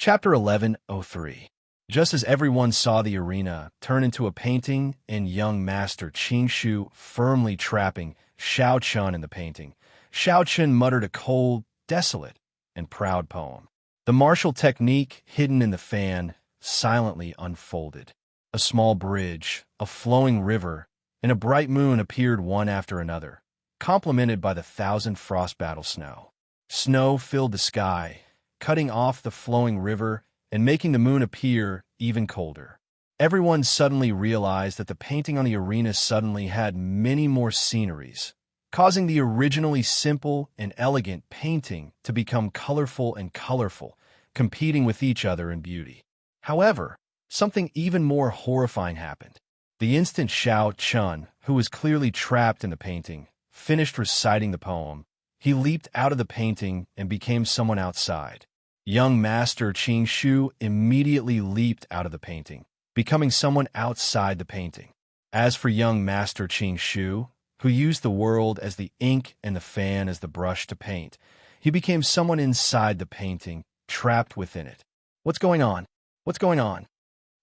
Chapter 1103. Just as everyone saw the arena turn into a painting and young master Xianxia firmly trapping Xiaochun in the painting, Xiaochun muttered a cold, desolate, and proud poem. The martial technique hidden in the fan silently unfolded. A small bridge, a flowing river, and a bright moon appeared one after another, complemented by the thousand frost-battle snow. Snow filled the sky, cutting off the flowing river and making the moon appear even colder. Everyone suddenly realized that the painting on the arena suddenly had many more sceneries, causing the originally simple and elegant painting to become colorful and colorful, competing with each other in beauty. However, something even more horrifying happened. The instant Xiaochun, who was clearly trapped in the painting, finished reciting the poem, he leaped out of the painting and became someone outside. Young Master Xianxia immediately leaped out of the painting, becoming someone outside the painting. As for young Master Xianxia, who used the world as the ink and the fan as the brush to paint, he became someone inside the painting, trapped within it. What's going on? What's going on?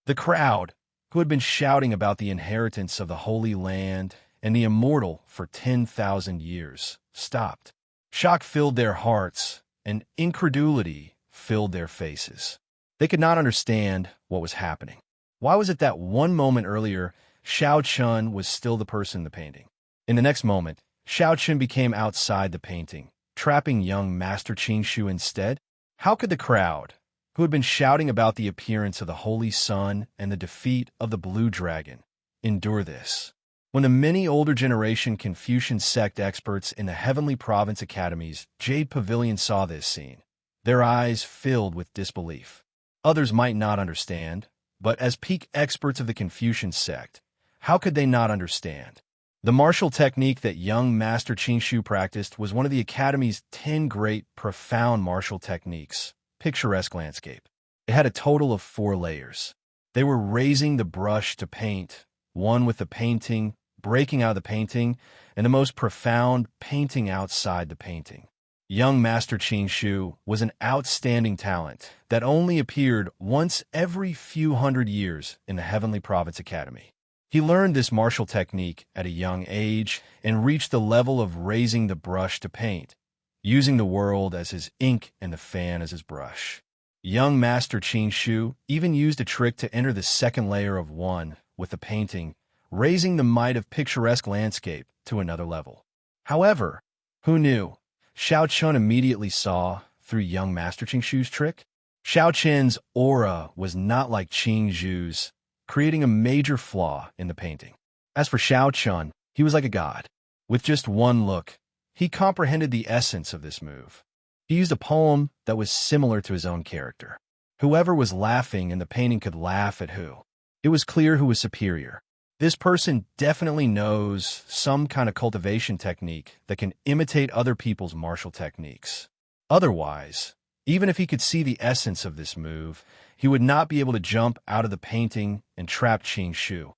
The crowd, who had been shouting about the inheritance of the Holy Land and the immortal for 10,000 years, stopped. Shock filled their hearts, and incredulity filled their faces. They could not understand what was happening. Why was it that one moment earlier, Xiaochun was still the person in the painting? In the next moment, Xiaochun became outside the painting, trapping young Master Xianxia instead? How could the crowd, who had been shouting about the appearance of the Holy Sun and the defeat of the Blue Dragon, endure this? When the many older generation Confucian sect experts in the Heavenly Province Academy's Jade Pavilion saw this scene, their eyes filled with disbelief. Others might not understand, but as peak experts of the Confucian sect, how could they not understand? The martial technique that young Master Xianxia practiced was one of the Academy's 10 great, profound martial techniques, picturesque landscape. It had a total of 4 layers. They were raising the brush to paint, one with the painting, breaking out of the painting, and the most profound painting outside the painting. Young Master Xianxia was an outstanding talent that only appeared once every few hundred years in the Heavenly Province Academy. He learned this martial technique at a young age and reached the level of raising the brush to paint, using the world as his ink and the fan as his brush. Young Master Xianxia even used a trick to enter the second layer of one with the painting, raising the might of picturesque landscape to another level. However, who knew? Xiaochun immediately saw, through young Master Xianxia's trick, Xiaochun's aura was not like Xianxia's, creating a major flaw in the painting. As for Xiaochun, he was like a god. With just one look, he comprehended the essence of this move. He used a poem that was similar to his own character. Whoever was laughing in the painting could laugh at who. It was clear who was superior. This person definitely knows some kind of cultivation technique that can imitate other people's martial techniques. Otherwise, even if he could see the essence of this move, he would not be able to jump out of the painting and trap Xianxia.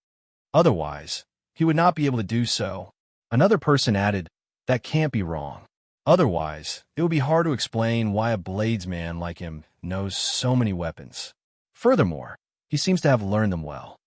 Otherwise, he would not be able to do so. Another person added, that can't be wrong. Otherwise, it would be hard to explain why a bladesman like him knows so many weapons. Furthermore, he seems to have learned them well.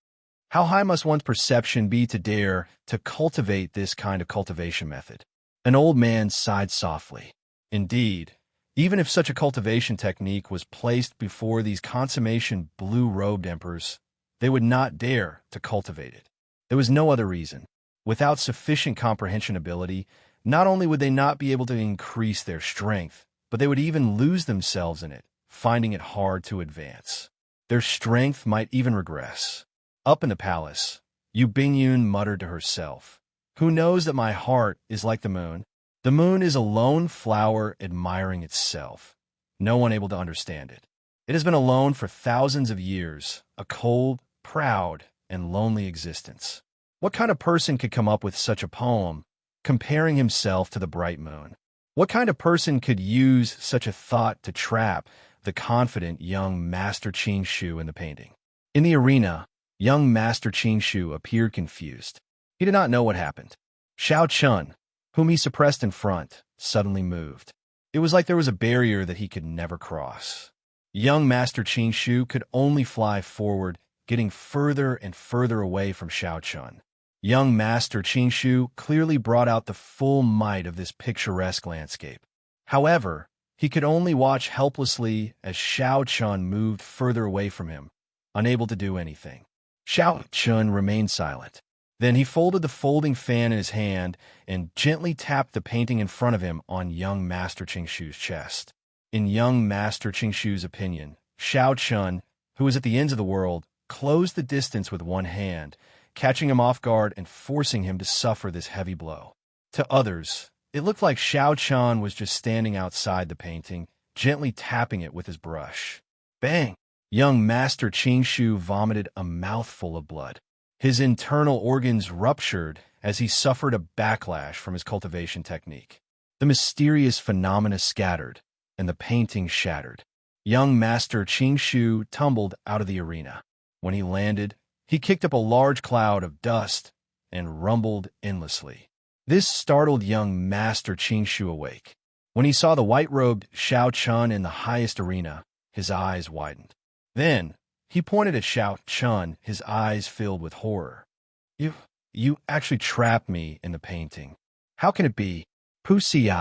How high must one's perception be to dare to cultivate this kind of cultivation method? An old man sighed softly. Indeed, even if such a cultivation technique was placed before these consummation blue-robed emperors, they would not dare to cultivate it. There was no other reason. Without sufficient comprehension ability, not only would they not be able to increase their strength, but they would even lose themselves in it, finding it hard to advance. Their strength might even regress. Up in the palace, Yu Bingyun muttered to herself, "Who knows that my heart is like the moon? The moon is a lone flower admiring itself, no one able to understand it. It has been alone for thousands of years, a cold, proud, and lonely existence. What kind of person could come up with such a poem, comparing himself to the bright moon? What kind of person could use such a thought to trap the confident young Master Xianxia in the painting?" In the arena, young Master Xianxia appeared confused. He did not know what happened. Xiaochun, whom he suppressed in front, suddenly moved. It was like there was a barrier that he could never cross. Young Master Qingshu could only fly forward, getting further and further away from Xiaochun. Young Master Qingshu clearly brought out the full might of this picturesque landscape. However, he could only watch helplessly as Xiaochun moved further away from him, unable to do anything. Xiaochun remained silent. Then he folded the folding fan in his hand and gently tapped the painting in front of him on young Master Qingshu's chest. In young Master Qingshu's opinion, Xiaochun, who was at the ends of the world, closed the distance with one hand, catching him off guard and forcing him to suffer this heavy blow. To others, it looked like Xiaochun was just standing outside the painting, gently tapping it with his brush. Bang! Young Master Qingshu vomited a mouthful of blood. His internal organs ruptured as he suffered a backlash from his cultivation technique. The mysterious phenomena scattered, and the painting shattered. Young Master Qingshu tumbled out of the arena. When he landed, he kicked up a large cloud of dust and rumbled endlessly. This startled young Master Qingshu awake. When he saw the white-robed Xiaochun in the highest arena, his eyes widened. Then, he pointed at Xiaochun, his eyes filled with horror. You actually trapped me in the painting. How can it be? Pussy.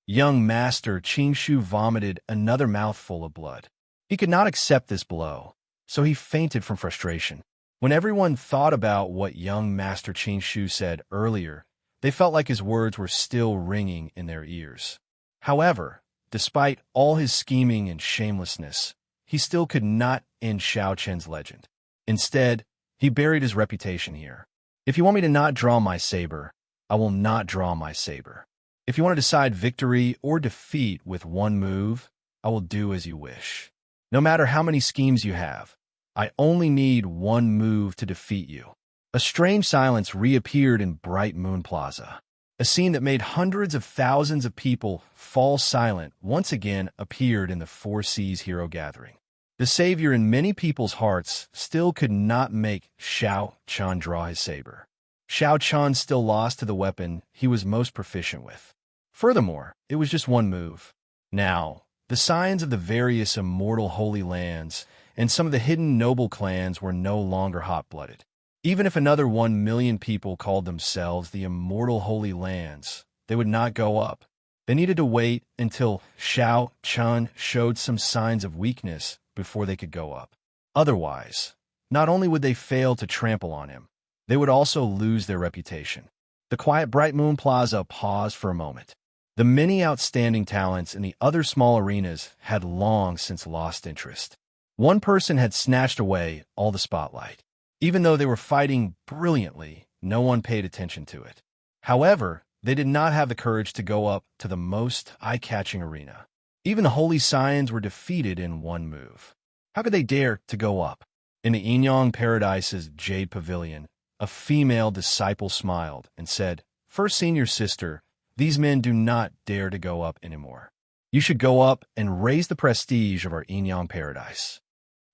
Young Master Qingshu vomited another mouthful of blood. He could not accept this blow, so he fainted from frustration. When everyone thought about what young Master Qingshu said earlier, they felt like his words were still ringing in their ears. However, despite all his scheming and shamelessness, he still could not end Xiaochun's legend. Instead, he buried his reputation here. If you want me to not draw my saber, I will not draw my saber. If you want to decide victory or defeat with one move, I will do as you wish. No matter how many schemes you have, I only need one move to defeat you. A strange silence reappeared in Bright Moon Plaza. A scene that made hundreds of thousands of people fall silent once again appeared in the Four Seas Hero Gathering. The savior in many people's hearts still could not make Xiaochun draw his saber. Xiaochun still lost to the weapon he was most proficient with. Furthermore, it was just one move. Now, the signs of the various immortal holy lands and some of the hidden noble clans were no longer hot-blooded. Even if another 1 million people called themselves the Immortal Holy Lands, they would not go up. They needed to wait until Xiaochun showed some signs of weakness before they could go up. Otherwise, not only would they fail to trample on him, they would also lose their reputation. The quiet Bright Moon Plaza paused for a moment. The many outstanding talents in the other small arenas had long since lost interest. One person had snatched away all the spotlight. Even though they were fighting brilliantly, no one paid attention to it. However, they did not have the courage to go up to the most eye-catching arena. Even the Holy Scions were defeated in one move. How could they dare to go up? In the Inyang Paradise's Jade Pavilion, a female disciple smiled and said, "First senior sister, these men do not dare to go up anymore. You should go up and raise the prestige of our Inyang Paradise."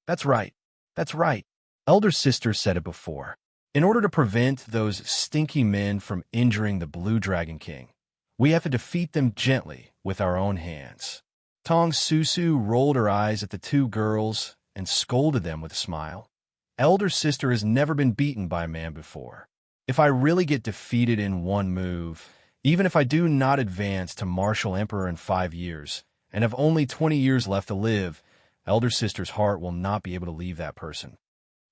That's right. That's right. Elder sister said it before. In order to prevent those stinky men from injuring the Blue Dragon King, we have to defeat them gently with our own hands. Tong Susu rolled her eyes at the two girls and scolded them with a smile. Elder sister has never been beaten by a man before. If I really get defeated in one move, even if I do not advance to Martial Emperor in 5 years and have only 20 years left to live, Elder sister's heart will not be able to leave that person.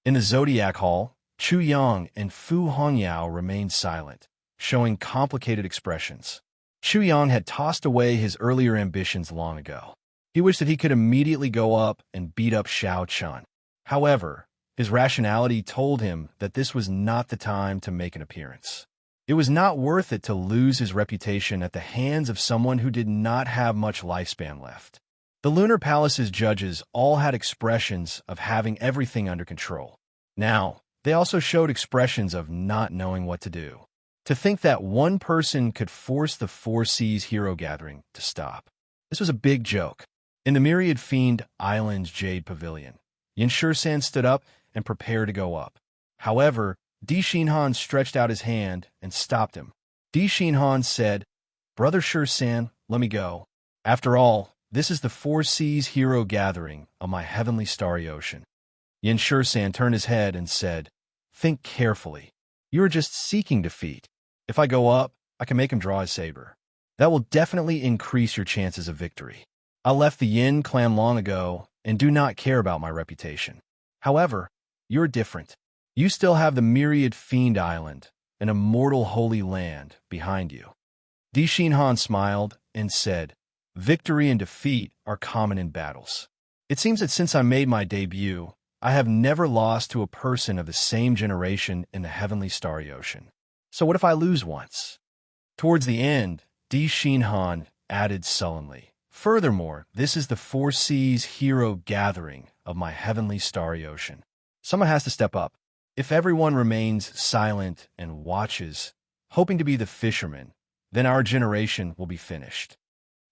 In the Zodiac Hall, Chu Yang and Fu Hongyao remained silent, showing complicated expressions. Chu Yang had tossed away his earlier ambitions long ago. He wished that he could immediately go up and beat up Xiaochun. However, his rationality told him that this was not the time to make an appearance. It was not worth it to lose his reputation at the hands of someone who did not have much lifespan left. The Lunar Palace's judges all had expressions of having everything under control. Now, they also showed expressions of not knowing what to do. To think that one person could force the Four Seas Hero Gathering to stop. This was a big joke. In the Myriad Fiend Island's Jade Pavilion, Xianxia stood up and prepared to go up. However, Di Xinhan stretched out his hand and stopped him. Di Xinhan said, "Brother Xianxia, let me go. After all, this is the four seas hero gathering of my heavenly starry ocean. Xianxia turned his head and said, think carefully. You are just seeking defeat. If I go up, I can make him draw his saber. That will definitely increase your chances of victory. I left the Yin clan long ago and do not care about my reputation. However, you're different. You still have the myriad fiend island, an immortal holy land, behind you. Xianxia smiled and said, victory and defeat are common in battles. It seems that since I made my debut, I have never lost to a person of the same generation in the heavenly starry ocean. So what if I lose once? Towards the end, Xianxia added sullenly, furthermore, this is the four seas hero gathering of my heavenly starry ocean. Someone has to step up. If everyone remains silent and watches, hoping to be the fisherman, then our generation will be finished.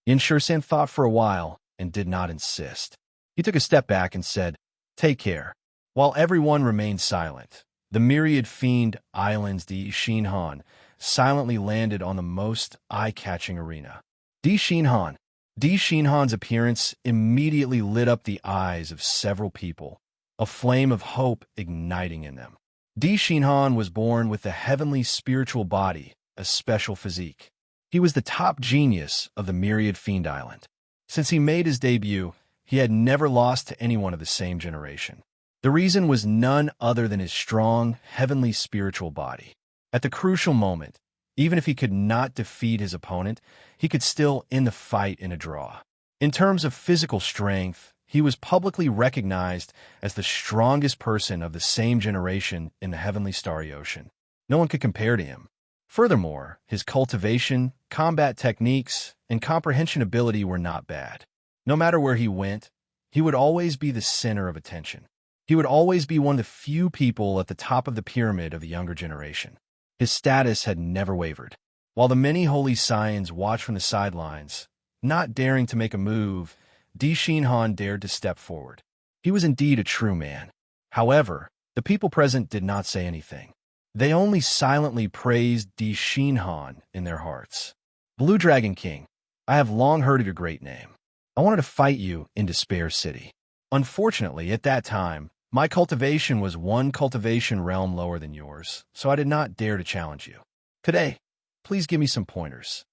Xianxia thought for a while and did not insist. He took a step back and said, take care. While everyone remained silent, the myriad fiend islands Xianxia silently landed on the most eye-catching arena. Xianxia's appearance immediately lit up the eyes of several people, a flame of hope igniting in them. Xianxia was born with the heavenly spiritual body, a special physique. He was the top genius of the myriad fiend island. Since he made his debut, he had never lost to anyone of the same generation. The reason was none other than his strong, heavenly spiritual body. At the crucial moment, even if he could not defeat his opponent, he could still end the fight in a draw. In terms of physical strength, he was publicly recognized as the strongest person of the same generation in the heavenly starry ocean. No one could compare to him. Furthermore, his cultivation, combat techniques, and comprehension ability were not bad. No matter where he went, he would always be the center of attention. He would always be one of the few people at the top of the pyramid of the younger generation. His status had never wavered. While the many holy scions watched from the sidelines, not daring to make a move, Xianxia dared to step forward. He was indeed a true man. However, the people present did not say anything. They only silently praised Xianxia in their hearts. Blue Dragon King, I have long heard of your great name. I wanted to fight you in Despair City. Unfortunately, at that time, my cultivation was one cultivation realm lower than yours, so I did not dare to challenge you. Today, please give me some pointers.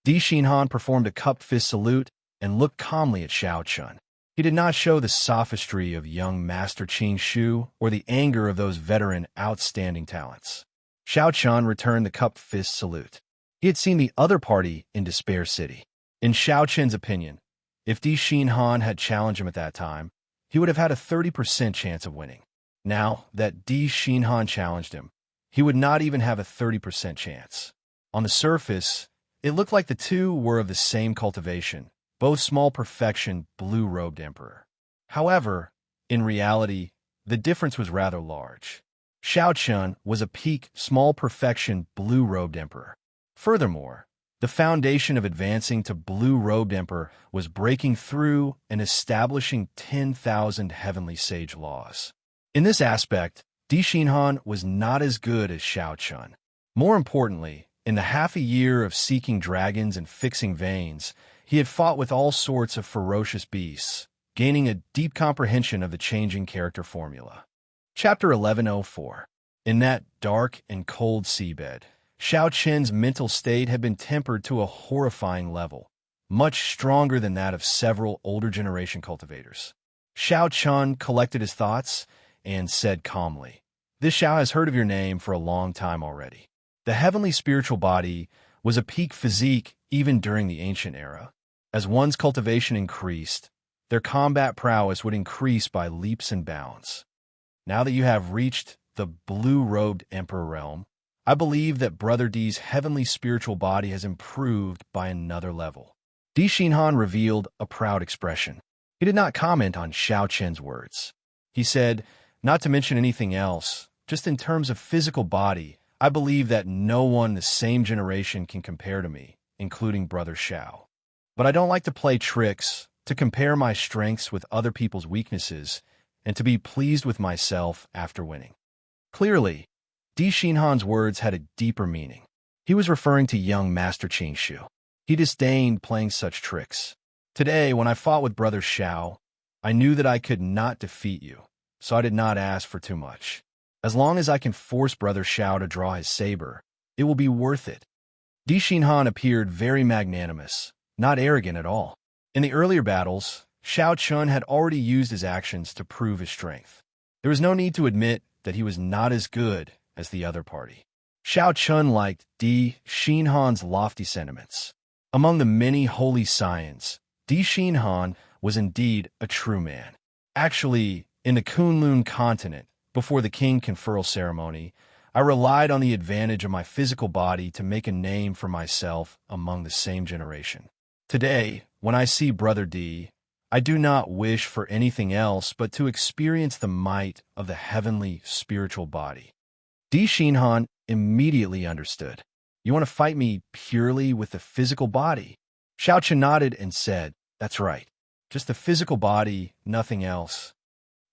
Xianxia performed a cupped fist salute and looked calmly at Xianxia. He did not show the sophistry of young Master Xianxia or the anger of those veteran, outstanding talents. Xianxia returned the cupped fist salute. He had seen the other party in Despair City. In Xianxia's opinion, if Xianxia had challenged him at that time, he would have had a 30% chance of winning. Now that Xianxia challenged him, he would not even have a 30% chance. On the surface, it looked like the two were of the same cultivation, both small perfection blue-robed emperor. However, in reality, the difference was rather large. Xianxia was a peak small perfection blue-robed emperor. Furthermore, the foundation of advancing to blue-robed emperor was breaking through and establishing 10,000 heavenly sage laws. In this aspect, Xianxia was not as good as Xianxia. More importantly, in the half a year of seeking dragons and fixing veins, he had fought with all sorts of ferocious beasts, gaining a deep comprehension of the changing character formula. Chapter 1104. In that dark and cold seabed, Xiaoqian's mental state had been tempered to a horrifying level, much stronger than that of several older generation cultivators. Xiaoqian collected his thoughts and said calmly, "This Xiao has heard of your name for a long time already. The heavenly spiritual body was a peak physique even during the ancient era. As one's cultivation increased, their combat prowess would increase by leaps and bounds. Now that you have reached the blue-robed emperor realm, I believe that Brother D's heavenly spiritual body has improved by another level." Xianxia revealed a proud expression. He did not comment on Xiaoqian's words. He said, "Not to mention anything else, just in terms of physical body, I believe that no one the same generation can compare to me, including Brother Xiao. But I don't like to play tricks, to compare my strengths with other people's weaknesses, and to be pleased with myself after winning." Clearly, Xianxia's words had a deeper meaning. He was referring to young Master Xianxia. He disdained playing such tricks. Today, when I fought with Brother Xiao, I knew that I could not defeat you, so I did not ask for too much. As long as I can force Brother Xiao to draw his saber, it will be worth it. Di Xinhan appeared very magnanimous, not arrogant at all. In the earlier battles, Xiao Chun had already used his actions to prove his strength. There was no need to admit that he was not as good as the other party. Xiao Chun liked Di Xinhan's lofty sentiments. Among the many holy scions, Di Xinhan was indeed a true man. Actually, in the Kunlun continent, before the king conferral ceremony, I relied on the advantage of my physical body to make a name for myself among the same generation. Today, when I see Brother Di, I do not wish for anything else but to experience the might of the heavenly spiritual body. Di Xinhan immediately understood. You want to fight me purely with the physical body? Xiaochen nodded and said, That's right. Just the physical body, nothing else.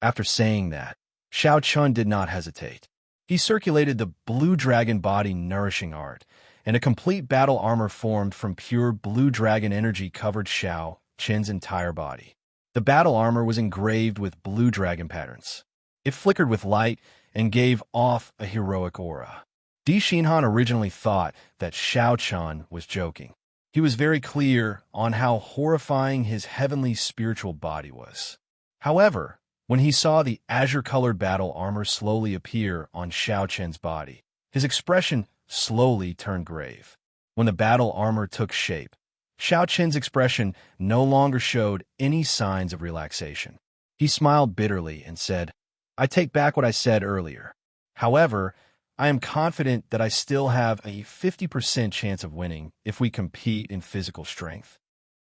After saying that, Xiao Chun did not hesitate. He circulated the blue dragon body nourishing art, and a complete battle armor formed from pure blue dragon energy covered Xiao Chen's entire body. The battle armor was engraved with blue dragon patterns. It flickered with light and gave off a heroic aura. Di Xinhan originally thought that Xiao Chun was joking. He was very clear on how horrifying his heavenly spiritual body was. However, when he saw the azure-colored battle armor slowly appear on Xiao Chen's body, his expression slowly turned grave. When the battle armor took shape, Xiao Chen's expression no longer showed any signs of relaxation. He smiled bitterly and said, I take back what I said earlier. However, I am confident that I still have a 50% chance of winning if we compete in physical strength.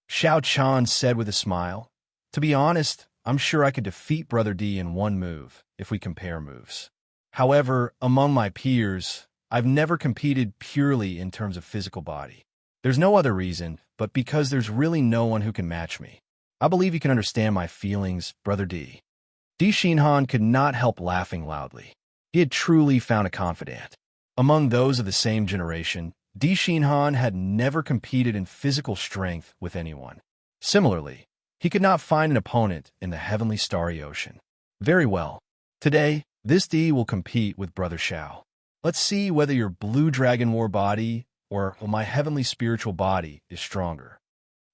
Xiao Chan said with a smile, To be honest, I'm sure I could defeat Brother D in one move if we compare moves. However, among my peers, I've never competed purely in terms of physical body. There's no other reason, but because there's really no one who can match me. I believe you can understand my feelings, Brother D. Di Xinhan could not help laughing loudly. He had truly found a confidant. Among those of the same generation, Di Xinhan had never competed in physical strength with anyone. Similarly, he could not find an opponent in the heavenly starry ocean. Very well. Today, this Di will compete with Brother Xiao. Let's see whether your blue dragon war body or my heavenly spiritual body is stronger.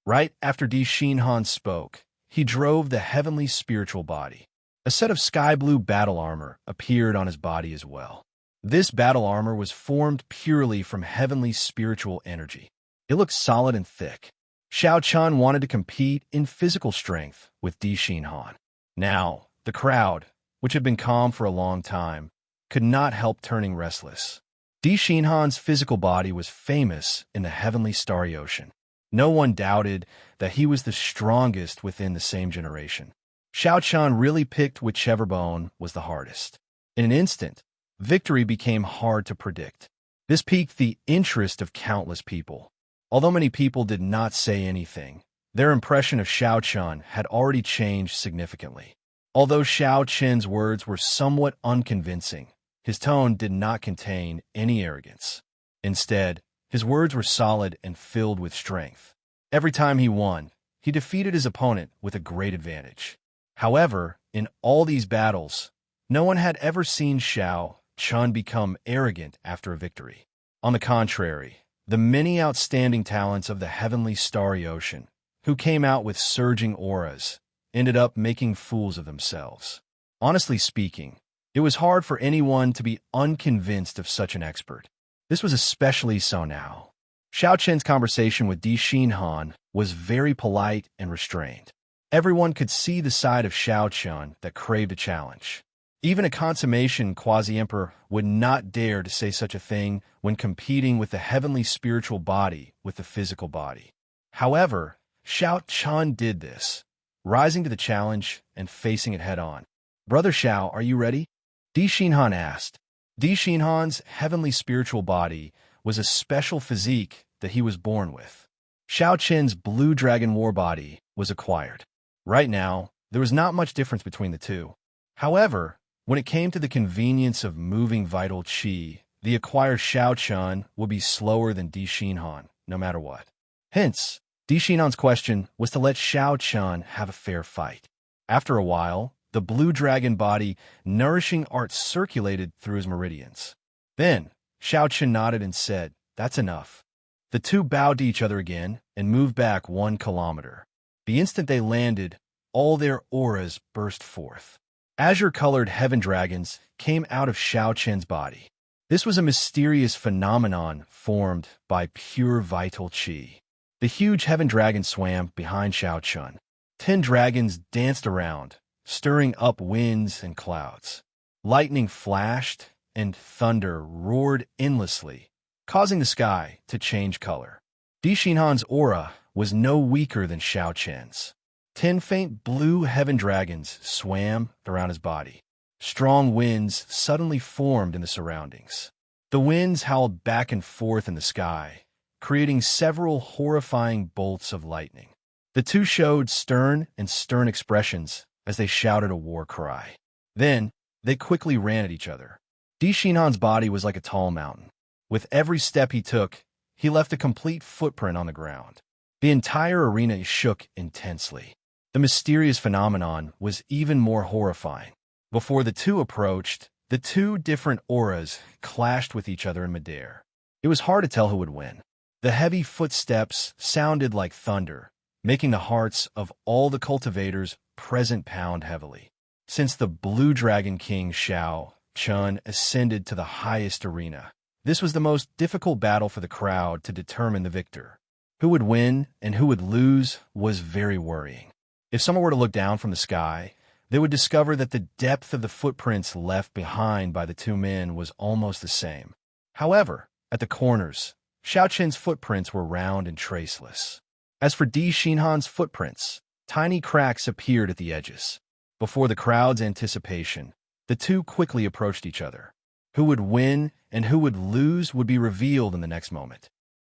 Right after Di Xinhan spoke, he drove the heavenly spiritual body. A set of sky blue battle armor appeared on his body as well. This battle armor was formed purely from heavenly spiritual energy. It looked solid and thick. Xiao Chun wanted to compete in physical strength with Di Xinhan. Now, the crowd, which had been calm for a long time, could not help turning restless. Di Xinhan's physical body was famous in the heavenly starry ocean. No one doubted that he was the strongest within the same generation. Xiao Chun really picked whichever bone was the hardest. In an instant, victory became hard to predict. This piqued the interest of countless people. Although many people did not say anything, their impression of Xiao Chun had already changed significantly. Although Xiao Chen's words were somewhat unconvincing, his tone did not contain any arrogance. Instead, his words were solid and filled with strength. Every time he won, he defeated his opponent with a great advantage. However, in all these battles, no one had ever seen Xiao Chun become arrogant after a victory. On the contrary, the many outstanding talents of the heavenly starry ocean, who came out with surging auras, ended up making fools of themselves. Honestly speaking, it was hard for anyone to be unconvinced of such an expert. This was especially so now. Xiao Chen's conversation with Di Xinhan was very polite and restrained. Everyone could see the side of Xiao Chun that craved a challenge. Even a consummation quasi-emperor would not dare to say such a thing when competing with the heavenly spiritual body with the physical body. However, Xiao Chun did this, rising to the challenge and facing it head-on. Brother Xiao, are you ready? Di Xinhan asked. Di Xinhan's heavenly spiritual body was a special physique that he was born with. Xiao Chen's blue dragon war body was acquired. Right now, there was not much difference between the two. However, when it came to the convenience of moving vital qi, the acquired Xiao Chun would be slower than Di Xinhan, no matter what. Hence, Di Xinan's question was to let Xiaochun have a fair fight. After a while, the blue dragon body nourishing art circulated through his meridians. Then, Xiaochun nodded and said, "That's enough." The two bowed to each other again and moved back 1 kilometer. The instant they landed, all their auras burst forth. Azure-colored heaven dragons came out of Xiaochun's body. This was a mysterious phenomenon formed by pure vital qi. The huge heaven dragon swam behind Xiaochun. 10 dragons danced around, stirring up winds and clouds. Lightning flashed, and thunder roared endlessly, causing the sky to change color. Di Xinhan's aura was no weaker than Xiaochun's. 10 faint blue heaven dragons swam around his body. Strong winds suddenly formed in the surroundings. The winds howled back and forth in the sky, creating several horrifying bolts of lightning. The two showed stern expressions as they shouted a war cry. Then, they quickly ran at each other. Di Xinhan's body was like a tall mountain. With every step he took, he left a complete footprint on the ground. The entire arena shook intensely. The mysterious phenomenon was even more horrifying. Before the two approached, the two different auras clashed with each other in midair. It was hard to tell who would win. The heavy footsteps sounded like thunder, making the hearts of all the cultivators present pound heavily. Since the Blue Dragon King Xiaochun ascended to the highest arena, this was the most difficult battle for the crowd to determine the victor. Who would win and who would lose was very worrying. If someone were to look down from the sky, they would discover that the depth of the footprints left behind by the two men was almost the same. However, at the corners, Xiaochun's footprints were round and traceless. As for Di Xinhan's footprints, tiny cracks appeared at the edges. Before the crowd's anticipation, the two quickly approached each other. Who would win and who would lose would be revealed in the next moment.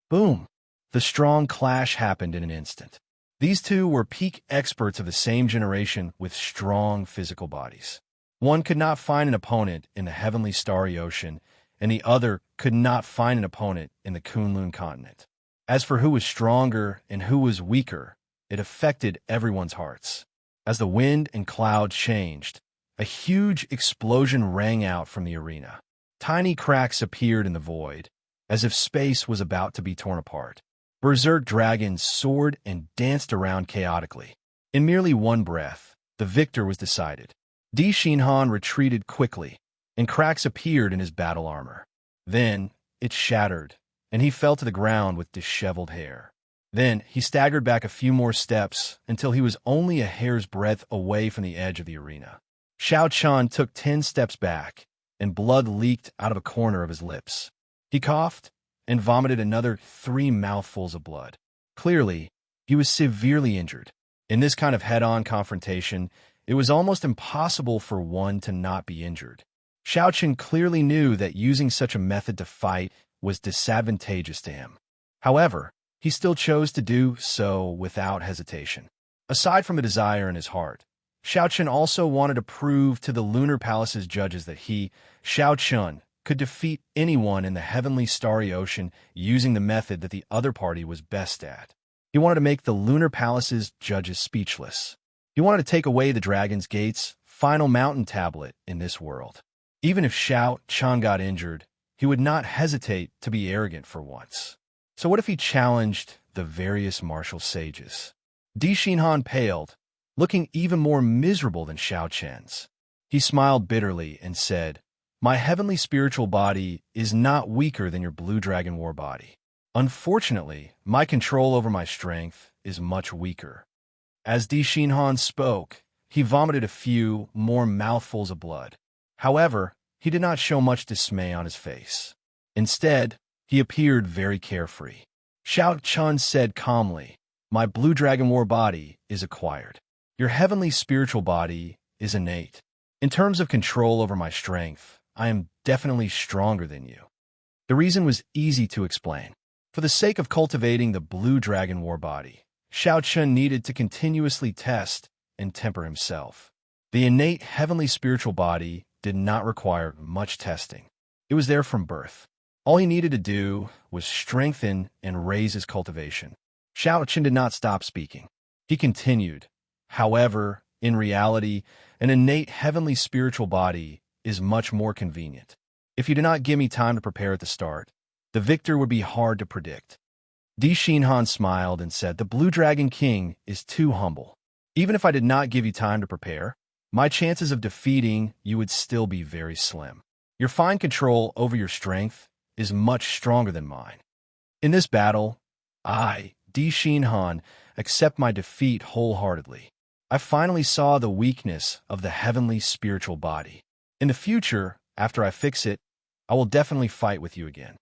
Boom! The strong clash happened in an instant. These two were peak experts of the same generation with strong physical bodies. One could not find an opponent in the heavenly starry ocean, and the other could not find an opponent in the Kunlun continent. As for who was stronger and who was weaker, it affected everyone's hearts. As the wind and cloud changed, a huge explosion rang out from the arena. Tiny cracks appeared in the void, as if space was about to be torn apart. Berserk dragons soared and danced around chaotically. In merely one breath, the victor was decided. Di Xinhan retreated quickly, and cracks appeared in his battle armor. Then, it shattered, and he fell to the ground with disheveled hair. Then, he staggered back a few more steps until he was only a hair's breadth away from the edge of the arena. Xiaochun took 10 steps back, and blood leaked out of a corner of his lips. He coughed and vomited another 3 mouthfuls of blood. Clearly, he was severely injured. In this kind of head-on confrontation, it was almost impossible for one to not be injured. Xiaochun clearly knew that using such a method to fight was disadvantageous to him. However, he still chose to do so without hesitation. Aside from a desire in his heart, Xiaochun also wanted to prove to the Lunar Palace's judges that he, Xiaochun, could defeat anyone in the heavenly starry ocean using the method that the other party was best at. He wanted to make the Lunar Palace's judges speechless. He wanted to take away the Dragon's Gate's final mountain tablet in this world. Even if Xiaochun got injured, he would not hesitate to be arrogant for once. So what if he challenged the various martial sages? Di Xinhan paled, looking even more miserable than Xiaochun's. He smiled bitterly and said, "My heavenly spiritual body is not weaker than your blue dragon war body. Unfortunately, my control over my strength is much weaker." As Di Xinhan spoke, he vomited a few more mouthfuls of blood. However, he did not show much dismay on his face. Instead, he appeared very carefree. Xiaochun said calmly, "My blue dragon war body is acquired. Your heavenly spiritual body is innate. In terms of control over my strength, I am definitely stronger than you." The reason was easy to explain. For the sake of cultivating the blue dragon war body, Xiaochun needed to continuously test and temper himself. The innate heavenly spiritual body did not require much testing. It was there from birth. All he needed to do was strengthen and raise his cultivation. Xianxia did not stop speaking. He continued, "However, in reality, an innate heavenly spiritual body is much more convenient. If you did not give me time to prepare at the start, the victor would be hard to predict." Di Xinhan smiled and said, "The Blue Dragon King is too humble. Even if I did not give you time to prepare, my chances of defeating you would still be very slim. Your fine control over your strength is much stronger than mine. In this battle, I, Di Xinhan, accept my defeat wholeheartedly. I finally saw the weakness of the heavenly spiritual body. In the future, after I fix it, I will definitely fight with you again."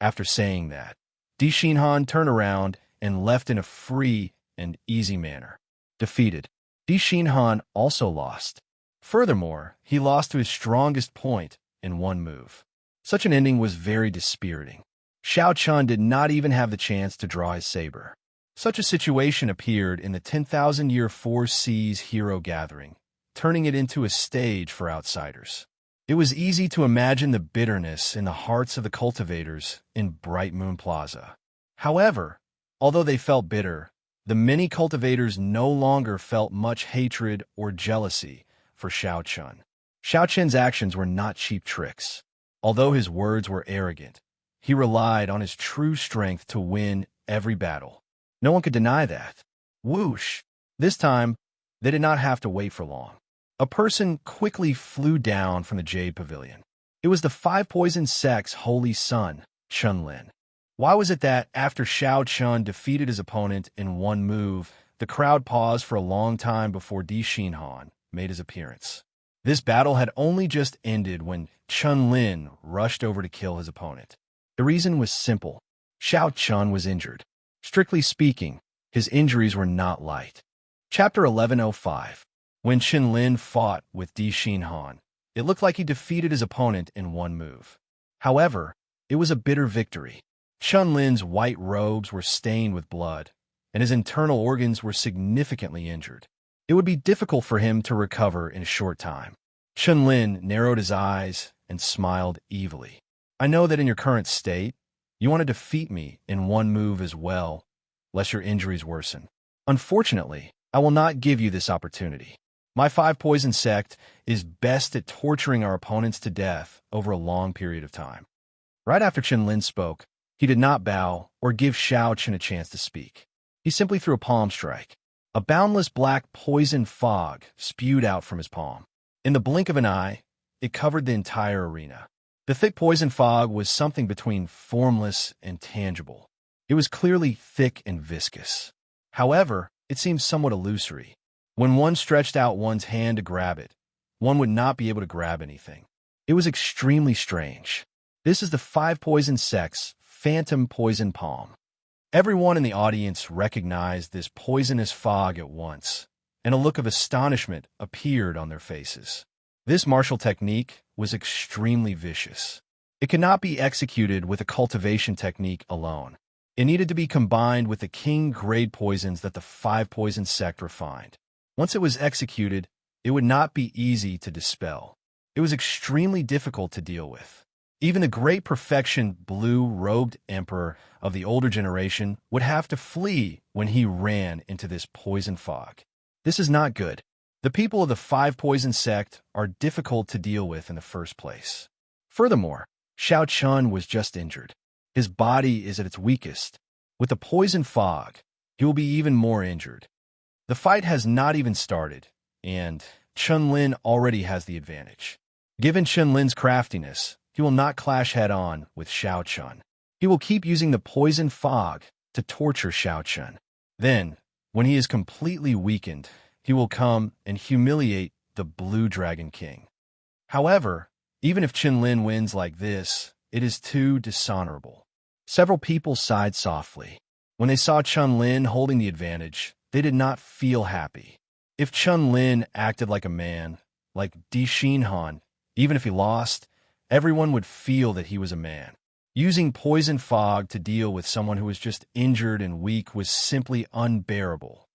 After saying that, Di Xinhan turned around and left in a free and easy manner. Defeated, Di Xinhan also lost. Furthermore, he lost to his strongest point in one move. Such an ending was very dispiriting. Xianxia did not even have the chance to draw his saber. Such a situation appeared in the 10,000-year Four Seas hero gathering, turning it into a stage for outsiders. It was easy to imagine the bitterness in the hearts of the cultivators in Bright Moon Plaza. However, although they felt bitter, the many cultivators no longer felt much hatred or jealousy for Xianxia. Xiaoqian's actions were not cheap tricks. Although his words were arrogant, he relied on his true strength to win every battle. No one could deny that. Whoosh! This time, they did not have to wait for long. A person quickly flew down from the Jade Pavilion. It was the Five Poison Sect's holy son, Chunlin. Why was it that, after Xianxia defeated his opponent in one move, the crowd paused for a long time before Di Xinhan made his appearance? This battle had only just ended when Chunlin rushed over to kill his opponent. The reason was simple. Xianxia was injured. Strictly speaking, his injuries were not light. Chapter 1105. When Chunlin fought with Di Xinhan, it looked like he defeated his opponent in one move. However, it was a bitter victory. Chunlin's white robes were stained with blood, and his internal organs were significantly injured. It would be difficult for him to recover in a short time. Chunlin narrowed his eyes and smiled evilly. "I know that in your current state, you want to defeat me in one move as well, lest your injuries worsen. Unfortunately, I will not give you this opportunity. My Five Poison Sect is best at torturing our opponents to death over a long period of time." Right after Chunlin spoke, he did not bow or give Xianxia a chance to speak. He simply threw a palm strike. A boundless black poison fog spewed out from his palm. In the blink of an eye, it covered the entire arena. The thick poison fog was something between formless and tangible. It was clearly thick and viscous. However, it seemed somewhat illusory. When one stretched out one's hand to grab it, one would not be able to grab anything. It was extremely strange. This is the Five Poison Sect's Phantom Poison Palm. Everyone in the audience recognized this poisonous fog at once, and a look of astonishment appeared on their faces. This martial technique was extremely vicious. It could not be executed with a cultivation technique alone. It needed to be combined with the king-grade poisons that the Five Poison Sect refined. Once it was executed, it would not be easy to dispel. It was extremely difficult to deal with. Even the great perfection blue-robed emperor of the older generation would have to flee when he ran into this poison fog. This is not good. The people of the Five Poison Sect are difficult to deal with in the first place. Furthermore, Xianxia was just injured. His body is at its weakest. With the poison fog, he will be even more injured. The fight has not even started, and Chunlin already has the advantage. Given Chunlin's craftiness, he will not clash head-on with Xianxia. He will keep using the poison fog to torture Xianxia. Then, when he is completely weakened, he will come and humiliate the Blue Dragon King. However, even if Chunlin wins like this, it is too dishonorable. Several people sighed softly. When they saw Chunlin holding the advantage, they did not feel happy. If Chunlin acted like a man, like Di Xinhan, even if he lost, everyone would feel that he was a man. Using poison fog to deal with someone who was just injured and weak was simply unbearable.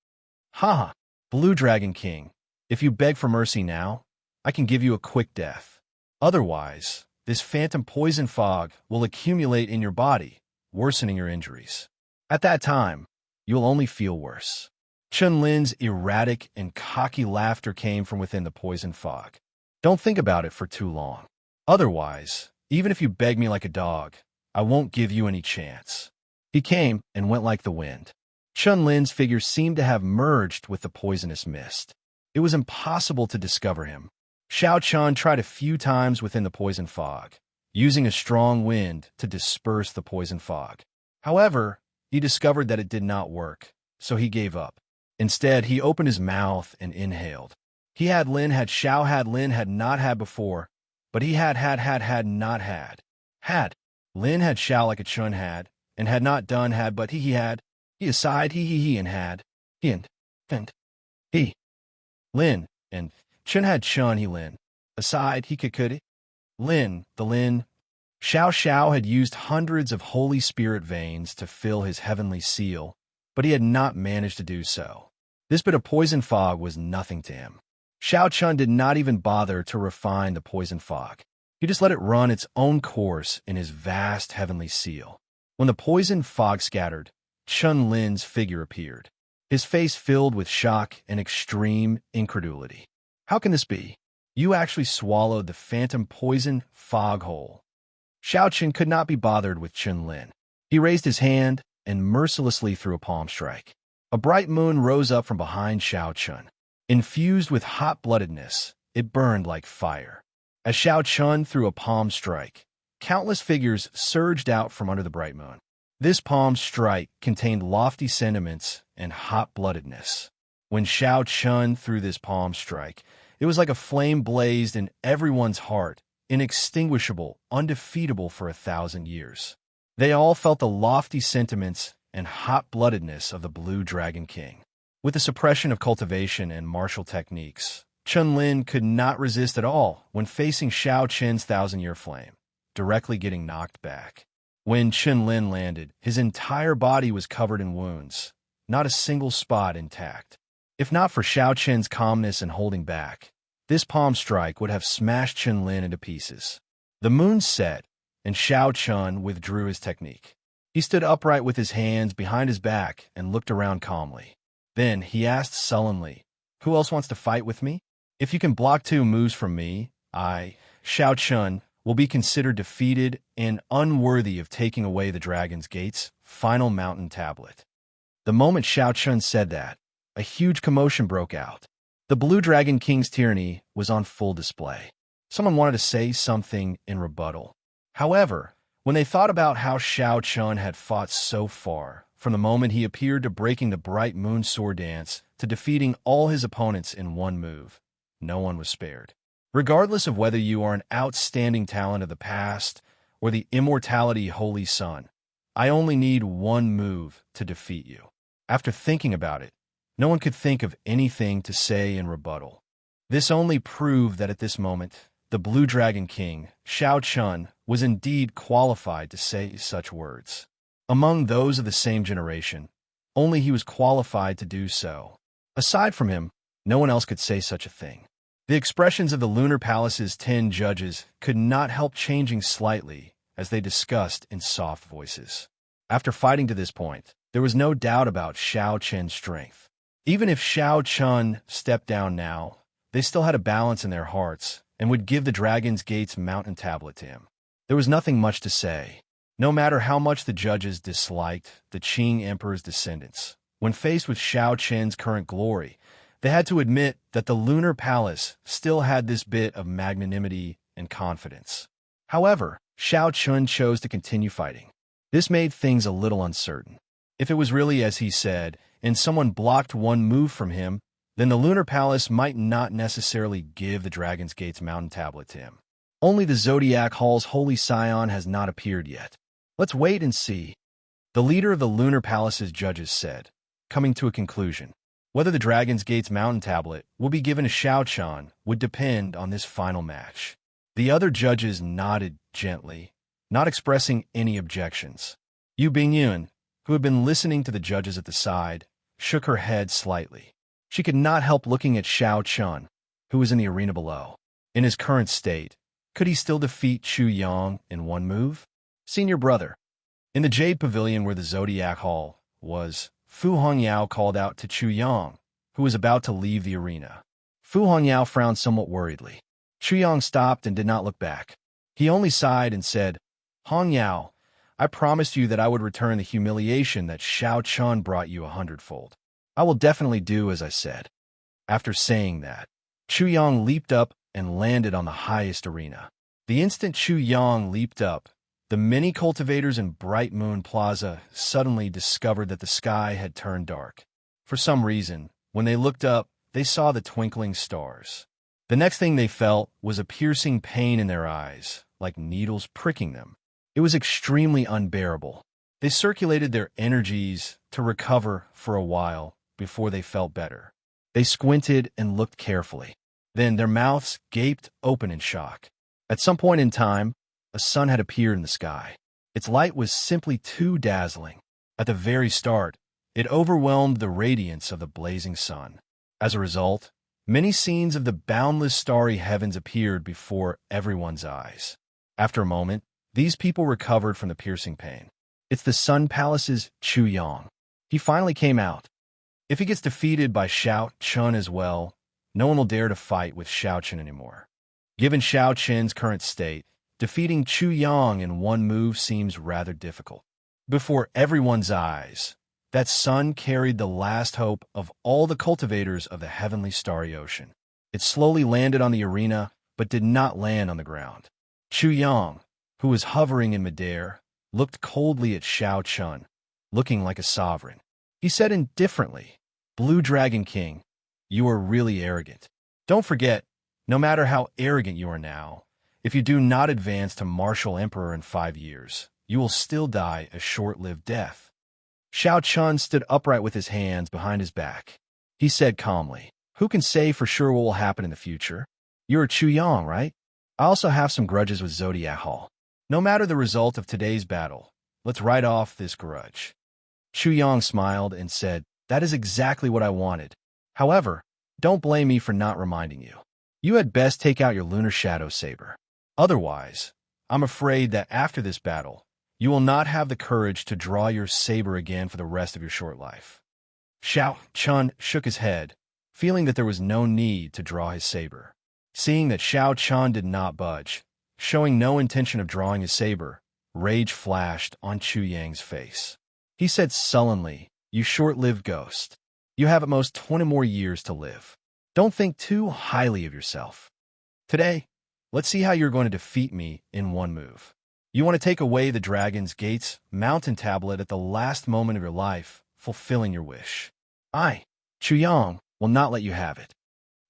"Ha! Blue Dragon King, if you beg for mercy now, I can give you a quick death. Otherwise, this phantom poison fog will accumulate in your body, worsening your injuries. At that time, you'll only feel worse. Chun-Lin's erratic and cocky laughter came from within the poison fog. Don't think about it for too long. Otherwise, even if you beg me like a dog, I won't give you any chance. He came and went like the wind. Chun-Lin's figure seemed to have merged with the poisonous mist. It was impossible to discover him. Xiao Chun tried a few times within the poison fog, using a strong wind to disperse the poison fog. However, he discovered that it did not work, so he gave up. Instead, he opened his mouth and inhaled. He had Xiao had Lin had not had before, but he had not had. Had. Lin had Xiao like a Chun had, and had not done had but he had. He aside he and had. He and he. Lin, and Chun had Chun he Lin. Aside he could. Lin, the Lin. Xiao had used hundreds of Holy Spirit veins to fill his heavenly seal, but he had not managed to do so. This bit of poison fog was nothing to him. Xiao Chun did not even bother to refine the poison fog. He just let it run its own course in his vast heavenly seal. When the poison fog scattered, Chun-Lin's figure appeared, his face filled with shock and extreme incredulity. How can this be? You actually swallowed the phantom poison fog whole. Xiao Chun could not be bothered with Chun-Lin. He raised his hand and mercilessly threw a palm strike. A bright moon rose up from behind Xiao Chun. Infused with hot-bloodedness, it burned like fire. As Xiao Chun threw a palm strike, countless figures surged out from under the bright moon. This palm strike contained lofty sentiments and hot-bloodedness. When Xiao Chun threw this palm strike, it was like a flame blazed in everyone's heart, inextinguishable, undefeatable for 1,000 years. They all felt the lofty sentiments and hot-bloodedness of the Blue Dragon King. With the suppression of cultivation and martial techniques, Chun-Lin could not resist at all when facing Xiao Chun's 1,000-year flame, directly getting knocked back. When Chun-Lin landed, his entire body was covered in wounds, not a single spot intact. If not for Xiao Chun's calmness and holding back, this palm strike would have smashed Chun-Lin into pieces. The moon set, and Xiao Chun withdrew his technique. He stood upright with his hands behind his back and looked around calmly. Then he asked sullenly, "Who else wants to fight with me? If you can block 2 moves from me, I, Xiao Chun, will be considered defeated and unworthy of taking away the Dragon's Gate's final mountain tablet." The moment Xiao Chun said that, a huge commotion broke out. The Blue Dragon King's tyranny was on full display. Someone wanted to say something in rebuttal. However, when they thought about how Xiao Chun had fought so far, from the moment he appeared to breaking the Bright Moon Sword Dance to defeating all his opponents in 1 move, no one was spared. Regardless of whether you are an outstanding talent of the past or the immortality Holy Sun, I only need 1 move to defeat you. After thinking about it, no one could think of anything to say in rebuttal. This only proved that at this moment, the Blue Dragon King, Xiao Chun, was indeed qualified to say such words. Among those of the same generation, only he was qualified to do so. Aside from him, no one else could say such a thing. The expressions of the Lunar Palace's 10 judges could not help changing slightly as they discussed in soft voices. After fighting to this point, there was no doubt about Xiao Chun's strength. Even if Xiao Chun stepped down now, they still had a balance in their hearts and would give the Dragon's Gate's mountain tablet to him. There was nothing much to say. No matter how much the judges disliked the Qing Emperor's descendants, when faced with Xiao Chun's current glory, they had to admit that the Lunar Palace still had this bit of magnanimity and confidence. However, Xiao Chun chose to continue fighting. This made things a little uncertain. If it was really as he said, and someone blocked 1 move from him, then the Lunar Palace might not necessarily give the Dragon's Gate's mountain tablet to him. Only the Zodiac Hall's Holy Scion has not appeared yet. Let's wait and see. The leader of the Lunar Palace's judges said, coming to a conclusion. Whether the Dragon's Gate's mountain tablet will be given to Xiao Chun would depend on this final match. The other judges nodded gently, not expressing any objections. Yu Bingyun, who had been listening to the judges at the side, shook her head slightly. She could not help looking at Xiao Chun, who was in the arena below. In his current state, could he still defeat Chu Yang in 1 move? Senior brother. In the Jade Pavilion where the Zodiac Hall was, Fu Hongyao called out to Chu Yang, who was about to leave the arena. Fu Hongyao frowned somewhat worriedly. Chu Yang stopped and did not look back. He only sighed and said, "Hongyao, I promised you that I would return the humiliation that Xiao Chun brought you 100-fold. I will definitely do as I said." After saying that, Chu Yang leaped up and landed on the highest arena. The instant Chu Yang leaped up, the many cultivators in Bright Moon Plaza suddenly discovered that the sky had turned dark. For some reason, when they looked up, they saw the twinkling stars. The next thing they felt was a piercing pain in their eyes, like needles pricking them. It was extremely unbearable. They circulated their energies to recover for a while before they felt better. They squinted and looked carefully. Then their mouths gaped open in shock. At some point in time, a sun had appeared in the sky. Its light was simply too dazzling. At the very start, it overwhelmed the radiance of the blazing sun. As a result, many scenes of the boundless starry heavens appeared before everyone's eyes. After a moment, these people recovered from the piercing pain. It's the Sun Palace's Chu Yang. He finally came out. If he gets defeated by Xiao Chun as well, no one will dare to fight with Xiao Chun anymore. Given Xiao Chun's current state, defeating Chu Yang in one move seems rather difficult. Before everyone's eyes, that sun carried the last hope of all the cultivators of the heavenly starry ocean. It slowly landed on the arena, but did not land on the ground. Chu Yang, who was hovering in midair, looked coldly at Xiao Chun, looking like a sovereign. He said indifferently, "Blue Dragon King, you are really arrogant. Don't forget, no matter how arrogant you are now, if you do not advance to Martial Emperor in 5 years, you will still die a short-lived death." Xiao Chun stood upright with his hands behind his back. He said calmly, "Who can say for sure what will happen in the future? You're Chu Yang, right? I also have some grudges with Zodiac Hall. No matter the result of today's battle, let's write off this grudge." Chu Yang smiled and said, "That is exactly what I wanted. However, don't blame me for not reminding you. You had best take out your Lunar Shadow Saber. Otherwise, I'm afraid that after this battle, you will not have the courage to draw your saber again for the rest of your short life." Xiao Chun shook his head, feeling that there was no need to draw his saber. Seeing that Xiao Chun did not budge, showing no intention of drawing his saber, rage flashed on Chu Yang's face. He said sullenly, "You short-lived ghost. You have at most 20 more years to live. Don't think too highly of yourself. Today, let's see how you're going to defeat me in one move. You want to take away the Dragon's Gate's mountain tablet at the last moment of your life, fulfilling your wish. I, Chu Yang, will not let you have it."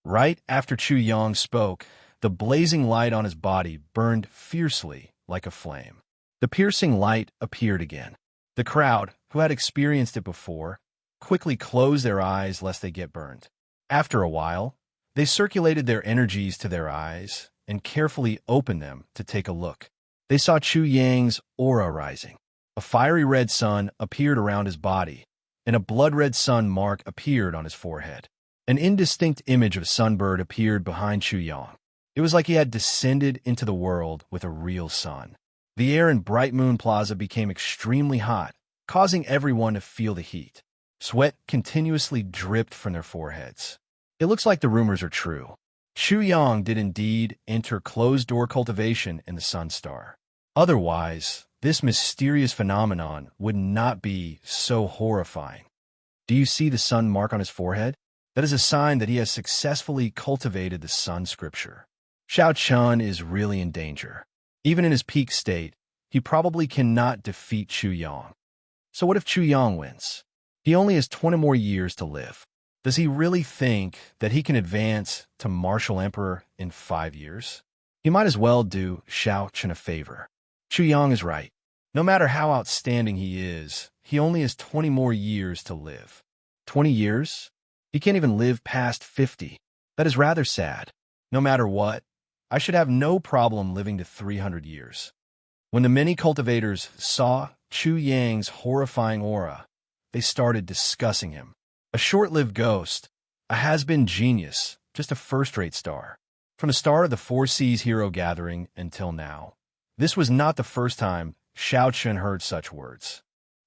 Right after Chu Yang spoke, the blazing light on his body burned fiercely like a flame. The piercing light appeared again. The crowd, who had experienced it before, quickly closed their eyes lest they get burned. After a while, they circulated their energies to their eyes and carefully opened them to take a look. They saw Chu Yang's aura rising. A fiery red sun appeared around his body, and a blood-red sun mark appeared on his forehead. An indistinct image of a sunbird appeared behind Chu Yang. It was like he had descended into the world with a real sun. The air in Bright Moon Plaza became extremely hot, causing everyone to feel the heat. Sweat continuously dripped from their foreheads. It looks like the rumors are true. Chu Yang did indeed enter closed-door cultivation in the Sun Star. Otherwise, this mysterious phenomenon would not be so horrifying. Do you see the sun mark on his forehead? That is a sign that he has successfully cultivated the Sun Scripture. Xiao Chun is really in danger. Even in his peak state, he probably cannot defeat Chu Yang. So what if Chu Yang wins? He only has 20 more years to live. Does he really think that he can advance to Martial Emperor in 5 years? He might as well do Xiao Chun a favor. Chu Yang is right. No matter how outstanding he is, he only has 20 more years to live. 20 years? He can't even live past 50. That is rather sad. No matter what, I should have no problem living to 300 years. When the many cultivators saw Chu Yang's horrifying aura, they started discussing him. A short-lived ghost, a has-been genius, just a first-rate star. From the start of the Four Seas Hero Gathering until now, this was not the first time Xiao Chun heard such words.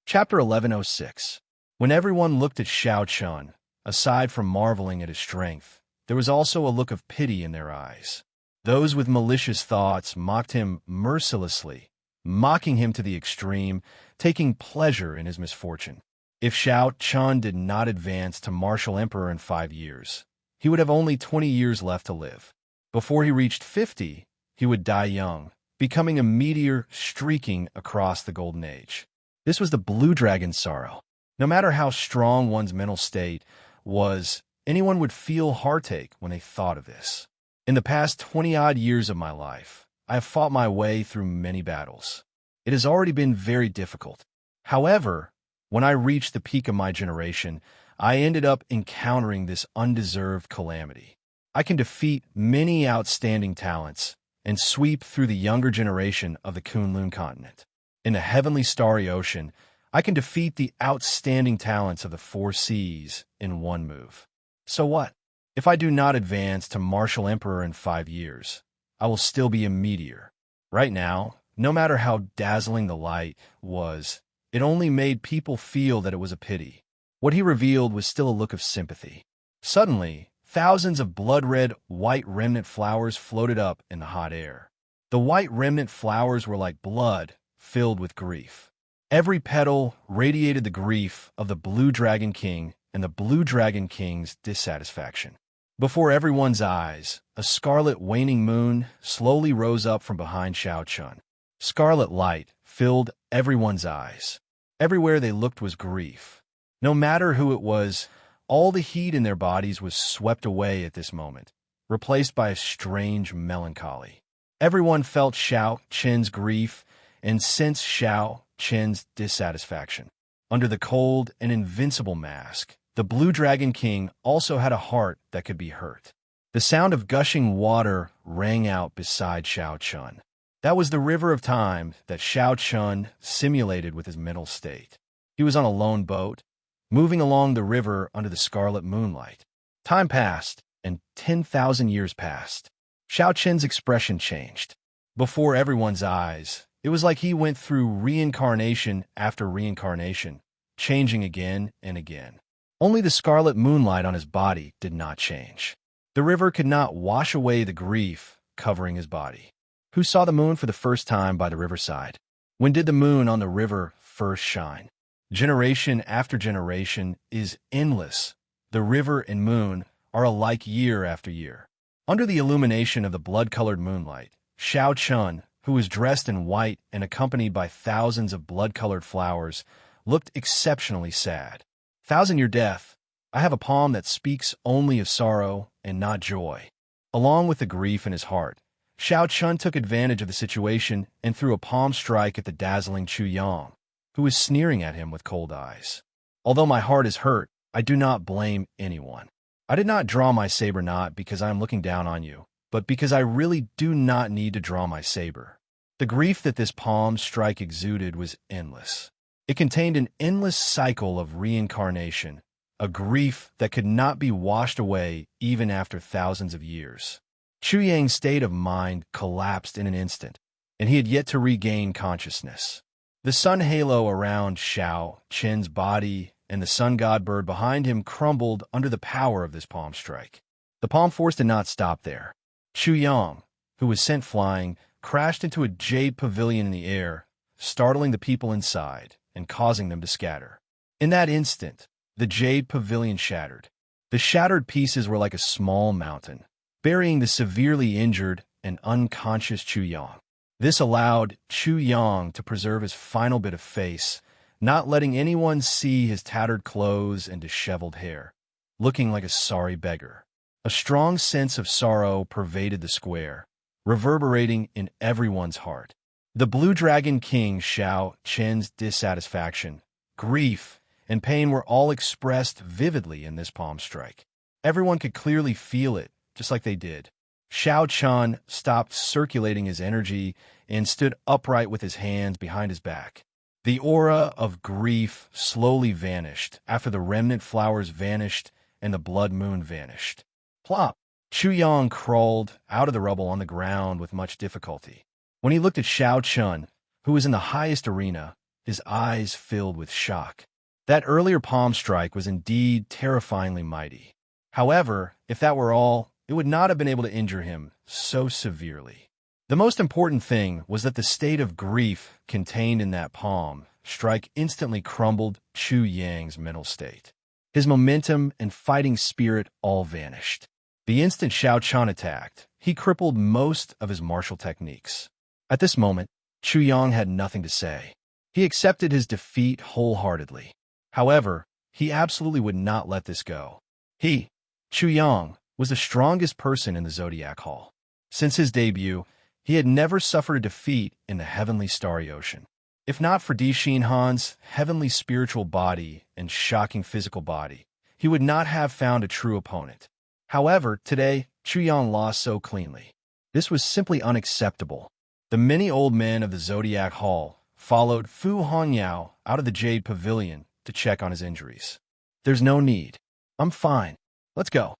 Chapter 1106. When everyone looked at Xiao Chun, aside from marveling at his strength, there was also a look of pity in their eyes. Those with malicious thoughts mocked him mercilessly, mocking him to the extreme, taking pleasure in his misfortune. If Xiao Chun did not advance to martial emperor in 5 years, he would have only 20 years left to live. Before he reached 50, he would die young, becoming a meteor streaking across the Golden Age. This was the Blue Dragon's sorrow. No matter how strong one's mental state was, anyone would feel heartache when they thought of this. In the past 20-odd years of my life, I have fought my way through many battles. It has already been very difficult. However, when I reached the peak of my generation, I ended up encountering this undeserved calamity. I can defeat many outstanding talents and sweep through the younger generation of the Kunlun continent. In the heavenly starry ocean, I can defeat the outstanding talents of the 4 seas in one move. So what? If I do not advance to martial emperor in 5 years, I will still be a meteor. Right now, no matter how dazzling the light was, it only made people feel that it was a pity. What he revealed was still a look of sympathy. Suddenly, thousands of blood-red white remnant flowers floated up in the hot air. The white remnant flowers were like blood filled with grief. Every petal radiated the grief of the Blue Dragon King and the Blue Dragon King's dissatisfaction. Before everyone's eyes, a scarlet waning moon slowly rose up from behind Xiao Chun. Scarlet light filled everyone's eyes. Everywhere they looked was grief. No matter who it was, all the heat in their bodies was swept away at this moment, replaced by a strange melancholy. Everyone felt Xiao Chen's grief and sensed Xiao Chen's dissatisfaction. Under the cold and invincible mask, the Blue Dragon King also had a heart that could be hurt. The sound of gushing water rang out beside Xiao Chun. That was the river of time that Xiao Chun simulated with his mental state. He was on a lone boat, moving along the river under the scarlet moonlight. Time passed, and 10,000 years passed. Xiao Chen's expression changed. Before everyone's eyes, it was like he went through reincarnation after reincarnation, changing again and again. Only the scarlet moonlight on his body did not change. The river could not wash away the grief covering his body. Who saw the moon for the first time by the riverside? When did the moon on the river first shine? Generation after generation is endless. The river and moon are alike year after year. Under the illumination of the blood-colored moonlight, Xiao Chun, who was dressed in white and accompanied by thousands of blood-colored flowers, looked exceptionally sad. 1,000-year death, I have a palm that speaks only of sorrow and not joy. Along with the grief in his heart, Xiao Chun took advantage of the situation and threw a palm strike at the dazzling Chu Yang, who was sneering at him with cold eyes. Although my heart is hurt, I do not blame anyone. I did not draw my saber not because I am looking down on you, but because I really do not need to draw my saber. The grief that this palm strike exuded was endless. It contained an endless cycle of reincarnation, a grief that could not be washed away even after thousands of years. Chu Yang's state of mind collapsed in an instant, and he had yet to regain consciousness. The sun halo around Xiao Chen's body and the sun god bird behind him crumbled under the power of this palm strike. The palm force did not stop there. Chu Yang, who was sent flying, crashed into a jade pavilion in the air, startling the people inside and causing them to scatter. In that instant, the jade pavilion shattered. The shattered pieces were like a small mountain, burying the severely injured and unconscious Chu Yang. This allowed Chu Yang to preserve his final bit of face, not letting anyone see his tattered clothes and disheveled hair, looking like a sorry beggar. A strong sense of sorrow pervaded the square, reverberating in everyone's heart. The Blue Dragon King Xiao Chen's dissatisfaction, grief, and pain were all expressed vividly in this palm strike. Everyone could clearly feel it, just like they did. Xiao Chun stopped circulating his energy and stood upright with his hands behind his back. The aura of grief slowly vanished after the remnant flowers vanished and the blood moon vanished. Plop! Chu Yang crawled out of the rubble on the ground with much difficulty. When he looked at Xiao Chun, who was in the highest arena, his eyes filled with shock. That earlier palm strike was indeed terrifyingly mighty. However, if that were all, it would not have been able to injure him so severely. The most important thing was that the state of grief contained in that palm strike instantly crumbled Chu Yang's mental state. His momentum and fighting spirit all vanished. The instant Xiao Chan attacked, he crippled most of his martial techniques. At this moment, Chu Yang had nothing to say. He accepted his defeat wholeheartedly. However, he absolutely would not let this go. He, Chu Yang, was the strongest person in the Zodiac Hall. Since his debut, he had never suffered a defeat in the heavenly starry ocean. If not for Di Han's heavenly spiritual body and shocking physical body, he would not have found a true opponent. However, today, Chu Yang lost so cleanly. This was simply unacceptable. The many old men of the Zodiac Hall followed Fu Honyao out of the Jade Pavilion to check on his injuries. There's no need. I'm fine. Let's go.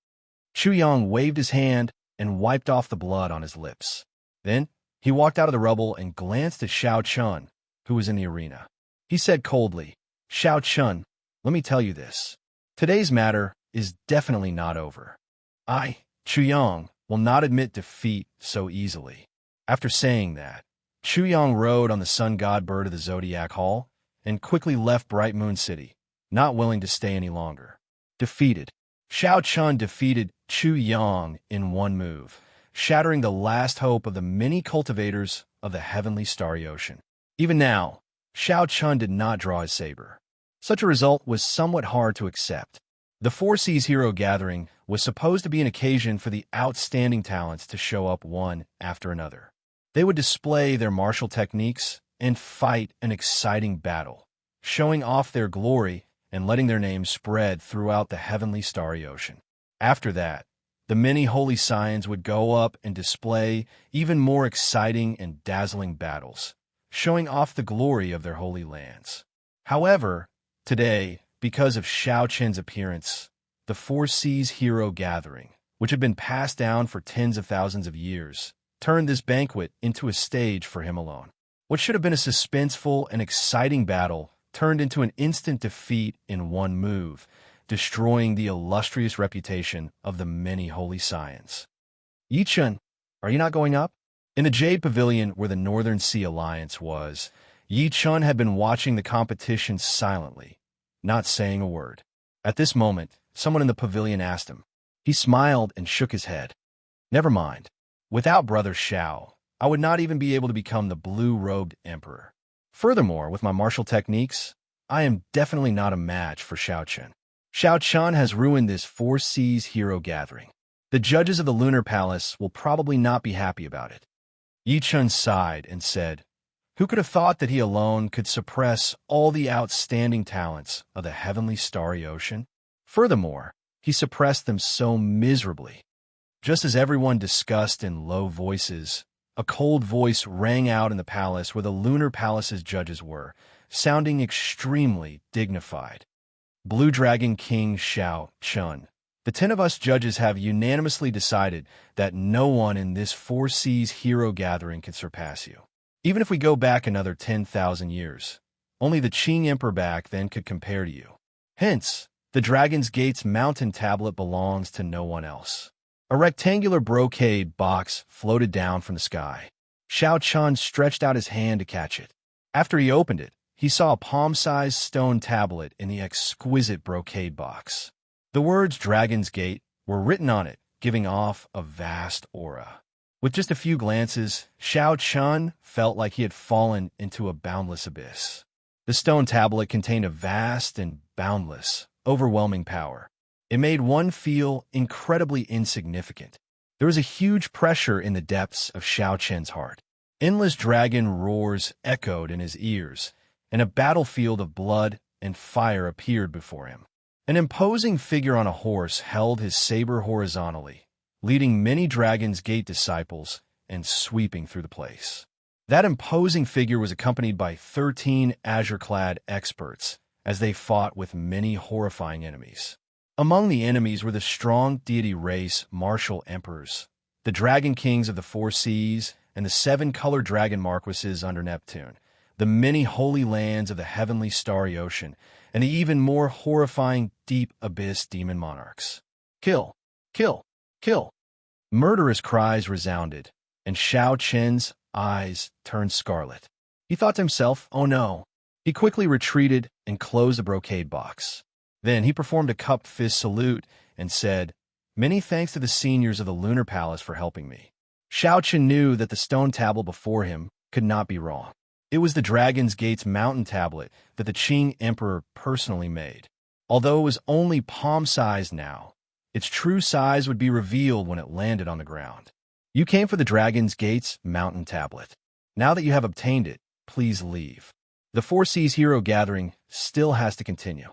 Chu Yang waved his hand and wiped off the blood on his lips. Then, he walked out of the rubble and glanced at Xiao Chun, who was in the arena. He said coldly, "Xiao Chun, let me tell you this. Today's matter is definitely not over. I, Chu Yang, will not admit defeat so easily." After saying that, Chu Yang rode on the sun god bird of the Zodiac Hall and quickly left Bright Moon City, not willing to stay any longer. Defeated. Xiao Chun defeated Chu Yang in one move, shattering the last hope of the many cultivators of the heavenly starry ocean. Even now, Xiao Chun did not draw his saber. Such a result was somewhat hard to accept. The Four Seas Hero Gathering was supposed to be an occasion for the outstanding talents to show up one after another. They would display their martial techniques and fight an exciting battle, showing off their glory and letting their names spread throughout the heavenly starry ocean. After that, the many holy signs would go up and display even more exciting and dazzling battles, showing off the glory of their holy lands. However, today, because of Xiao Chen's appearance, the Four Seas Hero Gathering, which had been passed down for tens of thousands of years, turned this banquet into a stage for him alone. What should have been a suspenseful and exciting battle turned into an instant defeat in one move, destroying the illustrious reputation of the many holy scions. Yichun, are you not going up? In the Jade Pavilion where the Northern Sea Alliance was, Yichun had been watching the competition silently, not saying a word. At this moment, someone in the pavilion asked him. He smiled and shook his head. Never mind. Without Brother Xiao, I would not even be able to become the blue-robed emperor. Furthermore, with my martial techniques, I am definitely not a match for Xiao Chen. Xiao Chen has ruined this Four Seas Hero Gathering. The judges of the Lunar Palace will probably not be happy about it. Yi Chun sighed and said, "Who could have thought that he alone could suppress all the outstanding talents of the heavenly starry ocean? Furthermore, he suppressed them so miserably." Just as everyone discussed in low voices, a cold voice rang out in the palace where the Lunar Palace's judges were, sounding extremely dignified. "Blue Dragon King Xiao Chun, the 10 of us judges have unanimously decided that no one in this Four Seas Hero Gathering can surpass you. Even if we go back another 10,000 years, only the Qing Emperor back then could compare to you. Hence, the Dragon's Gate's mountain tablet belongs to no one else." A rectangular brocade box floated down from the sky. Xiao Chun stretched out his hand to catch it. After he opened it, he saw a palm-sized stone tablet in the exquisite brocade box. The words Dragon's Gate were written on it, giving off a vast aura. With just a few glances, Xiao Chun felt like he had fallen into a boundless abyss. The stone tablet contained a vast and boundless, overwhelming power. It made one feel incredibly insignificant. There was a huge pressure in the depths of Xiao Chen's heart. Endless dragon roars echoed in his ears, and a battlefield of blood and fire appeared before him. An imposing figure on a horse held his saber horizontally, leading many Dragon's Gate disciples and sweeping through the place. That imposing figure was accompanied by 13 azure-clad experts as they fought with many horrifying enemies. Among the enemies were the strong deity race martial emperors, the dragon kings of the Four Seas, and the 7 colored dragon marquises under Neptune, the many holy lands of the heavenly starry ocean, and the even more horrifying deep abyss demon monarchs. Kill! Kill! Kill! Murderous cries resounded, and Xiao Chen's eyes turned scarlet. He thought to himself, oh no. He quickly retreated and closed the brocade box. Then he performed a cupped fist salute and said, "Many thanks to the seniors of the Lunar Palace for helping me." Xiao Chen knew that the stone tablet before him could not be wrong. It was the Dragon's Gate's mountain tablet that the Qing Emperor personally made. Although it was only palm-sized now, its true size would be revealed when it landed on the ground. You came for the Dragon's Gate's mountain tablet. Now that you have obtained it, please leave. The Four Seas hero gathering still has to continue.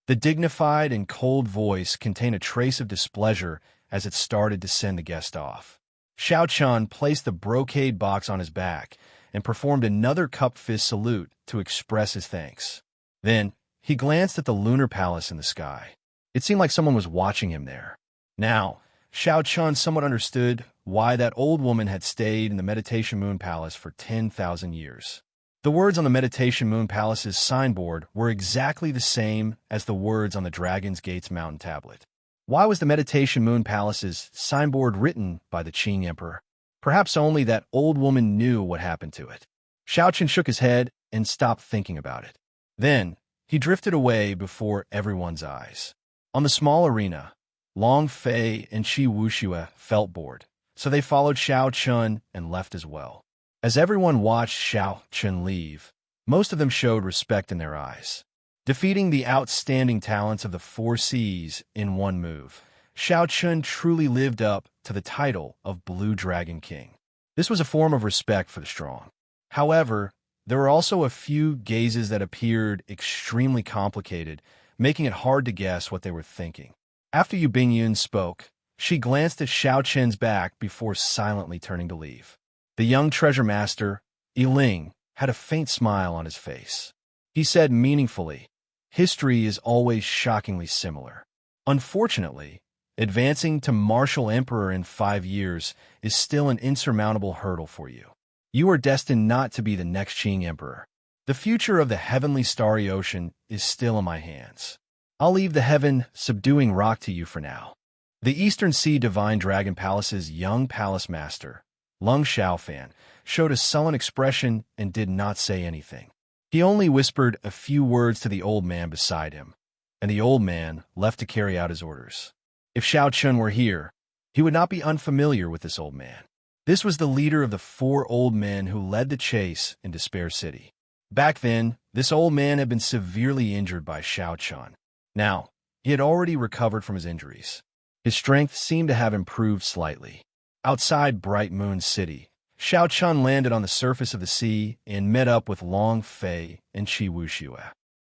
The dignified and cold voice contained a trace of displeasure as it started to send the guest off. Xiao Chun placed the brocade box on his back and performed another cupped fist salute to express his thanks. Then, he glanced at the lunar palace in the sky. It seemed like someone was watching him there. Now, Xiao Chun somewhat understood why that old woman had stayed in the Meditation Moon Palace for 10,000 years. The words on the Meditation Moon Palace's signboard were exactly the same as the words on the Dragon's Gate's mountain tablet. Why was the Meditation Moon Palace's signboard written by the Qing Emperor? Perhaps only that old woman knew what happened to it. Xiao Chen shook his head and stopped thinking about it. Then, he drifted away before everyone's eyes. On the small arena, Long Fei and Qi Wuxia felt bored, so they followed Xiao Chun and left as well. As everyone watched Xiao Chun leave, most of them showed respect in their eyes. Defeating the outstanding talents of the Four Seas in one move, Xiao Chun truly lived up to the title of Blue Dragon King. This was a form of respect for the strong. However, there were also a few gazes that appeared extremely complicated, making it hard to guess what they were thinking. After Yu Bingyun spoke, she glanced at Xiao Chen's back before silently turning to leave. The young treasure master, Yiling, had a faint smile on his face. He said meaningfully, "History is always shockingly similar. Unfortunately, advancing to martial emperor in 5 years is still an insurmountable hurdle for you. You are destined not to be the next Qing emperor. The future of the heavenly starry ocean is still in my hands. I'll leave the heaven-subduing rock to you for now." The Eastern Sea Divine Dragon Palace's young palace master, Lung Xiaofan, showed a sullen expression and did not say anything. He only whispered a few words to the old man beside him, and the old man left to carry out his orders. If Xiao Chun were here, he would not be unfamiliar with this old man. This was the leader of the 4 old men who led the chase in Despair City. Back then, this old man had been severely injured by Xiao Chun. Now, he had already recovered from his injuries. His strength seemed to have improved slightly. Outside Bright Moon City, Xiao Chun landed on the surface of the sea and met up with Long Fei and Qi Wuxia.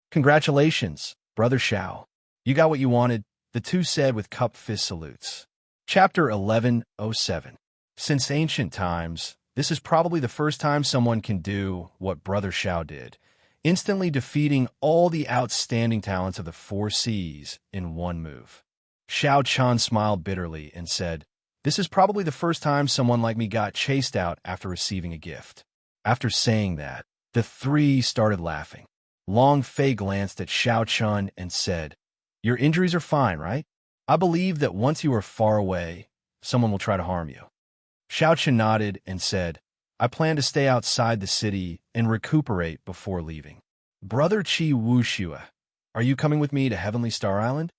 "Congratulations, Brother Xiao. You got what you wanted," the two said with cupped fist salutes. Chapter 1107. Since ancient times, this is probably the first time someone can do what Brother Xiao did, instantly defeating all the outstanding talents of the Four Seas in one move. Xiao Chun smiled bitterly and said, "This is probably the first time someone like me got chased out after receiving a gift." After saying that, the 3 started laughing. Long Fei glanced at Xiao Chun and said, "Your injuries are fine, right? I believe that once you are far away, someone will try to harm you." Xiao Chun nodded and said, "I plan to stay outside the city and recuperate before leaving." "Brother Qi Wuxia, are you coming with me to Heavenly Star Island?"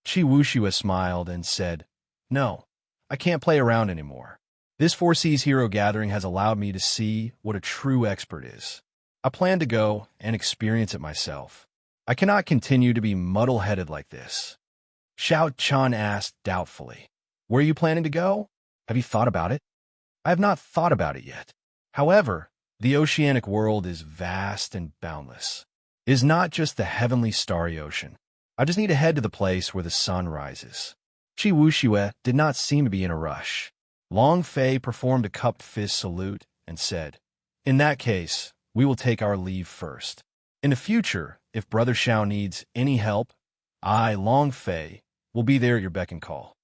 Qi Wuxia smiled and said, "No, I can't play around anymore. This Four Seas hero gathering has allowed me to see what a true expert is. I plan to go and experience it myself. I cannot continue to be muddle-headed like this." Xiao Chun asked doubtfully, "Where are you planning to go? Have you thought about it?" "I have not thought about it yet. However, the oceanic world is vast and boundless. It is not just the heavenly starry ocean. I just need to head to the place where the sun rises." Qi Wuxia did not seem to be in a rush. Long Fei performed a cupped fist salute and said, "In that case, we will take our leave first. In the future, if Brother Xiao needs any help, I, Long Fei, will be there at your beck and call.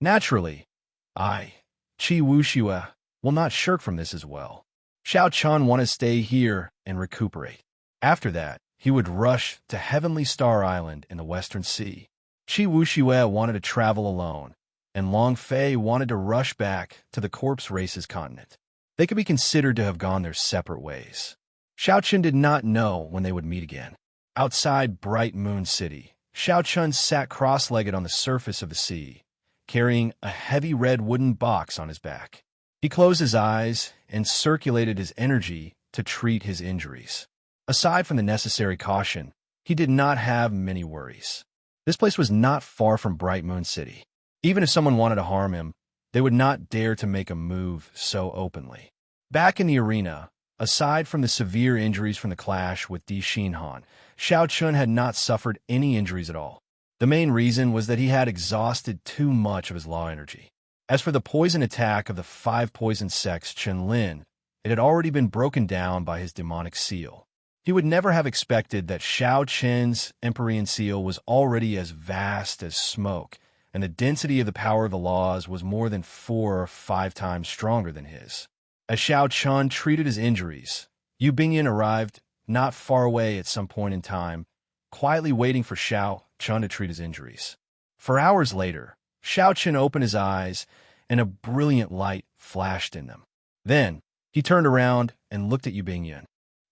Naturally, I, Qi Wuxia, will not shirk from this as well." Xiao Chun wanted to stay here and recuperate. After that, he would rush to Heavenly Star Island in the Western Sea. Wuxia wanted to travel alone, and Long Fei wanted to rush back to the Corpse Race's continent. They could be considered to have gone their separate ways. Xiaochun did not know when they would meet again. Outside Bright Moon City, Xiaochun sat cross-legged on the surface of the sea, carrying a heavy red wooden box on his back. He closed his eyes and circulated his energy to treat his injuries. Aside from the necessary caution, he did not have many worries. This place was not far from Bright Moon City. Even if someone wanted to harm him, they would not dare to make a move so openly. Back in the arena, aside from the severe injuries from the clash with Di Xinhan, Xiaochun had not suffered any injuries at all. The main reason was that he had exhausted too much of his law energy. As for the poison attack of the 5 poison sects Chenlin, it had already been broken down by his demonic seal. He would never have expected that Xiao Chen's Empyrean seal was already as vast as smoke, and the density of the power of the laws was more than 4 or 5 times stronger than his. As Xiao Chun treated his injuries, Yu Bingyan arrived not far away at some point in time, quietly waiting for Xiao Chun to treat his injuries. 4 hours later, Xiao Chun opened his eyes, and a brilliant light flashed in them. Then, he turned around and looked at Yu Bingyan.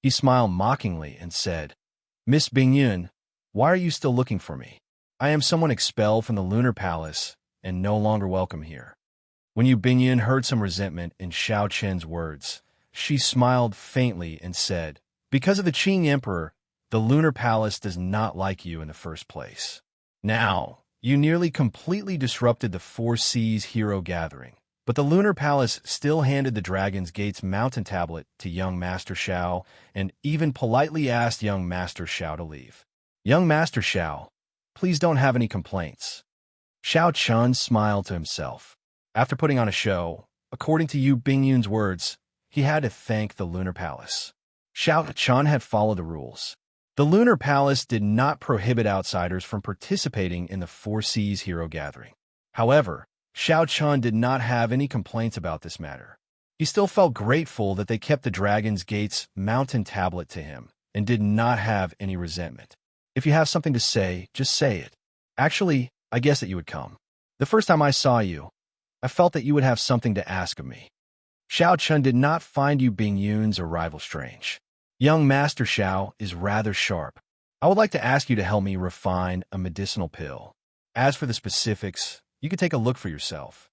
He smiled mockingly and said, "Miss Bingyun, why are you still looking for me? I am someone expelled from the Lunar Palace and no longer welcome here." When Yu Bingyun heard some resentment in Xiao Chen's words, she smiled faintly and said, "Because of the Qing Emperor, the Lunar Palace does not like you in the first place. Now, you nearly completely disrupted the Four Seas hero gathering. But the Lunar Palace still handed the Dragon's Gate's mountain tablet to young Master Xiao and even politely asked young Master Xiao to leave. Young Master Xiao, please don't have any complaints." Xiao Chun smiled to himself. After putting on a show, according to Yu Bingyun's words, he had to thank the Lunar Palace. Xiao Chun had followed the rules. The Lunar Palace did not prohibit outsiders from participating in the Four Seas hero gathering. However, Xiao Chun did not have any complaints about this matter. He still felt grateful that they kept the Dragon's Gate's mountain tablet to him and did not have any resentment. "If you have something to say, just say it. Actually, I guessed that you would come. The first time I saw you, I felt that you would have something to ask of me." Xiao Chun did not find Yu Bingyun's arrival strange. "Young Master Xiao is rather sharp. I would like to ask you to help me refine a medicinal pill. As for the specifics, you can take a look for yourself."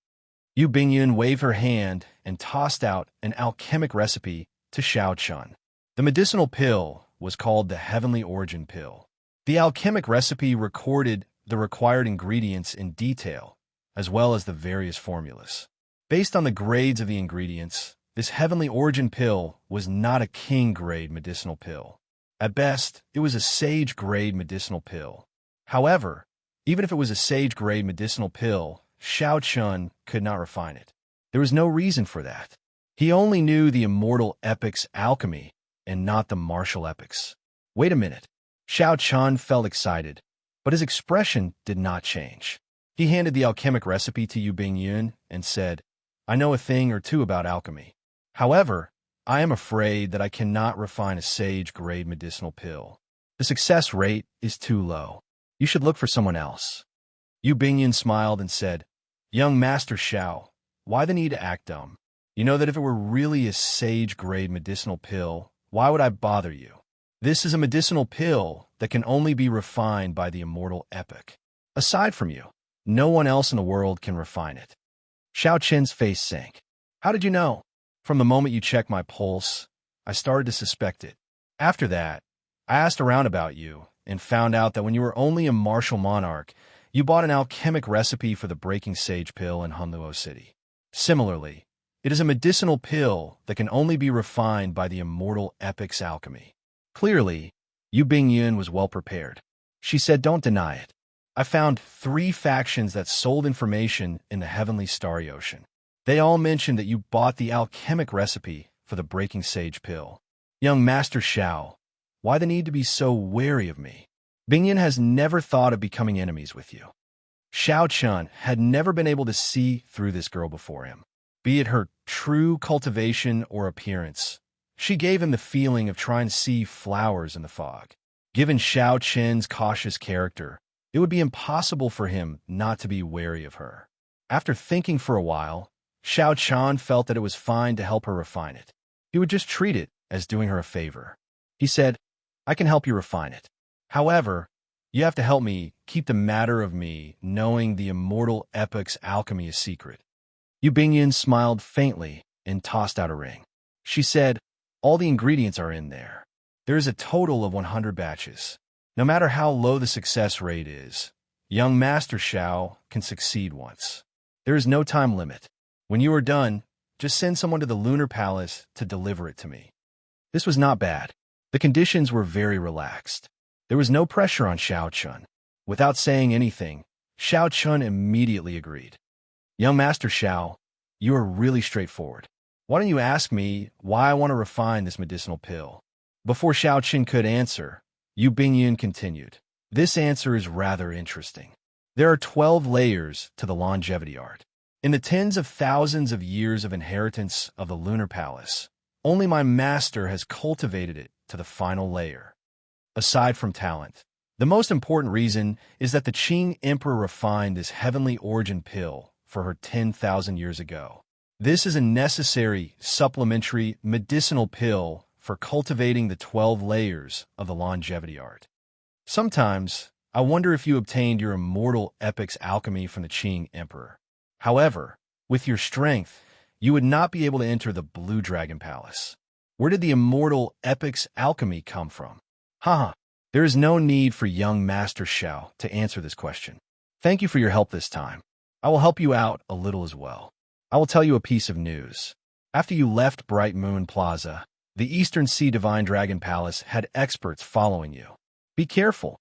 Yu Bingyun waved her hand and tossed out an alchemic recipe to Xiao Chun. The medicinal pill was called the Heavenly Origin Pill. The alchemic recipe recorded the required ingredients in detail, as well as the various formulas. Based on the grades of the ingredients, this Heavenly Origin Pill was not a king-grade medicinal pill. At best, it was a sage-grade medicinal pill. However, even if it was a sage-grade medicinal pill, Xiao Chun could not refine it. There was no reason for that. He only knew the immortal epics alchemy and not the martial epics. Wait a minute. Xiao Chun felt excited, but his expression did not change. He handed the alchemic recipe to Yu Bingyun and said, "I know a thing or two about alchemy. However, I am afraid that I cannot refine a sage-grade medicinal pill. The success rate is too low. You should look for someone else." Yu Bingyun smiled and said, "Young Master Xiao, why the need to act dumb? You know that if it were really a sage-grade medicinal pill, why would I bother you? This is a medicinal pill that can only be refined by the immortal epic. Aside from you, no one else in the world can refine it." Xiao Chen's face sank. "How did you know?" "From the moment you checked my pulse, I started to suspect it. After that, I asked around about you and found out that when you were only a martial monarch, you bought an alchemic recipe for the Breaking Sage pill in Hunluo City. Similarly, it is a medicinal pill that can only be refined by the immortal epic's alchemy." Clearly, Yu Bingyun was well prepared. She said, "Don't deny it. I found 3 factions that sold information in the Heavenly Starry Ocean. They all mentioned that you bought the alchemic recipe for the Breaking Sage pill. Young Master Xiao, why the need to be so wary of me? Bingyun has never thought of becoming enemies with you." Xiao Chun had never been able to see through this girl before him. Be it her true cultivation or appearance, she gave him the feeling of trying to see flowers in the fog. Given Xiao Qin's cautious character, it would be impossible for him not to be wary of her. After thinking for a while, Xiao Qian felt that it was fine to help her refine it. He would just treat it as doing her a favor. He said, "I can help you refine it. However, you have to help me keep the matter of me knowing the immortal epic's alchemy a secret." Yu Bingyan smiled faintly and tossed out a ring. She said, "All the ingredients are in there. There is a total of 100 batches. No matter how low the success rate is, young Master Xiao can succeed once. There is no time limit. When you are done, just send someone to the Lunar Palace to deliver it to me." This was not bad. The conditions were very relaxed. There was no pressure on Xiao Chun. Without saying anything, Xiao Chun immediately agreed. "Young Master Xiao, you are really straightforward. Why don't you ask me why I want to refine this medicinal pill?" Before Xiao Chun could answer, Yu Bingyun continued. "This answer is rather interesting. There are 12 layers to the longevity art. In the tens of thousands of years of inheritance of the Lunar Palace, only my master has cultivated it to the final layer. Aside from talent, the most important reason is that the Qing Emperor refined this heavenly origin pill for her 10,000 years ago. This is a necessary supplementary medicinal pill for cultivating the 12 layers of the longevity art. Sometimes, I wonder if you obtained your immortal epic's alchemy from the Qing Emperor. However, with your strength, you would not be able to enter the Blue Dragon Palace. Where did the immortal epic's alchemy come from?" Haha, there is no need for young Master Xiao to answer this question. Thank you for your help this time. I will help you out a little as well. I will tell you a piece of news. After you left Bright Moon Plaza, the Eastern Sea Divine Dragon Palace had experts following you. Be careful.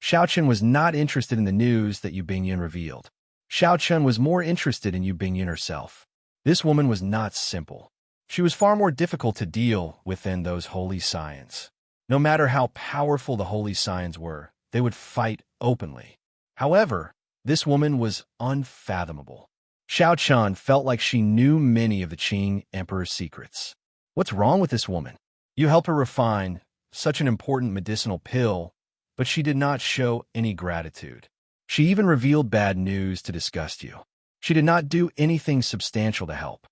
Xiao Chun was not interested in the news that Yu Bingyun revealed. Xiao Chun was more interested in Yu Bingyun herself. This woman was not simple. She was far more difficult to deal with than those holy scions. No matter how powerful the holy scions were, they would fight openly. However, this woman was unfathomable. Xiao Chun felt like she knew many of the Qing Emperor's secrets. What's wrong with this woman? You helped her refine such an important medicinal pill, but she did not show any gratitude. She even revealed bad news to disgust you. She did not do anything substantial to help.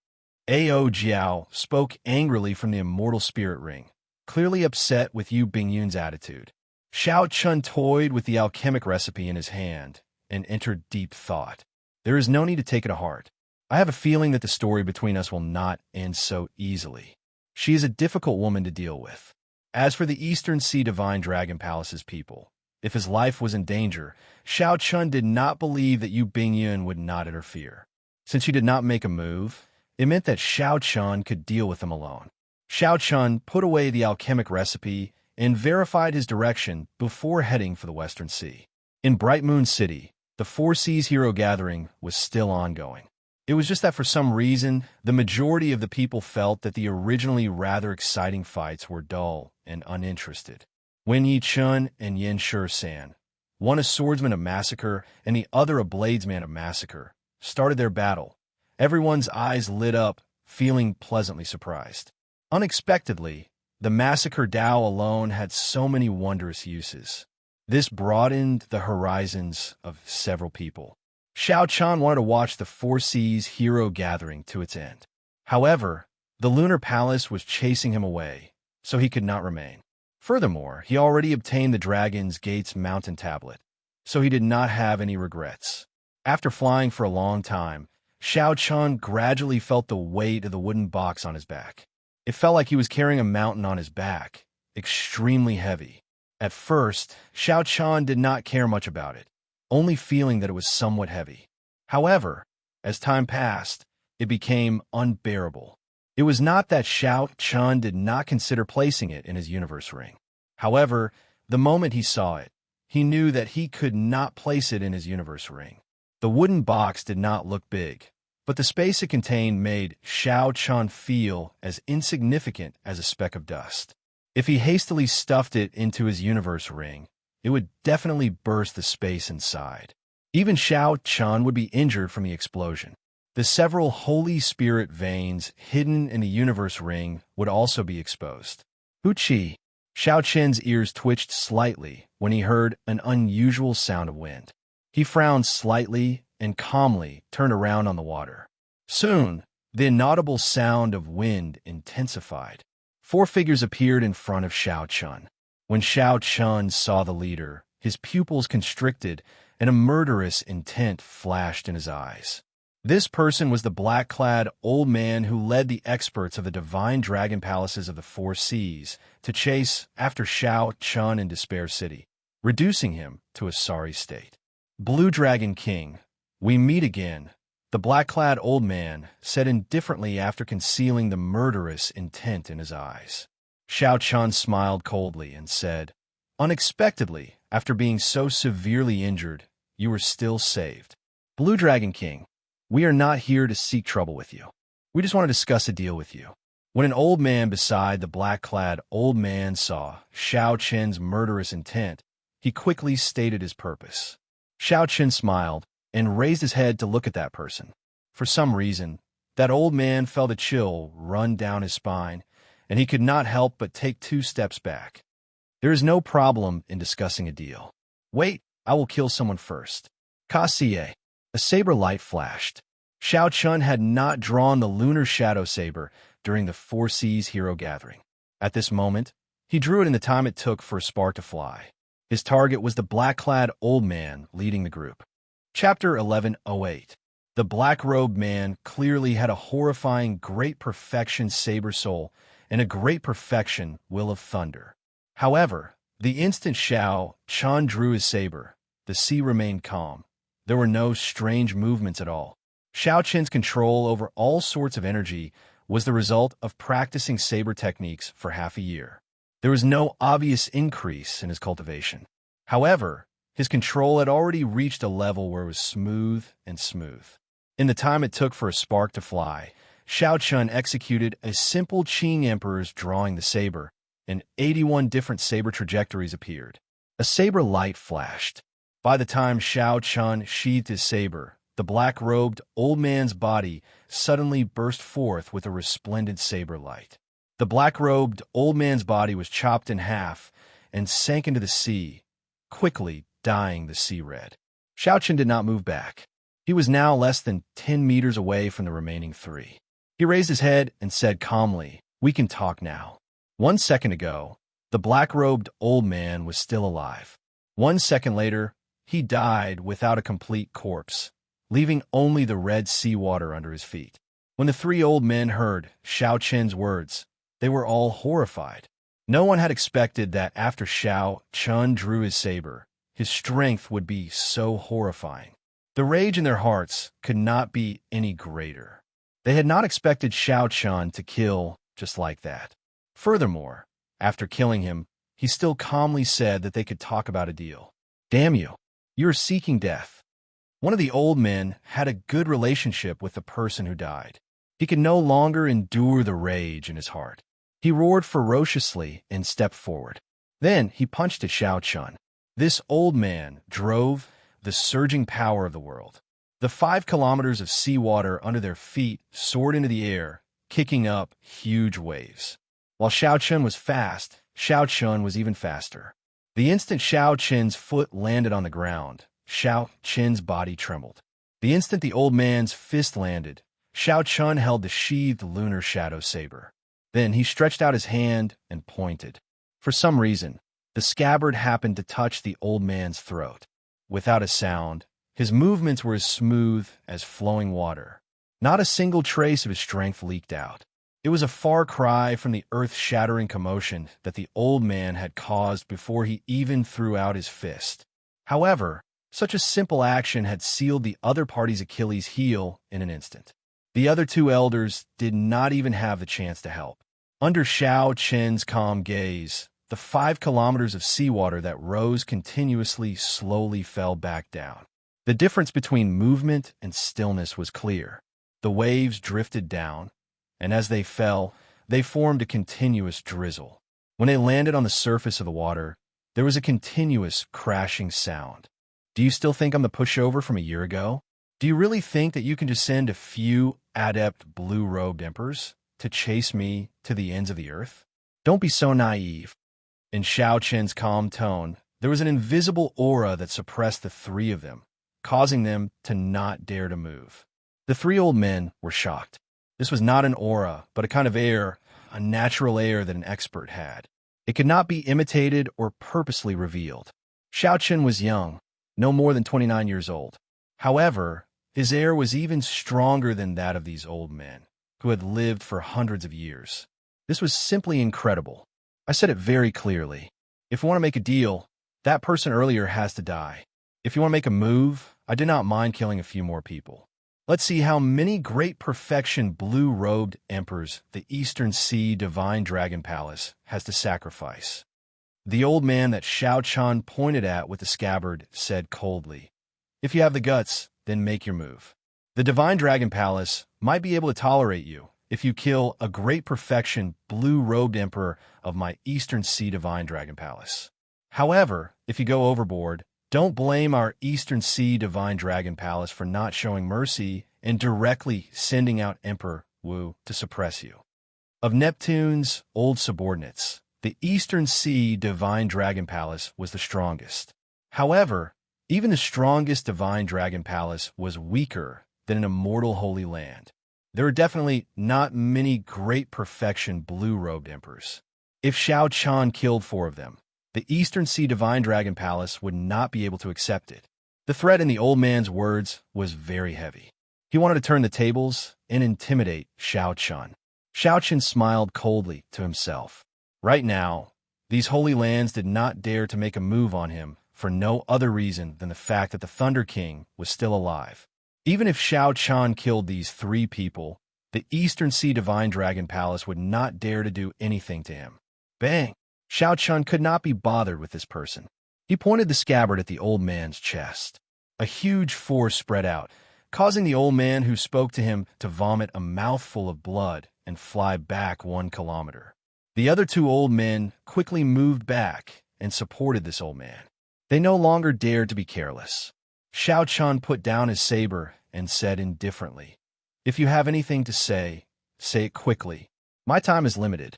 Ao Jiao spoke angrily from the immortal spirit ring, clearly upset with Yu Bingyun's attitude. Xiao Chun toyed with the alchemic recipe in his hand and entered deep thought. There is no need to take it to heart. I have a feeling that the story between us will not end so easily. She is a difficult woman to deal with. As for the Eastern Sea Divine Dragon Palace's people, if his life was in danger, Xiao Chun did not believe that Yu Bingyun would not interfere. Since he did not make a move, it meant that Xiao Chun could deal with them alone. Xiao Chun put away the alchemic recipe and verified his direction before heading for the Western Sea. In Bright Moon City, the Four Seas Hero Gathering was still ongoing. It was just that for some reason, the majority of the people felt that the originally rather exciting fights were dull and uninterested. Wen Yichun and Yin Shur-san, one a swordsman of massacre and the other a bladesman of massacre, started their battle. Everyone's eyes lit up, feeling pleasantly surprised. Unexpectedly, the massacre Dao alone had so many wondrous uses. This broadened the horizons of several people. Xiao Chun wanted to watch the Four Seas Hero Gathering to its end. However, the Lunar Palace was chasing him away, so he could not remain. Furthermore, he already obtained the Dragon's Gates mountain tablet, so he did not have any regrets. After flying for a long time, Xiao Chun gradually felt the weight of the wooden box on his back. It felt like he was carrying a mountain on his back, extremely heavy. At first, Xiao Chun did not care much about it, only feeling that it was somewhat heavy. However, as time passed, it became unbearable. It was not that Xiao Chun did not consider placing it in his universe ring. However, the moment he saw it, he knew that he could not place it in his universe ring. The wooden box did not look big, but the space it contained made Xiao Chun feel as insignificant as a speck of dust. If he hastily stuffed it into his universe ring, it would definitely burst the space inside. Even Xiao Chun would be injured from the explosion. The several Holy Spirit veins hidden in the universe ring would also be exposed. Wuxia, Xiao Qin's ears twitched slightly when he heard an unusual sound of wind. He frowned slightly and calmly turned around on the water. Soon, the inaudible sound of wind intensified. 4 figures appeared in front of Xiao Chun. When Xiao Chun saw the leader, his pupils constricted and a murderous intent flashed in his eyes. This person was the black-clad old man who led the experts of the divine dragon palaces of the 4 seas to chase after Xiao Chun in Despair City, reducing him to a sorry state. Blue Dragon King, we meet again, the black-clad old man said indifferently after concealing the murderous intent in his eyes. Xiao Chun smiled coldly and said, "Unexpectedly, after being so severely injured, you were still saved. Blue Dragon King, we are not here to seek trouble with you. We just want to discuss a deal with you." When an old man beside the black-clad old man saw Xiao Chen's murderous intent, he quickly stated his purpose. Xiao Chen smiled and raised his head to look at that person. For some reason, that old man felt a chill run down his spine, and he could not help but take 2 steps back. "There is no problem in discussing a deal. Wait, I will kill someone first." Kasie, a saber light flashed. Xiao Chun had not drawn the lunar shadow saber during the 4 Seas hero gathering. At this moment, he drew it in the time it took for a spark to fly. His target was the black-clad old man leading the group. Chapter 1108. The black-robed man clearly had a horrifying great perfection saber soul and a great perfection will of thunder. However, the instant Xiao Chun drew his saber, the sea remained calm. There were no strange movements at all. Xiao Chen's control over all sorts of energy was the result of practicing saber techniques for half a year. There was no obvious increase in his cultivation. However, his control had already reached a level where it was smooth and smooth. In the time it took for a spark to fly, Xiao Chun executed a simple Qing Emperor's drawing the saber, and 81 different saber trajectories appeared. A saber light flashed. By the time Xiao Chun sheathed his saber, the black-robed old man's body suddenly burst forth with a resplendent saber light. The black-robed old man's body was chopped in half and sank into the sea, quickly dyeing the sea red. Xiao Chun did not move back. He was now less than 10 meters away from the remaining 3. He raised his head and said calmly, "We can talk now." 1 second ago, the black-robed old man was still alive. 1 second later, he died without a complete corpse, leaving only the red seawater under his feet. When the 3 old men heard Xiao Chen's words, they were all horrified. No one had expected that after Xiao Chun drew his saber, his strength would be so horrifying. The rage in their hearts could not be any greater. They had not expected Xiao Chun to kill just like that. Furthermore, after killing him, he still calmly said that they could talk about a deal. "Damn you. You are seeking death." One of the old men had a good relationship with the person who died. He could no longer endure the rage in his heart. He roared ferociously and stepped forward. Then he punched at Xiao Chun. This old man drove the surging power of the world. The 5 kilometers of seawater under their feet soared into the air, kicking up huge waves. While Xiao Chun was fast, Xiao Chun was even faster. The instant Xiao Chen's foot landed on the ground, Xiao Chen's body trembled. The instant the old man's fist landed, Xiao Chun held the sheathed lunar shadow saber. Then he stretched out his hand and pointed. For some reason, the scabbard happened to touch the old man's throat. Without a sound, his movements were as smooth as flowing water. Not a single trace of his strength leaked out. It was a far cry from the earth-shattering commotion that the old man had caused before he even threw out his fist. However, such a simple action had sealed the other party's Achilles' heel in an instant. The other 2 elders did not even have the chance to help. Under Xiao Chen's calm gaze, the 5 kilometers of seawater that rose continuously slowly fell back down. The difference between movement and stillness was clear. The waves drifted down, and as they fell, they formed a continuous drizzle. When they landed on the surface of the water, there was a continuous crashing sound. Do you still think I'm the pushover from a year ago? Do you really think that you can just send a few adept blue-robed emperors to chase me to the ends of the earth? Don't be so naive. In Xiaoqian's calm tone, there was an invisible aura that suppressed the three of them, causing them to not dare to move. The three old men were shocked. This was not an aura, but a kind of air, a natural air that an expert had. It could not be imitated or purposely revealed. Xiaoqian was young, no more than 29 years old. However, his air was even stronger than that of these old men, who had lived for hundreds of years. This was simply incredible. I said it very clearly. If you want to make a deal, that person earlier has to die. If you want to make a move, I did not mind killing a few more people. Let's see how many great perfection blue-robed emperors the Eastern Sea Divine Dragon Palace has to sacrifice. The old man that Xiaoqian pointed at with the scabbard said coldly, "If you have the guts, then make your move. The Divine Dragon Palace might be able to tolerate you if you kill a great perfection blue-robed emperor of my Eastern Sea Divine Dragon Palace. However, if you go overboard, don't blame our Eastern Sea Divine Dragon Palace for not showing mercy and directly sending out Emperor Wu to suppress you." Of Neptune's old subordinates, the Eastern Sea Divine Dragon Palace was the strongest. However, even the strongest Divine Dragon Palace was weaker than an immortal Holy Land. There are definitely not many great perfection blue-robed emperors. If Xiaoqian killed four of them, the Eastern Sea Divine Dragon Palace would not be able to accept it. The threat in the old man's words was very heavy. He wanted to turn the tables and intimidate Xiaoqian. Xiaoqian smiled coldly to himself. Right now, these holy lands did not dare to make a move on him for no other reason than the fact that the Thunder King was still alive. Even if Xiaoqian killed these three people, the Eastern Sea Divine Dragon Palace would not dare to do anything to him. Bang! Xiaoqian could not be bothered with this person. He pointed the scabbard at the old man's chest. A huge force spread out, causing the old man who spoke to him to vomit a mouthful of blood and fly back 1 kilometer. The other two old men quickly moved back and supported this old man. They no longer dared to be careless. Xiaoqian put down his saber and said indifferently, "If you have anything to say it quickly. My time is limited."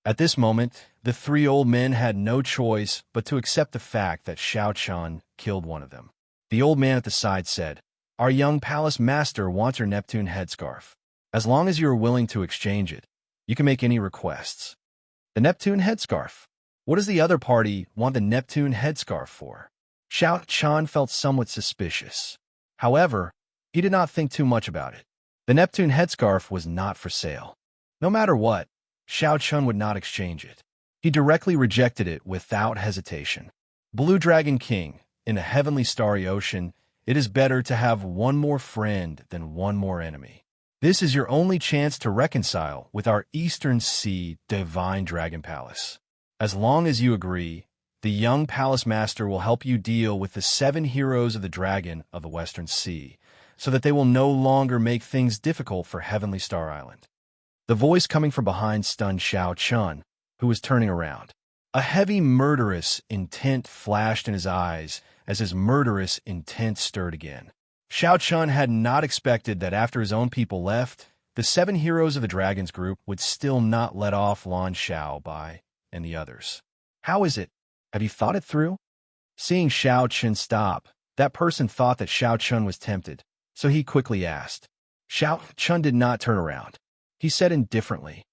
At this moment, the three old men had no choice but to accept the fact that Xiaoqian killed one of them. The old man at the side said, "Our young palace master wants your Neptune headscarf. As long as you are willing to exchange it, you can make any requests." The Neptune headscarf? What does the other party want the Neptune headscarf for? Xiaoqian felt somewhat suspicious. However, he did not think too much about it. The Neptune headscarf was not for sale. No matter what, Xiaoqian would not exchange it. He directly rejected it without hesitation. Blue Dragon King, in the heavenly starry ocean, it is better to have one more friend than one more enemy. This is your only chance to reconcile with our Eastern Sea Divine Dragon Palace. As long as you agree, the young palace master will help you deal with the 7 heroes of the Dragon of the Western Sea, so that they will no longer make things difficult for Heavenly Star Island. The voice coming from behind stunned Xiaoqian, who was turning around. A heavy murderous intent flashed in his eyes as his murderous intent stirred again. Xiaoqian had not expected that after his own people left, the 7 heroes of the Dragon's group would still not let off Lan Xiaobai and the others. How is it? Have you thought it through? Seeing Xiaoqian stop, that person thought that Xiaoqian was tempted, so he quickly asked. Xiaoqian did not turn around. He said indifferently,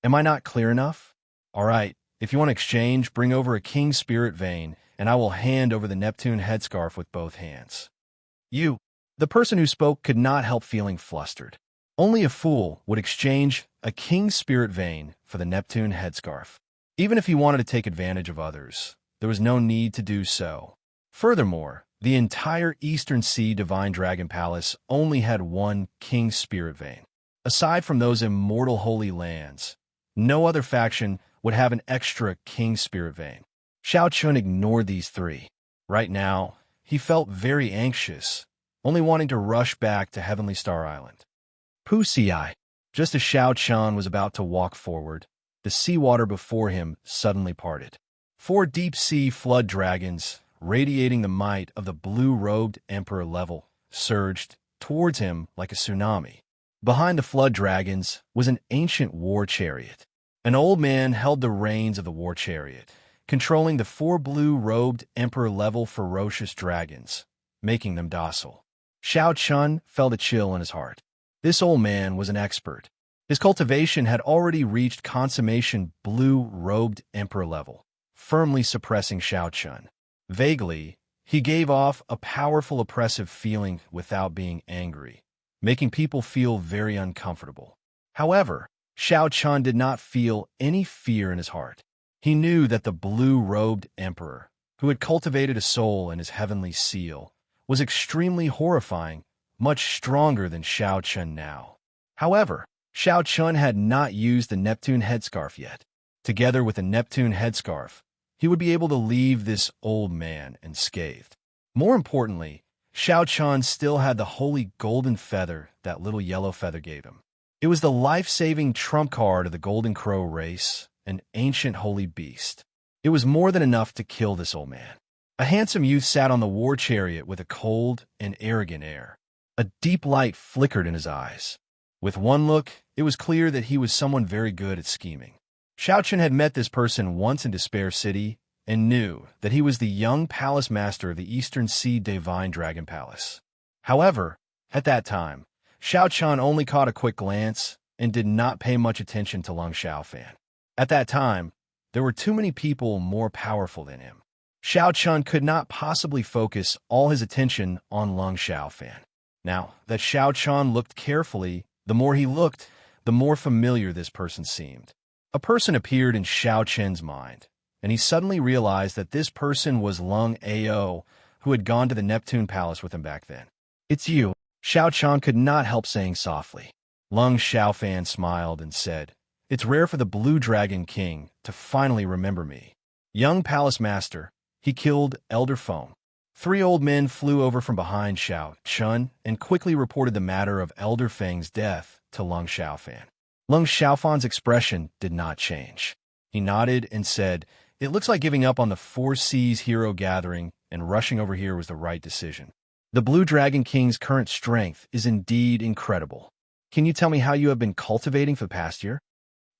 "Am I not clear enough? All right, if you want to exchange, bring over a King's Spirit Vein, and I will hand over the Neptune headscarf with both hands." You. The person who spoke could not help feeling flustered. Only a fool would exchange a King's Spirit Vein for the Neptune headscarf. Even if he wanted to take advantage of others, there was no need to do so. Furthermore, the entire Eastern Sea Divine Dragon Palace only had one King's Spirit Vein. Aside from those immortal holy lands, no other faction would have an extra King's Spirit Vein. Xiaoqian ignored these three. Right now, he felt very anxious, only wanting to rush back to Heavenly Star Island. Wuxia. Just as Xiaoqian was about to walk forward, the seawater before him suddenly parted. 4 deep-sea flood dragons, radiating the might of the blue-robed emperor level, surged towards him like a tsunami. Behind the flood dragons was an ancient war chariot. An old man held the reins of the war chariot, controlling the four blue-robed emperor-level ferocious dragons, making them docile. Xianxia felt a chill in his heart. This old man was an expert. His cultivation had already reached consummation blue-robed emperor level, firmly suppressing Xianxia. Vaguely, he gave off a powerful oppressive feeling without being angry, making people feel very uncomfortable. However, Xianxia did not feel any fear in his heart. He knew that the blue-robed emperor, who had cultivated a soul in his heavenly seal, was extremely horrifying, much stronger than Xianxia now. However, Xianxia had not used the Neptune headscarf yet. Together with the Neptune headscarf, he would be able to leave this old man unscathed. More importantly, Xianxia still had the holy golden feather that little yellow feather gave him. It was the life-saving trump card of the Golden Crow race, an ancient holy beast. It was more than enough to kill this old man. A handsome youth sat on the war chariot with a cold and arrogant air. A deep light flickered in his eyes. With one look, it was clear that he was someone very good at scheming. Xianxia had met this person once in Despair City and knew that he was the young palace master of the Eastern Sea Divine Dragon Palace. However, at that time, Xianxia only caught a quick glance and did not pay much attention to Lung Xiaofan. At that time, there were too many people more powerful than him. Xianxia could not possibly focus all his attention on Lung Xiaofan. Now that Xianxia looked carefully, the more he looked, the more familiar this person seemed. A person appeared in Xiaoqian's mind, and he suddenly realized that this person was Lung Ao, who had gone to the Neptune Palace with him back then. "It's you," Xiaoqian could not help saying softly. Lung Xiaofan smiled and said, "It's rare for the Blue Dragon King to finally remember me." Young Palace Master, he killed Elder Foam. 3 old men flew over from behind Xiaoqian and quickly reported the matter of Elder Feng's death to Lung Xiaofan. Lung Xiaofan's expression did not change. He nodded and said, "It looks like giving up on the Four Seas hero gathering and rushing over here was the right decision. The Blue Dragon King's current strength is indeed incredible. Can you tell me how you have been cultivating for the past year?"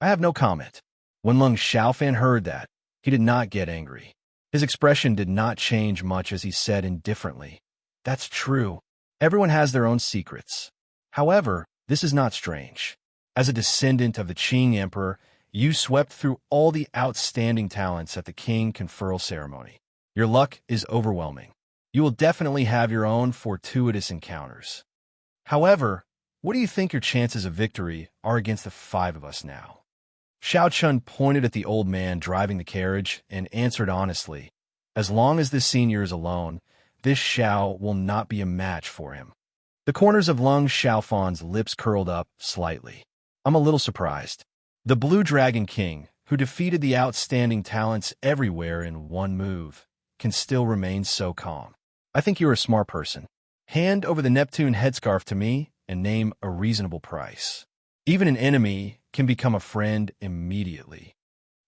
"I have no comment." When Lung Xiaofan heard that, he did not get angry. His expression did not change much as he said indifferently, "That's true. Everyone has their own secrets. However, this is not strange. As a descendant of the Qing Emperor, you swept through all the outstanding talents at the King Conferral Ceremony. Your luck is overwhelming. You will definitely have your own fortuitous encounters. However, what do you think your chances of victory are against the 5 of us now?" Xiaoqian pointed at the old man driving the carriage and answered honestly, "As long as this senior is alone, this Xiao will not be a match for him." The corners of Lung Xiaofan's lips curled up slightly. "I'm a little surprised. The Blue Dragon King, who defeated the outstanding talents everywhere in one move, can still remain so calm. I think you're a smart person. Hand over the Neptune headscarf to me and name a reasonable price. Even an enemy can become a friend immediately."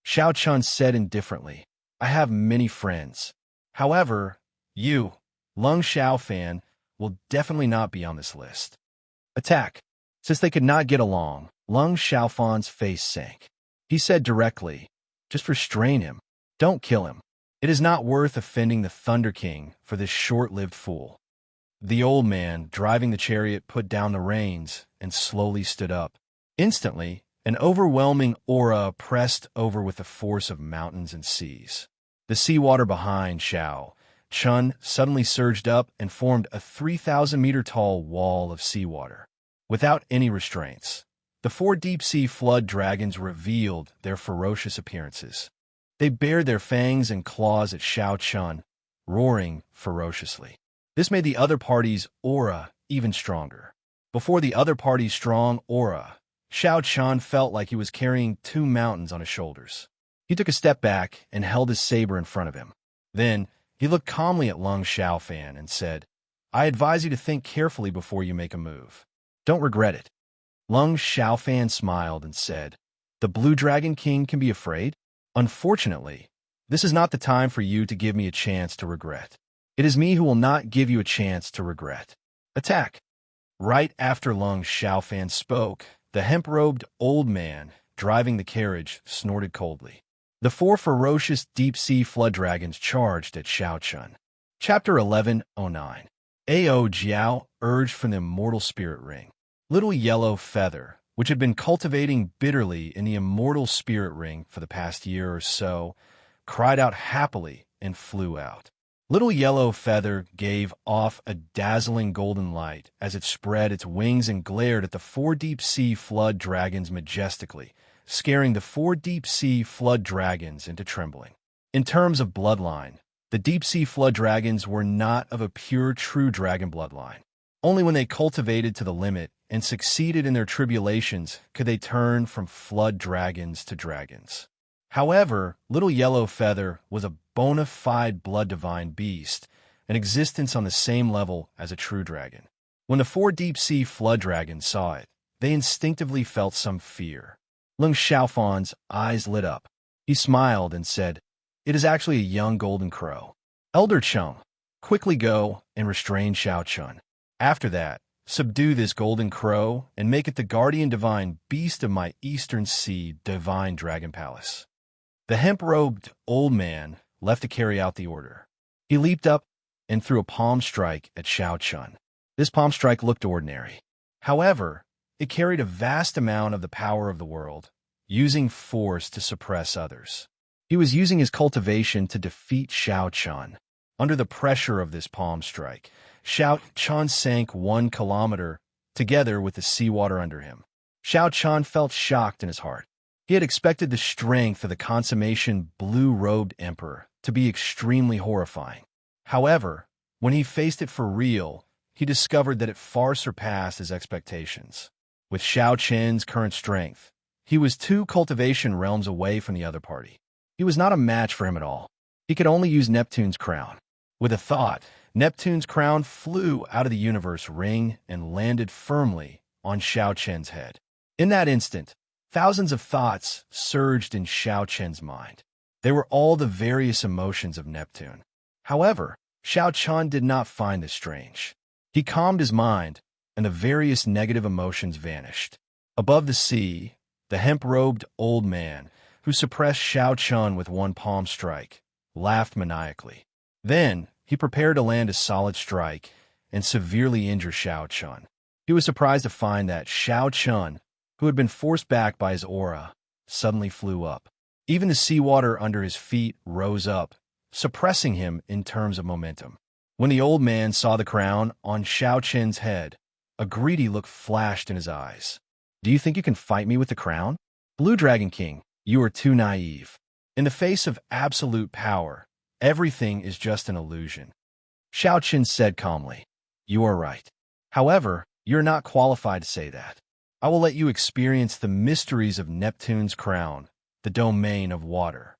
Xiaoqian said indifferently, "I have many friends. However, you, Lung Xiaofan, will definitely not be on this list." "Attack." Since they could not get along, Lung Xiaofan's face sank. He said directly, "Just restrain him. Don't kill him. It is not worth offending the Thunder King for this short-lived fool." The old man driving the chariot put down the reins and slowly stood up. Instantly, an overwhelming aura pressed over with the force of mountains and seas. The seawater behind Xiaoqian suddenly surged up and formed a 3,000-meter-tall wall of seawater. Without any restraints, the 4 deep-sea flood dragons revealed their ferocious appearances. They bared their fangs and claws at Xiaoqian, roaring ferociously. This made the other party's aura even stronger. Before the other party's strong aura, Xiaoqian felt like he was carrying 2 mountains on his shoulders. He took a step back and held his saber in front of him. Then, he looked calmly at Lung Xiaofan and said, "I advise you to think carefully before you make a move. Don't regret it." Lung Xiaofan smiled and said, "The Blue Dragon King can be afraid? Unfortunately, this is not the time for you to give me a chance to regret. It is me who will not give you a chance to regret. Attack." Right after Lung Xiaofan spoke, the hemp-robed old man driving the carriage snorted coldly. The four ferocious deep-sea flood dragons charged at Xiaochun. Chapter 1109. Ao Jiao urged from the immortal spirit ring. Little Yellow Feather, which had been cultivating bitterly in the immortal spirit ring for the past year or so, cried out happily and flew out. Little Yellow Feather gave off a dazzling golden light as it spread its wings and glared at the four deep-sea flood dragons majestically, scaring the four deep-sea flood dragons into trembling. In terms of bloodline, the deep-sea flood dragons were not of a pure true dragon bloodline. Only when they cultivated to the limit and succeeded in their tribulations could they turn from flood dragons to dragons. However, Little Yellow Feather was a bona fide blood divine beast, an existence on the same level as a true dragon. When the four deep-sea flood dragons saw it, they instinctively felt some fear. Lung Xiaofan's eyes lit up. He smiled and said, "It is actually a young golden crow. Elder Chung, quickly go and restrain Xiaochun. After that, subdue this golden crow and make it the guardian divine beast of my Eastern Sea divine dragon palace." The hemp-robed old man left to carry out the order. He leaped up and threw a palm strike at Xiaochun. This palm strike looked ordinary. However, it carried a vast amount of the power of the world, using force to suppress others. He was using his cultivation to defeat Xiaochun. Under the pressure of this palm strike, Xiaochun sank 1 kilometer, together with the seawater under him. Xiaochun felt shocked in his heart. He had expected the strength of the consummation blue-robed emperor to be extremely horrifying. However, when he faced it for real, he discovered that it far surpassed his expectations. With Xiaochun's current strength, he was 2 cultivation realms away from the other party. He was not a match for him at all. He could only use Neptune's crown. With a thought, Neptune's crown flew out of the universe ring and landed firmly on Xiaochun's head. In that instant, thousands of thoughts surged in Xiaochun's mind. They were all the various emotions of Neptune. However, Xiaochun did not find this strange. He calmed his mind, and the various negative emotions vanished. Above the sea, the hemp-robed old man, who suppressed Xiaochun with 1 palm strike, laughed maniacally. Then, he prepared to land a solid strike and severely injure Xiaochun. He was surprised to find that Xiaochun, who had been forced back by his aura, suddenly flew up. Even the seawater under his feet rose up, suppressing him in terms of momentum. When the old man saw the crown on Xiaochun's head, a greedy look flashed in his eyes. "Do you think you can fight me with the crown? Blue Dragon King, you are too naive. In the face of absolute power, everything is just an illusion." Xiaochun said calmly, "You are right. However, you're not qualified to say that. I will let you experience the mysteries of Neptune's crown, the domain of water."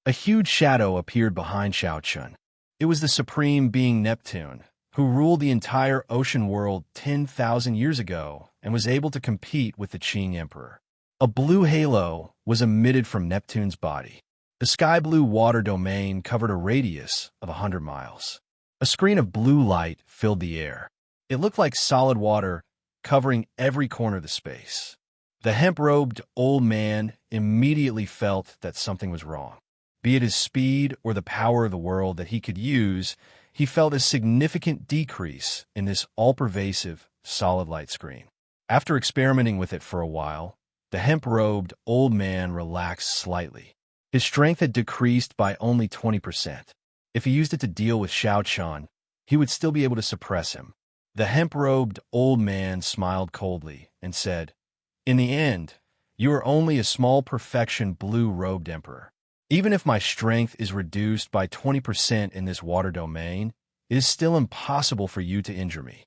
A huge shadow appeared behind Xiaochun. It was the supreme being Neptune, who ruled the entire ocean world 10,000 years ago and was able to compete with the Qing Emperor. A blue halo was emitted from Neptune's body. The sky-blue water domain covered a radius of 100 miles. A screen of blue light filled the air. It looked like solid water covering every corner of the space. The hemp-robed old man immediately felt that something was wrong. Be it his speed or the power of the world that he could use, he felt a significant decrease in this all-pervasive, solid light screen. After experimenting with it for a while, the hemp-robed old man relaxed slightly. His strength had decreased by only 20%. If he used it to deal with Xiaochun, he would still be able to suppress him. The hemp-robed old man smiled coldly and said, "In the end, you are only a small perfection blue-robed emperor. Even if my strength is reduced by 20% in this water domain, it is still impossible for you to injure me."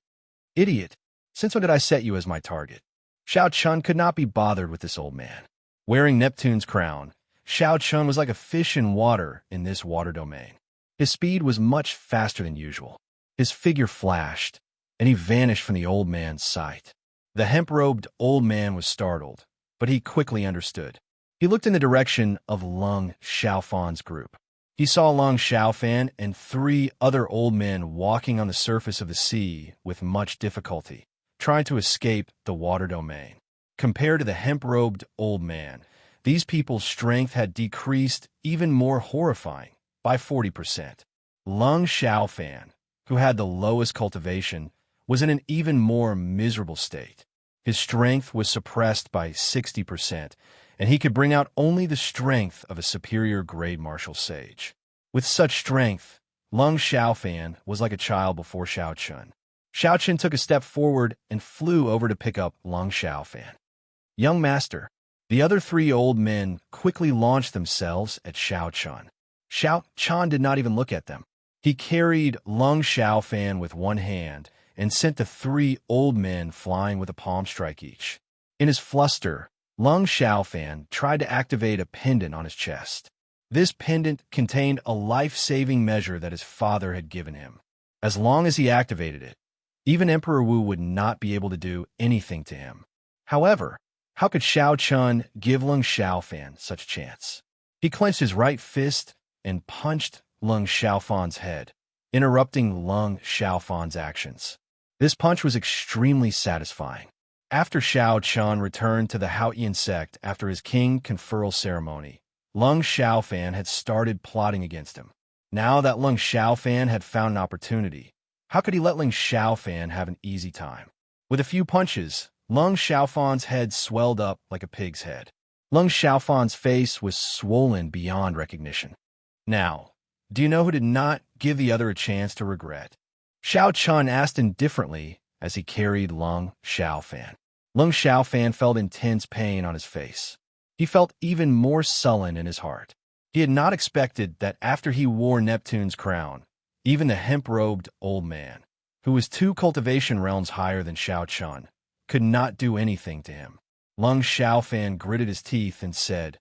"Idiot, since when did I set you as my target?" Xiaochun could not be bothered with this old man. Wearing Neptune's crown, Xiaochun was like a fish in water in this water domain. His speed was much faster than usual. His figure flashed, and he vanished from the old man's sight. The hemp-robed old man was startled, but he quickly understood. He looked in the direction of Lung Xiaofan's group. He saw Lung Xiaofan and 3 other old men walking on the surface of the sea with much difficulty, trying to escape the water domain. Compared to the hemp-robed old man, These people's strength had decreased even more horrifying, by 40%. Lung Xiaofan, who had the lowest cultivation, was in an even more miserable state. His strength was suppressed by 60%, and he could bring out only the strength of a superior grade martial sage. With such strength, Lung Xiaofan was like a child before Xiaochun. Xiaochun took a step forward and flew over to pick up Lung Xiaofan. Young master, the other three old men quickly launched themselves at Xiaochun. Xiaochun did not even look at them. He carried Lung Xiaofan with one hand and sent the three old men flying with a palm strike each. In his fluster, Lung Xiaofan tried to activate a pendant on his chest. This pendant contained a life-saving measure that his father had given him. As long as he activated it, even Emperor Wu would not be able to do anything to him. However, how could Xiaochun give Lung Xiaofan such a chance? He clenched his right fist and punched Lung Xiaofan's head, interrupting Lung Xiaofan's actions. This punch was extremely satisfying. After Xiaochun returned to the Haotian sect after his king conferral ceremony, Lung Xiaofan had started plotting against him. Now that Lung Xiaofan had found an opportunity, how could he let Lung Xiaofan have an easy time? With a few punches, Lung Xiaofan's head swelled up like a pig's head. Lung Xiaofan's face was swollen beyond recognition. Now, do you know who did not give the other a chance to regret? Xiaochun asked indifferently as he carried Lung Xiaofan. Lung Xiaofan felt intense pain on his face. He felt even more sullen in his heart. He had not expected that after he wore Neptune's crown, even the hemp-robed old man, who was 2 cultivation realms higher than Xiaochun, could not do anything to him. Lung Xiaofan gritted his teeth and said,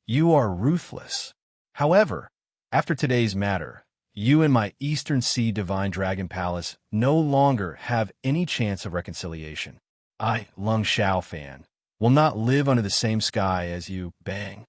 "You are ruthless. However, after today's matter, you and my Eastern Sea Divine Dragon Palace no longer have any chance of reconciliation. I, Lung Xiaofan, will not live under the same sky as you." Bang.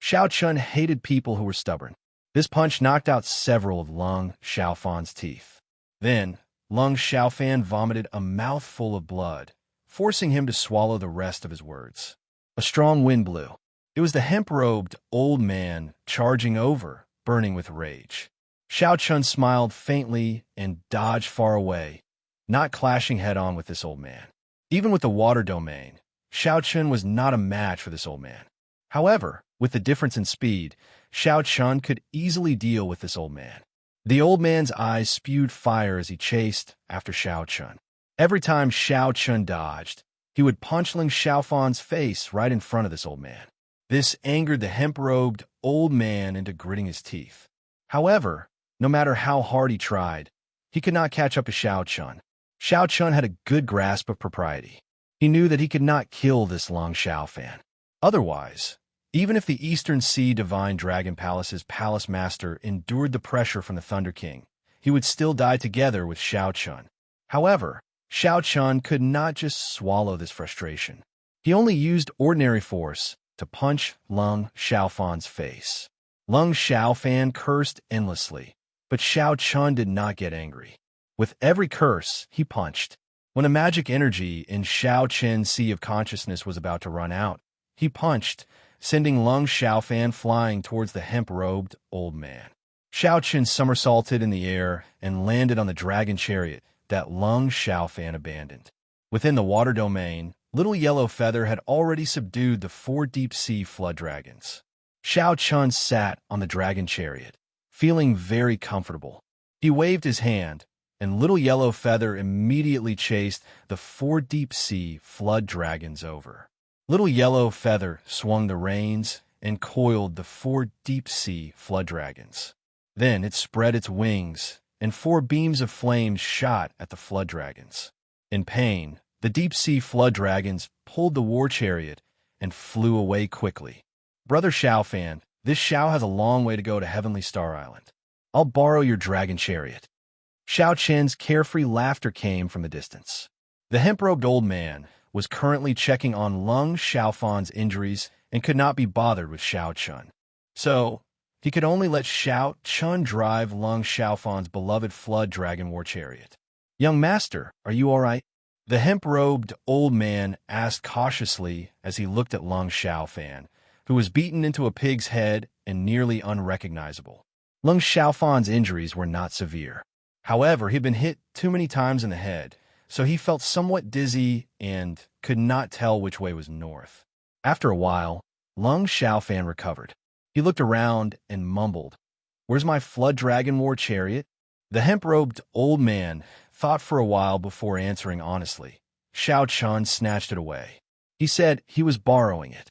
Xiaochun hated people who were stubborn. This punch knocked out several of Lung Xiaofan's teeth. Then, Lung Xiaofan vomited a mouthful of blood, forcing him to swallow the rest of his words. A strong wind blew. It was the hemp-robed old man charging over, burning with rage. Xiaochun smiled faintly and dodged far away, not clashing head-on with this old man. Even with the water domain, Xiaochun was not a match for this old man. However, with the difference in speed, Xiaochun could easily deal with this old man. The old man's eyes spewed fire as he chased after Xiaochun. Every time Xiaochun dodged, he would punch Lung Xiaofan's face right in front of this old man. This angered the hemp-robed old man into gritting his teeth. However, no matter how hard he tried, he could not catch up to Xiaochun. Xiaochun had a good grasp of propriety. He knew that he could not kill this Lung Xiaofan. Otherwise, even if the Eastern Sea Divine Dragon Palace's palace master endured the pressure from the Thunder King, he would still die together with Xiaochun. However, Xiaochun could not just swallow this frustration. He only used ordinary force to punch Lung Xiaofan's face. Lung Xiaofan cursed endlessly, but Xiaochun did not get angry. With every curse, he punched. When the magic energy in Xiaochun's Sea of Consciousness was about to run out, he punched, sending Lung Xiaofan flying towards the hemp-robed old man. Xiaochun somersaulted in the air and landed on the dragon chariot that Lung Xiaofan abandoned. Within the water domain, Little Yellow Feather had already subdued the 4 deep-sea flood dragons. Xiaochun sat on the dragon chariot, feeling very comfortable. He waved his hand, and Little Yellow Feather immediately chased the 4 deep-sea flood dragons over. Little Yellow Feather swung the reins and coiled the 4 deep-sea flood dragons. Then it spread its wings, and 4 beams of flame shot at the flood dragons. In pain, the deep-sea flood dragons pulled the war chariot and flew away quickly. "Brother Xiaofan, this Xiao has a long way to go to Heavenly Star Island. I'll borrow your dragon chariot." Xiaochun's carefree laughter came from the distance. The hemp-robed old man was currently checking on Lung Xiaofan's injuries and could not be bothered with Xiaochun. So, he could only let Xiaochun drive Lung Xiaofan's beloved flood dragon war chariot. "Young master, are you all right?" The hemp-robed old man asked cautiously as he looked at Lung Xiaofan, who was beaten into a pig's head and nearly unrecognizable. Lung Xiaofan's injuries were not severe. However, he'd been hit too many times in the head, so he felt somewhat dizzy and could not tell which way was north. After a while, Lung Xiaofan recovered. He looked around and mumbled, "Where's my flood dragon war chariot?" The hemp-robed old man thought for a while before answering honestly. Xiao Chun snatched it away. He said he was borrowing it.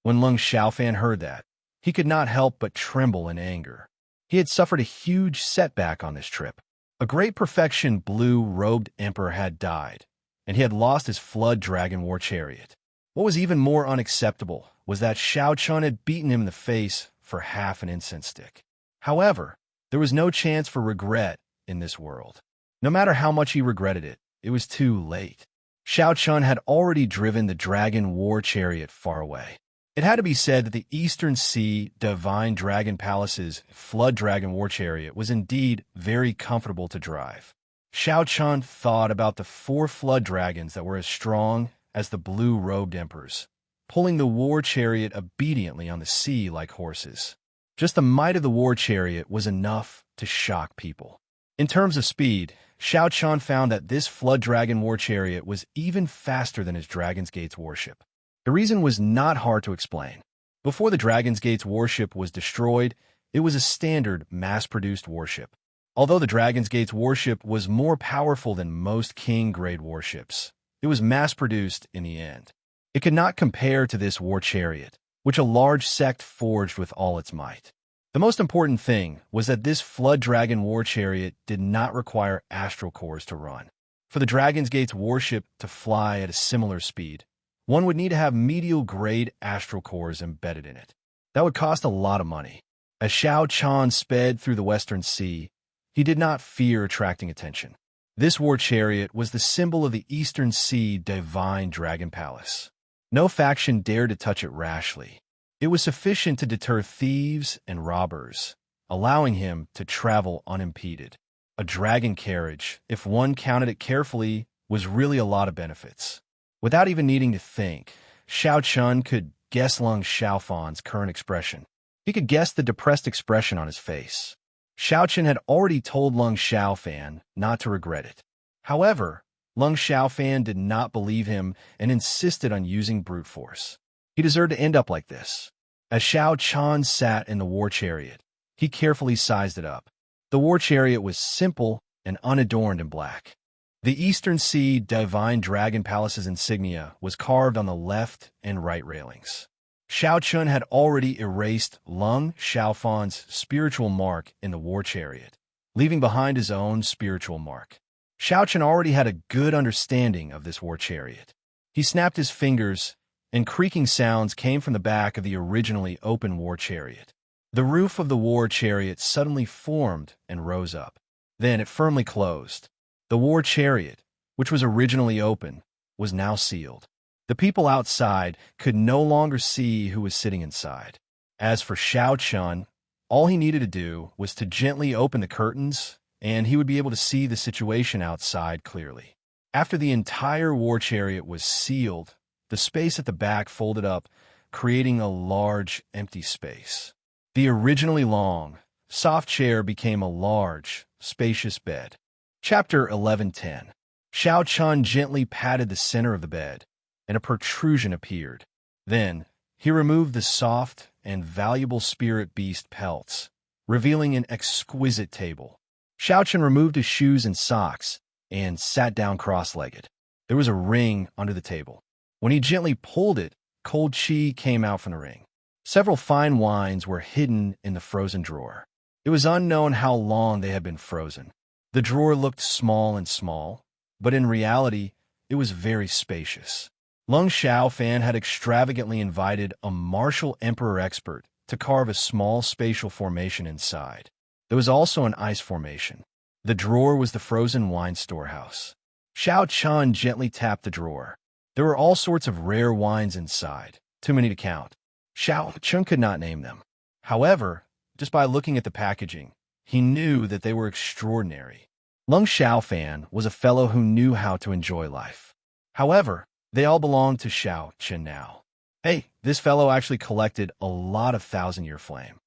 When Lung Xiaofan heard that, he could not help but tremble in anger. He had suffered a huge setback on this trip. A great perfection blue-robed emperor had died, and he had lost his flood dragon war chariot. What was even more unacceptable was that Xiao Chun had beaten him in the face for half an incense stick. However, there was no chance for regret in this world. No matter how much he regretted it, it was too late. Xiao Chun had already driven the dragon war chariot far away. It had to be said that the Eastern Sea Divine Dragon Palace's flood dragon war chariot was indeed very comfortable to drive. Xiao Chun thought about the 4 flood dragons that were as strong as the blue-robed emperors, pulling the war chariot obediently on the sea like horses. Just the might of the war chariot was enough to shock people. In terms of speed, Xiao Chun found that this flood dragon war chariot was even faster than his Dragon's Gates warship. The reason was not hard to explain. Before the Dragon's Gates warship was destroyed, it was a standard, mass-produced warship. Although the Dragon's Gates warship was more powerful than most King-grade warships, it was mass-produced in the end. It could not compare to this war chariot, which a large sect forged with all its might. The most important thing was that this flood dragon war chariot did not require astral cores to run. For the Dragon's Gates warship to fly at a similar speed, one would need to have medial-grade astral cores embedded in it. That would cost a lot of money. As Xiao Chun sped through the Western Sea, he did not fear attracting attention. This war chariot was the symbol of the Eastern Sea Divine Dragon Palace. No faction dared to touch it rashly. It was sufficient to deter thieves and robbers, allowing him to travel unimpeded. A dragon carriage, if one counted it carefully, was really a lot of benefits. Without even needing to think, Xiao Chun could guess Lung Xiaofan's current expression. He could guess the depressed expression on his face. Xiao Chun had already told Lung Xiaofan not to regret it. However, Lung Xiaofan did not believe him and insisted on using brute force. He deserved to end up like this. As Xiao Chun sat in the war chariot, he carefully sized it up. The war chariot was simple and unadorned in black. The Eastern Sea Divine Dragon Palace's insignia was carved on the left and right railings. Xiao Chun had already erased Lung Xiaofan's spiritual mark in the war chariot, leaving behind his own spiritual mark. Xiao Chun already had a good understanding of this war chariot. He snapped his fingers, and creaking sounds came from the back of the originally open war chariot. The roof of the war chariot suddenly formed and rose up. Then it firmly closed. The war chariot, which was originally open, was now sealed. The people outside could no longer see who was sitting inside. As for Xiao Chun, all he needed to do was to gently open the curtains, and he would be able to see the situation outside clearly. After the entire war chariot was sealed, the space at the back folded up, creating a large, empty space. The originally long, soft chair became a large, spacious bed. Chapter 11:10. Xiao Chun gently patted the center of the bed, and a protrusion appeared. Then, he removed the soft and valuable spirit beast pelts, revealing an exquisite table. Xiao Chun removed his shoes and socks and sat down cross-legged. There was a ring under the table. When he gently pulled it, cold qi came out from the ring. Several fine wines were hidden in the frozen drawer. It was unknown how long they had been frozen. The drawer looked small, but in reality, it was very spacious. Lung Xiaofan had extravagantly invited a martial emperor expert to carve a small spatial formation inside. There was also an ice formation. The drawer was the frozen wine storehouse. Xiao Chun gently tapped the drawer. There were all sorts of rare wines inside, too many to count. Xiao Chun could not name them. However, just by looking at the packaging, he knew that they were extraordinary. Lung Xiaofan was a fellow who knew how to enjoy life. However, they all belonged to Xiao Chun now. Hey, this fellow actually collected a lot of thousand-year flame.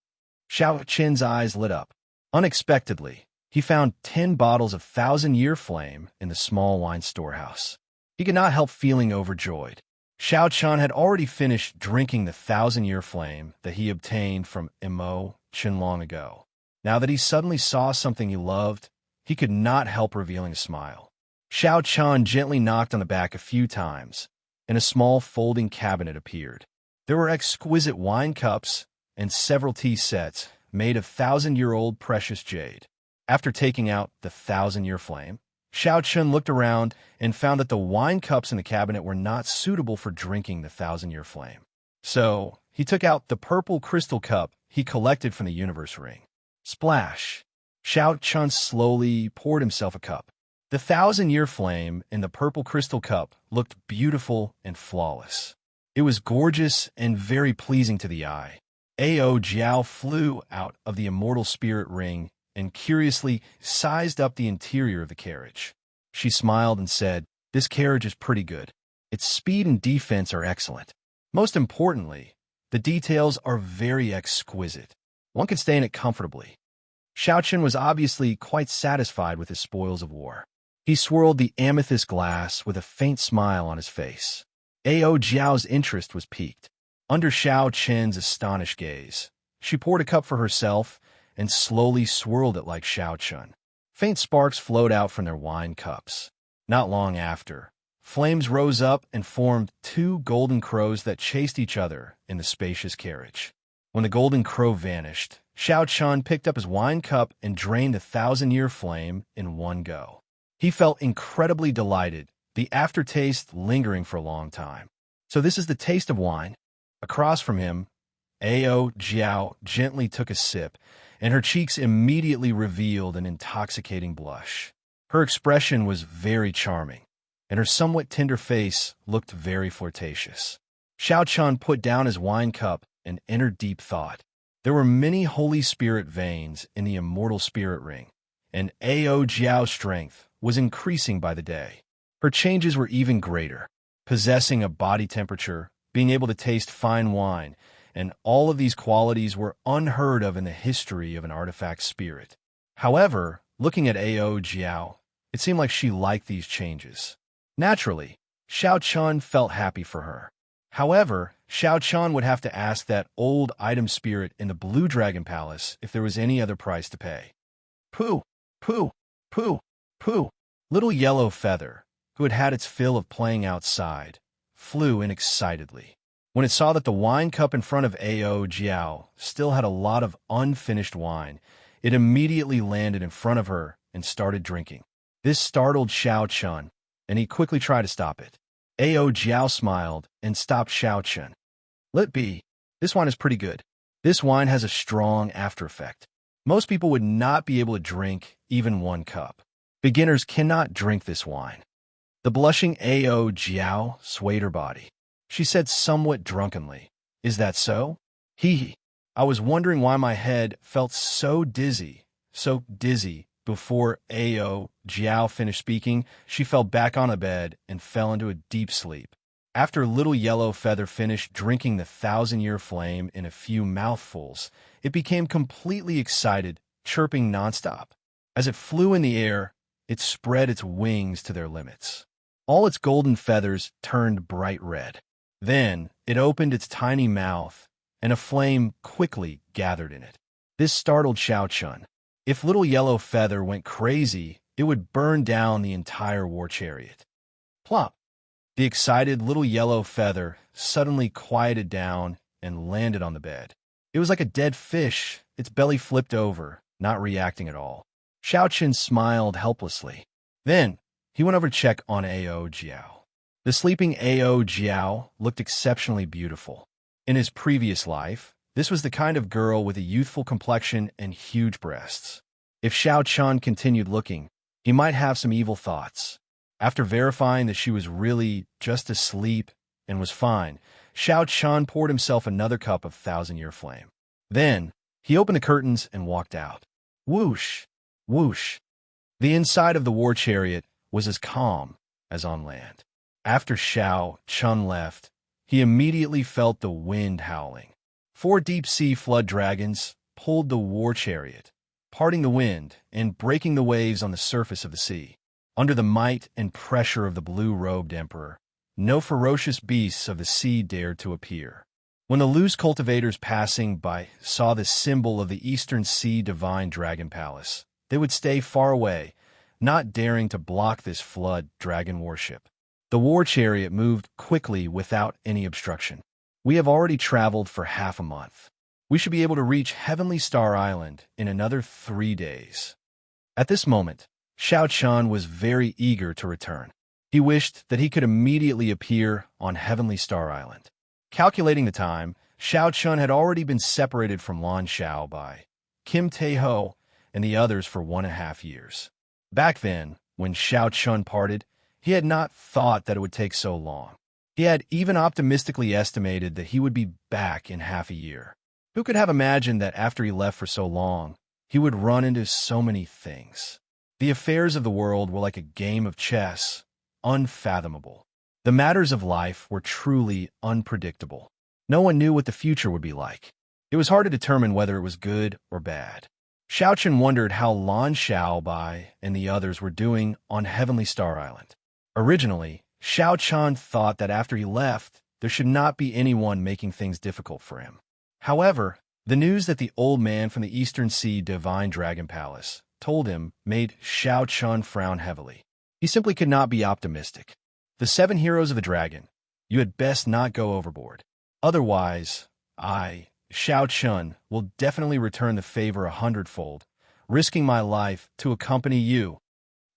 Xiao Qin's eyes lit up. Unexpectedly, he found 10 bottles of thousand-year flame in the small wine storehouse. He could not help feeling overjoyed. Xiao Qian had already finished drinking the thousand-year flame that he obtained from Imo Qin long ago. Now that he suddenly saw something he loved, he could not help revealing a smile. Xiao Qian gently knocked on the back a few times, and a small folding cabinet appeared. There were exquisite wine cups and several tea sets made of thousand-year-old precious jade. After taking out the thousand-year flame, Xiao Qian looked around and found that the wine cups in the cabinet were not suitable for drinking the thousand-year flame. So, he took out the purple crystal cup he collected from the universe ring. Splash! Xiao Qian slowly poured himself a cup. The thousand-year flame in the purple crystal cup looked beautiful and flawless. It was gorgeous and very pleasing to the eye. Ao Jiao flew out of the immortal spirit ring and curiously sized up the interior of the carriage. She smiled and said, "This carriage is pretty good. Its speed and defense are excellent. Most importantly, the details are very exquisite. One can stay in it comfortably." Xiao Qian was obviously quite satisfied with his spoils of war. He swirled the amethyst glass with a faint smile on his face. Ao Jiao's interest was piqued. Under Xiao Qian's astonished gaze, she poured a cup for herself and slowly swirled it like Xiao Qian. Faint sparks flowed out from their wine cups. Not long after, flames rose up and formed two golden crows that chased each other in the spacious carriage. When the golden crow vanished, Xiao Qian picked up his wine cup and drained the thousand-year flame in one go. He felt incredibly delighted, the aftertaste lingering for a long time. So this is the taste of wine? Across from him, Ao Jiao gently took a sip, and her cheeks immediately revealed an intoxicating blush. Her expression was very charming, and her somewhat tender face looked very flirtatious. Xiao Qian put down his wine cup and entered deep thought. There were many Holy Spirit veins in the immortal spirit ring, and Ao Jiao's strength was increasing by the day. Her changes were even greater, possessing a body temperature, being able to taste fine wine, and all of these qualities were unheard of in the history of an artifact spirit. However, looking at Ao Jiao, it seemed like she liked these changes. Naturally, Xiao Qian felt happy for her. However, Xiao Qian would have to ask that old item spirit in the Blue Dragon Palace if there was any other price to pay. Pooh, pooh, pooh, pooh. Little Yellow Feather, who had had its fill of playing outside, flew in excitedly. When it saw that the wine cup in front of Ao Jiao still had a lot of unfinished wine, it immediately landed in front of her and started drinking. This startled Xiao Qian, and he quickly tried to stop it. Ao Jiao smiled and stopped Xiao Qian. "Let be. This wine is pretty good. This wine has a strong after effect. Most people would not be able to drink even one cup. Beginners cannot drink this wine." The blushing Ao Jiao swayed her body. She said somewhat drunkenly, "Is that so? Hee. I was wondering why my head felt so dizzy. Before Ao Jiao finished speaking, she fell back on the bed and fell into a deep sleep. After Little Yellow Feather finished drinking the thousand-year flame in a few mouthfuls, it became completely excited, chirping nonstop. As it flew in the air, it spread its wings to their limits. All its golden feathers turned bright red. Then it opened its tiny mouth, and a flame quickly gathered in it. This startled Xiao Qian. If Little Yellow Feather went crazy, it would burn down the entire war chariot. Plop! The excited Little Yellow Feather suddenly quieted down and landed on the bed. It was like a dead fish, its belly flipped over, not reacting at all. Xiao Qian smiled helplessly. Then he went over to check on Ao Jiao. The sleeping Ao Jiao looked exceptionally beautiful. In his previous life, this was the kind of girl with a youthful complexion and huge breasts. If Xiao Qian continued looking, he might have some evil thoughts. After verifying that she was really just asleep and was fine, Xiao Qian poured himself another cup of thousand-year flame. Then, he opened the curtains and walked out. Whoosh! Whoosh! The inside of the war chariot was as calm as on land. After Xiao Qian left, he immediately felt the wind howling. 4 deep-sea flood dragons pulled the war chariot, parting the wind and breaking the waves on the surface of the sea. Under the might and pressure of the blue-robed emperor, no ferocious beasts of the sea dared to appear. When the loose cultivators passing by saw the symbol of the Eastern Sea divine dragon palace, they would stay far away, not daring to block this flood dragon warship. The war chariot moved quickly without any obstruction. We have already traveled for half a month. We should be able to reach Heavenly Star Island in another 3 days. At this moment, Xianxia was very eager to return. He wished that he could immediately appear on Heavenly Star Island. Calculating the time, Xianxia had already been separated from Lan Xiao by Kim Tae-ho and the others for 1.5 years. Back then, when Xianxia parted, he had not thought that it would take so long. He had even optimistically estimated that he would be back in half a year. Who could have imagined that after he left for so long, he would run into so many things? The affairs of the world were like a game of chess, unfathomable. The matters of life were truly unpredictable. No one knew what the future would be like. It was hard to determine whether it was good or bad. Xiaochen wondered how Lan Xiaobai and the others were doing on Heavenly Star Island. Originally, Xiao Chan thought that after he left, there should not be anyone making things difficult for him. However, the news that the old man from the Eastern Sea Divine Dragon Palace told him made Xiao Chan frown heavily. He simply could not be optimistic. The 7 heroes of the dragon, you had best not go overboard. Otherwise, Xiao Chun, will definitely return the favor 100-fold, risking my life to accompany you.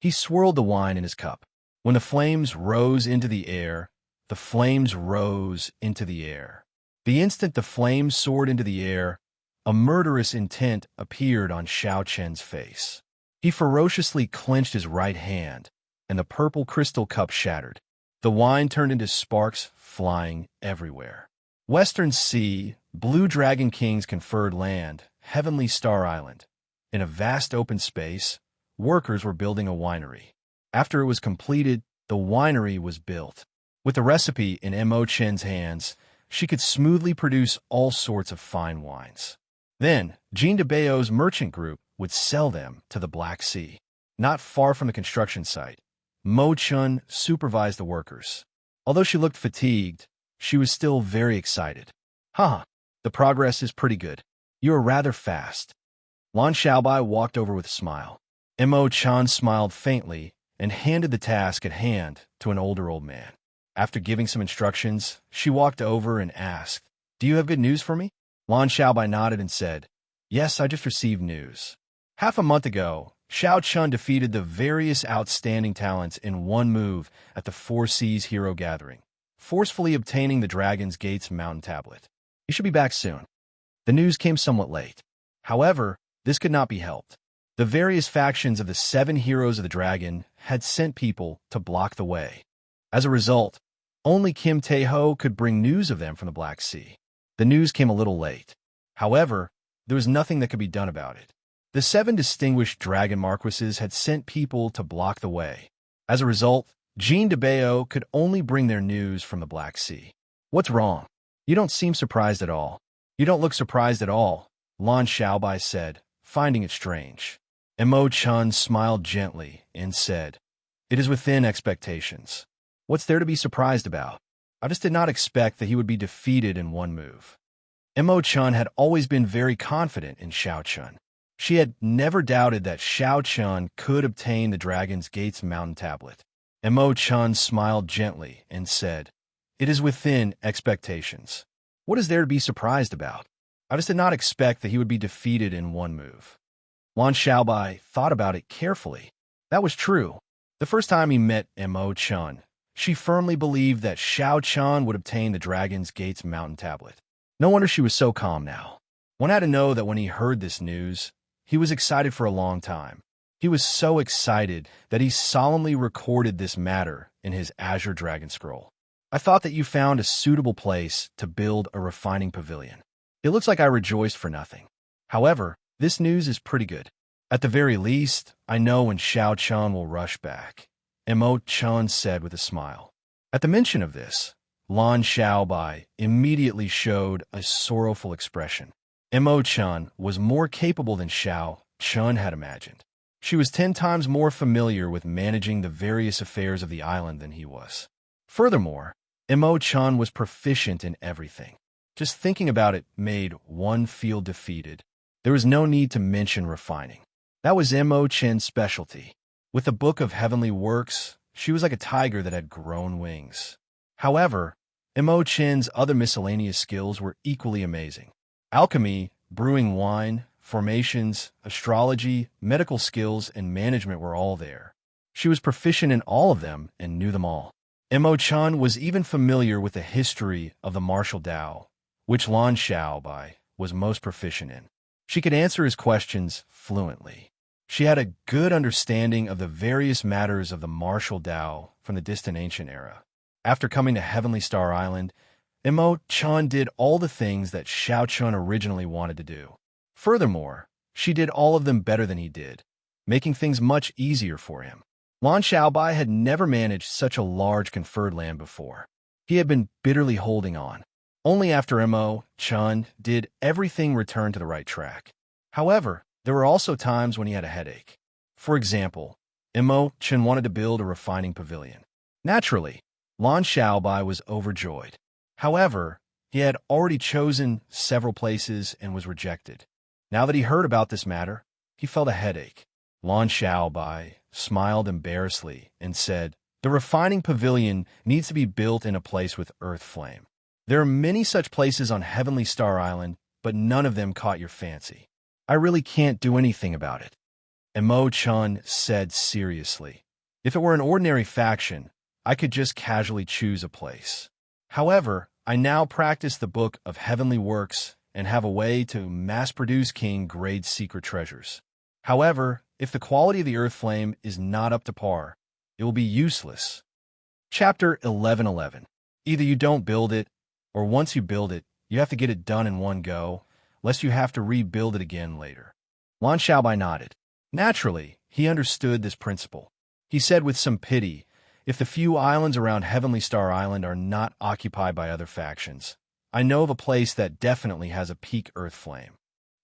He swirled the wine in his cup. When the flames rose into the air, the flames rose into the air. The instant the flames soared into the air, a murderous intent appeared on Xiao Chen's face. He ferociously clenched his right hand, and the purple crystal cup shattered. The wine turned into sparks flying everywhere. Western Sea, Blue Dragon King's conferred land, Heavenly Star Island. In a vast open space, workers were building a winery. After it was completed, the winery was built. With the recipe in Mo Chen's hands, she could smoothly produce all sorts of fine wines. Then, Jean de Bao's merchant group would sell them to the Black Sea. Not far from the construction site, Mo Chun supervised the workers. Although she looked fatigued, she was still very excited. The progress is pretty good. You are rather fast. Lan Xiaobai walked over with a smile. Mo Chan smiled faintly and handed the task at hand to an older old man. After giving some instructions, she walked over and asked, "Do you have good news for me?" Lan Xiaobai nodded and said, "Yes, I just received news. Half a month ago, Xiao Chun defeated the various outstanding talents in one move at the Four Seas Hero Gathering, forcefully obtaining the Dragon's Gates mountain tablet. He should be back soon." The news came somewhat late. However, this could not be helped. The various factions of the 7 heroes of the dragon had sent people to block the way. As a result, only Kim Tae-ho could bring news of them from the Black Sea. The news came a little late. However, there was nothing that could be done about it. The 7 distinguished dragon marquises had sent people to block the way. As a result, Jean de Bao could only bring their news from the Black Sea. "What's wrong? You don't seem surprised at all." "You don't look surprised at all," Lan Xiaobai said, finding it strange. Mo Chun smiled gently and said, "It is within expectations. What's there to be surprised about? I just did not expect that he would be defeated in one move." Mo Chun had always been very confident in Xiao Chun. She had never doubted that Xiao Chun could obtain the Dragon's Gates mountain tablet. Mo Chun smiled gently and said, "It is within expectations. What is there to be surprised about? I just did not expect that he would be defeated in one move." Lan Xiaobai thought about it carefully. That was true. The first time he met Mo Chun, she firmly believed that Xiao Chun would obtain the Dragon's Gates mountain tablet. No wonder she was so calm now. One had to know that when he heard this news, he was excited for a long time. He was so excited that he solemnly recorded this matter in his Azure Dragon Scroll. "I thought that you found a suitable place to build a refining pavilion. It looks like I rejoiced for nothing. However, this news is pretty good. At the very least, I know when Xiao Chun will rush back," Mo Chun said with a smile. At the mention of this, Lan Xiaobai immediately showed a sorrowful expression. Imo-chan was more capable than Xiao Chun had imagined. She was 10 times more familiar with managing the various affairs of the island than he was. Furthermore, Imo-chan was proficient in everything. Just thinking about it made one feel defeated. There was no need to mention refining. That was Imo-chan's specialty. With the Book of Heavenly Works, she was like a tiger that had grown wings. However, Imo-chan's other miscellaneous skills were equally amazing. Alchemy, brewing wine, formations, astrology, medical skills, and management were all there. She was proficient in all of them and knew them all. Imo-chan was even familiar with the history of the martial Tao, which Lan Xiaobai was most proficient in. She could answer his questions fluently. She had a good understanding of the various matters of the martial Tao from the distant ancient era. After coming to Heavenly Star Island, Imo-chan did all the things that Xiao-chun originally wanted to do. Furthermore, she did all of them better than he did, making things much easier for him. Lan Xiaobai had never managed such a large conferred land before. He had been bitterly holding on. Only after Imo-chan did everything return to the right track. However, there were also times when he had a headache. For example, Imo-chan wanted to build a refining pavilion. Naturally, Lan Xiaobai was overjoyed. However, he had already chosen several places and was rejected. Now that he heard about this matter, he felt a headache. Lan Xiaobai smiled embarrassedly and said, "The refining pavilion needs to be built in a place with earth flame. There are many such places on Heavenly Star Island, but none of them caught your fancy. I really can't do anything about it." Imo-chan said seriously, "If it were an ordinary faction, I could just casually choose a place. However, I now practice the Book of Heavenly Works and have a way to mass-produce king-grade secret treasures. However, if the quality of the earth flame is not up to par, it will be useless." Chapter 11:11. Either you don't build it, or once you build it, you have to get it done in one go, lest you have to rebuild it again later. Lan Xiaobai nodded. Naturally, he understood this principle. He said with some pity, "If the few islands around Heavenly Star Island are not occupied by other factions, I know of a place that definitely has a peak earth flame."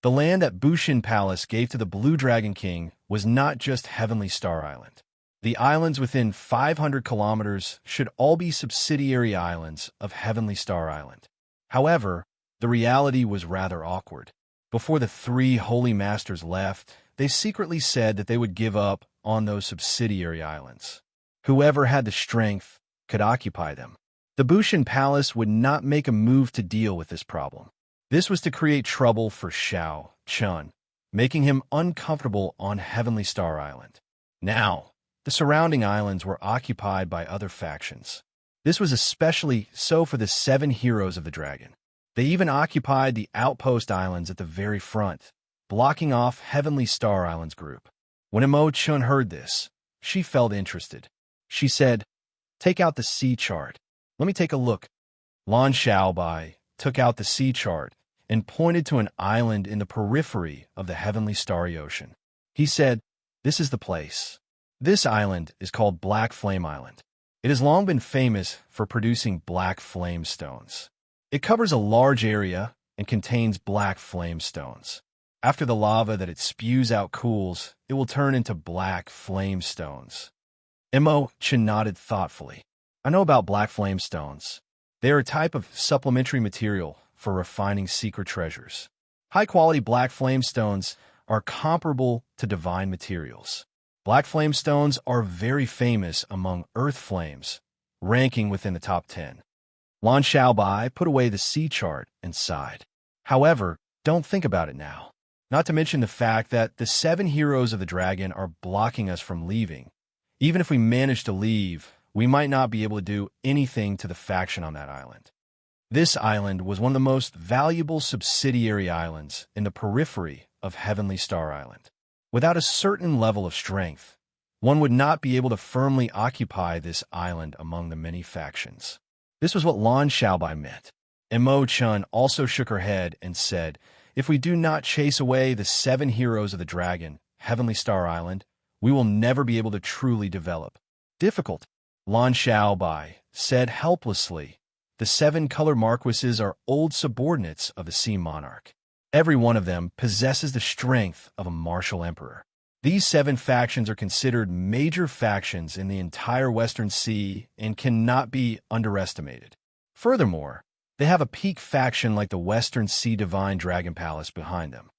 The land that Bushin Palace gave to the Blue Dragon King was not just Heavenly Star Island. The islands within 500 kilometers should all be subsidiary islands of Heavenly Star Island. However, the reality was rather awkward. Before the 3 holy masters left, they secretly said that they would give up on those subsidiary islands. Whoever had the strength could occupy them. The Bushin Palace would not make a move to deal with this problem. This was to create trouble for Xiao-chun, making him uncomfortable on Heavenly Star Island. Now, the surrounding islands were occupied by other factions. This was especially so for the 7 heroes of the dragon. They even occupied the outpost islands at the very front, blocking off Heavenly Star Island's group. When Imo-chun heard this, she felt interested. She said, "Take out the sea chart. Let me take a look." Lan Xiaobai took out the sea chart and pointed to an island in the periphery of the Heavenly Starry Ocean. He said, "This is the place. This island is called Black Flame Island. It has long been famous for producing black flame stones. It covers a large area and contains black flame stones. After the lava that it spews out cools, it will turn into black flame stones." Imo-chan nodded thoughtfully. "I know about black flame stones. They are a type of supplementary material for refining secret treasures. High-quality black flame stones are comparable to divine materials. Black flame stones are very famous among earth flames, ranking within the top 10. Lan Xiaobai put away the sea chart and sighed. "However, don't think about it now. Not to mention the fact that the 7 heroes of the dragon are blocking us from leaving. Even if we manage to leave, we might not be able to do anything to the faction on that island. This island was one of the most valuable subsidiary islands in the periphery of Heavenly Star Island. Without a certain level of strength, one would not be able to firmly occupy this island among the many factions." This was what Lan Xiaobai meant. Imo-chan also shook her head and said, "If we do not chase away the 7 heroes of the dragon, Heavenly Star Island, we will never be able to truly develop." "Difficult," Lan Xiaobai said helplessly. the 7 color marquises are old subordinates of the sea monarch. Every one of them possesses the strength of a martial emperor. These 7 factions are considered major factions in the entire Western Sea and cannot be underestimated. Furthermore, they have a peak faction like the Western Sea Divine Dragon Palace behind them.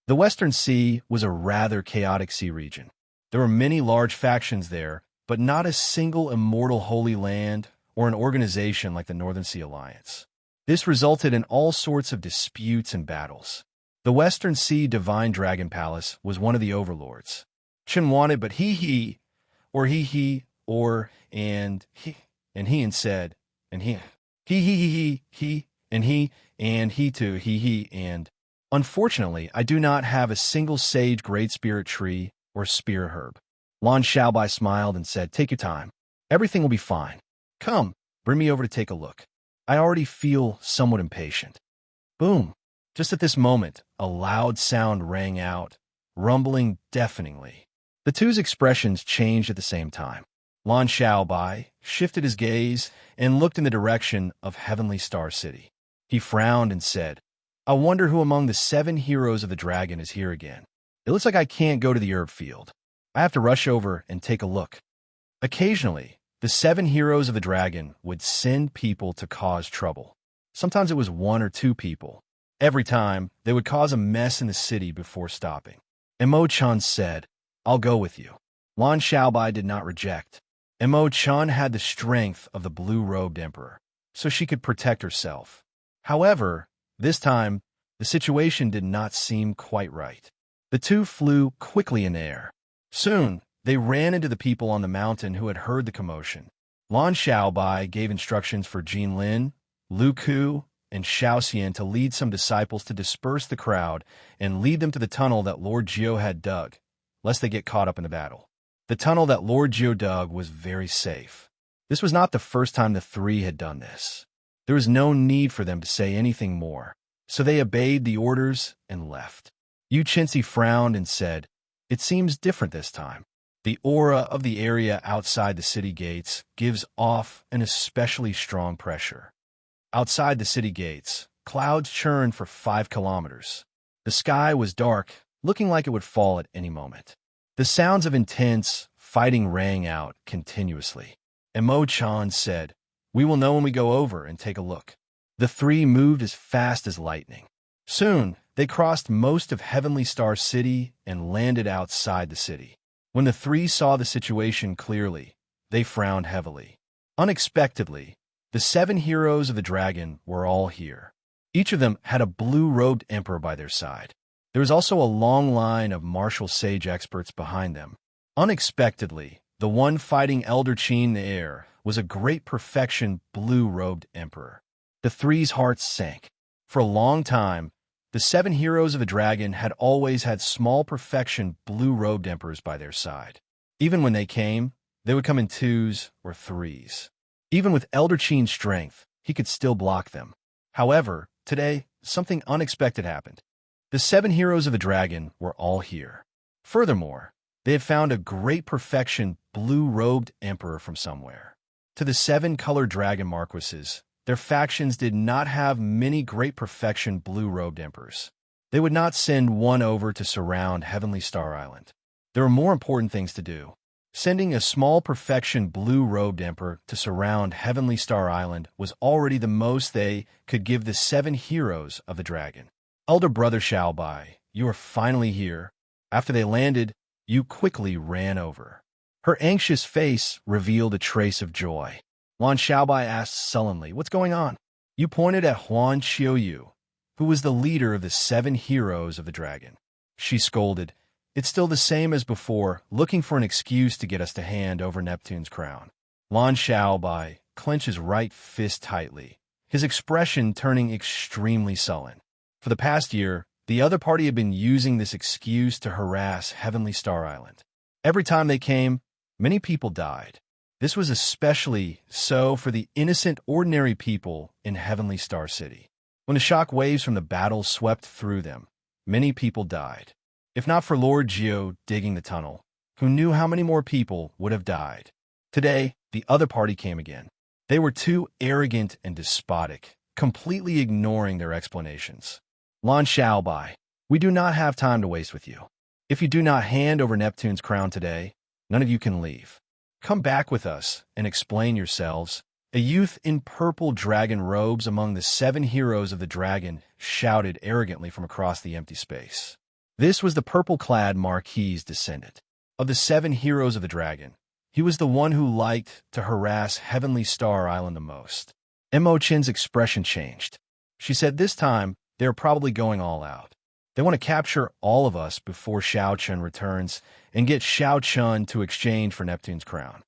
The Western Sea was a rather chaotic sea region. There were many large factions there, but not a single immortal Holy Land or an organization like the Northern Sea Alliance. This resulted in all sorts of disputes and battles. The Western Sea Divine Dragon Palace was one of the overlords. Chen wanted but he, or he, or, and he, and said, and he, and he too, and. Unfortunately, I do not have a single sage great spirit tree or spear herb. Lan Xiaobai smiled and said, take your time. Everything will be fine. Come, bring me over to take a look. I already feel somewhat impatient. Boom. Just at this moment, a loud sound rang out, rumbling deafeningly. The two's expressions changed at the same time. Lan Xiaobai shifted his gaze and looked in the direction of Heavenly Star City. He frowned and said, I wonder who among the 7 heroes of the dragon is here again. It looks like I can't go to the herb field. I have to rush over and take a look. Occasionally, the 7 heroes of the dragon would send people to cause trouble. Sometimes it was 1 or 2 people. Every time, they would cause a mess in the city before stopping. Imo-chan said, I'll go with you. Lan Xiaobai did not reject. Imo-chan had the strength of the blue-robed emperor, so she could protect herself. However, this time, the situation did not seem quite right. The two flew quickly in the air. Soon, they ran into the people on the mountain who had heard the commotion. Lan Xiaobai gave instructions for Jin Lin, Lu Ku, and Xiaoxian to lead some disciples to disperse the crowd and lead them to the tunnel that Lord Jiu had dug, lest they get caught up in the battle. The tunnel that Lord Jiu dug was very safe. This was not the first time the 3 had done this. There was no need for them to say anything more, so they obeyed the orders and left. Yu Chenxi frowned and said, It seems different this time. The aura of the area outside the city gates gives off an especially strong pressure. Outside the city gates, clouds churned for 5 kilometers. The sky was dark, looking like it would fall at any moment. The sounds of intense fighting rang out continuously. Imo-chan said, We will know when we go over and take a look. The 3 moved as fast as lightning. Soon, they crossed most of Heavenly Star City and landed outside the city. When the 3 saw the situation clearly, they frowned heavily. Unexpectedly, the 7 heroes of the dragon were all here. Each of them had a blue-robed emperor by their side. There was also a long line of martial sage experts behind them. Unexpectedly, the one fighting Elder Qin in the air was a great perfection blue-robed emperor. The 3's hearts sank. For a long time, the 7 heroes of the dragon had always had small perfection blue-robed emperors by their side. Even when they came, they would come in 2s or 3s. Even with Elder Qin's strength, he could still block them. However, today, something unexpected happened. The 7 heroes of the dragon were all here. Furthermore, they had found a great perfection blue-robed emperor from somewhere. To the 7 colored dragon marquises, their factions did not have many great perfection blue-robed emperors. They would not send one over to surround Heavenly Star Island. There were more important things to do. Sending a small perfection blue-robed emperor to surround Heavenly Star Island was already the most they could give the 7 heroes of the dragon. Elder Brother Xiaobai, you are finally here. After they landed, Yu quickly ran over. Her anxious face revealed a trace of joy. Lan Xiaobai asked sullenly, What's going on? Yu pointed at Huan Qiuyu, who was the leader of the 7 heroes of the dragon. She scolded, It's still the same as before, looking for an excuse to get us to hand over Neptune's crown. Lan Xiaobai clenched his right fist tightly, his expression turning extremely sullen. For the past year, the other party had been using this excuse to harass Heavenly Star Island. Every time they came, many people died. This was especially so for the innocent, ordinary people in Heavenly Star City. When the shock waves from the battle swept through them, many people died. If not for Lord Jiu digging the tunnel, who knew how many more people would have died? Today, the other party came again. They were too arrogant and despotic, completely ignoring their explanations. Lan Xiaobai, we do not have time to waste with you. If you do not hand over Neptune's crown today, none of you can leave. Come back with us and explain yourselves. A youth in purple dragon robes among the 7 heroes of the dragon shouted arrogantly from across the empty space. This was the purple-clad Marquis's descendant. Of the 7 heroes of the dragon, he was the one who liked to harass Heavenly Star Island the most. Mo Chen's expression changed. She said this time they are probably going all out. They want to capture all of us before Xiaochun returns and get Xiaochun to exchange for Neptune's crown.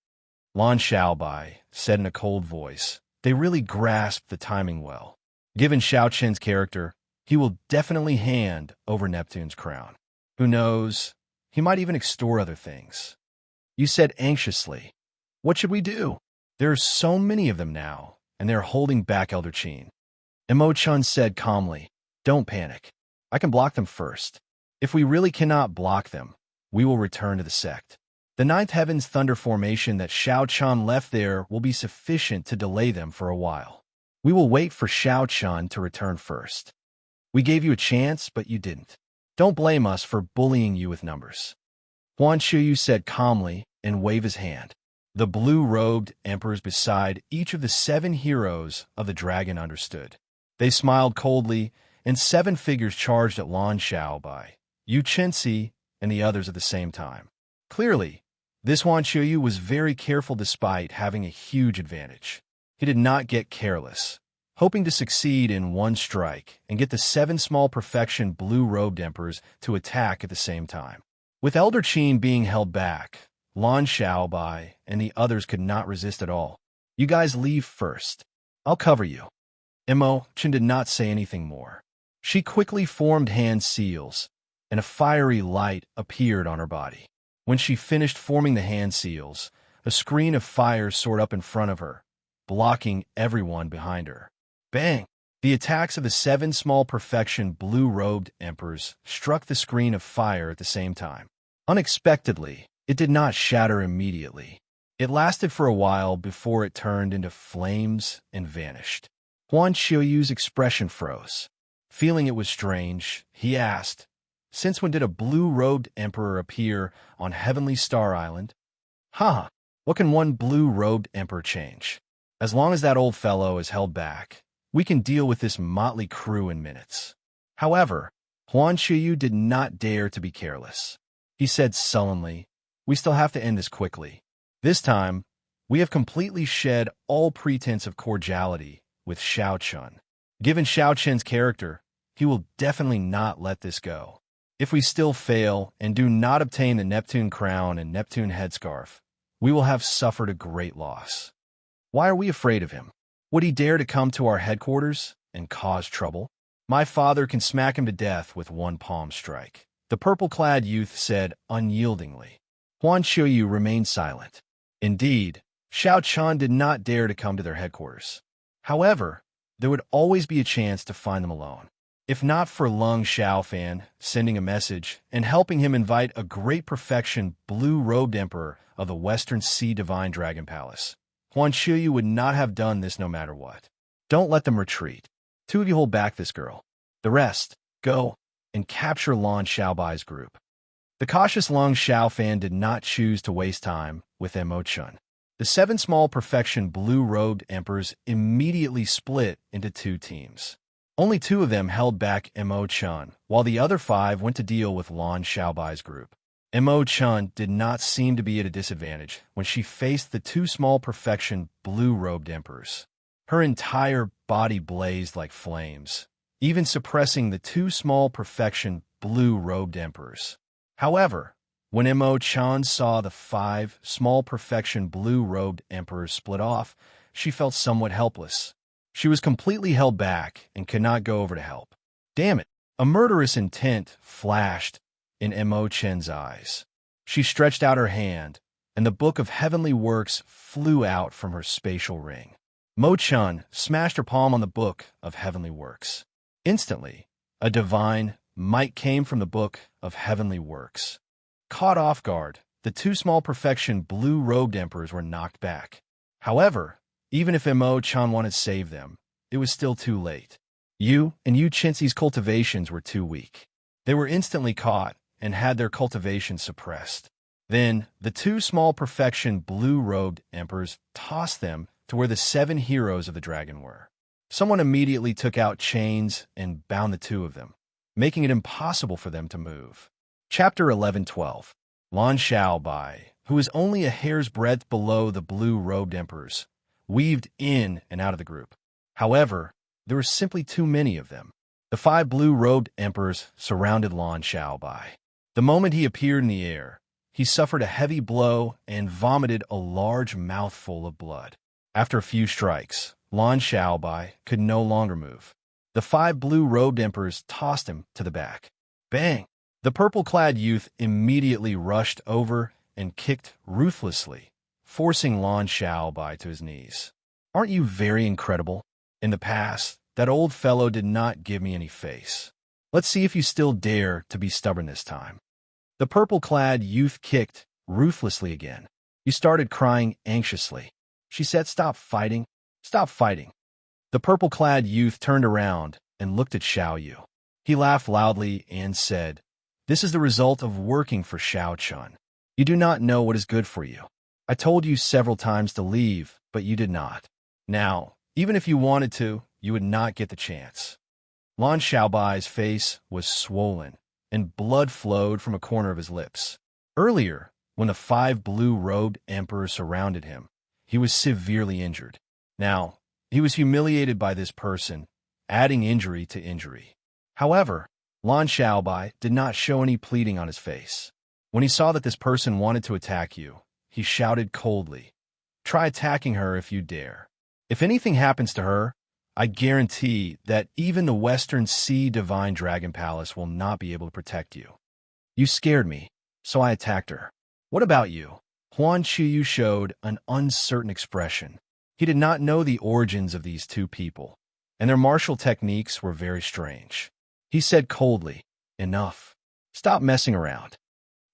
Lan Xiaobai said in a cold voice. They really grasped the timing well. Given Xiaochun's character, he will definitely hand over Neptune's crown. Who knows? He might even extort other things. You said anxiously, what should we do? There are so many of them now, and they're holding back Elder Qin. Imo-chun said calmly, don't panic. I can block them first. If we really cannot block them, we will return to the sect. The Ninth Heaven's thunder formation that Xiaochun left there will be sufficient to delay them for a while. We will wait for Xiaochun to return first. We gave you a chance, but you didn't. Don't blame us for bullying you with numbers. Huan Shuyu said calmly and waved his hand. The blue-robed emperors beside each of the 7 heroes of the dragon understood. They smiled coldly, and 7 figures charged at Lan Xiaobai, Yu Chenxi, and the others at the same time. Clearly, this Huan Shuyu was very careful despite having a huge advantage. He did not get careless, hoping to succeed in one strike and get the 7 small perfection blue-robed emperors to attack at the same time. With Elder Qin being held back, Lan Xiaobai and the others could not resist at all. You guys leave first. I'll cover you. Imo-chan did not say anything more. She quickly formed hand seals, and a fiery light appeared on her body. When she finished forming the hand seals, a screen of fire soared up in front of her, blocking everyone behind her. Bang! The attacks of the 7 small perfection blue-robed emperors struck the screen of fire at the same time. Unexpectedly, it did not shatter immediately. It lasted for a while before it turned into flames and vanished. Huan Qiuyu's expression froze. Feeling it was strange, he asked, since when did a blue-robed emperor appear on Heavenly Star Island? Huh, what can one blue-robed emperor change? As long as that old fellow is held back, we can deal with this motley crew in minutes. However, Huan Qiuyu did not dare to be careless. He said sullenly, we still have to end this quickly. This time, we have completely shed all pretense of cordiality with Xiaochun. Given Xiaochun's character, he will definitely not let this go. If we still fail and do not obtain the Neptune crown and Neptune headscarf, we will have suffered a great loss. Why are we afraid of him? Would he dare to come to our headquarters and cause trouble? My father can smack him to death with one palm strike. The purple-clad youth said unyieldingly. Huan Qiuyu remained silent. Indeed, Xiaochun did not dare to come to their headquarters. However, there would always be a chance to find them alone. If not for Lung Xiaofan sending a message and helping him invite a great perfection blue-robed emperor of the Western Sea Divine Dragon Palace, Huan Qiuyu would not have done this no matter what. Don't let them retreat. 2 of you hold back this girl. The rest, go and capture Lan Xiaobai's group. The cautious Lung Xiaofan did not choose to waste time with Imo-chun. The 7 small perfection blue-robed emperors immediately split into 2 teams. Only 2 of them held back Imo-chun, while the other 5 went to deal with Lan Xiaobai's group. Imo-chun did not seem to be at a disadvantage when she faced the 2 small perfection blue-robed emperors. Her entire body blazed like flames, even suppressing the 2 small perfection blue-robed emperors. However, when Imo-chan saw the 5 small perfection blue-robed emperors split off, she felt somewhat helpless. She was completely held back and could not go over to help. Damn it! A murderous intent flashed in Imo-chan's eyes. She stretched out her hand, and the Book of Heavenly Works flew out from her spatial ring. Mo-chan smashed her palm on the Book of Heavenly Works. Instantly, a divine might came from the Book of Heavenly Works. Caught off guard, the 2 small perfection blue-robed emperors were knocked back. However, Even if Mo-chan wanted to save them, it was still too late. Xianxia's cultivations were too weak. They were instantly caught and had their cultivation suppressed. Then, the two small perfection blue-robed emperors tossed them to where the 7 heroes of the dragon were. Someone immediately took out chains and bound the two of them, making it impossible for them to move. Chapter 11:12. Lan Xiaobai, who was only a hair's breadth below the blue-robed emperors, weaved in and out of the group. However, there were simply too many of them. The 5 blue-robed emperors surrounded Lan Xiaobai. The moment he appeared in the air, he suffered a heavy blow and vomited a large mouthful of blood. After a few strikes, Lan Xiaobai could no longer move. The 5 blue-robed emperors tossed him to the back. Bang! The purple-clad youth immediately rushed over and kicked ruthlessly, forcing Lan Xiaobai to his knees. Aren't you very incredible? In the past, that old fellow did not give me any face. Let's see if you still dare to be stubborn this time. The purple-clad youth kicked ruthlessly again. You started crying anxiously. She said, "Stop fighting. Stop fighting." The purple-clad youth turned around and looked at Xiaoyu. He laughed loudly and said, "This is the result of working for Xiaochun. You do not know what is good for you. I told you several times to leave, but you did not. Now, even if you wanted to, you would not get the chance." Lan Xiaobai's face was swollen, and blood flowed from a corner of his lips. Earlier, when the 5 blue-robed emperors surrounded him, he was severely injured. Now, he was humiliated by this person, adding injury to injury. However, Lan Xiaobai did not show any pleading on his face. When he saw that this person wanted to attack you, he shouted coldly, "Try attacking her if you dare. If anything happens to her, I guarantee that even the Western Sea Divine Dragon Palace will not be able to protect you. You scared me, so I attacked her. What about you?" Huan Qiyu showed an uncertain expression. He did not know the origins of these two people, and their martial techniques were very strange. He said coldly, "Enough. Stop messing around."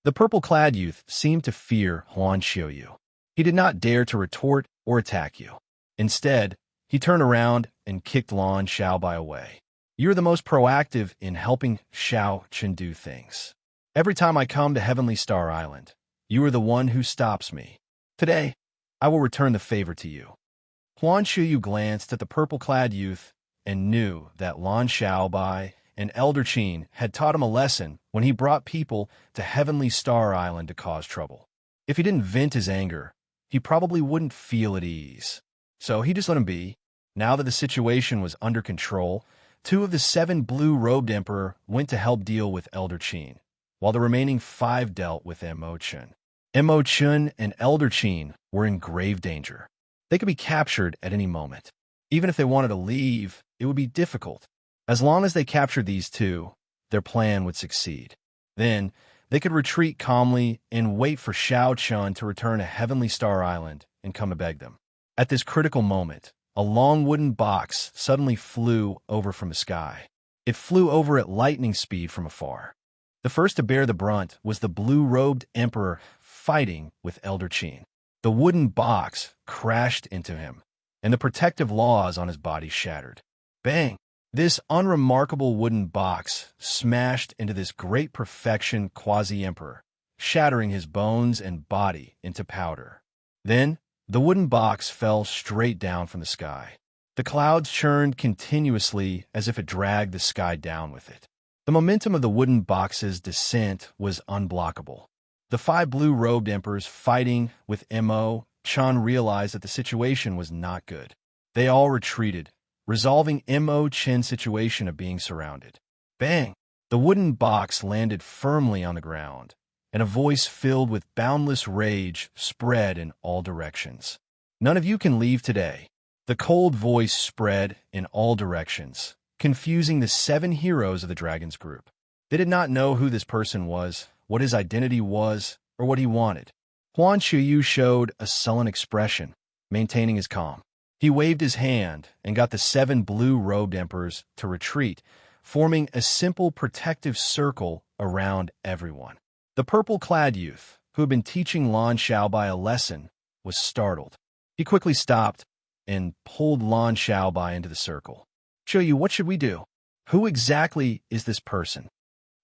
The purple-clad youth seemed to fear Huan Qiyu. He did not dare to retort or attack you. Instead, he turned around and kicked Lan Xiaobai away. "You're the most proactive in helping Xiaochun do things. Every time I come to Heavenly Star Island, you are the one who stops me. Today, I will return the favor to you." Huan Qiyu glanced at the purple-clad youth and knew that Lan Xiaobai and Elder Qin had taught him a lesson when he brought people to Heavenly Star Island to cause trouble. If he didn't vent his anger, he probably wouldn't feel at ease. So he just let him be. Now that the situation was under control, 2 of the 7 blue-robed emperor went to help deal with Elder Qin, while the remaining 5 dealt with Mo-chan. Mo-chan and Elder Qin were in grave danger. They could be captured at any moment. Even if they wanted to leave, it would be difficult. As long as they captured these 2, their plan would succeed. Then, they could retreat calmly and wait for Xiaochun to return to Heavenly Star Island and come to beg them. At this critical moment, a long wooden box suddenly flew over from the sky. It flew over at lightning speed from afar. The first to bear the brunt was the blue-robed emperor fighting with Elder Qin. The wooden box crashed into him, and the protective laws on his body shattered. Bang! This unremarkable wooden box smashed into this great perfection quasi-emperor, shattering his bones and body into powder. Then, the wooden box fell straight down from the sky. The clouds churned continuously as if it dragged the sky down with it. The momentum of the wooden box's descent was unblockable. The 5 blue-robed emperors fighting with Mo-chan realized that the situation was not good. They all retreated, resolving Mo-chan's situation of being surrounded. Bang! The wooden box landed firmly on the ground, and a voice filled with boundless rage spread in all directions. "None of you can leave today." The cold voice spread in all directions, confusing the 7 heroes of the dragon's group. They did not know who this person was, what his identity was, or what he wanted. Huan Qiyu showed a sullen expression, maintaining his calm. He waved his hand and got the 7 blue-robed emperors to retreat, forming a simple protective circle around everyone. The purple-clad youth, who had been teaching Lan Xiaobai a lesson, was startled. He quickly stopped and pulled Lan Xiaobai into the circle. Xiaoyu, what should we do? Who exactly is this person?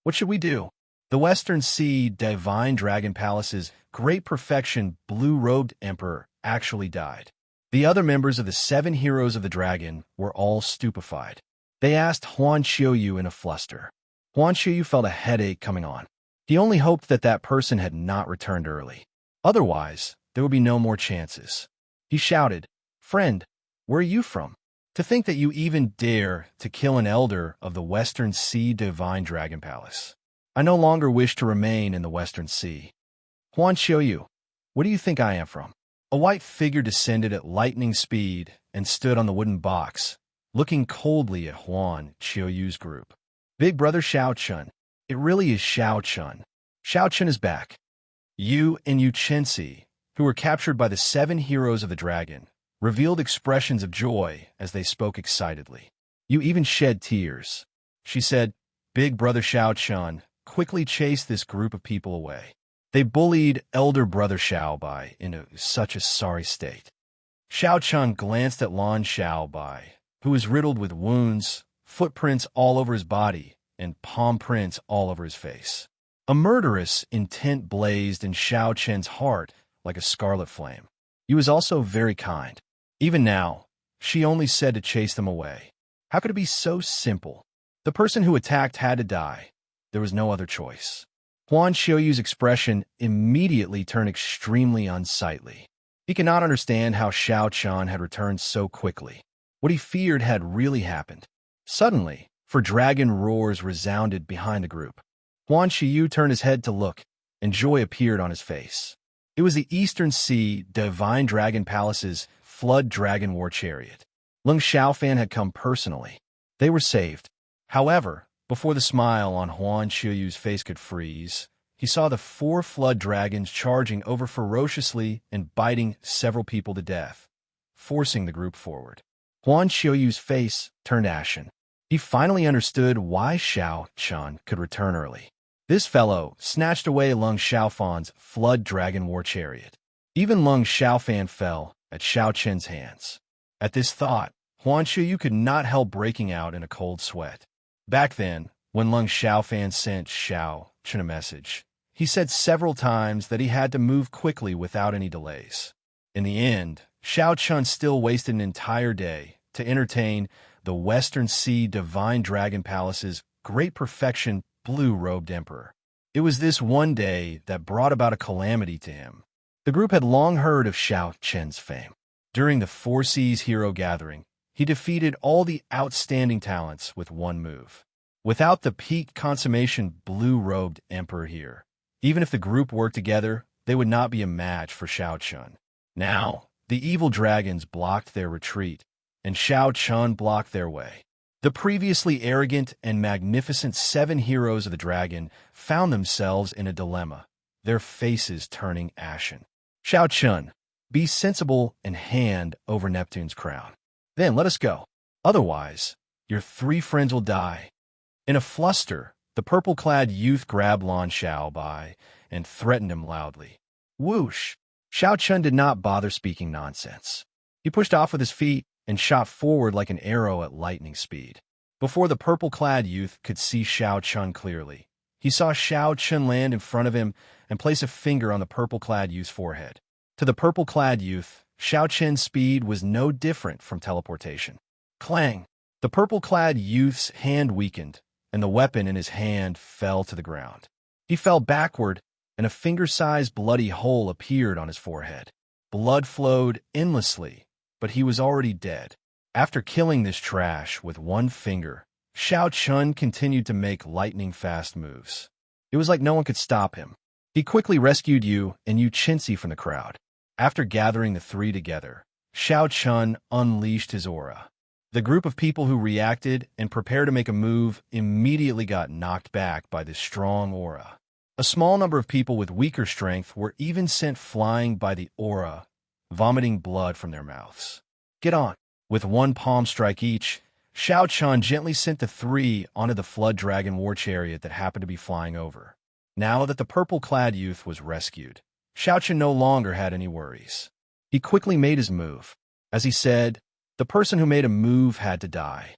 What should we do? The Western Sea Divine Dragon Palace's great perfection blue-robed emperor actually died. The other members of the 7 heroes of the dragon were all stupefied. They asked Huan Xiaoyu in a fluster. Huan Xiaoyu felt a headache coming on. He only hoped that that person had not returned early. Otherwise, there would be no more chances. He shouted, "Friend, where are you from? To think that you even dare to kill an elder of the Western Sea Divine Dragon Palace. I no longer wish to remain in the Western Sea." Huan Xiaoyu, where do you think I am from? A white figure descended at lightning speed and stood on the wooden box, looking coldly at Huan Xiaoyu's group. Big brother Xiaochun. It really is Xiaochun. Xiaochun is back. You and Xianxia, who were captured by the 7 heroes of the dragon, revealed expressions of joy as they spoke excitedly. You even shed tears. She said, "Big brother Xiaochun quickly chased this group of people away. They bullied elder brother Xiaobai into such a sorry state." Xiaochun glanced at Lan Xiaobai, who was riddled with wounds, footprints all over his body, and palm prints all over his face. A murderous intent blazed in Xiaochun's heart like a scarlet flame. He was also very kind. Even now, she only said to chase them away. How could it be so simple? The person who attacked had to die. There was no other choice. Huan Xiaoyu's expression immediately turned extremely unsightly. He could not understand how Xiaochun had returned so quickly. What he feared had really happened. Suddenly, dragon roars resounded behind the group. Huan Xiaoyu turned his head to look, and joy appeared on his face. It was the Eastern Sea Divine Dragon Palace's Flood Dragon War Chariot. Lung Xiaofan had come personally. They were saved. However, before the smile on Huan Xiaoyu's face could freeze, he saw the 4 flood dragons charging over ferociously and biting several people to death, forcing the group forward. Huan Xiaoyu's face turned ashen. He finally understood why Xiaochun could return early. This fellow snatched away Lung Xiaofan's Flood Dragon War Chariot. Even Lung Xiaofan fell at Xiaochun's hands. At this thought, Huan Xiaoyu could not help breaking out in a cold sweat. Back then, when Lung Xiaofan sent Xiaochun a message, he said several times that he had to move quickly without any delays. In the end, Xiaochun still wasted an entire day to entertain the Western Sea Divine Dragon Palace's great perfection blue-robed emperor. It was this one day that brought about a calamity to him. The group had long heard of Xiaochun's fame. During the 4 Seas Hero Gathering, he defeated all the outstanding talents with one move. Without the peak consummation blue-robed emperor here, even if the group worked together, they would not be a match for Xiaochun. Now, the evil dragons blocked their retreat, and Xiaochun blocked their way. The previously arrogant and magnificent 7 heroes of the dragon found themselves in a dilemma, their faces turning ashen. Xiaochun, be sensible and hand over Neptune's crown. Then let us go. Otherwise, your 3 friends will die. In a fluster, the purple-clad youth grabbed Lan Xiaobai and threatened him loudly. Whoosh! Xiaochun did not bother speaking nonsense. He pushed off with his feet and shot forward like an arrow at lightning speed. Before the purple-clad youth could see Xiaochun clearly, he saw Xiaochun land in front of him and place a finger on the purple-clad youth's forehead. To the purple-clad youth, Xiaochun's speed was no different from teleportation. Clang! The purple-clad youth's hand weakened, and the weapon in his hand fell to the ground. He fell backward, and a finger-sized bloody hole appeared on his forehead. Blood flowed endlessly, but he was already dead. After killing this trash with one finger, Xiaochun continued to make lightning-fast moves. It was like no one could stop him. He quickly rescued you and Xianxia from the crowd. After gathering the 3 together, Xiaochun unleashed his aura. The group of people who reacted and prepared to make a move immediately got knocked back by this strong aura. A small number of people with weaker strength were even sent flying by the aura, vomiting blood from their mouths. Get on. With one palm strike each, Xiaochun gently sent the 3 onto the Flood Dragon War Chariot that happened to be flying over. Now that the purple-clad youth was rescued, Xiaochun no longer had any worries. He quickly made his move. As he said, the person who made a move had to die.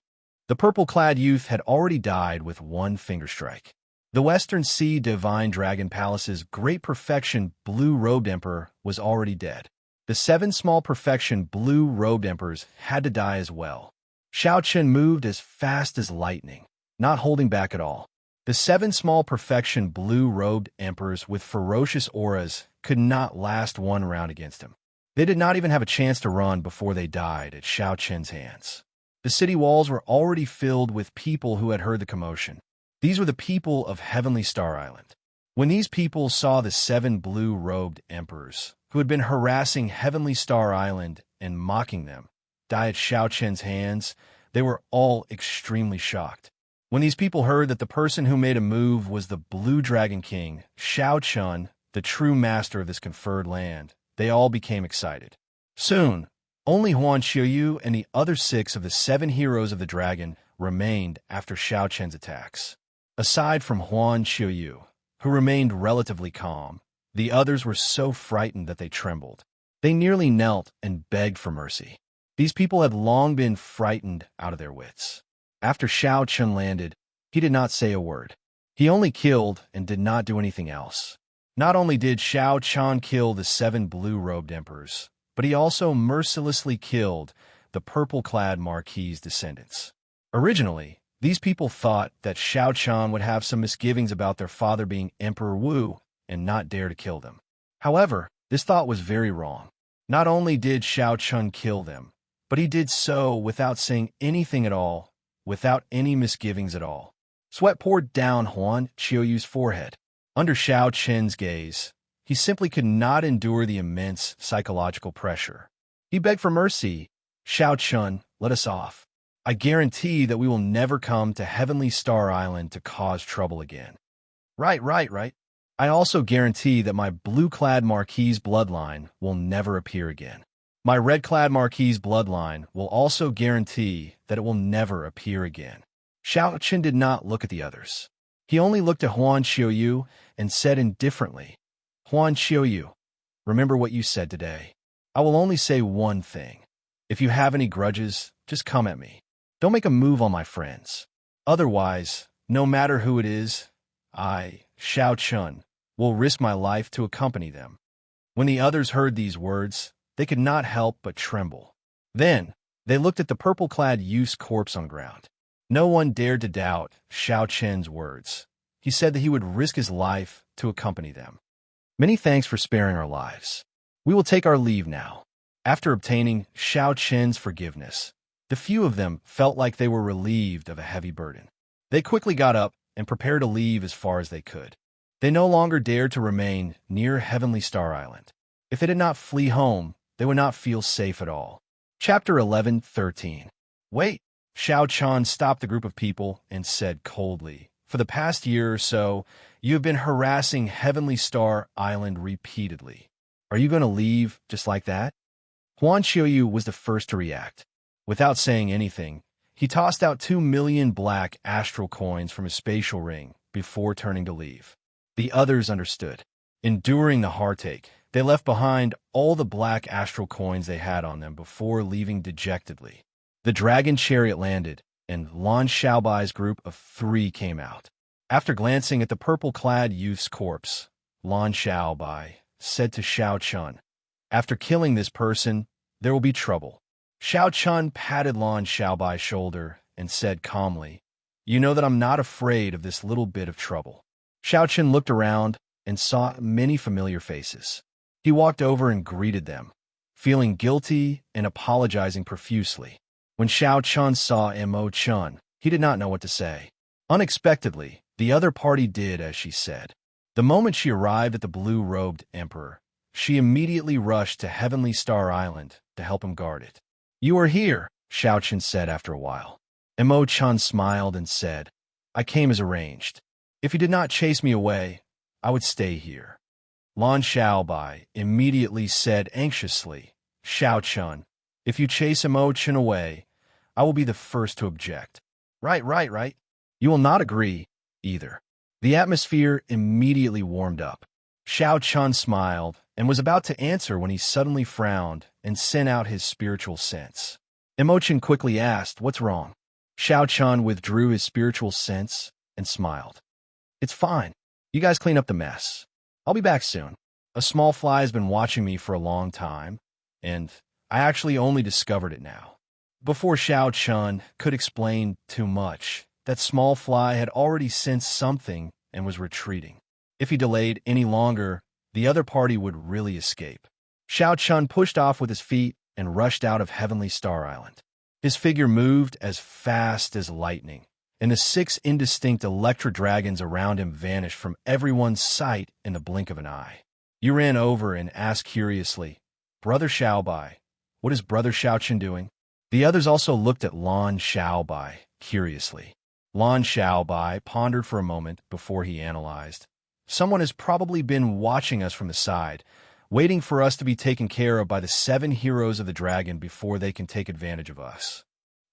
The purple-clad youth had already died with one finger strike. The Western Sea Divine Dragon Palace's great perfection blue-robed emperor was already dead. The 7 small perfection blue-robed emperors had to die as well. Xianxia moved as fast as lightning, not holding back at all. The 7 small perfection blue-robed emperors with ferocious auras could not last one round against him. They did not even have a chance to run before they died at Xiaoqian's hands. The city walls were already filled with people who had heard the commotion. These were the people of Heavenly Star Island. When these people saw the 7 blue-robed emperors, who had been harassing Heavenly Star Island and mocking them, die at Xiaoqian's hands, they were all extremely shocked. When these people heard that the person who made a move was the Blue Dragon King, Xiaoqian, the true master of this conferred land, they all became excited. Soon, only Huan Xiuyu and the other 6 of the 7 heroes of the dragon remained after Xiaoqian's attacks. Aside from Huan Xiuyu, who remained relatively calm, the others were so frightened that they trembled. They nearly knelt and begged for mercy. These people had long been frightened out of their wits. After Xiaoqian landed, he did not say a word. He only killed and did not do anything else. Not only did Xiaoqian kill the 7 blue-robed emperors, but he also mercilessly killed the purple-clad Marquis's descendants. Originally, these people thought that Xiaoqian would have some misgivings about their father being Emperor Wu and not dare to kill them. However, this thought was very wrong. Not only did Xiaoqian kill them, but he did so without saying anything at all, without any misgivings at all. Sweat poured down Huan Qiuyu's forehead. Under Xiaoqian's gaze, he simply could not endure the immense psychological pressure. He begged for mercy. Xiaoqian, let us off. I guarantee that we will never come to Heavenly Star Island to cause trouble again. Right. I also guarantee that my blue-clad Marquis's bloodline will never appear again. My red-clad Marquis's bloodline will also guarantee that it will never appear again. Xiaoqian did not look at the others. He only looked at Huan Xiuyu and said indifferently, Huan Xiuyu, remember what you said today. I will only say one thing. If you have any grudges, just come at me. Don't make a move on my friends. Otherwise, no matter who it is, I, Xiaoqian, will risk my life to accompany them. When the others heard these words, they could not help but tremble. Then, they looked at the purple-clad youth's corpse on the ground. No one dared to doubt Xiaoqian's words. He said that he would risk his life to accompany them. Many thanks for sparing our lives. We will take our leave now. After obtaining Xiaoqian's forgiveness, the few of them felt like they were relieved of a heavy burden. They quickly got up and prepared to leave as far as they could. They no longer dared to remain near Heavenly Star Island. If they did not flee home, they would not feel safe at all. Chapter 11:13. Wait! Xiaoqian stopped the group of people and said coldly, For the past year or so, you have been harassing Heavenly Star Island repeatedly. Are you going to leave just like that? Huan Xiuyu was the first to react. Without saying anything, he tossed out 2 million black astral coins from his spatial ring before turning to leave. The others understood. Enduring the heartache, they left behind all the black astral coins they had on them before leaving dejectedly. The dragon chariot landed, and Lan Xiaobai's group of 3 came out. After glancing at the purple-clad youth's corpse, Lan Xiaobai said to Xiaoqian, After killing this person, there will be trouble. Xiaoqian patted Lan Xiaobai's shoulder and said calmly, You know that I'm not afraid of this little bit of trouble. Xiaoqian looked around and saw many familiar faces. He walked over and greeted them, feeling guilty and apologizing profusely. When Xiaoqian saw Mo Chun, he did not know what to say. Unexpectedly, the other party did as she said. The moment she arrived at the blue-robed emperor, she immediately rushed to Heavenly Star Island to help him guard it. You are here, Xiaoqian said after a while. Mo Chun smiled and said, I came as arranged. If you did not chase me away, I would stay here. Lan Xiaobai immediately said anxiously, Xiaoqian, if you chase Mo Chun away, I will be the first to object. Right. You will not agree, either. The atmosphere immediately warmed up. Xiao Chun smiled and was about to answer when he suddenly frowned and sent out his spiritual sense. Imochen quickly asked, "What's wrong?" Xiao Chun withdrew his spiritual sense and smiled. "It's fine. You guys clean up the mess. I'll be back soon. A small fly has been watching me for a long time, and I actually only discovered it now." Before Xiao Chun could explain too much, that small fly had already sensed something and was retreating. If he delayed any longer, the other party would really escape. Xiao Chun pushed off with his feet and rushed out of Heavenly Star Island. His figure moved as fast as lightning, and the 6 indistinct electro dragons around him vanished from everyone's sight in the blink of an eye. You ran over and asked curiously, "Brother Xiaobai, what is Brother Xiaochen doing?" The others also looked at Lan Xiaobai curiously. Lan Xiaobai pondered for a moment before he analyzed. "Someone has probably been watching us from the side, waiting for us to be taken care of by the 7 heroes of the dragon before they can take advantage of us."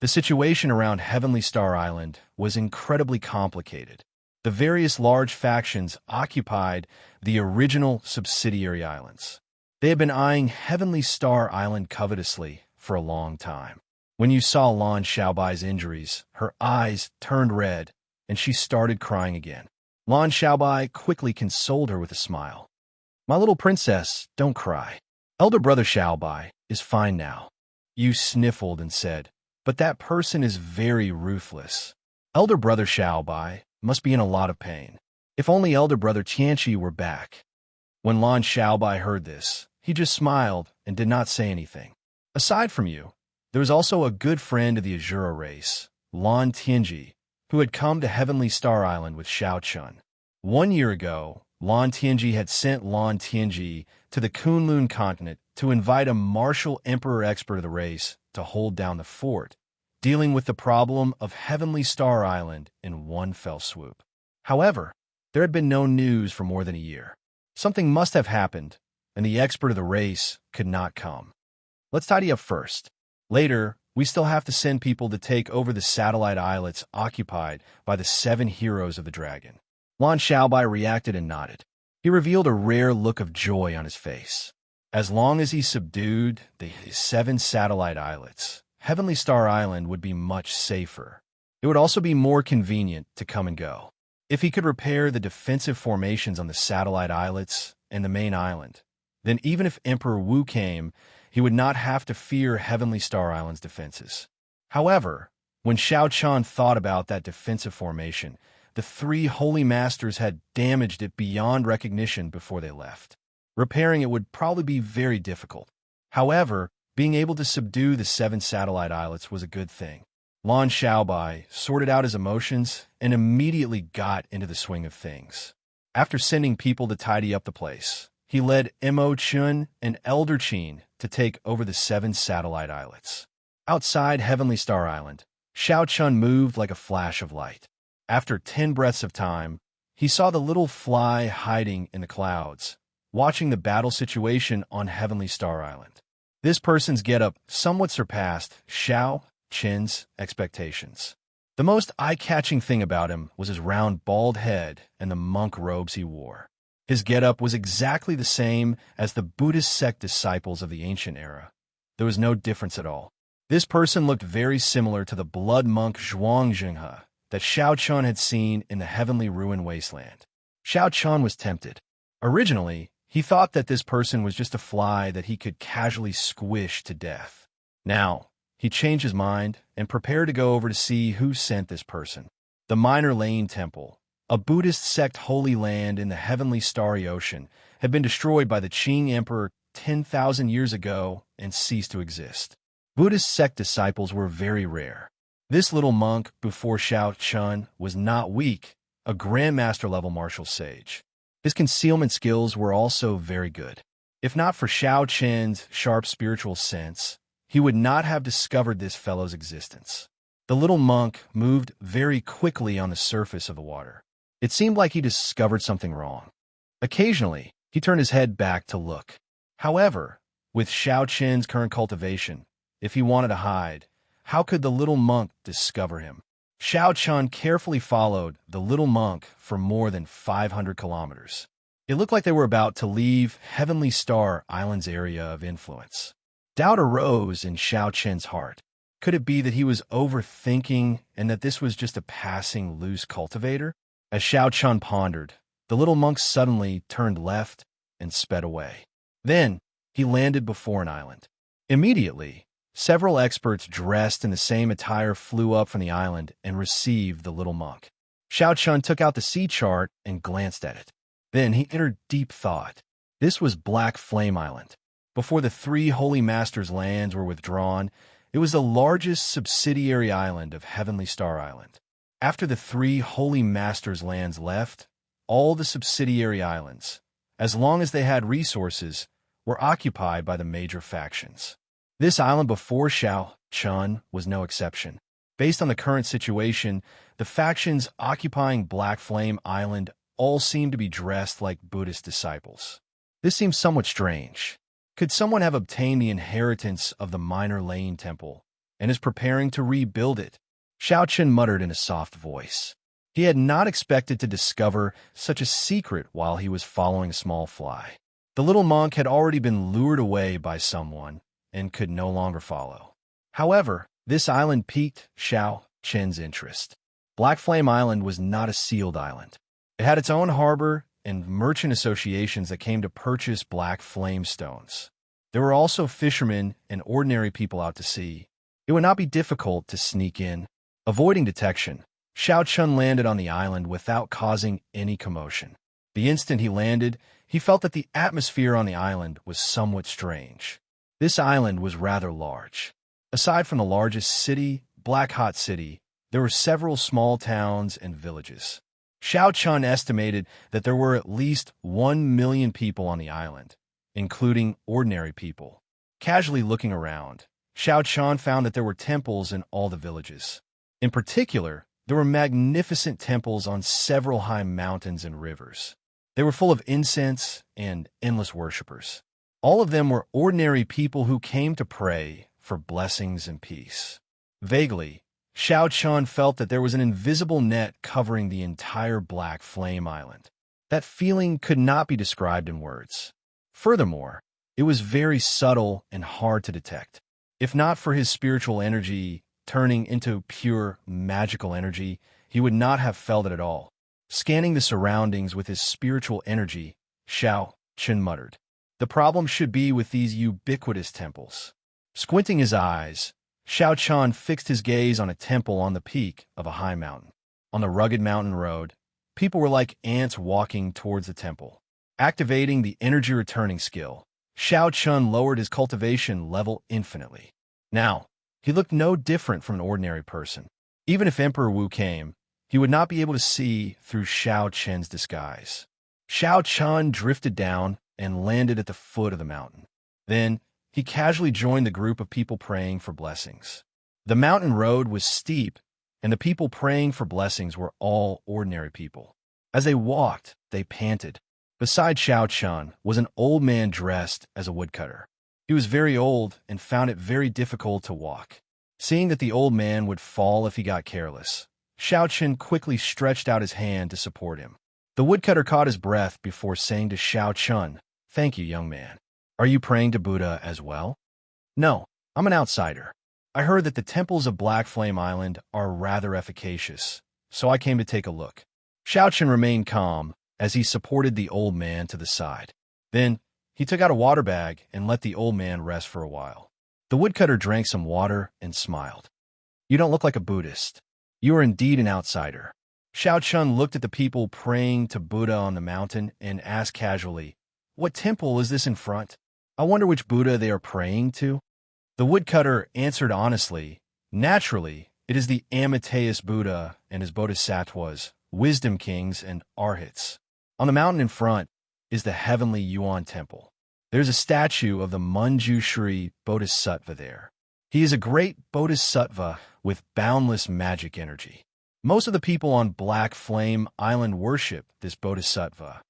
The situation around Heavenly Star Island was incredibly complicated. The various large factions occupied the original subsidiary islands. They had been eyeing Heavenly Star Island covetously for a long time. When you saw Lan Xiaobai's injuries, her eyes turned red, and she started crying again. Lan Xiaobai quickly consoled her with a smile. "My little princess, don't cry. Elder brother Xiaobai is fine now." You sniffled and said, "But that person is very ruthless. Elder brother Xiaobai must be in a lot of pain. If only elder brother Xianxia were back." When Lan Xiaobai heard this, he just smiled and did not say anything. "Aside from you, there was also a good friend of the Azura race, Lan Tianji, who had come to Heavenly Star Island with Xiao Chun. 1 year ago, Lan Tianji had sent Lan Tianji to the Kunlun continent to invite a martial emperor expert of the race to hold down the fort, dealing with the problem of Heavenly Star Island in one fell swoop. However, there had been no news for more than a year. Something must have happened, and the expert of the race could not come. Let's tidy up first. Later, we still have to send people to take over the satellite islets occupied by the 7 heroes of the dragon." Lan Xiaobai reacted and nodded. He revealed a rare look of joy on his face. As long as he subdued the 7 satellite islets, Heavenly Star Island would be much safer. It would also be more convenient to come and go. If he could repair the defensive formations on the satellite islets and the main island, then even if Emperor Wu came, he would not have to fear Heavenly Star Island's defenses. However, when Xiao Chun thought about that defensive formation, the 3 holy masters had damaged it beyond recognition before they left. Repairing it would probably be very difficult. However, being able to subdue the 7 satellite islets was a good thing. Lan Xiaobai sorted out his emotions and immediately got into the swing of things. After sending people to tidy up the place, he led Mo Chun and Elder Qin to take over the 7 satellite islets. Outside Heavenly Star Island, Xiao Chun moved like a flash of light. After 10 breaths of time, he saw the little fly hiding in the clouds, watching the battle situation on Heavenly Star Island. This person's getup somewhat surpassed Xiao Chen's expectations. The most eye-catching thing about him was his round bald head and the monk robes he wore. His getup was exactly the same as the Buddhist sect disciples of the ancient era. There was no difference at all. This person looked very similar to the blood monk Zhuangzhenghe that Xiao Chun had seen in the heavenly ruin wasteland. Xiao Chun was tempted. Originally, he thought that this person was just a fly that he could casually squish to death. Now, he changed his mind and prepared to go over to see who sent this person. The Minor Lane Temple, a Buddhist sect holy land in the heavenly starry ocean, had been destroyed by the Qing Emperor 10,000 years ago and ceased to exist. Buddhist sect disciples were very rare. This little monk before Xiao Chun was not weak, a grandmaster-level martial sage. His concealment skills were also very good. If not for Xiao Chen's sharp spiritual sense, he would not have discovered this fellow's existence. The little monk moved very quickly on the surface of the water. It seemed like he discovered something wrong. Occasionally, he turned his head back to look. However, with Xiao Chen's current cultivation, if he wanted to hide, how could the little monk discover him? Xiao Chun carefully followed the little monk for more than 500 kilometers. It looked like they were about to leave Heavenly Star Island's area of influence. Doubt arose in Xiaoqian's heart. Could it be that he was overthinking and that this was just a passing loose cultivator? As Xiaoqian pondered, the little monk suddenly turned left and sped away. Then, he landed before an island. Immediately, several experts dressed in the same attire flew up from the island and received the little monk. Xiaoqian took out the sea chart and glanced at it. Then he entered deep thought. This was Black Flame Island. Before the three Holy Masters' lands were withdrawn, it was the largest subsidiary island of Heavenly Star Island. After the three Holy Masters' lands left, all the subsidiary islands, as long as they had resources, were occupied by the major factions. This island before Xiaoqian was no exception. Based on the current situation, the factions occupying Black Flame Island all seemed to be dressed like Buddhist disciples. This seems somewhat strange. Could someone have obtained the inheritance of the Minor Lane Temple and is preparing to rebuild it? Xiaoqian muttered in a soft voice. He had not expected to discover such a secret while he was following a small fly. The little monk had already been lured away by someone and could no longer follow. However, this island piqued Xiaoqian's interest. Black Flame Island was not a sealed island. It had its own harbor and merchant associations that came to purchase black flame stones. There were also fishermen and ordinary people out to sea. It would not be difficult to sneak in. Avoiding detection, Xiaoqian landed on the island without causing any commotion. The instant he landed, he felt that the atmosphere on the island was somewhat strange. This island was rather large. Aside from the largest city, Black Hot City, there were several small towns and villages. Xiaoqian estimated that there were at least 1 million people on the island, including ordinary people. Casually looking around, Xiaoqian found that there were temples in all the villages. In particular, there were magnificent temples on several high mountains and rivers. They were full of incense and endless worshippers. All of them were ordinary people who came to pray for blessings and peace. Vaguely, Xiaoqian felt that there was an invisible net covering the entire Black Flame Island. That feeling could not be described in words. Furthermore, it was very subtle and hard to detect. If not for his spiritual energy turning into pure magical energy, he would not have felt it at all. Scanning the surroundings with his spiritual energy, Xiaoqian muttered, "The problem should be with these ubiquitous temples." Squinting his eyes, Xiaoqian fixed his gaze on a temple on the peak of a high mountain. On the rugged mountain road, people were like ants walking towards the temple. Activating the energy returning skill, Xiaoqian lowered his cultivation level infinitely. Now, he looked no different from an ordinary person. Even if Emperor Wu came, he would not be able to see through Xiaoqian's disguise. Xiaoqian drifted down and landed at the foot of the mountain. Then, he casually joined the group of people praying for blessings. The mountain road was steep, and the people praying for blessings were all ordinary people. As they walked, they panted. Beside Xiaoqian was an old man dressed as a woodcutter. He was very old and found it very difficult to walk. Seeing that the old man would fall if he got careless, Xiaoqian quickly stretched out his hand to support him. The woodcutter caught his breath before saying to Xiaoqian, "Thank you, young man. Are you praying to Buddha as well?" "No, I'm an outsider. I heard that the temples of Black Flame Island are rather efficacious, so I came to take a look." Xiaoqian remained calm as he supported the old man to the side. Then, he took out a water bag and let the old man rest for a while. The woodcutter drank some water and smiled. "You don't look like a Buddhist. You are indeed an outsider." Xiaoqian looked at the people praying to Buddha on the mountain and asked casually, "What temple is this in front? I wonder which Buddha they are praying to." The woodcutter answered honestly, "Naturally, it is the Amateus Buddha and his bodhisattvas, wisdom kings, and arhats. On the mountain in front is the heavenly Yuan temple. There's a statue of the Manjushri Bodhisattva there. He is a great bodhisattva with boundless magic energy. Most of the people on Black Flame Island worship this bodhisattva."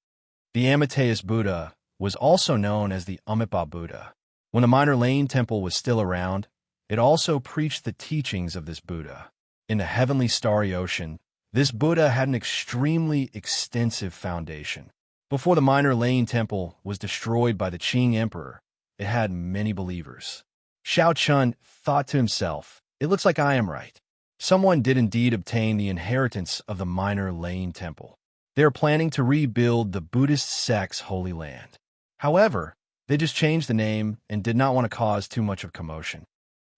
The Amateus Buddha was also known as the Amitabha Buddha. When the Minor Lane Temple was still around, it also preached the teachings of this Buddha. In the heavenly starry ocean, this Buddha had an extremely extensive foundation. Before the Minor Lane Temple was destroyed by the Qing Emperor, it had many believers. Xiao Chun thought to himself, "It looks like I am right. Someone did indeed obtain the inheritance of the Minor Lane Temple. They are planning to rebuild the Buddhist sect's holy land. However, they just changed the name and did not want to cause too much of commotion.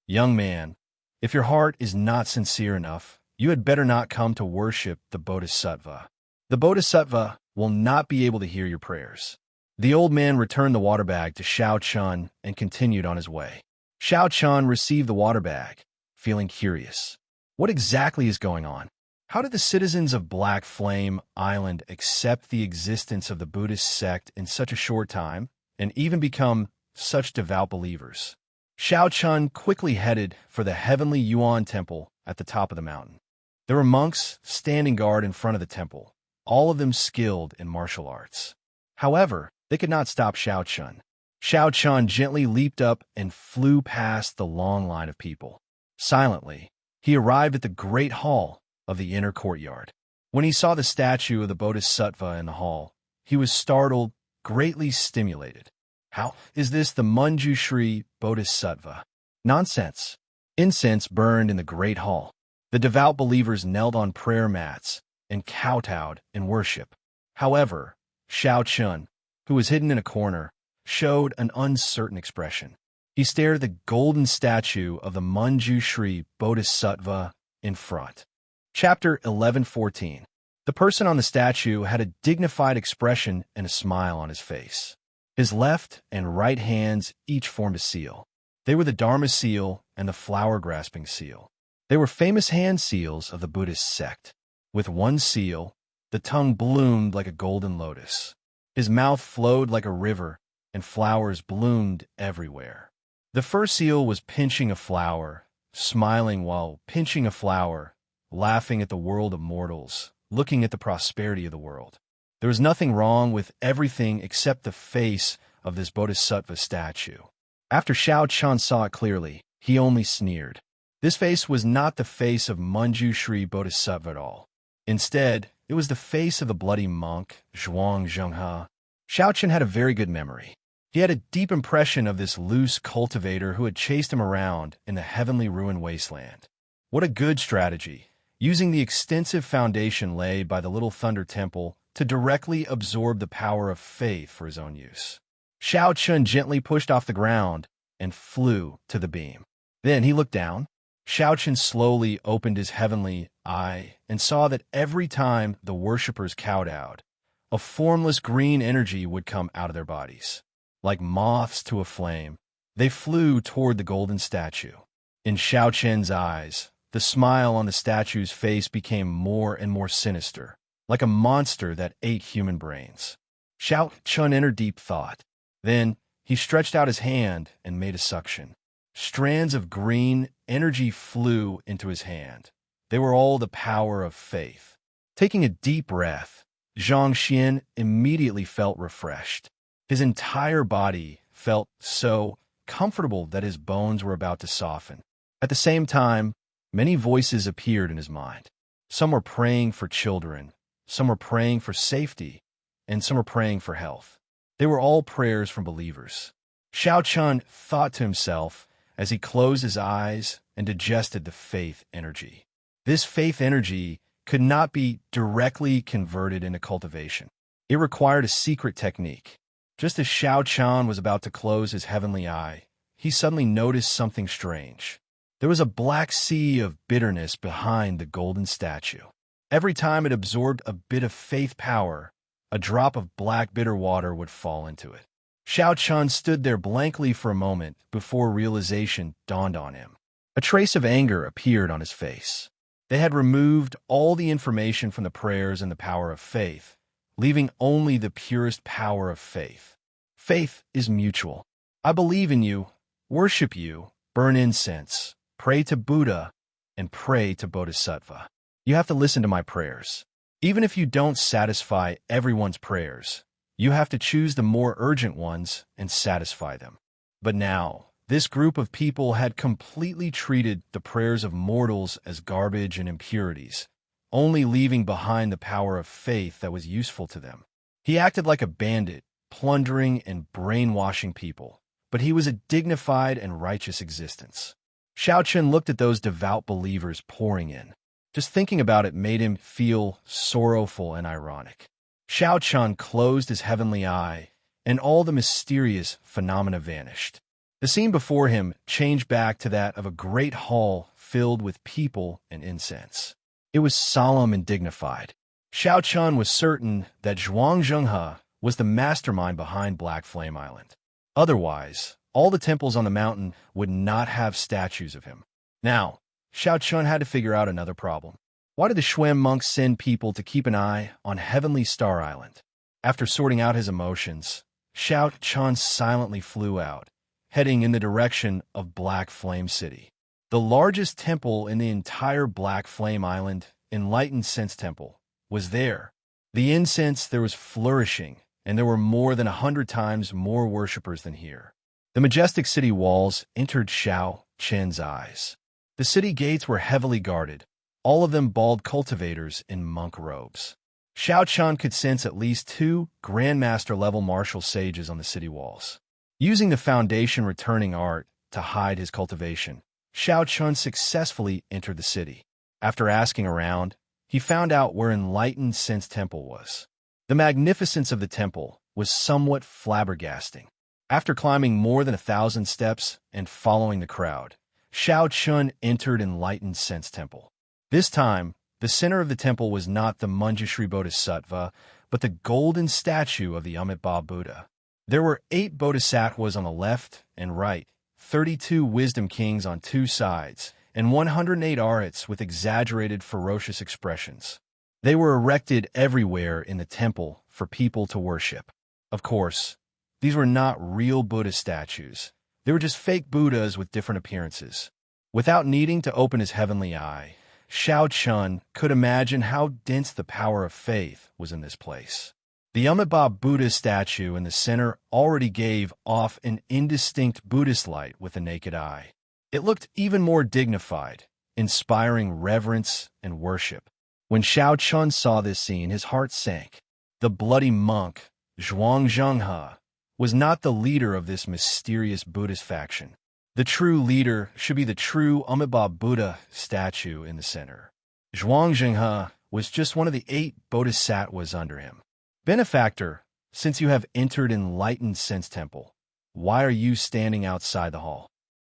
Young man, if your heart is not sincere enough, you had better not come to worship the Bodhisattva. The Bodhisattva will not be able to hear your prayers." The old man returned the water bag to Xiao Chun and continued on his way. Xiao Chun received the water bag, feeling curious. What exactly is going on? How did the citizens of Black Flame Island accept the existence of the Buddhist sect in such a short time, and even become such devout believers? Xiao Chun quickly headed for the Heavenly Yuan Temple at the top of the mountain. There were monks standing guard in front of the temple, all of them skilled in martial arts. However, they could not stop Xiao Chun. Xiao Chun gently leaped up and flew past the long line of people. Silently, he arrived at the great hall of the inner courtyard. When he saw the statue of the Bodhisattva in the hall, he was startled, greatly stimulated. How is this the Manjushri Bodhisattva? Nonsense. Incense burned in the great hall. The devout believers knelt on prayer mats and kowtowed in worship. However, Xiao Chun, who was hidden in a corner, showed an uncertain expression. He stared at the golden statue of the Manjushri Bodhisattva in front. Chapter 11:14. The person on the statue had a dignified expression and a smile on his face. His left and right hands each formed a seal. They were the Dharma seal and the flower-grasping seal. They were famous hand seals of the Buddhist sect. With one seal, the tongue bloomed like a golden lotus. His mouth flowed like a river, and flowers bloomed everywhere. The first seal was pinching a flower, smiling while pinching a flower, laughing at the world of mortals, looking at the prosperity of the world. There was nothing wrong with everything except the face of this Bodhisattva statue. After Xiao Chun saw it clearly, he only sneered. This face was not the face of Manjushri Bodhisattva at all. Instead, it was the face of the bloody monk, Zhuangzhenghe. Xiao Chun had a very good memory. He had a deep impression of this loose cultivator who had chased him around in the heavenly ruined wasteland. What a good strategy, using the extensive foundation laid by the Little Thunder Temple to directly absorb the power of faith for his own use. Xiao Chun gently pushed off the ground and flew to the beam. Then he looked down. Xiao Chun slowly opened his heavenly eye and saw that every time the worshippers kowtowed, a formless green energy would come out of their bodies. Like moths to a flame, they flew toward the golden statue. In Xiao Chun's eyes, the smile on the statue's face became more and more sinister, like a monster that ate human brains. Xiao Chun entered deep thought. Then he stretched out his hand and made a suction. Strands of green energy flew into his hand. They were all the power of faith. Taking a deep breath, Xianxia immediately felt refreshed. His entire body felt so comfortable that his bones were about to soften. At the same time, many voices appeared in his mind. Some were praying for children, some were praying for safety, and some were praying for health. They were all prayers from believers. Xiao Chun thought to himself as he closed his eyes and digested the faith energy. This faith energy could not be directly converted into cultivation. It required a secret technique. Just as Xiao Chun was about to close his heavenly eye, he suddenly noticed something strange. There was a black sea of bitterness behind the golden statue. Every time it absorbed a bit of faith power, a drop of black bitter water would fall into it. Xiao Chun stood there blankly for a moment before realization dawned on him. A trace of anger appeared on his face. They had removed all the information from the prayers and the power of faith, leaving only the purest power of faith. Faith is mutual. I believe in you, worship you, burn incense, pray to Buddha, and pray to Bodhisattva. You have to listen to my prayers. Even if you don't satisfy everyone's prayers, you have to choose the more urgent ones and satisfy them. But now, this group of people had completely treated the prayers of mortals as garbage and impurities, only leaving behind the power of faith that was useful to them. He acted like a bandit, plundering and brainwashing people, but he was a dignified and righteous existence. Xiaochen looked at those devout believers pouring in. Just thinking about it made him feel sorrowful and ironic. Xiaochen closed his heavenly eye, and all the mysterious phenomena vanished. The scene before him changed back to that of a great hall filled with people and incense. It was solemn and dignified. Xiaochen was certain that Xianxia was the mastermind behind Black Flame Island. Otherwise, all the temples on the mountain would not have statues of him. Now, Xiaochen had to figure out another problem. Why did the Xuan monks send people to keep an eye on Heavenly Star Island? After sorting out his emotions, Xiaochen silently flew out, heading in the direction of Black Flame City. The largest temple in the entire Black Flame Island, Enlightened Sense Temple, was there. The incense there was flourishing, and there were more than 100 times more worshippers than here. The majestic city walls entered Xiaochen's eyes. The city gates were heavily guarded, all of them bald cultivators in monk robes. Xiaochen could sense at least 2 Grandmaster-level martial sages on the city walls. Using the Foundation returning art to hide his cultivation, Xiaochen successfully entered the city. After asking around, he found out where Enlightened Sense Temple was. The magnificence of the temple was somewhat flabbergasting. After climbing more than 1,000 steps and following the crowd, Xiaochen entered Enlightened Sense Temple. This time, the center of the temple was not the Manjushri Bodhisattva, but the golden statue of the Amitabha Buddha. There were 8 bodhisattvas on the left and right, 32 wisdom kings on 2 sides, and 108 arhats with exaggerated ferocious expressions. They were erected everywhere in the temple for people to worship. Of course, these were not real Buddha statues. They were just fake Buddhas with different appearances. Without needing to open his heavenly eye, Xiaochen could imagine how dense the power of faith was in this place. The Amitabha Buddha statue in the center already gave off an indistinct Buddhist light with the naked eye. It looked even more dignified, inspiring reverence and worship. When Xiaochen saw this scene, his heart sank. The bloody monk, Xianxia, was not the leader of this mysterious Buddhist faction. The true leader should be the true Amitabha Buddha statue in the center. Xianxia was just one of the 8 bodhisattvas under him. Benefactor, since you have entered Enlightened Sense Temple, why are you standing outside the hall?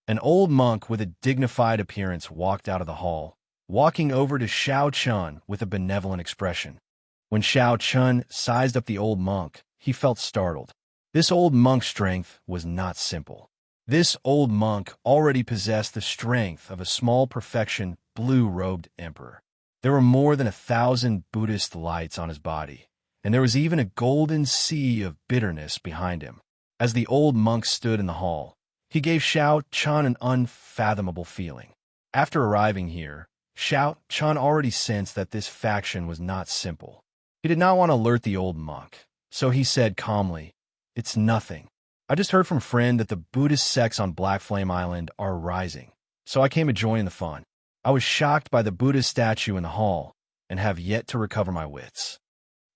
An old monk with a dignified appearance walked out of the hall, walking over to Xiaochen with a benevolent expression. When Xiaochen sized up the old monk, he felt startled. This old monk's strength was not simple. This old monk already possessed the strength of a small perfection blue-robed emperor. There were more than 1,000 Buddhist lights on his body, and there was even a golden sea of bitterness behind him. As the old monk stood in the hall, he gave Xiaochen an unfathomable feeling. After arriving here, Xiaochen already sensed that this faction was not simple. He did not want to alert the old monk, so he said calmly, "It's nothing. I just heard from a friend that the Buddhist sects on Black Flame Island are rising, so I came to join the fun. I was shocked by the Buddhist statue in the hall and have yet to recover my wits."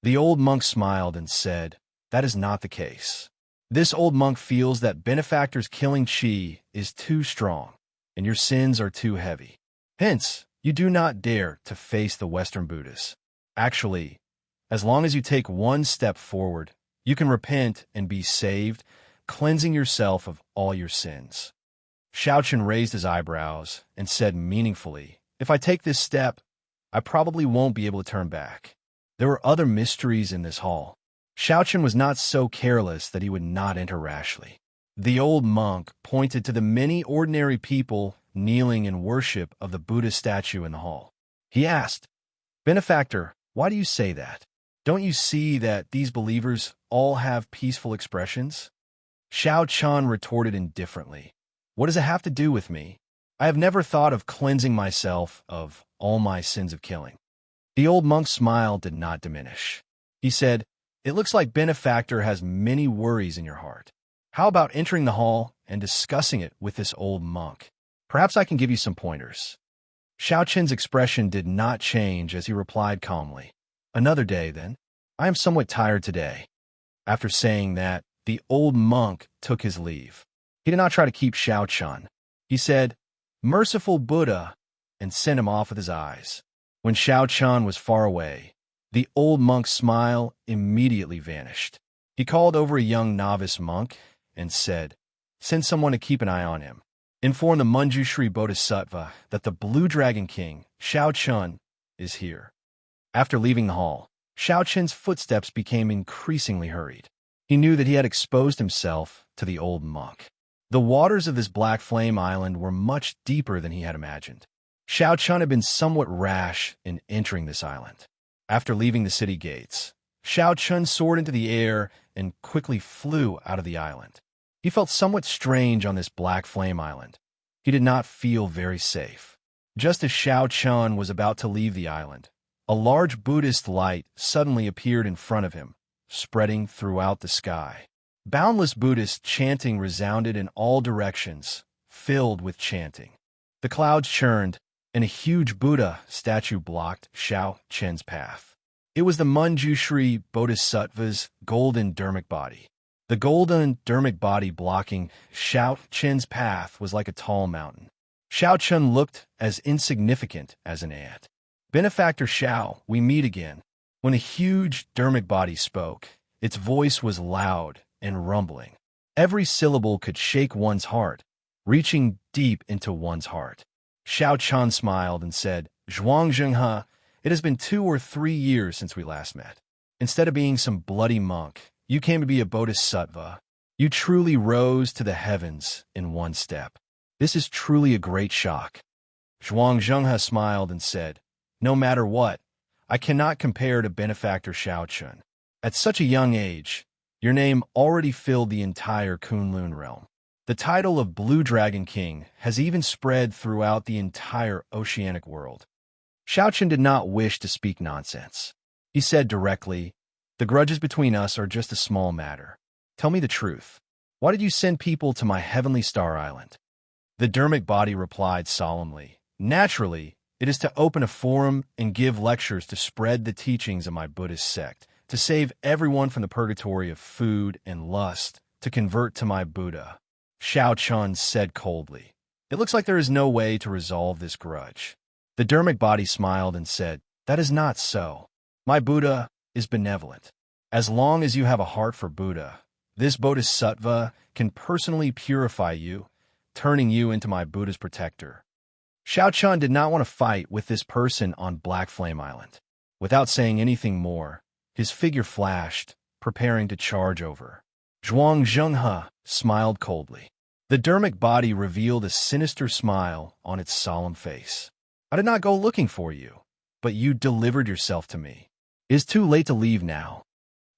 The old monk smiled and said, "That is not the case. This old monk feels that Benefactor's killing chi is too strong, and your sins are too heavy. Hence, you do not dare to face the Western Buddhists. Actually, as long as you take one step forward, you can repent and be saved, cleansing yourself of all your sins." Xiaochen raised his eyebrows and said meaningfully, "If I take this step, I probably won't be able to turn back." There were other mysteries in this hall. Xiaochen was not so careless that he would not enter rashly. The old monk pointed to the many ordinary people kneeling in worship of the Buddha statue in the hall. He asked, "Benefactor, why do you say that? Don't you see that these believers all have peaceful expressions?" Xiaochen retorted indifferently, "What does it have to do with me? I have never thought of cleansing myself of all my sins of killing." The old monk's smile did not diminish. He said, "It looks like Benefactor has many worries in your heart. How about entering the hall and discussing it with this old monk? Perhaps I can give you some pointers." Xiaochen's expression did not change as he replied calmly, "Another day, then. I am somewhat tired today. After saying that, the old monk took his leave. He did not try to keep Xiaochun. He said, "Merciful Buddha," and sent him off with his eyes. When Xiaochun was far away, the old monk's smile immediately vanished. He called over a young novice monk and said, "Send someone to keep an eye on him. Inform the Manjushri Bodhisattva that the Blue Dragon King, Xiaochun, is here." After leaving the hall, Xiaochun's footsteps became increasingly hurried. He knew that he had exposed himself to the old monk. The waters of this Black Flame Island were much deeper than he had imagined. Xiaochun had been somewhat rash in entering this island. After leaving the city gates, Xiaochun soared into the air and quickly flew out of the island. He felt somewhat strange on this Black Flame Island. He did not feel very safe. Just as Xiaochun was about to leave the island, a large Buddhist light suddenly appeared in front of him, spreading throughout the sky. Boundless Buddhist chanting resounded in all directions, filled with chanting. The clouds churned, and a huge Buddha statue blocked Xiaochun's path. It was the Manjushri Bodhisattva's golden dermic body. The golden dermic body blocking Xiaochun's path was like a tall mountain. Xiaochun looked as insignificant as an ant. "Benefactor Xiao, we meet again." When the huge dermic body spoke, its voice was loud and rumbling. Every syllable could shake one's heart, reaching deep into one's heart. Xiaochun smiled and said, "Zhuangzhenghe, it has been 2 or 3 years since we last met. Instead of being some bloody monk, you came to be a bodhisattva. You truly rose to the heavens in one step. This is truly a great shock." Zhuangzhenghe smiled and said, "No matter what, I cannot compare to Benefactor Xiaochun. At such a young age, your name already filled the entire Kunlun realm. The title of Blue Dragon King has even spread throughout the entire oceanic world." Xiaochun did not wish to speak nonsense. He said directly, "The grudges between us are just a small matter. Tell me the truth. Why did you send people to my heavenly star island?" The dermic body replied solemnly, "Naturally, it is to open a forum and give lectures to spread the teachings of my Buddhist sect, to save everyone from the purgatory of food and lust, to convert to my Buddha." Xiaochun said coldly, "It looks like there is no way to resolve this grudge." The dermic body smiled and said, "That is not so. My Buddha is benevolent. As long as you have a heart for Buddha, this bodhisattva can personally purify you, turning you into my Buddha's protector." Xiaochun did not want to fight with this person on Black Flame Island. Without saying anything more, his figure flashed, preparing to charge over. Zhuangzhenghe smiled coldly. The dermic body revealed a sinister smile on its solemn face. "I did not go looking for you, but you delivered yourself to me. It is too late to leave now."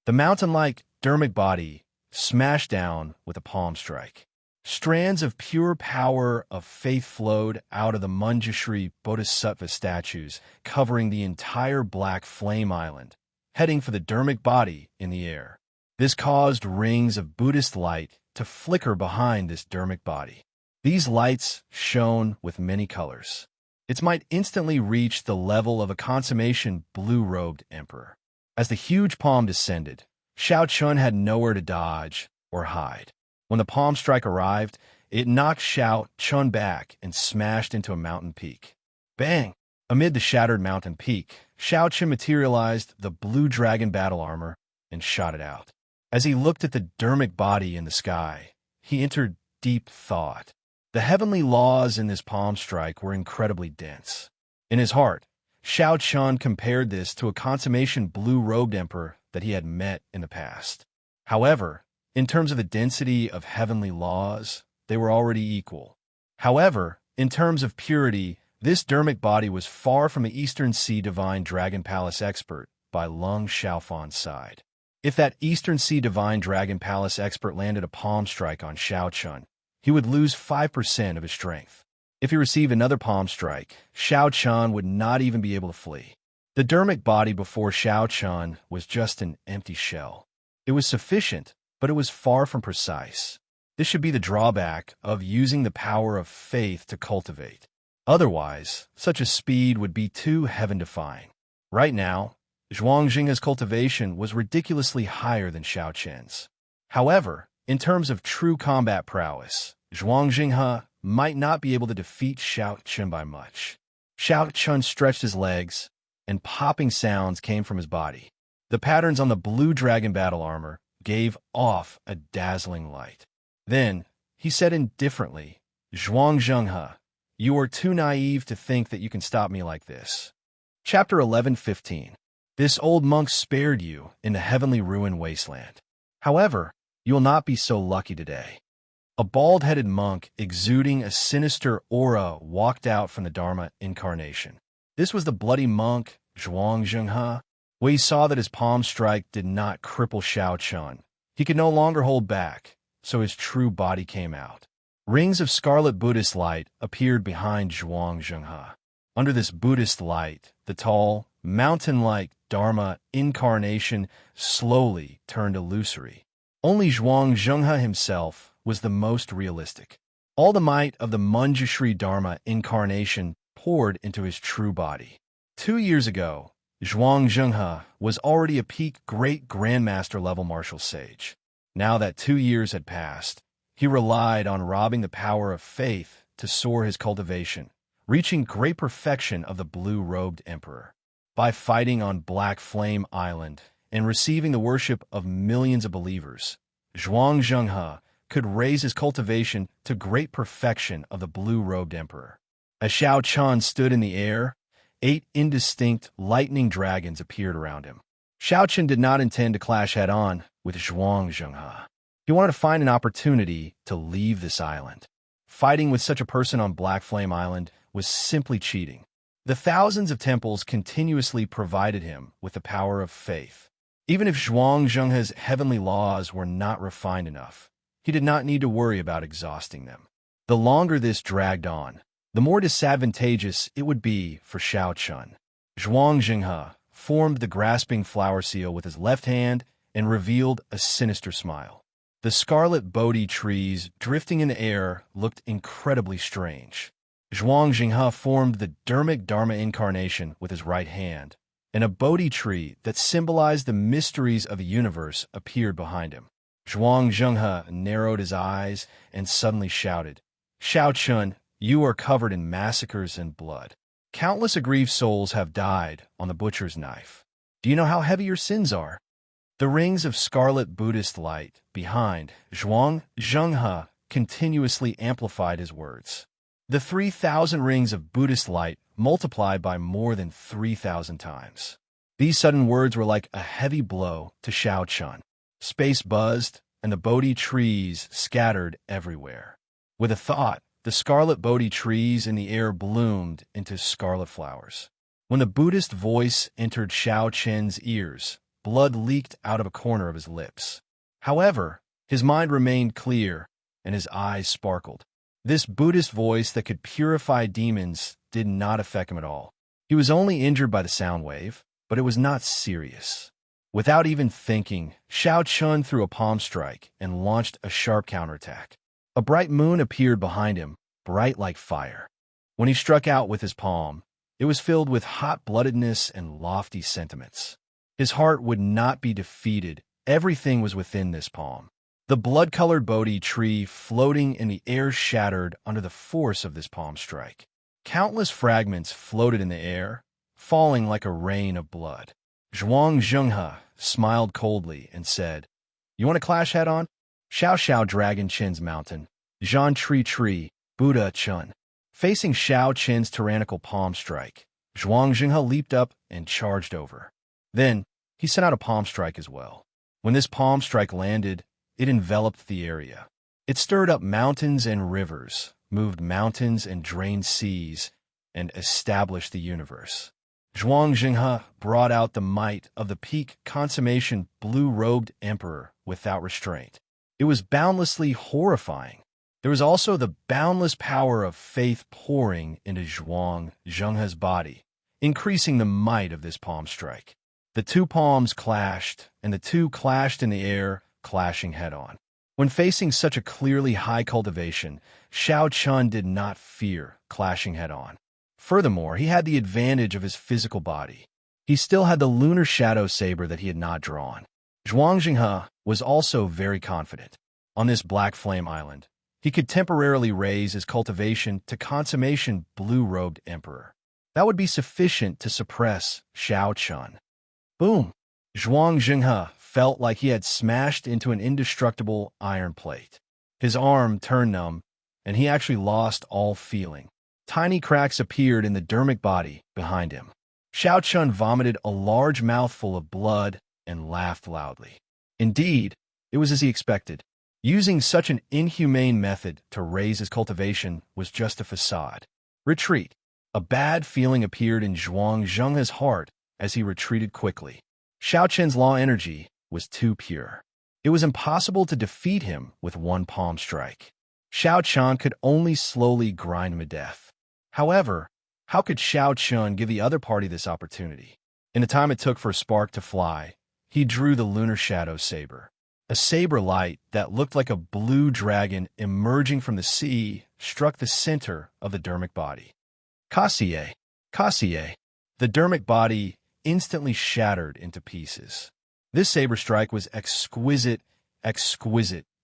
The mountain-like dermic body smashed down with a palm strike. Strands of pure power of faith flowed out of the Manjushri Bodhisattva statues, covering the entire Black Flame Island, heading for the dermic body in the air. This caused rings of Buddhist light to flicker behind this dermic body. These lights shone with many colors. Its might instantly reached the level of a consummation blue-robed emperor. As the huge palm descended, Xiaochun had nowhere to dodge or hide. When the palm strike arrived, it knocked Xiaochun back and smashed into a mountain peak. Bang! Amid the shattered mountain peak, Xiaochun materialized the blue dragon battle armor and shot it out. As he looked at the dermic body in the sky, he entered deep thought. The heavenly laws in this palm strike were incredibly dense. In his heart, Xiaochun compared this to a consummation blue-robed emperor that he had met in the past. However, in terms of the density of heavenly laws, they were already equal. However, in terms of purity, this dermic body was far from the Eastern Sea Divine Dragon Palace expert by Lung Xiaofan's side. If that Eastern Sea Divine Dragon Palace expert landed a palm strike on Xiaochun, he would lose 5% of his strength. If he received another palm strike, Xiaochun would not even be able to flee. The dermic body before Xiaochun was just an empty shell. It was sufficient, but it was far from precise. This should be the drawback of using the power of faith to cultivate. Otherwise, such a speed would be too heaven-defying. Right now, Zhuangxing's cultivation was ridiculously higher than Xiaoqian's. However, in terms of true combat prowess, Zhuangxing might not be able to defeat Xiaoqian by much. Xiaoqian stretched his legs, and popping sounds came from his body. The patterns on the blue dragon battle armor gave off a dazzling light. Then, he said indifferently, Zhuangxing, you are too naive to think that you can stop me like this. Chapter 11:15. This old monk spared you in the heavenly ruin wasteland. However, you will not be so lucky today. A bald-headed monk exuding a sinister aura walked out from the Dharma incarnation. This was the bloody monk, Zhuangxing. When he saw that his palm strike did not cripple Xiaoqian, he could no longer hold back, so his true body came out. Rings of scarlet Buddhist light appeared behind Zhuangxing. Under this Buddhist light, the tall, mountain-like Dharma incarnation slowly turned illusory. Only Zhuangxing himself was the most realistic. All the might of the Manjushri Dharma incarnation poured into his true body. 2 years ago, Zhuangxing was already a peak great grandmaster level martial sage. Now that 2 years had passed, he relied on robbing the power of faith to soar his cultivation, reaching great perfection of the blue-robed emperor. By fighting on Black Flame Island and receiving the worship of millions of believers, Zhuangxing could raise his cultivation to great perfection of the blue-robed emperor. As Xiaoqian stood in the air, 8 indistinct lightning dragons appeared around him. Xiaoqian did not intend to clash head-on with Zhuangxing. He wanted to find an opportunity to leave this island. Fighting with such a person on Black Flame Island was simply cheating. The thousands of temples continuously provided him with the power of faith. Even if Zhuangxing's heavenly laws were not refined enough, he did not need to worry about exhausting them. The longer this dragged on, the more disadvantageous it would be for Xiaoqian. Zhuangxing formed the grasping flower seal with his left hand and revealed a sinister smile. The scarlet Bodhi trees drifting in the air looked incredibly strange. Zhuangxing formed the Dermic Dharma incarnation with his right hand, and a Bodhi tree that symbolized the mysteries of the universe appeared behind him. Zhuangxing narrowed his eyes and suddenly shouted, Xiaoqian, you are covered in massacres and blood. Countless aggrieved souls have died on the butcher's knife. Do you know how heavy your sins are? The rings of scarlet Buddhist light behind Zhuangxing continuously amplified his words. The 3,000 rings of Buddhist light multiplied by more than 3,000 times. These sudden words were like a heavy blow to Xiaoqian. Space buzzed, and the Bodhi trees scattered everywhere. With a thought, the scarlet Bodhi trees in the air bloomed into scarlet flowers. When the Buddhist voice entered Xiaoqian's ears, blood leaked out of a corner of his lips. However, his mind remained clear, and his eyes sparkled. This Buddhist voice that could purify demons did not affect him at all. He was only injured by the sound wave, but it was not serious. Without even thinking, Xiaoqian threw a palm strike and launched a sharp counterattack. A bright moon appeared behind him, bright like fire. When he struck out with his palm, it was filled with hot-bloodedness and lofty sentiments. His heart would not be defeated. Everything was within this palm. The blood-colored Bodhi tree floating in the air shattered under the force of this palm strike. Countless fragments floated in the air, falling like a rain of blood. Zhuangxing smiled coldly and said, You want to clash head-on? Xiao Xiao Dragon Qin's mountain, Zhan Tree, Buddha Chun. Facing Xiao Qin's tyrannical palm strike, Zhuangxing leaped up and charged over. Then, he sent out a palm strike as well. When this palm strike landed, it enveloped the area. It stirred up mountains and rivers, moved mountains and drained seas, and established the universe. Zhuangxing brought out the might of the peak consummation blue-robed emperor without restraint. It was boundlessly horrifying. There was also the boundless power of faith pouring into Zhuangxing's body, increasing the might of this palm strike. The two palms clashed, and the two clashed in the air, clashing head-on. When facing such a clearly high cultivation, Xiaoqian did not fear clashing head-on. Furthermore, he had the advantage of his physical body. He still had the lunar shadow saber that he had not drawn. Xianxia was also very confident. On this Black Flame Island, he could temporarily raise his cultivation to consummation blue-robed emperor. That would be sufficient to suppress Xianxia. Boom! Xianxia felt like he had smashed into an indestructible iron plate. His arm turned numb, and he actually lost all feeling. Tiny cracks appeared in the dermic body behind him. Xianxia vomited a large mouthful of blood and laughed loudly. Indeed, it was as he expected. Using such an inhumane method to raise his cultivation was just a facade. Retreat. A bad feeling appeared in Xianxia's heart as he retreated quickly. Xiaoqian's law energy was too pure. It was impossible to defeat him with one palm strike. Xiaoqian could only slowly grind him to death. However, how could Xiaoqian give the other party this opportunity? In the time it took for a spark to fly, he drew the lunar shadow saber. A saber light that looked like a blue dragon emerging from the sea struck the center of the dermic body. Kasie. The dermic body instantly shattered into pieces. This saber strike was exquisite,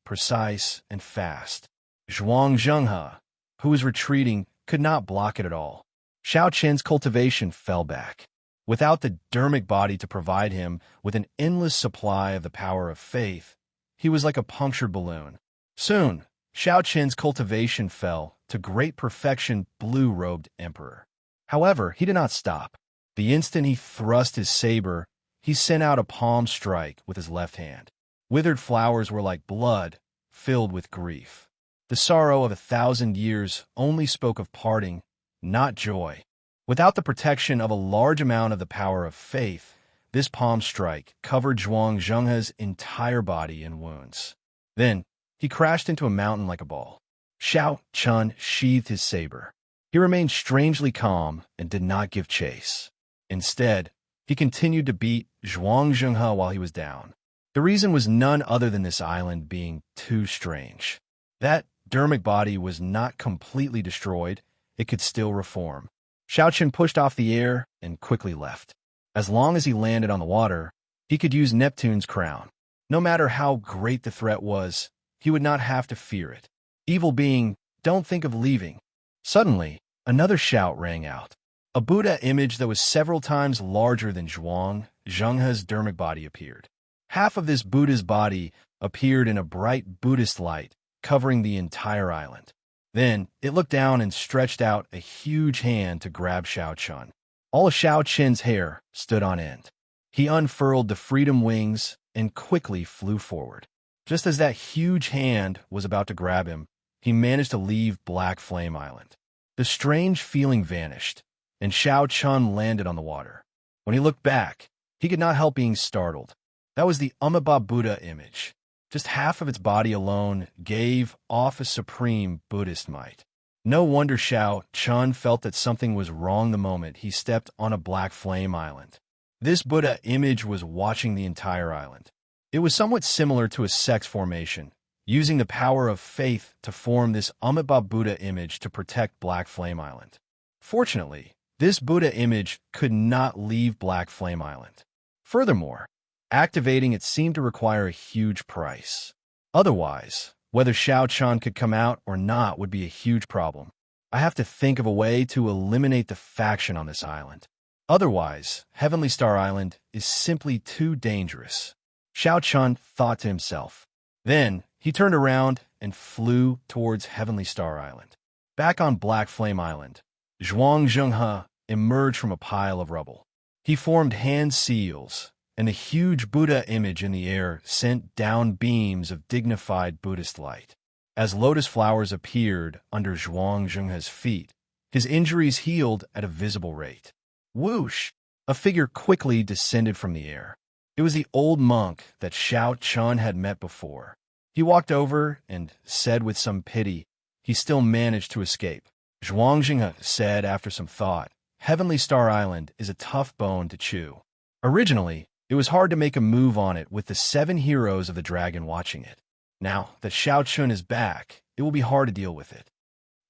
precise, and fast. Xianxia, who was retreating, could not block it at all. Xiaoqian's cultivation fell back. Without the dermic body to provide him with an endless supply of the power of faith, he was like a punctured balloon. Soon, Xiaoqian's cultivation fell to great perfection blue-robed emperor. However, he did not stop. The instant he thrust his saber, he sent out a palm strike with his left hand. Withered flowers were like blood, filled with grief. The sorrow of 1,000 years only spoke of parting, not joy. Without the protection of a large amount of the power of faith, this palm strike covered Xianxia's entire body in wounds. Then, he crashed into a mountain like a ball. Xiaoqian sheathed his saber. He remained strangely calm and did not give chase. Instead, he continued to beat Xianxia while he was down. The reason was none other than this island being too strange. That dermic body was not completely destroyed. It could still reform. Xiaoqian pushed off the air and quickly left. As long as he landed on the water, he could use Neptune's crown. No matter how great the threat was, he would not have to fear it. Evil being, don't think of leaving. Suddenly, another shout rang out. A Buddha image that was several times larger than Xianxia's dermic body appeared. Half of this Buddha's body appeared in a bright Buddhist light, covering the entire island. Then, it looked down and stretched out a huge hand to grab Xiaoqian. All of Xiaoqian's hair stood on end. He unfurled the freedom wings and quickly flew forward. Just as that huge hand was about to grab him, he managed to leave Black Flame Island. The strange feeling vanished, and Xiaoqian landed on the water. When he looked back, he could not help being startled. That was the Amitabha Buddha image. Just half of its body alone gave off a supreme Buddhist might. No wonder Xiaoqian felt that something was wrong the moment he stepped on a Black Flame Island. This Buddha image was watching the entire island. It was somewhat similar to a sex formation, using the power of faith to form this Amitabha Buddha image to protect Black Flame Island. Fortunately, this Buddha image could not leave Black Flame Island. Furthermore, activating it seemed to require a huge price. Otherwise, whether Xiaoqian could come out or not would be a huge problem. I have to think of a way to eliminate the faction on this island. Otherwise, Heavenly Star Island is simply too dangerous. Xiaoqian thought to himself. Then, he turned around and flew towards Heavenly Star Island. Back on Black Flame Island, Xianxia emerged from a pile of rubble. He formed hand seals, and a huge Buddha image in the air sent down beams of dignified Buddhist light. As lotus flowers appeared under Xianxia's feet, his injuries healed at a visible rate. Whoosh! A figure quickly descended from the air. It was the old monk that Xiaoqian had met before. He walked over and said with some pity, he still managed to escape. Xianxia said after some thought, Heavenly Star Island is a tough bone to chew. Originally, it was hard to make a move on it with the 7 heroes of the dragon watching it. Now that Xiaoqian is back, it will be hard to deal with it.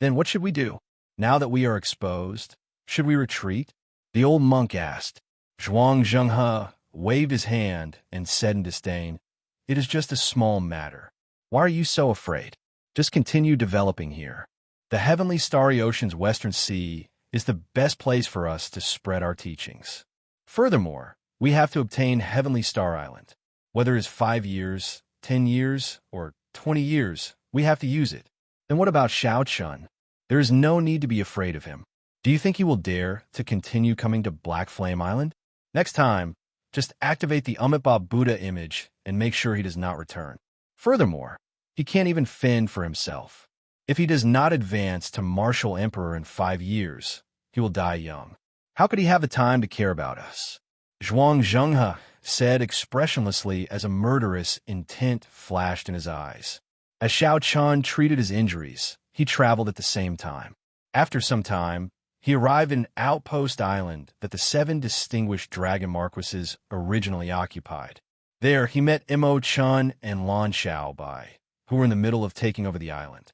Then what should we do? Now that we are exposed, should we retreat? The old monk asked. Zhuangzhenghe waved his hand and said in disdain, "It is just a small matter. Why are you so afraid? Just continue developing here. The heavenly starry ocean's western sea is the best place for us to spread our teachings. Furthermore, we have to obtain Heavenly Star Island. Whether it's 5 years, 10 years, or 20 years, we have to use it. Then what about Xiaochun? There is no need to be afraid of him. Do you think he will dare to continue coming to Black Flame Island? Next time, just activate the Amitabha Buddha image and make sure he does not return. Furthermore, he can't even fend for himself. If he does not advance to Martial Emperor in 5 years, he will die young. How could he have the time to care about us?" Zhuangzhenghe said expressionlessly as a murderous intent flashed in his eyes. As Xiaochun treated his injuries, he traveled at the same time. After some time, he arrived in Outpost Island that the 7 distinguished dragon marquises originally occupied. There, he met Imo-chun and Lan Xiaobai, who were in the middle of taking over the island.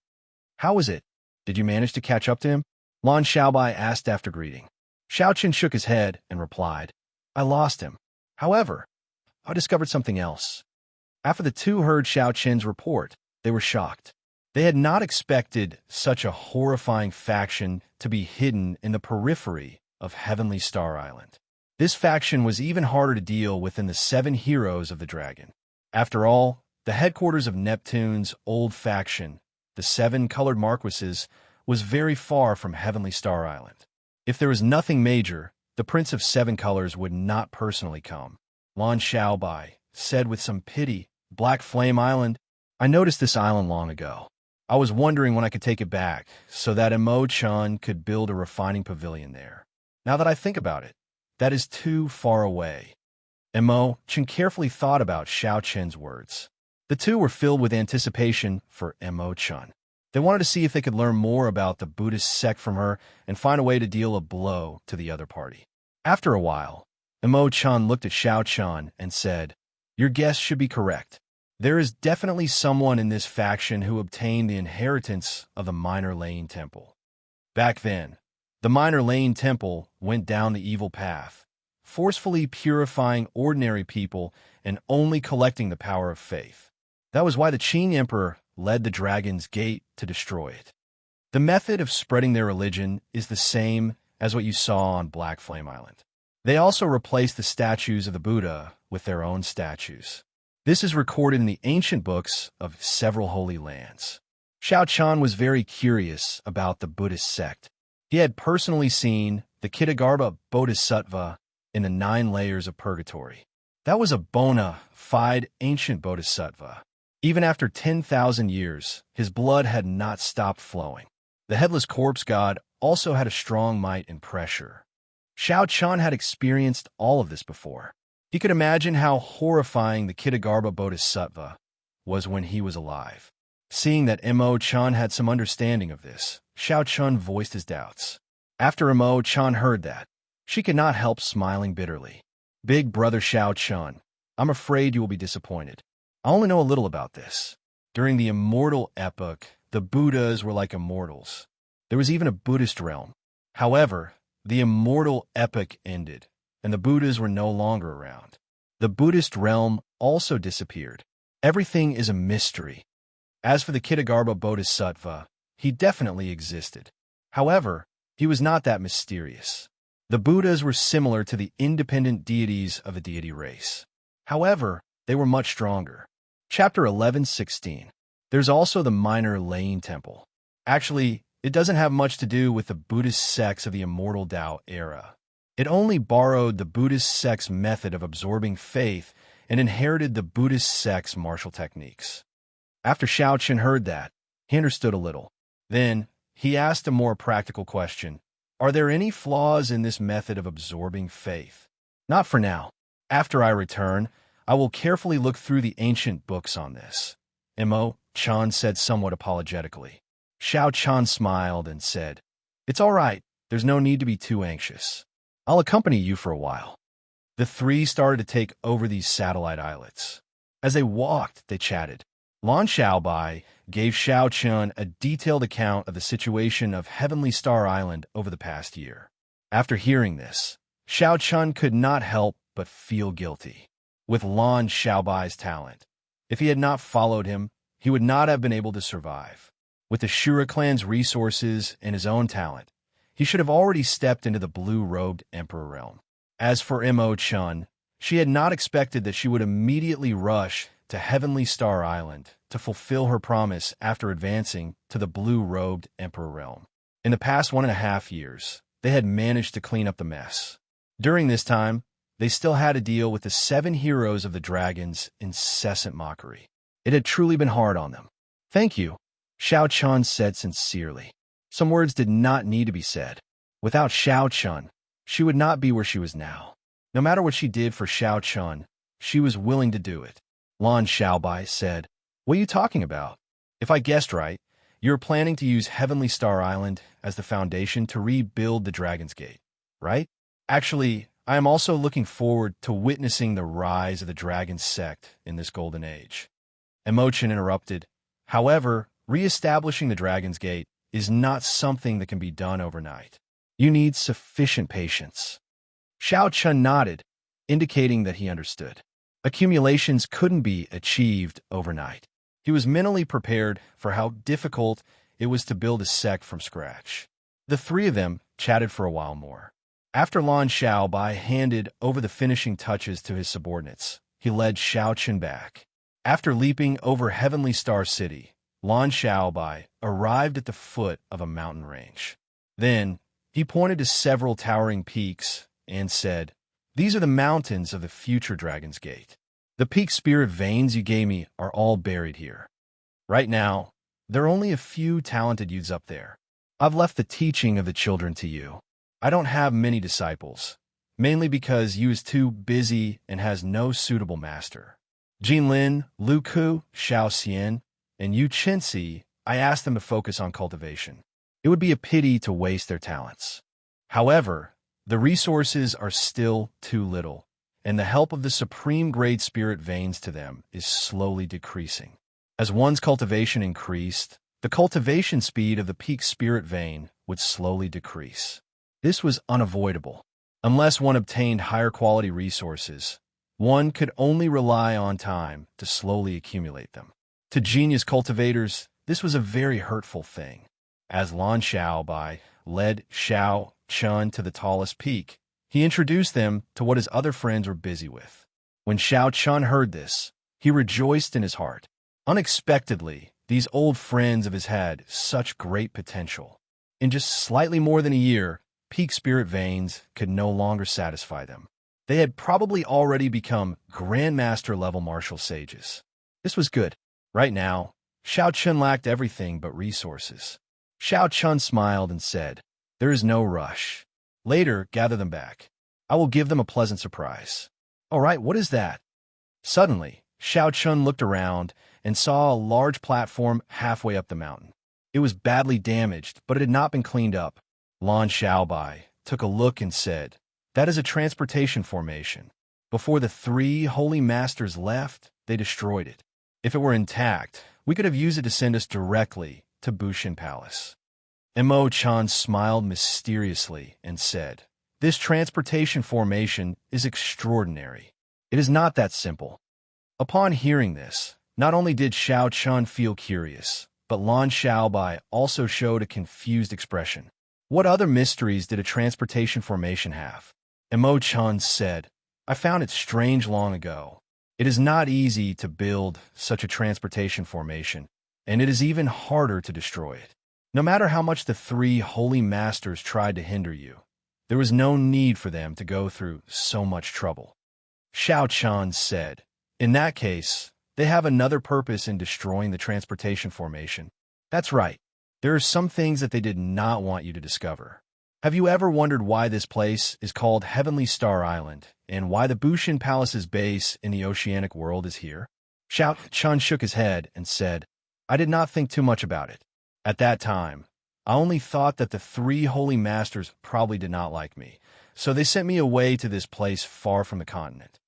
"How was it? Did you manage to catch up to him?" Lan Xiaobai asked after greeting. Xiaochun shook his head and replied, "I lost him. However, I discovered something else." After the two heard Xiaochun's report, they were shocked. They had not expected such a horrifying faction to be hidden in the periphery of Heavenly Star Island. This faction was even harder to deal with than the 7 heroes of the dragon. After all, the headquarters of Neptune's old faction, the 7 colored marquises, was very far from Heavenly Star Island. If there was nothing major, the Prince of 7 Colors would not personally come. Lan Xiaobai said with some pity, "Black Flame Island? I noticed this island long ago. I was wondering when I could take it back, so that Imo-chun could build a refining pavilion there. Now that I think about it, that is too far away." Imo-chun carefully thought about Xiaochun's words. The two were filled with anticipation for Imo-chun. They wanted to see if they could learn more about the Buddhist sect from her and find a way to deal a blow to the other party. After a while, Imo-chun looked at Xiaochun and said, "Your guess should be correct. There is definitely someone in this faction who obtained the inheritance of the Minor Lane Temple. Back then, the Minor Lane Temple went down the evil path, forcefully purifying ordinary people and only collecting the power of faith. That was why the Qing Emperor led the Dragon's Gate to destroy it. The method of spreading their religion is the same as what you saw on Black Flame Island. They also replaced the statues of the Buddha with their own statues. This is recorded in the ancient books of several holy lands." Xiaochun was very curious about the Buddhist sect. He had personally seen the Ksiddhagarbha Bodhisattva in the 9 layers of purgatory. That was a bona fide ancient bodhisattva. Even after 10,000 years, his blood had not stopped flowing. The headless corpse god also had a strong might and pressure. Xiaochun had experienced all of this before. He could imagine how horrifying the Ksiddhagarbha Bodhisattva was when he was alive. Seeing that Imo-chun had some understanding of this, Xiaochun voiced his doubts. After Imo-chun heard that, she could not help smiling bitterly. "Big brother Xiaochun, I'm afraid you will be disappointed. I only know a little about this. During the immortal epoch, the Buddhas were like immortals. There was even a Buddhist realm. However, the immortal epoch ended, and the Buddhas were no longer around. The Buddhist realm also disappeared. Everything is a mystery. As for the Ksiddhagarbha Bodhisattva, he definitely existed. However, he was not that mysterious. The Buddhas were similar to the independent deities of the deity race. However, they were much stronger." Chapter 11:16. There's also the Minor Lane Temple. Actually, it doesn't have much to do with the Buddhist sects of the Immortal Tao era. It only borrowed the Buddhist sect's method of absorbing faith and inherited the Buddhist sect's martial techniques. After Xiaochun heard that, he understood a little. Then, he asked a more practical question. "Are there any flaws in this method of absorbing faith?" "Not for now. After I return, I will carefully look through the ancient books on this," Imo-chun said somewhat apologetically. Xiaochun smiled and said, "It's all right. There's no need to be too anxious. I'll accompany you for a while." The 3 started to take over these satellite islets. As they walked, they chatted. Lan Xiaobai gave Xiaochun a detailed account of the situation of Heavenly Star Island over the past year. After hearing this, Xiao Chun could not help but feel guilty. With Lan Xiaobai's talent, if he had not followed him, he would not have been able to survive. With the Shura clan's resources and his own talent, he should have already stepped into the blue-robed emperor realm. As for Mo Chun, she had not expected that she would immediately rush to Heavenly Star Island to fulfill her promise after advancing to the blue-robed emperor realm. In the past 1.5 years, they had managed to clean up the mess. During this time, they still had to deal with the 7 heroes of the dragon's incessant mockery. It had truly been hard on them. "Thank you," Xiao Chun said sincerely. Some words did not need to be said. Without Xiao Chun, she would not be where she was now. No matter what she did for Xiao Chun, she was willing to do it. Lan Xiaobai said, "What are you talking about? If I guessed right, you're planning to use Heavenly Star Island as the foundation to rebuild the Dragon's Gate, right? Actually, I am also looking forward to witnessing the rise of the Dragon sect in this golden age." Emotion interrupted. "However, re-establishing the Dragon's Gate is not something that can be done overnight. You need sufficient patience." Xiao Chun nodded, indicating that he understood. Accumulations couldn't be achieved overnight. He was mentally prepared for how difficult it was to build a sect from scratch. The three of them chatted for a while more. After Lan Xiaobai handed over the finishing touches to his subordinates, he led Xiao Chun back. After leaping over Heavenly Star City, Lan Xiaobai arrived at the foot of a mountain range. Then, he pointed to several towering peaks and said, "These are the mountains of the future Dragon's Gate. The peak spirit veins you gave me are all buried here. Right now, there are only a few talented youths up there. I've left the teaching of the children to you. I don't have many disciples, mainly because you is too busy and has no suitable master. Jinlin, Lu Ku, Xiao Xian, and Yu Chenxi, I asked them to focus on cultivation. It would be a pity to waste their talents. However, the resources are still too little, and the help of the supreme grade spirit veins to them is slowly decreasing. As one's cultivation increased, the cultivation speed of the peak spirit vein would slowly decrease. This was unavoidable. Unless one obtained higher quality resources, one could only rely on time to slowly accumulate them. To genius cultivators, this was a very hurtful thing. As Lan Xiaobai led Xiao Chun to the tallest peak, he introduced them to what his other friends were busy with. When Xiao Chun heard this, he rejoiced in his heart. Unexpectedly, these old friends of his had such great potential. In just slightly more than a year, peak spirit veins could no longer satisfy them. They had probably already become Grandmaster level martial sages. This was good. Right now, Xiao Chun lacked everything but resources. Xiao Chun smiled and said, "There is no rush. Later, gather them back. I will give them a pleasant surprise." "All right, what is that?" Suddenly, Xiao Chun looked around and saw a large platform halfway up the mountain. It was badly damaged, but it had not been cleaned up. Lan Xiaobai took a look and said, "That is a transportation formation. Before the 3 holy masters left, they destroyed it. If it were intact, we could have used it to send us directly to Bushin Palace." Mo Chan smiled mysteriously and said, "This transportation formation is extraordinary. It is not that simple." Upon hearing this, not only did Xiao Chun feel curious, but Lan Xiaobai also showed a confused expression. What other mysteries did a transportation formation have? Mo Chun said, "I found it strange long ago. It is not easy to build such a transportation formation, and it is even harder to destroy it. No matter how much the 3 holy masters tried to hinder you, there was no need for them to go through so much trouble." Xiao Chun said, "In that case, they have another purpose in destroying the transportation formation." "That's right. There are some things that they did not want you to discover. Have you ever wondered why this place is called Heavenly Star Island and why the Bushin Palace's base in the oceanic world is here?" Xiao Chun shook his head and said, "I did not think too much about it. At that time, I only thought that the 3 holy masters probably did not like me, so they sent me away to this place far from the continent.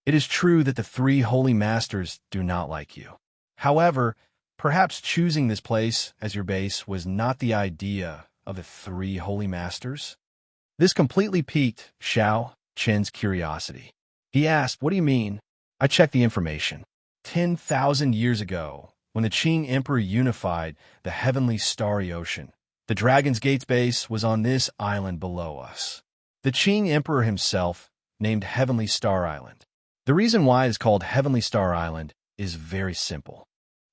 It is true that the 3 holy masters do not like you. However, perhaps choosing this place as your base was not the idea of the 3 holy masters?" This completely piqued Xiao Qin's curiosity. He asked, "What do you mean?" I checked the information. 10,000 years ago, when the Qing Emperor unified the heavenly starry ocean, the Dragon's Gate's base was on this island below us. The Qing Emperor himself named Heavenly Star Island. The reason why it is called Heavenly Star Island is very simple.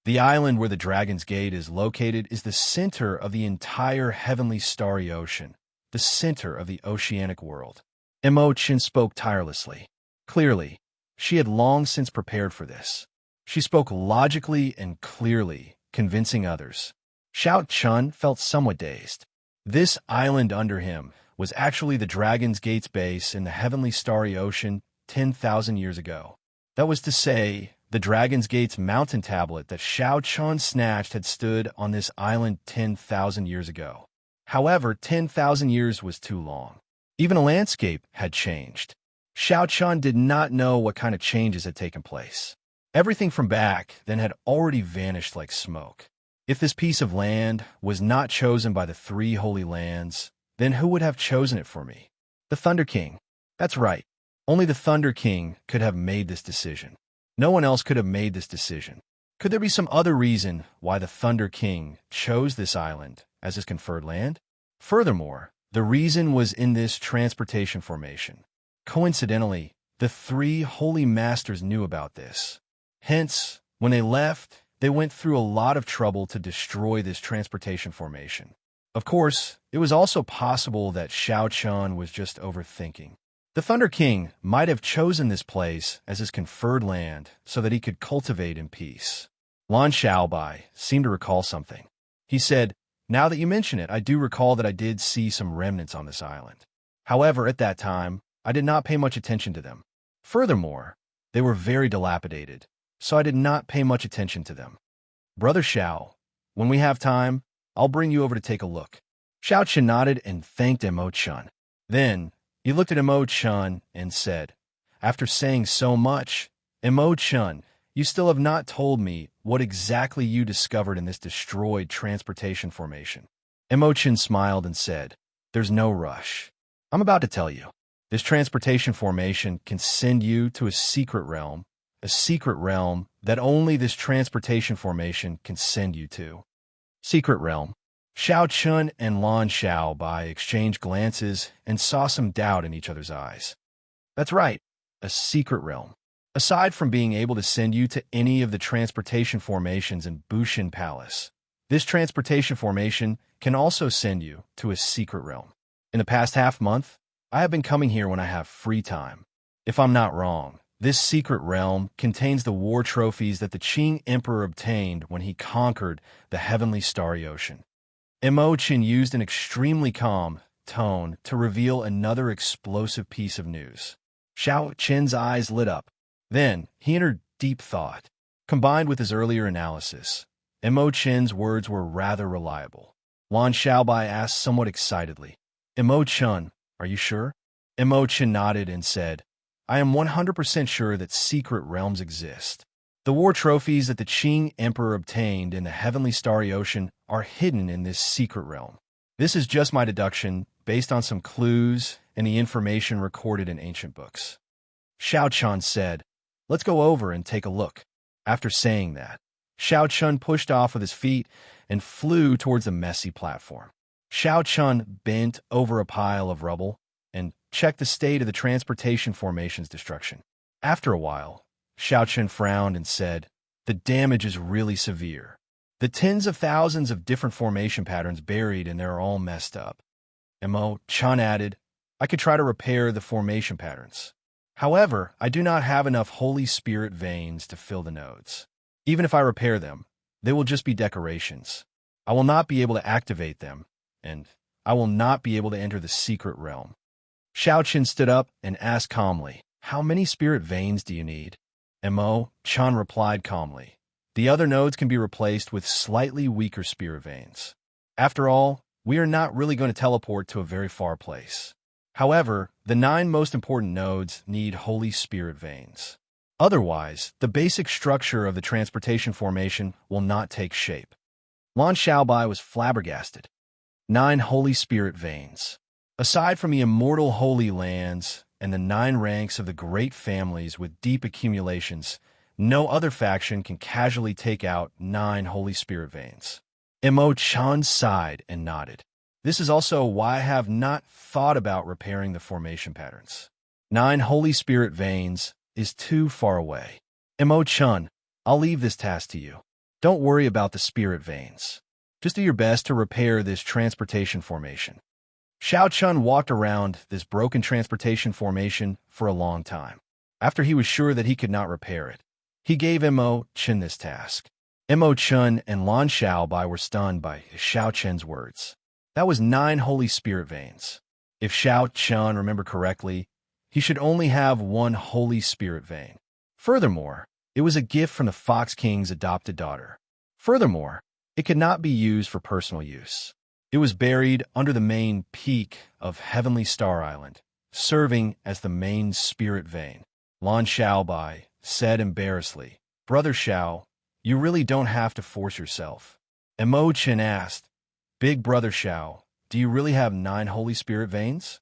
The island where the Dragon's Gate is located is the center of the entire heavenly starry ocean, the center of the oceanic world. Imogen spoke tirelessly. Clearly, she had long since prepared for this. She spoke logically and clearly, convincing others. Xiao Chun felt somewhat dazed. This island under him was actually the Dragon's Gate's base in the heavenly starry ocean 10,000 years ago. That was to say, the Dragon's Gate's mountain tablet that Xiao Chun snatched had stood on this island 10,000 years ago. However, 10,000 years was too long. Even the landscape had changed. Xiao Chun did not know what kind of changes had taken place. Everything from back then had already vanished like smoke. If this piece of land was not chosen by the three holy lands, then who would have chosen it for me? The Thunder King. That's right. Only the Thunder King could have made this decision. No one else could have made this decision. Could there be some other reason why the Thunder King chose this island as his conferred land? Furthermore, the reason was in this transportation formation. Coincidentally, the three holy masters knew about this. Hence, when they left, they went through a lot of trouble to destroy this transportation formation. Of course, it was also possible that Xiao Chun was just overthinking. The Thunder King might have chosen this place as his conferred land so that he could cultivate in peace. Lan Xiaobai seemed to recall something. He said, "Now that you mention it, I do recall that I did see some remnants on this island. However, at that time, I did not pay much attention to them. Furthermore, they were very dilapidated, so I did not pay much attention to them. Brother Xiao, when we have time, I'll bring you over to take a look." Xiao Chen nodded and thanked Imo-chun. Then, he looked at Imo-chun and said, "After saying so much, Imo-chun, you still have not told me what exactly you discovered in this destroyed transportation formation." Imo-chun smiled and said, "There's no rush. I'm about to tell you. This transportation formation can send you to a secret realm that only this transportation formation can send you to." Secret realm. Xiao Chun and Lan Xiaobai exchanged glances and saw some doubt in each other's eyes. That's right, a secret realm. Aside from being able to send you to any of the transportation formations in Bushin Palace, this transportation formation can also send you to a secret realm. In the past half-month, I have been coming here when I have free time. If I'm not wrong, this secret realm contains the war trophies that the Qing Emperor obtained when he conquered the heavenly starry ocean. Imo-chin used an extremely calm tone to reveal another explosive piece of news. Xiao Chen's eyes lit up. Then, he entered deep thought. Combined with his earlier analysis, Imo-chin's words were rather reliable. Lan Xiaobai asked somewhat excitedly, "Imo-chun, are you sure?" Imo-chin nodded and said, "I am 100% sure that secret realms exist. The war trophies that the Qing Emperor obtained in the heavenly starry ocean are hidden in this secret realm. This is just my deduction based on some clues and the information recorded in ancient books." Xiao Chun said, "Let's go over and take a look." After saying that, Xiao Chun pushed off with his feet and flew towards the messy platform. Xiao Chun bent over a pile of rubble and checked the state of the transportation formation's destruction. After a while, Xiao Chun frowned and said, "The damage is really severe. The tens of thousands of different formation patterns buried and they're all messed up." Imo-chun added, "I could try to repair the formation patterns. However, I do not have enough Holy Spirit veins to fill the nodes. Even if I repair them, they will just be decorations. I will not be able to activate them, and I will not be able to enter the secret realm." Xiao Chen stood up and asked calmly, "How many spirit veins do you need?" Imo-chun replied calmly, "The other nodes can be replaced with slightly weaker spirit veins. After all, we are not really going to teleport to a very far place. However, the 9 most important nodes need Holy Spirit veins. Otherwise, the basic structure of the transportation formation will not take shape." Lan Xiaobai was flabbergasted. 9 Holy Spirit veins. Aside from the immortal holy lands and the 9 ranks of the great families with deep accumulations, no other faction can casually take out 9 Holy Spirit veins. Imo-chan sighed and nodded. This is also why I have not thought about repairing the formation patterns. 9 Holy Spirit veins is too far away. Imo-chan, I'll leave this task to you. Don't worry about the spirit veins. Just do your best to repair this transportation formation. Xiao-chun walked around this broken transportation formation for a long time. After he was sure that he could not repair it, he gave Imo-chun this task. Imo-chun and Lan Xiaobai were stunned by Xiao-chun's words. That was 9 Holy Spirit veins. If Xiao-chun remembered correctly, he should only have 1 Holy Spirit vein. Furthermore, it was a gift from the Fox King's adopted daughter. Furthermore, it could not be used for personal use. It was buried under the main peak of Heavenly Star Island, serving as the main spirit vein. Lan Xiaobai said embarrassedly, "Brother Xiao, you really don't have to force yourself." Imo-chan asked, "Big Brother Xiao, do you really have 9 Holy Spirit veins?"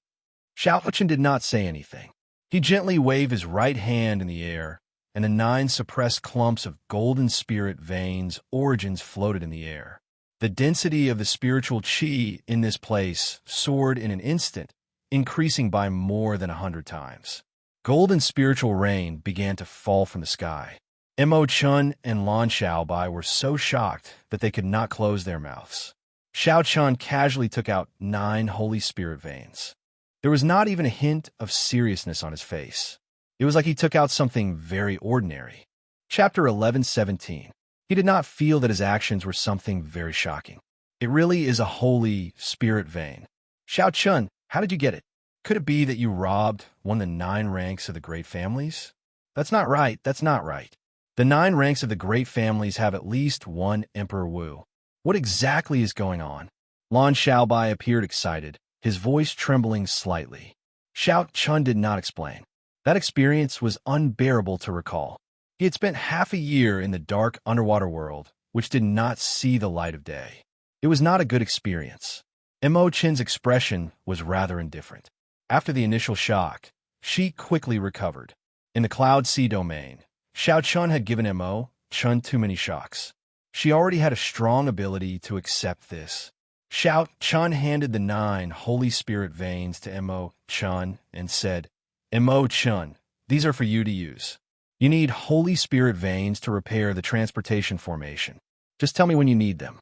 Xiao-chan did not say anything. He gently waved his right hand in the air, and the 9 suppressed clumps of golden spirit veins origins floated in the air. The density of the spiritual qi in this place soared in an instant, increasing by more than 100 times. Golden spiritual rain began to fall from the sky. Imo-chun and Lan Xiaobai were so shocked that they could not close their mouths. Xiao-chun casually took out 9 Holy Spirit veins. There was not even a hint of seriousness on his face. It was like he took out something very ordinary. Chapter 11:17. He did not feel that his actions were something very shocking. It really is a Holy Spirit vein. Xiao-chun, how did you get it? Could it be that you robbed one of the 9 ranks of the great families? That's not right, that's not right. The 9 ranks of the great families have at least 1 Emperor Wu. What exactly is going on? Lan Xiaobai appeared excited, his voice trembling slightly. Xiao-chun did not explain. That experience was unbearable to recall. He had spent half a year in the dark underwater world, which did not see the light of day. It was not a good experience. Imo-chan's expression was rather indifferent. After the initial shock, she quickly recovered. In the Cloud Sea domain, Xiao-chun had given Imo-chun too many shocks. She already had a strong ability to accept this. Xiao-chun handed the 9 Holy Spirit veins to Imo-chun and said, "Imo-chun, these are for you to use. You need Holy Spirit veins to repair the transportation formation. Just tell me when you need them."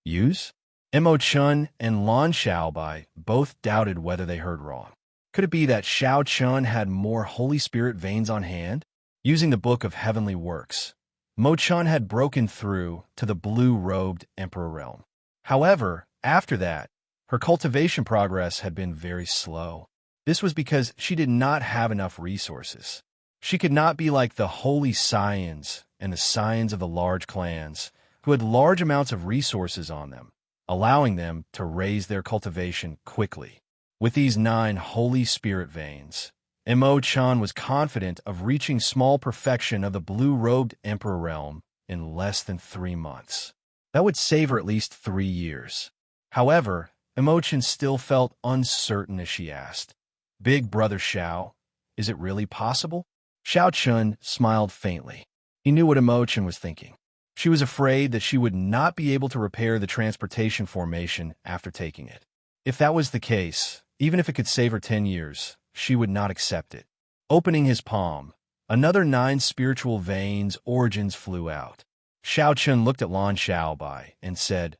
Use? Imo-chun and Lan Xiaobai both doubted whether they heard wrong. Could it be that Xiao-chun had more Holy Spirit veins on hand? Using the Book of Heavenly Works, Mo-chun had broken through to the blue-robed Emperor realm. However, after that, her cultivation progress had been very slow. This was because she did not have enough resources. She could not be like the holy scions and the scions of the large clans, who had large amounts of resources on them, allowing them to raise their cultivation quickly. With these 9 Holy Spirit veins, Imo-chan was confident of reaching small perfection of the blue-robed Emperor realm in less than 3 months. That would save her at least 3 years. However, Imo-chan still felt uncertain as she asked, "Big Brother Xiao, is it really possible?" Xiao-chun smiled faintly. He knew what Imo-chan was thinking. She was afraid that she would not be able to repair the transportation formation after taking it. If that was the case, even if it could save her 10 years, she would not accept it. Opening his palm, another 9 spiritual veins origins flew out. Xiao-chun looked at Lan Xiaobai and said,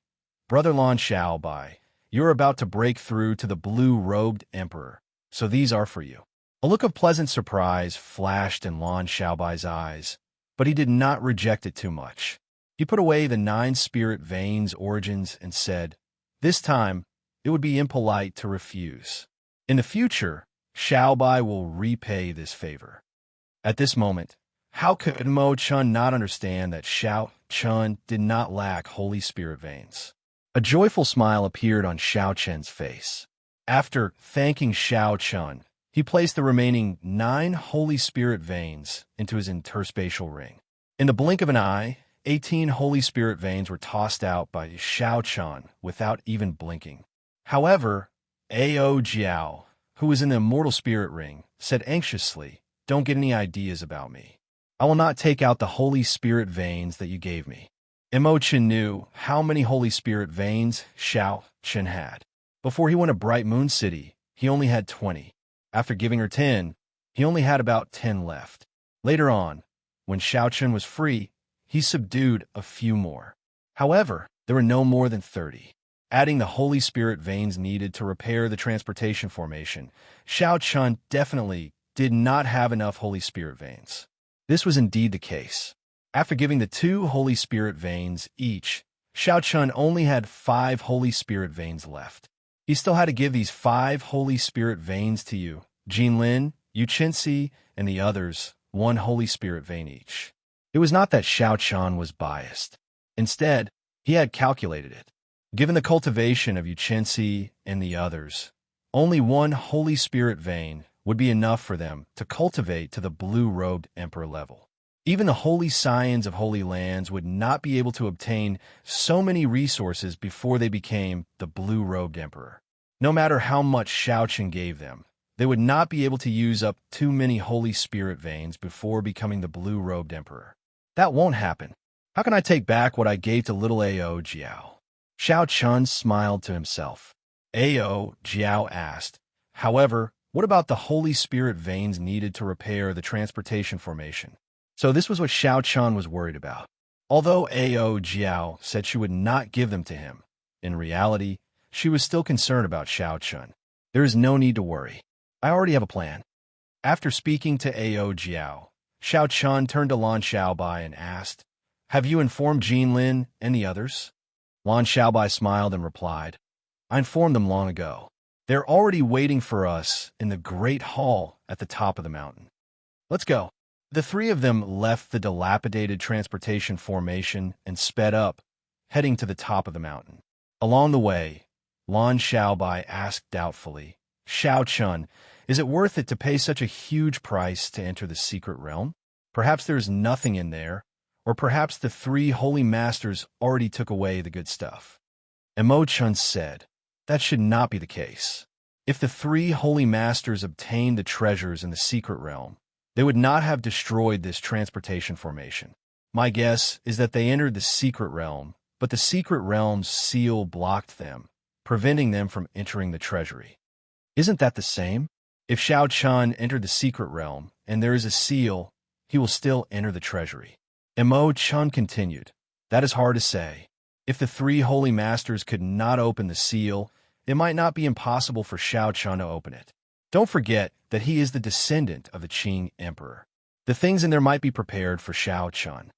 "Brother Lan Xiaobai, you're about to break through to the blue-robed Emperor, so these are for you." A look of pleasant surprise flashed in Lan Xiaobai's eyes, but he did not reject it too much. He put away the 9 spirit veins origins and said, "This time, it would be impolite to refuse. In the future, Xiaobai will repay this favor." At this moment, how could Mo-chun not understand that Xiao-chun did not lack Holy Spirit veins? A joyful smile appeared on Xiao-chun's face. After thanking Xiao-chun, he placed the remaining 9 Holy Spirit veins into his interspatial ring. In the blink of an eye, 18 Holy Spirit veins were tossed out by Xiao-chun without even blinking. However, Ao Jiao, who was in the immortal spirit ring, said anxiously, "Don't get any ideas about me. I will not take out the Holy Spirit veins that you gave me." Imochen knew how many Holy Spirit veins Xianxia had. Before he went to Bright Moon City, he only had 20. After giving her 10, he only had about 10 left. Later on, when Xianxia was free, he subdued a few more. However, there were no more than 30. Adding the Holy Spirit veins needed to repair the transportation formation, Xianxia definitely did not have enough Holy Spirit veins. This was indeed the case. After giving the 2 Holy Spirit veins each, Xianxia only had 5 Holy Spirit veins left. He still had to give these 5 Holy Spirit veins to you, Jinlin, Xianxia, and the others, 1 Holy Spirit vein each. It was not that Xianxia was biased. Instead, he had calculated it. Given the cultivation of Xianxia and the others, only 1 Holy Spirit vein would be enough for them to cultivate to the blue-robed emperor level. Even the holy scions of holy lands would not be able to obtain so many resources before they became the blue-robed emperor. No matter how much Xianxia gave them, they would not be able to use up too many Holy Spirit veins before becoming the blue-robed emperor. That won't happen. How can I take back what I gave to little Ao Jiao? Xianxia smiled to himself. Ao Jiao asked, "However, what about the Holy Spirit veins needed to repair the transportation formation?" So this was what Xianxia was worried about. Although Ao Jiao said she would not give them to him, in reality, she was still concerned about Xianxia. There is no need to worry. I already have a plan. After speaking to Ao Jiao, Xianxia turned to Lan Xiaobai and asked, "Have you informed Jinlin and the others?" Lan Xiaobai smiled and replied, "I informed them long ago. They're already waiting for us in the great hall at the top of the mountain. Let's go." The 3 of them left the dilapidated transportation formation and sped up, heading to the top of the mountain. Along the way, Lan Xiaobai asked doubtfully, "Xianxia, is it worth it to pay such a huge price to enter the secret realm? Perhaps there's nothing in there, or perhaps the 3 holy masters already took away the good stuff." Imochen said, "That should not be the case. If the 3 holy masters obtained the treasures in the secret realm, they would not have destroyed this transportation formation. My guess is that they entered the secret realm, but the secret realm's seal blocked them, preventing them from entering the treasury. Isn't that the same? If Xianxia entered the secret realm and there is a seal, he will still enter the treasury." Imochen continued, "That is hard to say. If the 3 holy masters could not open the seal, it might not be impossible for Xianxia to open it. Don't forget that he is the descendant of the Qing emperor. The things in there might be prepared for Xianxia."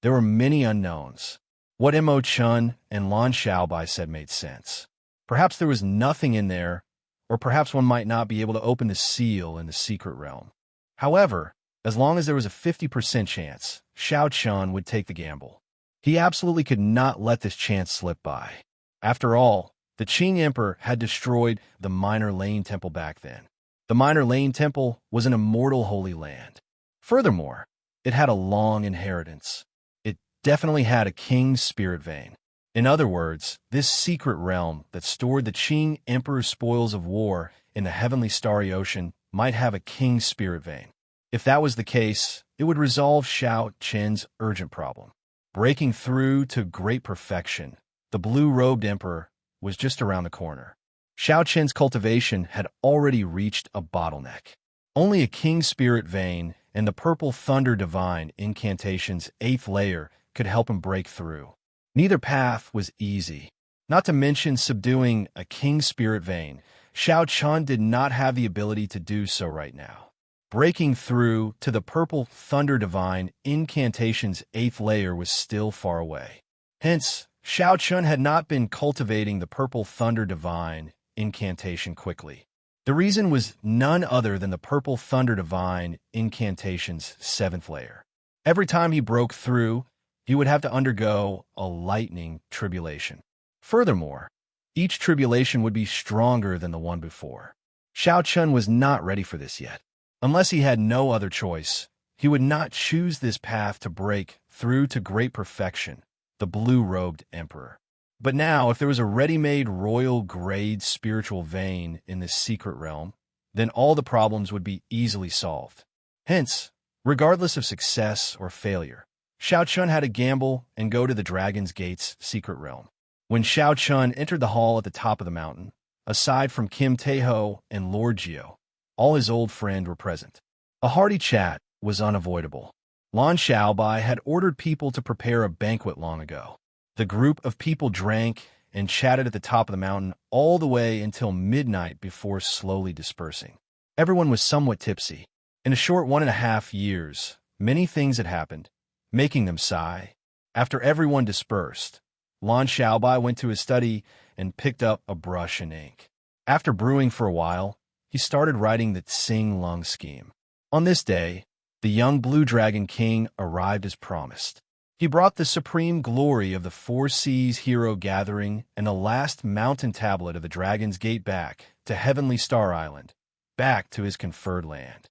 There were many unknowns. What Imochen and Lan Xiaobai said made sense. Perhaps there was nothing in there, or perhaps one might not be able to open the seal in the secret realm. However, as long as there was a 50% chance, Xianxia would take the gamble. He absolutely could not let this chance slip by. After all, the Qing emperor had destroyed the Minor Lane Temple back then. The Minor Lane Temple was an immortal holy land. Furthermore, it had a long inheritance. It definitely had a king's spirit vein. In other words, this secret realm that stored the Qing emperor's spoils of war in the heavenly starry ocean might have a king's spirit vein. If that was the case, it would resolve Xianxia's urgent problem. Breaking through to great perfection, the blue-robed emperor was just around the corner. Xianxia's cultivation had already reached a bottleneck. Only a king's spirit vein and the purple thunder divine incantation's 8th layer could help him break through. Neither path was easy. Not to mention subduing a king's spirit vein, Xianxia did not have the ability to do so right now. Breaking through to the purple thunder divine incantation's 8th layer was still far away. Hence, Xianxia had not been cultivating the purple thunder divine incantation quickly. The reason was none other than the purple thunder divine incantation's 7th layer. Every time he broke through, he would have to undergo a lightning tribulation. Furthermore, each tribulation would be stronger than the one before. Xianxia was not ready for this yet. Unless he had no other choice, he would not choose this path to break through to great perfection, the blue-robed emperor. But now, if there was a ready-made royal-grade spiritual vein in this secret realm, then all the problems would be easily solved. Hence, regardless of success or failure, Xiaochun had to gamble and go to the Dragon's Gate's secret realm. When Xiaochun entered the hall at the top of the mountain, aside from Kim Taeho and Lord Jiao, all his old friends were present. A hearty chat was unavoidable. Lan Xiaobai had ordered people to prepare a banquet long ago. The group of people drank and chatted at the top of the mountain all the way until midnight before slowly dispersing. Everyone was somewhat tipsy. In a short 1.5 years, many things had happened, making them sigh. After everyone dispersed, Lan Xiaobai went to his study and picked up a brush and ink. After brewing for a while, he started writing the Tsing Lung scheme. On this day, the young Blue Dragon King arrived as promised. He brought the supreme glory of the Four Seas hero gathering and the last mountain tablet of the Dragon's Gate back to Heavenly Star Island, back to his conferred land.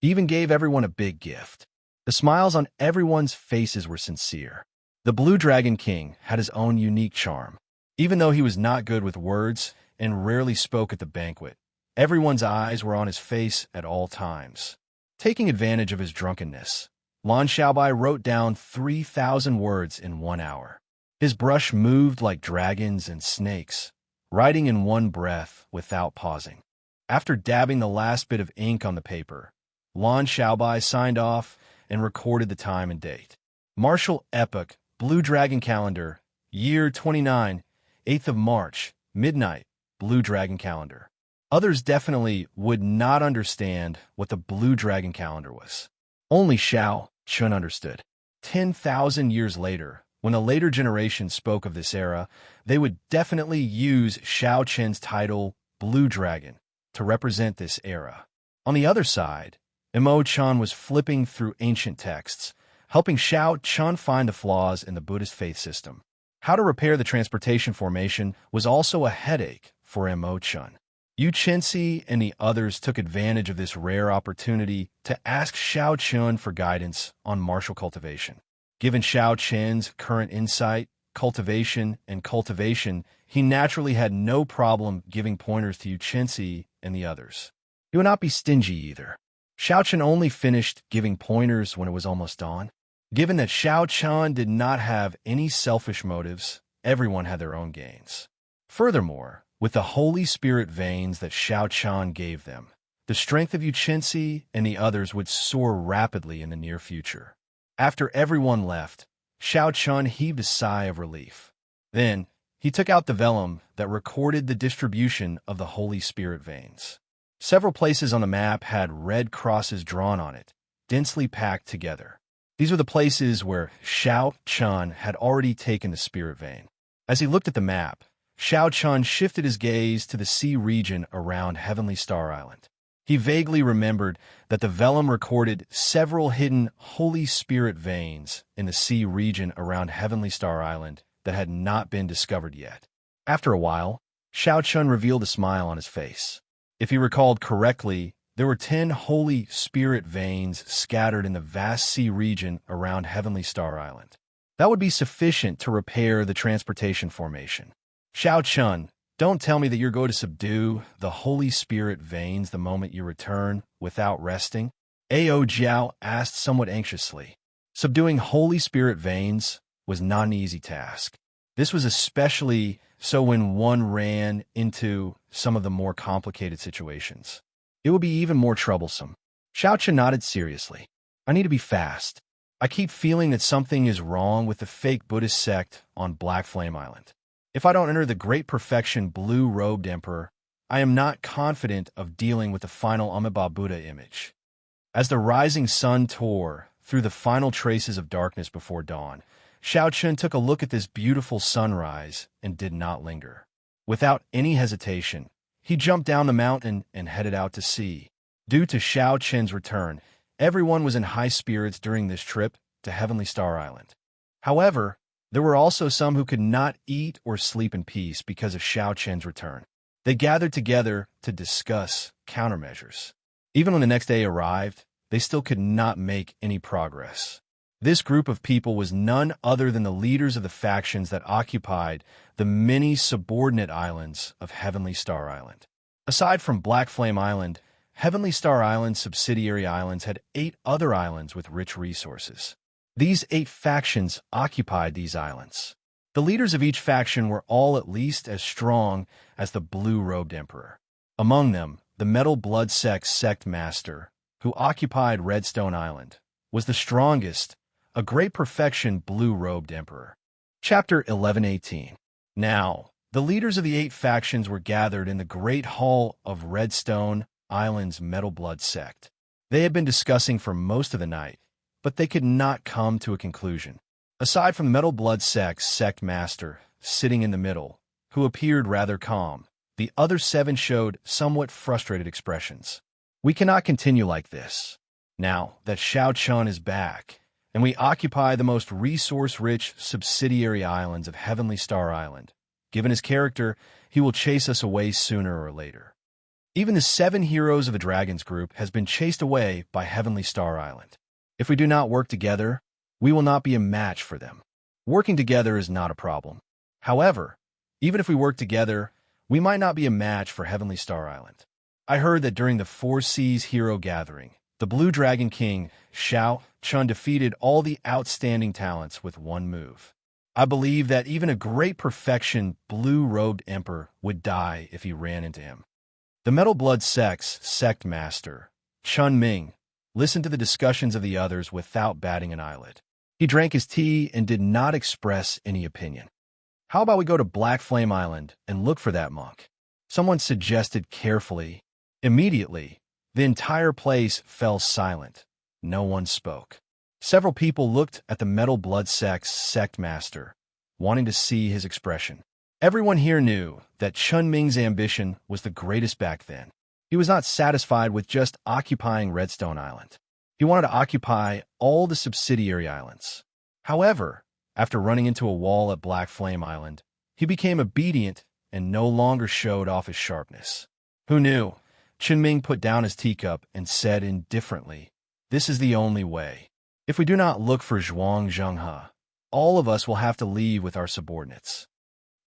He even gave everyone a big gift. The smiles on everyone's faces were sincere. The Blue Dragon King had his own unique charm. Even though he was not good with words and rarely spoke at the banquet, everyone's eyes were on his face at all times. Taking advantage of his drunkenness, Lan Xiaobai wrote down 3,000 words in 1 hour. His brush moved like dragons and snakes, writing in one breath without pausing. After dabbing the last bit of ink on the paper, Lan Xiaobai signed off and recorded the time and date. Martial Epoch, Blue Dragon Calendar, Year 29, 8th of March, midnight, Blue Dragon Calendar. Others definitely would not understand what the Blue Dragon Calendar was. Only Xiaochun understood. 10,000 years later, when a later generation spoke of this era, they would definitely use Xiaochun's title, Blue Dragon, to represent this era. On the other side, Imo-chan was flipping through ancient texts, helping Xiaochun find the flaws in the Buddhist faith system. How to repair the transportation formation was also a headache for Imo-chan. Xianxia and the others took advantage of this rare opportunity to ask Xiaochun for guidance on martial cultivation. Given Xiaochun's current insight, cultivation, and cultivation, he naturally had no problem giving pointers to Xianxia and the others. He would not be stingy either. Xiaochun only finished giving pointers when it was almost dawn. Given that Xiaochun did not have any selfish motives, everyone had their own gains. Furthermore, with the Holy Spirit veins that Xiaochun gave them, the strength of Xianxia and the others would soar rapidly in the near future. After everyone left, Xiaochun heaved a sigh of relief. Then, he took out the vellum that recorded the distribution of the Holy Spirit veins. Several places on the map had red crosses drawn on it, densely packed together. These were the places where Xiaochun had already taken the spirit vein. As he looked at the map, Xiaochun shifted his gaze to the sea region around Heavenly Star Island. He vaguely remembered that the vellum recorded several hidden Holy Spirit veins in the sea region around Heavenly Star Island that had not been discovered yet. After a while, Xiaochun revealed a smile on his face. If he recalled correctly, there were 10 Holy Spirit veins scattered in the vast sea region around Heavenly Star Island. That would be sufficient to repair the transportation formation. Xiaochun, don't tell me that you're going to subdue the Holy Spirit veins the moment you return without resting? Ao Jiao asked somewhat anxiously. Subduing Holy Spirit veins was not an easy task. This was especially so when one ran into some of the more complicated situations. It would be even more troublesome. Xiaochun nodded seriously. I need to be fast. I keep feeling that something is wrong with the fake Buddhist sect on Black Flame Island. If I don't enter the Great Perfection Blue-Robed Emperor, I am not confident of dealing with the final Amitabha Buddha image. As the rising sun tore through the final traces of darkness before dawn, Xiaochun took a look at this beautiful sunrise and did not linger. Without any hesitation, he jumped down the mountain and headed out to sea. Due to Xiaochun's return, everyone was in high spirits during this trip to Heavenly Star Island. However, there were also some who could not eat or sleep in peace because of Xiaochun's return. They gathered together to discuss countermeasures. Even when the next day arrived, they still could not make any progress. This group of people was none other than the leaders of the factions that occupied the many subordinate islands of Heavenly Star Island. Aside from Black Flame Island, Heavenly Star Island's subsidiary islands had 8 other islands with rich resources. These 8 factions occupied these islands. The leaders of each faction were all at least as strong as the blue-robed emperor. Among them, the Metal Blood sect master, who occupied Redstone Island, was the strongest, a great perfection blue-robed emperor. Chapter 11:18. Now, the leaders of the 8 factions were gathered in the Great Hall of Redstone Island's Metal Blood sect. They had been discussing for most of the night, but they could not come to a conclusion. Aside from the Metal Blood sect master, sitting in the middle, who appeared rather calm, the other 7 showed somewhat frustrated expressions. We cannot continue like this. Now that Xianxia is back, and we occupy the most resource-rich subsidiary islands of Heavenly Star Island, given his character, he will chase us away sooner or later. Even the 7 heroes of the Dragons group has been chased away by Heavenly Star Island. If we do not work together, we will not be a match for them. Working together is not a problem. However, even if we work together, we might not be a match for Heavenly Star Island. I heard that during the 4 Seas Hero Gathering, the Blue Dragon King, Xianxia, defeated all the outstanding talents with one move. I believe that even a great perfection blue-robed emperor would die if he ran into him. The Metal Blood sect master, Chun Ming, listened to the discussions of the others without batting an eyelid. He drank his tea and did not express any opinion. How about we go to Black Flame Island and look for that monk? Someone suggested carefully. Immediately, the entire place fell silent. No one spoke. Several people looked at the Metal Blood sect master, wanting to see his expression. Everyone here knew that Chun Ming's ambition was the greatest back then. He was not satisfied with just occupying Redstone Island. He wanted to occupy all the subsidiary islands. However, after running into a wall at Black Flame Island, he became obedient and no longer showed off his sharpness. Who knew? Chun Ming put down his teacup and said indifferently, "This is the only way. If we do not look for Xianxia, all of us will have to leave with our subordinates."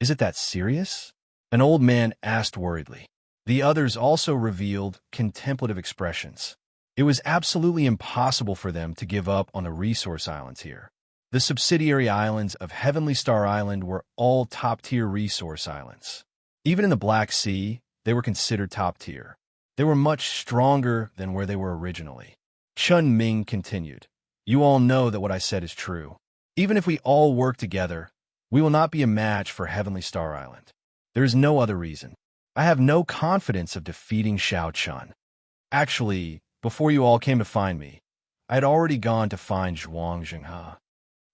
"Is it that serious?" an old man asked worriedly. The others also revealed contemplative expressions. It was absolutely impossible for them to give up on the resource islands here. The subsidiary islands of Heavenly Star Island were all top-tier resource islands. Even in the Black Sea, they were considered top-tier. They were much stronger than where they were originally. Chun Ming continued, "You all know that what I said is true. Even if we all work together, we will not be a match for Heavenly Star Island. There is no other reason. I have no confidence of defeating Xianxia. Actually, before you all came to find me, I had already gone to find Xianxia."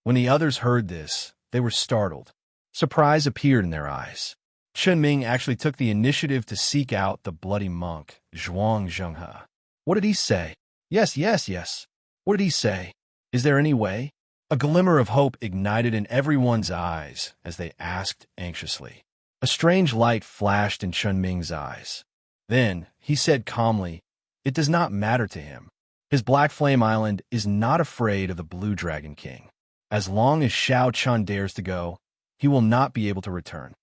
When the others heard this, they were startled. Surprise appeared in their eyes. Chun Ming actually took the initiative to seek out the bloody monk, Xianxia. What did he say? Yes. What did he say? Is there any way? A glimmer of hope ignited in everyone's eyes as they asked anxiously. A strange light flashed in Chun Ming's eyes. Then, he said calmly, it does not matter to him. His Black Flame Island is not afraid of the Blue Dragon King. As long as Xianxia dares to go, he will not be able to return.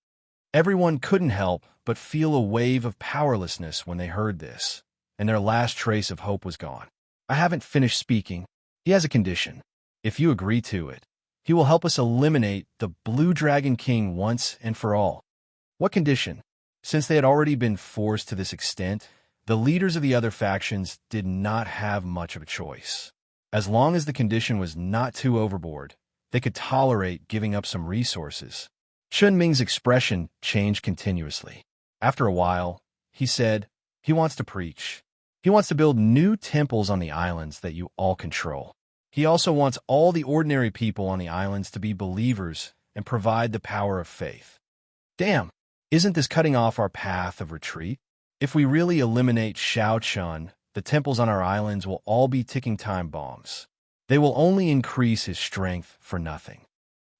Everyone couldn't help but feel a wave of powerlessness when they heard this, and their last trace of hope was gone. I haven't finished speaking. He has a condition. If you agree to it, he will help us eliminate the Blue Dragon King once and for all. What condition? Since they had already been forced to this extent, the leaders of the other factions did not have much of a choice. As long as the condition was not too overboard, they could tolerate giving up some resources. Chun Ming's expression changed continuously. After a while, he said, he wants to preach. He wants to build new temples on the islands that you all control. He also wants all the ordinary people on the islands to be believers and provide the power of faith. Damn, isn't this cutting off our path of retreat? If we really eliminate Xianxia, the temples on our islands will all be ticking time bombs. They will only increase his strength for nothing.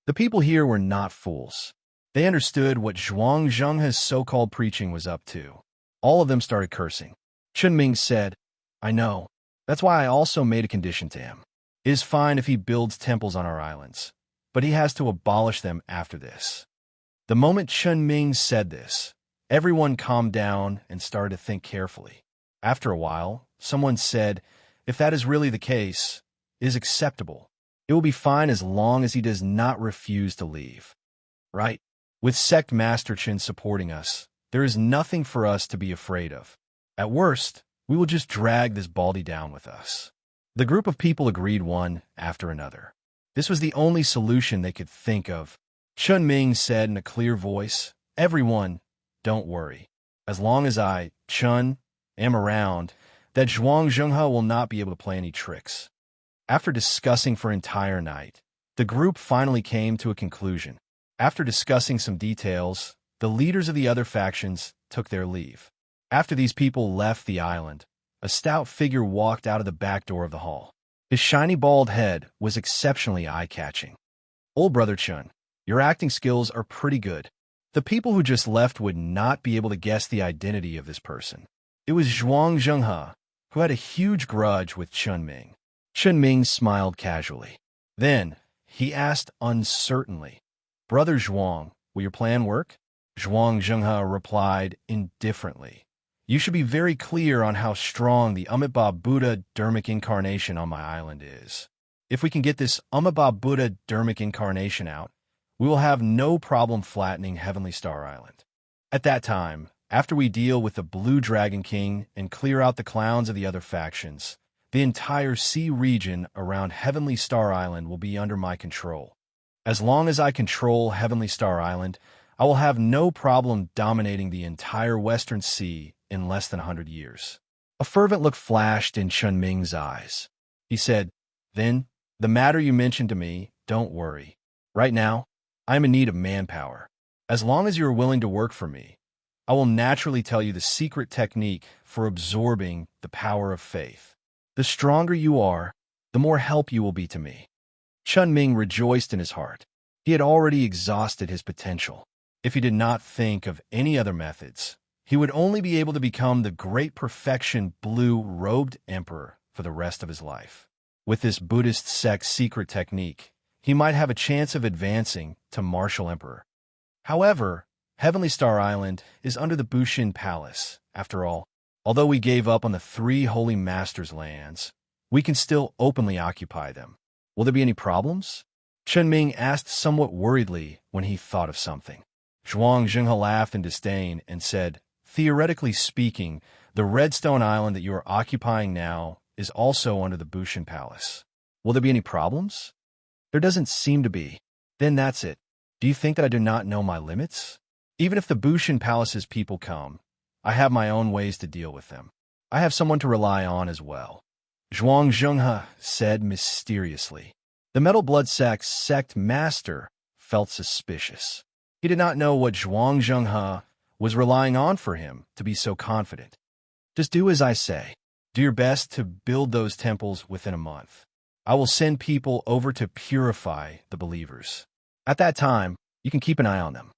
The people here were not fools. They understood what Xianxia's so-called preaching was up to. All of them started cursing. Chun Ming said, I know. That's why I also made a condition to him. It is fine if he builds temples on our islands, but he has to abolish them after this. The moment Chun Ming said this, everyone calmed down and started to think carefully. After a while, someone said, if that is really the case, it is acceptable. It will be fine as long as he does not refuse to leave. Right? With Sect Master Chen supporting us, there is nothing for us to be afraid of. At worst, we will just drag this baldy down with us. The group of people agreed one after another. This was the only solution they could think of. Chun Ming said in a clear voice, everyone, don't worry. As long as I, Chun, am around, that Zhuang Zhenghe will not be able to play any tricks. After discussing for an entire night, the group finally came to a conclusion. After discussing some details, the leaders of the other factions took their leave. After these people left the island, a stout figure walked out of the back door of the hall. His shiny bald head was exceptionally eye-catching. Old brother Chun, your acting skills are pretty good. The people who just left would not be able to guess the identity of this person. It was Zhuang Zhenghe, who had a huge grudge with Chun Ming. Chun Ming smiled casually. Then, he asked uncertainly, Brother Zhuang, will your plan work? Zhuang Zhenghe replied indifferently. You should be very clear on how strong the Amitabha Buddha Dharmic incarnation on my island is. If we can get this Amitabha Buddha Dharmic incarnation out, we will have no problem flattening Heavenly Star Island. At that time, after we deal with the Blue Dragon King and clear out the clowns of the other factions, the entire sea region around Heavenly Star Island will be under my control. As long as I control Heavenly Star Island, I will have no problem dominating the entire Western Sea in less than 100 years. A fervent look flashed in Chun Ming's eyes. He said, Then, the matter you mentioned to me, don't worry. Right now, I am in need of manpower. As long as you are willing to work for me, I will naturally tell you the secret technique for absorbing the power of faith. The stronger you are, the more help you will be to me. Chun Ming rejoiced in his heart. He had already exhausted his potential. If he did not think of any other methods, he would only be able to become the great perfection blue-robed emperor for the rest of his life. With this Buddhist sect's secret technique, he might have a chance of advancing to martial emperor. However, Heavenly Star Island is under the Bushin Palace. After all, although we gave up on the 3 Holy Masters' lands, we can still openly occupy them. Will there be any problems? Chun Ming asked somewhat worriedly when he thought of something. Zhuang Zhenghe laughed in disdain and said, Theoretically speaking, the Redstone Island that you are occupying now is also under the Bushin Palace. Will there be any problems? There doesn't seem to be. Then that's it. Do you think that I do not know my limits? Even if the Bushin Palace's people come, I have my own ways to deal with them. I have someone to rely on as well. Zhuang Zhenghe said mysteriously. The Metal Blood sect master felt suspicious. He did not know what Zhuang Zhenghe was relying on for him to be so confident. Just do as I say. Do your best to build those temples within a month. I will send people over to purify the believers. At that time, you can keep an eye on them.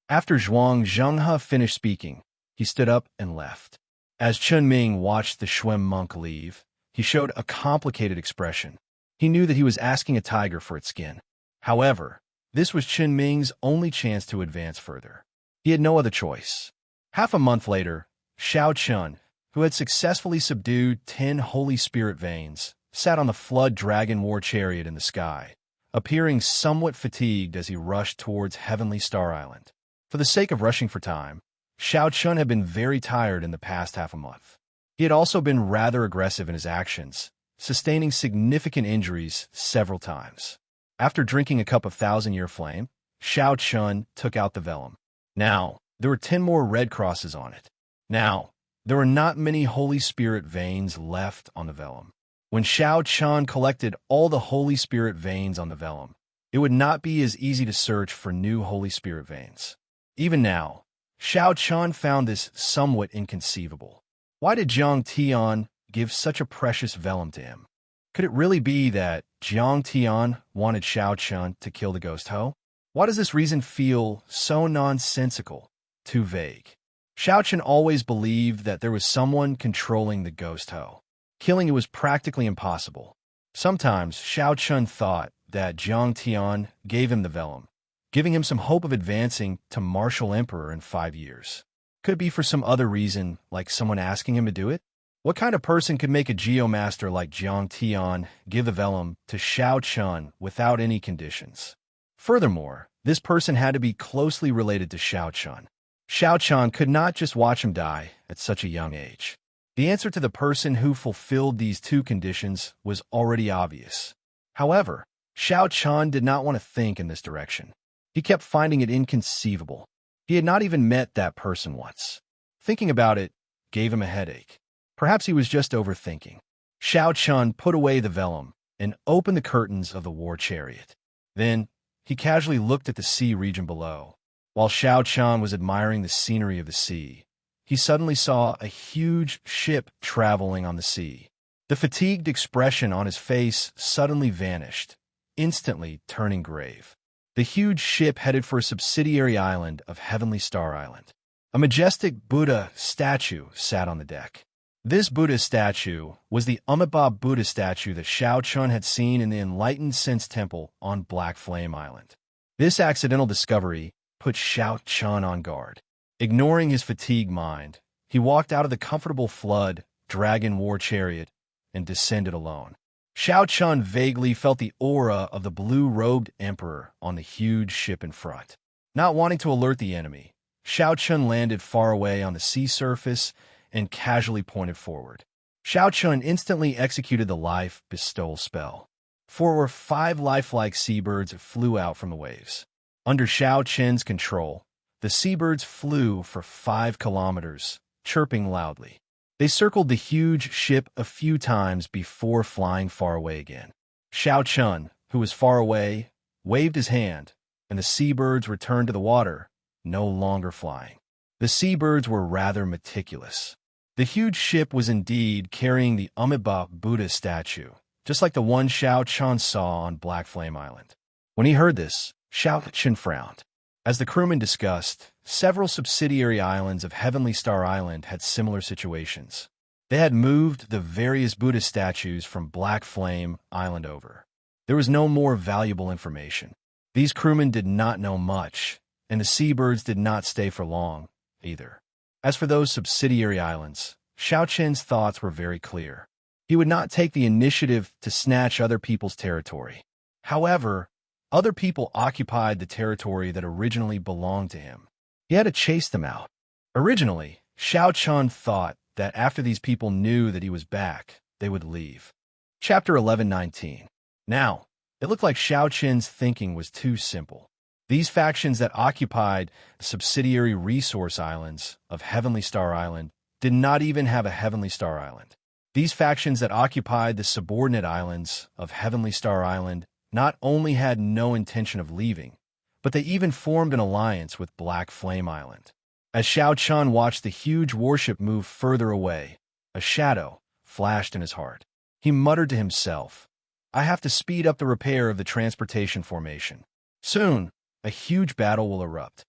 After Zhuang Zhenghe finished speaking, he stood up and left. As Chun Ming watched the Shuem monk leave, he showed a complicated expression. He knew that he was asking a tiger for its skin. However, this was Chun Ming's only chance to advance further. He had no other choice. Half a month later, Xiao Chun, who had successfully subdued 10 Holy Spirit veins, sat on the Flood Dragon War Chariot in the sky, appearing somewhat fatigued as he rushed towards Heavenly Star Island. For the sake of rushing for time, Xiao Chun had been very tired in the past half a month. He had also been rather aggressive in his actions, sustaining significant injuries several times. After drinking a cup of 1,000-year flame, Xiao Chun took out the vellum. Now, there were 10 more red crosses on it. Now, there were not many Holy Spirit veins left on the vellum. When Xiao Chun collected all the Holy Spirit veins on the vellum, it would not be as easy to search for new Holy Spirit veins. Even now, Xiao Chun found this somewhat inconceivable. Why did Jiang Tian give such a precious vellum to him? Could it really be that Jiang Tian wanted Xiao Chun to kill the ghost Ho? Why does this reason feel so nonsensical, too vague? Xiao Chun always believed that there was someone controlling the ghost Ho. Killing it was practically impossible. Sometimes Xiao Chun thought that Jiang Tian gave him the vellum, giving him some hope of advancing to martial emperor in 5 years. Could it be for some other reason, like someone asking him to do it? What kind of person could make a geomaster like Jiang Tian give the vellum to Xiao Chun without any conditions? Furthermore, this person had to be closely related to Xiao Chun. Xiao Chun could not just watch him die at such a young age. The answer to the person who fulfilled these two conditions was already obvious. However, Xiao Chun did not want to think in this direction. He kept finding it inconceivable. He had not even met that person once. Thinking about it gave him a headache. Perhaps he was just overthinking. Xiao Chun put away the vellum and opened the curtains of the war chariot. Then, he casually looked at the sea region below. While Xiao Chun was admiring the scenery of the sea, he suddenly saw a huge ship traveling on the sea. The fatigued expression on his face suddenly vanished, instantly turning grave. The huge ship headed for a subsidiary island of Heavenly Star Island. A majestic Buddha statue sat on the deck. This Buddha statue was the Amitabha Buddha statue that Xiao Chun had seen in the Enlightened Sense Temple on Black Flame Island. This accidental discovery put Xiao Chun on guard. Ignoring his fatigued mind, he walked out of the comfortable flood dragon war chariot and descended alone. Xiao Chun vaguely felt the aura of the blue-robed emperor on the huge ship in front. Not wanting to alert the enemy, Xiao Chun landed far away on the sea surface and casually pointed forward. Xiao Chun instantly executed the life bestowal spell. 4 or 5 lifelike seabirds flew out from the waves. Under Xiao Chun's control, the seabirds flew for 5 kilometers, chirping loudly. They circled the huge ship a few times before flying far away again. Xiao Chun, who was far away, waved his hand, and the seabirds returned to the water, no longer flying. The seabirds were rather meticulous. The huge ship was indeed carrying the Amitabha Buddha statue, just like the one Xiao Chun saw on Black Flame Island. When he heard this, Xiao Chun frowned. As the crewmen discussed, several subsidiary islands of Heavenly Star Island had similar situations. They had moved the various Buddha statues from Black Flame Island over. There was no more valuable information. These crewmen did not know much, and the seabirds did not stay for long, either. As for those subsidiary islands, Xiao Chun's thoughts were very clear. He would not take the initiative to snatch other people's territory. However, other people occupied the territory that originally belonged to him. He had to chase them out. Originally, Xiao Chun thought that after these people knew that he was back, they would leave. Chapter 11:19. Now, it looked like Xiao Chun's thinking was too simple. These factions that occupied the subsidiary resource islands of Heavenly Star Island did not even have a Heavenly Star Island. These factions that occupied the subordinate islands of Heavenly Star Island not only had no intention of leaving, but they even formed an alliance with Black Flame Island. As Xiao Chun watched the huge warship move further away, a shadow flashed in his heart. He muttered to himself, "I have to speed up the repair of the transportation formation. Soon, a huge battle will erupt."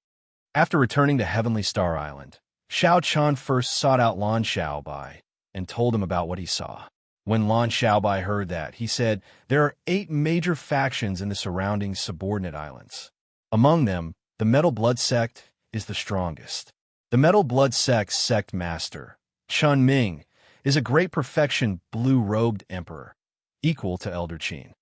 After returning to Heavenly Star Island, Xiao Chun first sought out Lan Xiaobai and told him about what he saw. When Lan Xiaobai heard that, he said, "There are 8 major factions in the surrounding subordinate islands. Among them, the Metal Blood Sect is the strongest. The Metal Blood Sect's sect master, Chun Ming, is a great perfection blue-robed emperor, equal to Elder Qin."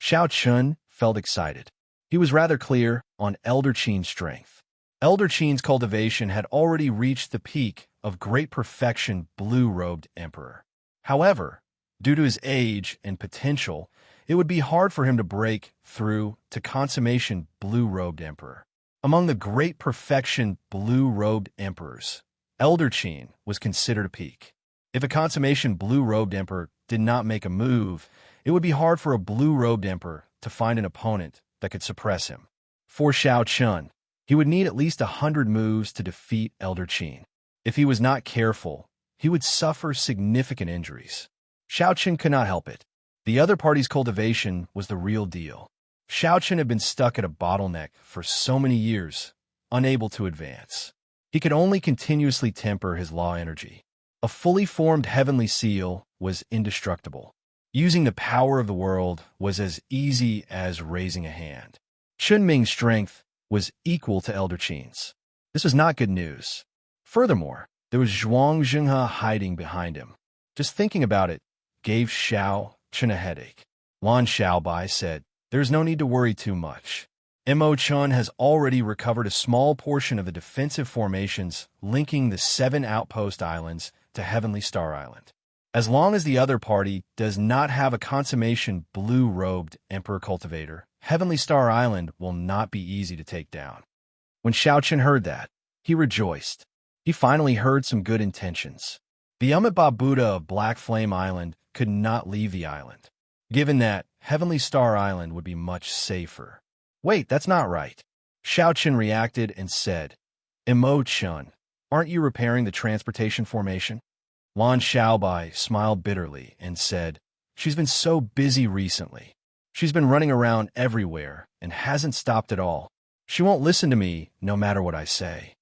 Xiao Chun felt excited. He was rather clear on Elder Qin's strength. Elder Qin's cultivation had already reached the peak of great perfection blue-robed emperor. However, due to his age and potential, it would be hard for him to break through to consummation blue-robed emperor. Among the great perfection blue-robed emperors, Elder Qin was considered a peak. If a consummation blue-robed emperor did not make a move, it would be hard for a blue-robed emperor to find an opponent that could suppress him. For Xiao Chun, he would need at least 100 moves to defeat Elder Qin. If he was not careful, he would suffer significant injuries. Xiao Chun could not help it. The other party's cultivation was the real deal. Xiao Chun had been stuck at a bottleneck for so many years, unable to advance. He could only continuously temper his law energy. A fully formed heavenly seal was indestructible. Using the power of the world was as easy as raising a hand. Chunming's strength was equal to Elder Qin's. This was not good news. Furthermore, there was Zhuangzhenhe hiding behind him. Just thinking about it gave Xianxia a headache. Lan Xiaobai said, "There's no need to worry too much. Mo Chun has already recovered a small portion of the defensive formations linking the 7 outpost islands to Heavenly Star Island. As long as the other party does not have a consummation blue-robed Emperor Cultivator, Heavenly Star Island will not be easy to take down." When Xiaoqian heard that, he rejoiced. He finally heard some good intentions. The Amitabha Buddha of Black Flame Island could not leave the island. Given that, Heavenly Star Island would be much safer. Wait, that's not right. Xiaoqian reacted and said, "Mo Chun, aren't you repairing the transportation formation?" Lan Xiaobai smiled bitterly and said, "She's been so busy recently. She's been running around everywhere and hasn't stopped at all. She won't listen to me no matter what I say."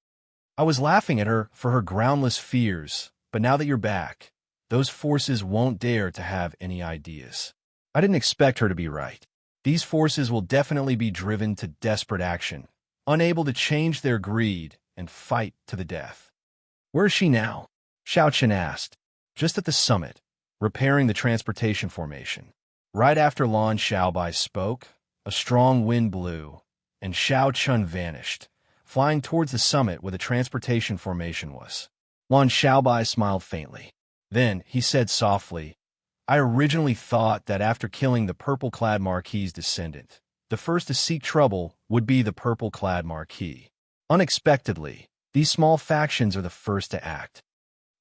I was laughing at her for her groundless fears, but now that you're back, those forces won't dare to have any ideas. I didn't expect her to be right. These forces will definitely be driven to desperate action, unable to change their greed and fight to the death. "Where is she now?" Xiaoqian asked. "Just at the summit, repairing the transportation formation." Right after Lan Xiaobai spoke, a strong wind blew, and Xiaoqian vanished, flying towards the summit where the transportation formation was. Lan Xiaobai smiled faintly. Then he said softly, "I originally thought that after killing the purple-clad Marquis's descendant, the first to seek trouble would be the purple-clad Marquis. Unexpectedly, these small factions are the first to act.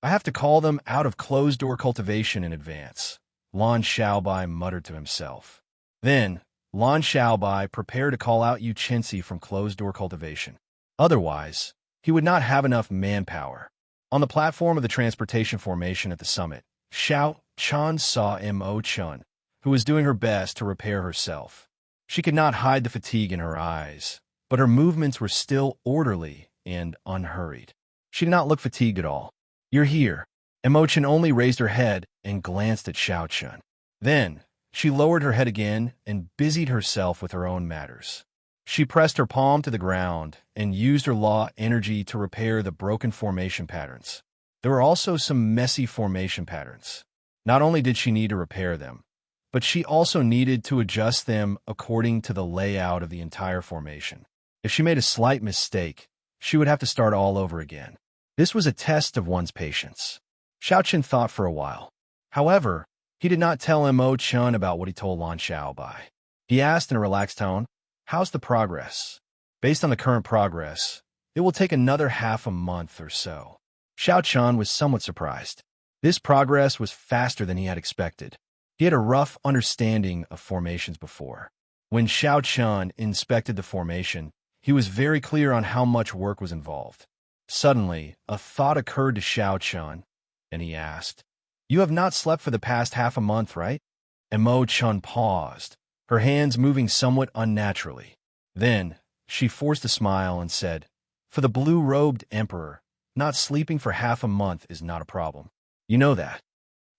I have to call them out of closed-door cultivation in advance," Lan Xiaobai muttered to himself. Then, Lan Xiaobai prepared to call out Xianxia from closed-door cultivation. Otherwise, he would not have enough manpower. On the platform of the transportation formation at the summit, Xiaoqian saw Mo Chun, who was doing her best to repair herself. She could not hide the fatigue in her eyes, but her movements were still orderly and unhurried. She did not look fatigued at all. "You're here." Mo Chun only raised her head and glanced at Xiaoqian. Then, she lowered her head again and busied herself with her own matters. She pressed her palm to the ground and used her law energy to repair the broken formation patterns. There were also some messy formation patterns. Not only did she need to repair them, but she also needed to adjust them according to the layout of the entire formation. If she made a slight mistake, she would have to start all over again. This was a test of one's patience. Xiaoqian thought for a while. However, he did not tell Mo Chun about what he told Lan Xiaobai. He asked in a relaxed tone, "How's the progress?" "Based on the current progress, it will take another half a month or so." Xiaoqian was somewhat surprised. This progress was faster than he had expected. He had a rough understanding of formations before. When Xiaoqian inspected the formation, he was very clear on how much work was involved. Suddenly, a thought occurred to Xiaoqian, and he asked, "You have not slept for the past half a month, right?" And Mo Chun paused, her hands moving somewhat unnaturally. Then, she forced a smile and said, "For the blue-robed emperor, not sleeping for half a month is not a problem. You know that."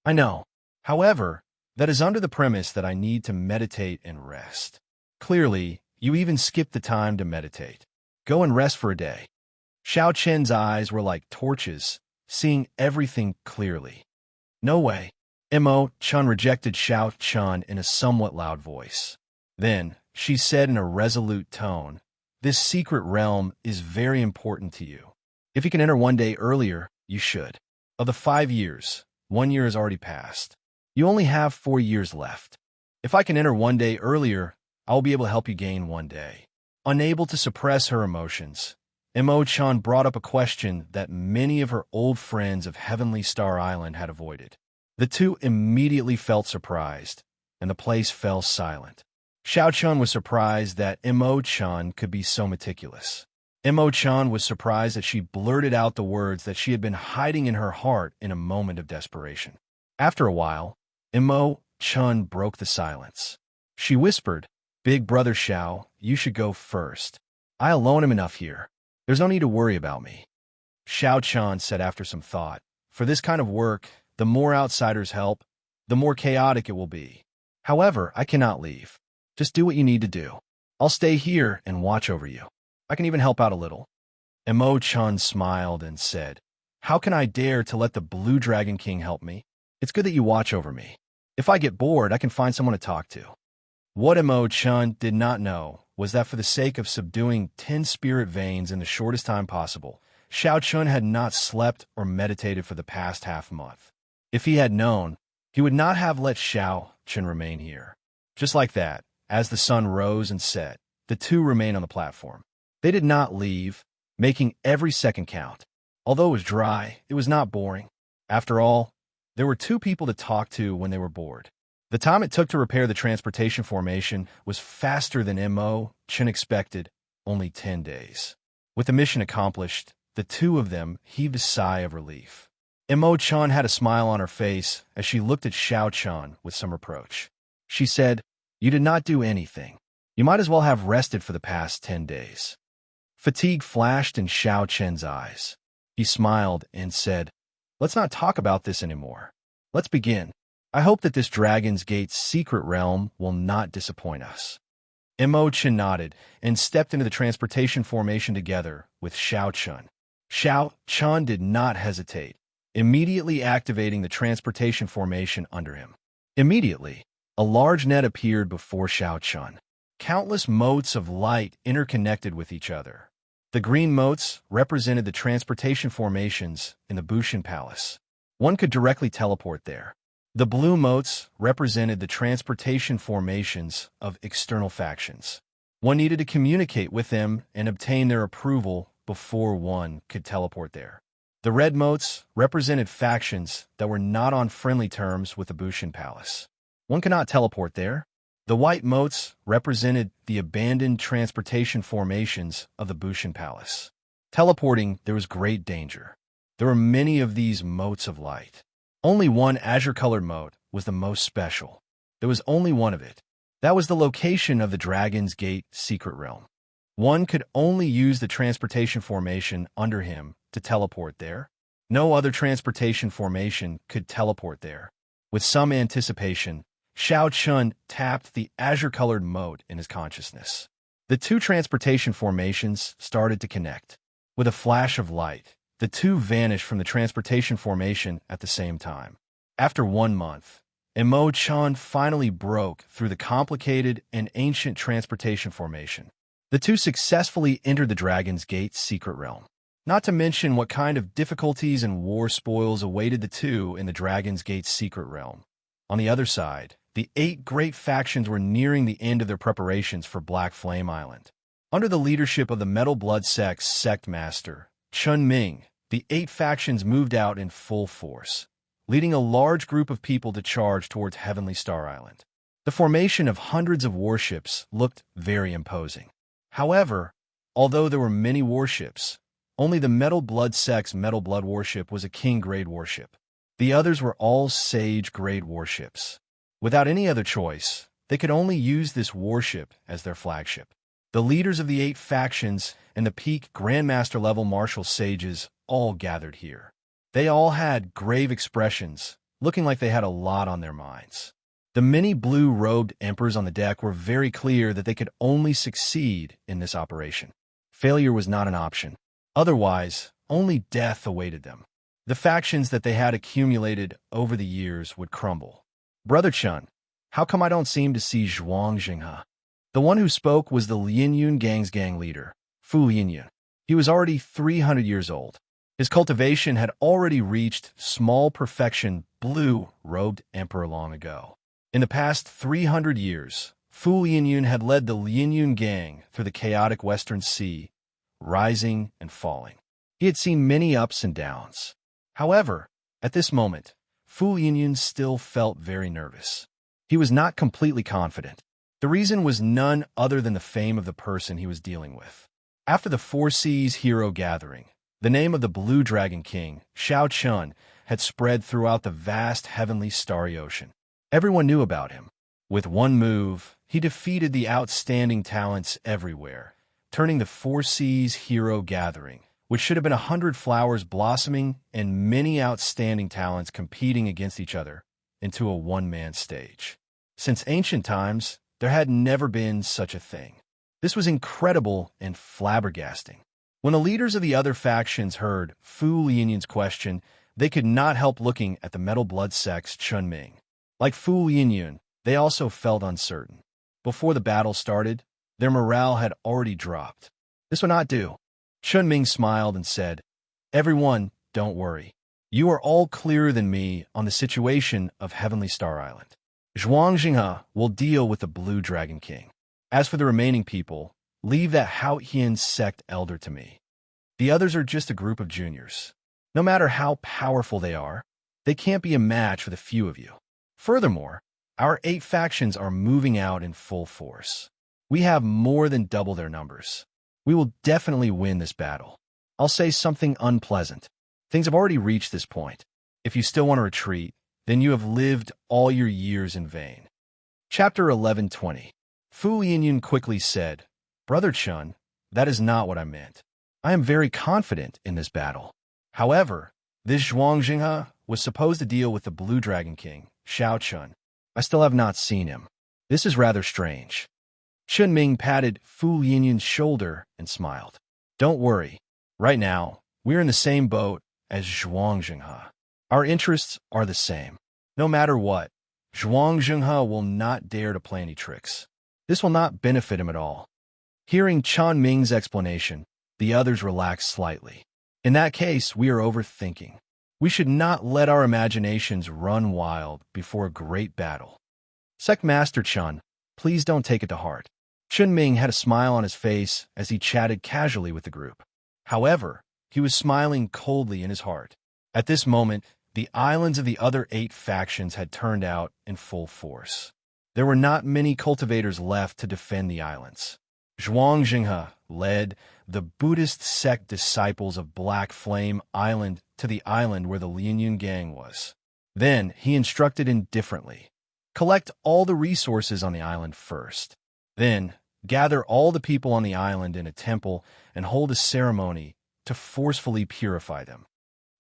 "I know. However, that is under the premise that I need to meditate and rest. Clearly, you even skipped the time to meditate. Go and rest for a day." Xiaoqian's eyes were like torches, seeing everything clearly. "No way." Mo Chun rejected Xiaoqian in a somewhat loud voice. Then, she said in a resolute tone, "This secret realm is very important to you. If you can enter one day earlier, you should. Of the 5 years, 1 year has already passed. You only have 4 years left. If I can enter one day earlier, I will be able to help you gain 1 day." Unable to suppress her emotions, Mo Chun brought up a question that many of her old friends of Heavenly Star Island had avoided. The two immediately felt surprised, and the place fell silent. Xiaoqian was surprised that Mo Chun could be so meticulous. Mo Chun was surprised that she blurted out the words that she had been hiding in her heart in a moment of desperation. After a while, Mo Chun broke the silence. She whispered, "Big brother Xiao, you should go first. I alone am enough here. There's no need to worry about me." Xiaoqian said after some thought, "For this kind of work, the more outsiders help, the more chaotic it will be. However, I cannot leave. Just do what you need to do. I'll stay here and watch over you. I can even help out a little." Imo-chan smiled and said, "How can I dare to let the Blue Dragon King help me? It's good that you watch over me. If I get bored, I can find someone to talk to." What Imo-chan did not know was that for the sake of subduing 10 spirit veins in the shortest time possible, Xiao-chun had not slept or meditated for the past half-month. If he had known, he would not have let Xiao-chun remain here. Just like that, as the sun rose and set, the two remained on the platform. They did not leave, making every second count. Although it was dry, it was not boring. After all, there were two people to talk to when they were bored. The time it took to repair the transportation formation was faster than Imo-chan expected, only 10 days. With the mission accomplished, the two of them heaved a sigh of relief. Imo-chan had a smile on her face as she looked at Xiao-chan with some reproach. She said, "You did not do anything. You might as well have rested for the past 10 days. Fatigue flashed in Xiao-chan's eyes. He smiled and said, "Let's not talk about this anymore. Let's begin. I hope that this Dragon's Gate's secret realm will not disappoint us." Imo-chan nodded and stepped into the transportation formation together with Xiao-chun. Xiao-chun did not hesitate, immediately activating the transportation formation under him. Immediately, a large net appeared before Xiao-chun. Countless motes of light interconnected with each other. The green motes represented the transportation formations in the Bushin Palace. One could directly teleport there. The blue motes represented the transportation formations of external factions. One needed to communicate with them and obtain their approval before one could teleport there. The red motes represented factions that were not on friendly terms with the Bushin Palace. One cannot teleport there. The white motes represented the abandoned transportation formations of the Bushin Palace. Teleporting, there was great danger. There were many of these motes of light. Only one azure-colored mote was the most special. There was only one of it. That was the location of the Dragon's Gate secret realm. One could only use the transportation formation under him to teleport there. No other transportation formation could teleport there. With some anticipation, Xiao-chun tapped the azure-colored mote in his consciousness. The two transportation formations started to connect. With a flash of light, the two vanished from the transportation formation at the same time. After 1 month, Imo-chan finally broke through the complicated and ancient transportation formation. The two successfully entered the Dragon's Gate secret realm. Not to mention what kind of difficulties and war spoils awaited the two in the Dragon's Gate secret realm. On the other side, the 8 great factions were nearing the end of their preparations for Black Flame Island. Under the leadership of the Metal Blood Sect's sect master, Chun Ming, the 8 factions moved out in full force, leading a large group of people to charge towards Heavenly Star Island. The formation of hundreds of warships looked very imposing. However, although there were many warships, only the Metal Blood Sect's Metal Blood warship was a King-grade warship. The others were all Sage-grade warships. Without any other choice, they could only use this warship as their flagship. The leaders of the 8 factions and the peak Grandmaster-level martial sages all gathered here. They all had grave expressions, looking like they had a lot on their minds. The many blue-robed emperors on the deck were very clear that they could only succeed in this operation. Failure was not an option. Otherwise, only death awaited them. The factions that they had accumulated over the years would crumble. "Brother Chun, how come I don't seem to see Xianxia?" The one who spoke was the Lianyun Gang's gang leader, Fu Lianyun. He was already 300 years old. His cultivation had already reached small perfection blue-robed emperor long ago. In the past 300 years, Fu Lianyun had led the Lianyun Gang through the chaotic Western Sea, rising and falling. He had seen many ups and downs. However, at this moment, Fu Lianyun still felt very nervous. He was not completely confident. The reason was none other than the fame of the person he was dealing with. After the Four Seas hero gathering, the name of the Blue Dragon King, Xiao-chun, had spread throughout the vast heavenly starry ocean. Everyone knew about him. With one move, he defeated the outstanding talents everywhere, turning the Four Seas hero gathering, which should have been 100 flowers blossoming and many outstanding talents competing against each other, into a one-man stage. Since ancient times, there had never been such a thing. This was incredible and flabbergasting. When the leaders of the other factions heard Fu Lianyun's question, they could not help looking at the metal blood sect's Chun Ming. Like Fu Lianyun, they also felt uncertain. Before the battle started, their morale had already dropped. This would not do. Chun Ming smiled and said, "Everyone, don't worry. You are all clearer than me on the situation of Heavenly Star Island. Xianxia will deal with the Blue Dragon King. As for the remaining people, leave that Hao Hian sect elder to me. The others are just a group of juniors. No matter how powerful they are, they can't be a match for the few of you. Furthermore, our 8 factions are moving out in full force. We have more than double their numbers. We will definitely win this battle. I'll say something unpleasant. Things have already reached this point. If you still want to retreat, then you have lived all your years in vain." Chapter 11:20. Fu Lianyun quickly said, "Brother Chun, that is not what I meant. I am very confident in this battle. However, this Xianxia was supposed to deal with the Blue Dragon King, Xiao Chun. I still have not seen him. This is rather strange." Chun Ming patted Fu Lianyun's shoulder and smiled. "Don't worry. Right now, we're in the same boat as Xianxia. Our interests are the same. No matter what, Xianxia will not dare to play any tricks. This will not benefit him at all." Hearing Chun Ming's explanation, the others relaxed slightly. "In that case, we are overthinking. We should not let our imaginations run wild before a great battle. Sect Master Chun, please don't take it to heart." Chun Ming had a smile on his face as he chatted casually with the group. However, he was smiling coldly in his heart. At this moment, the islands of the other 8 factions had turned out in full force. There were not many cultivators left to defend the islands. Xianxia led the Buddhist sect disciples of Black Flame Island to the island where the Lianyun gang was. Then he instructed indifferently. Collect all the resources on the island first. Then gather all the people on the island in a temple and hold a ceremony to forcefully purify them.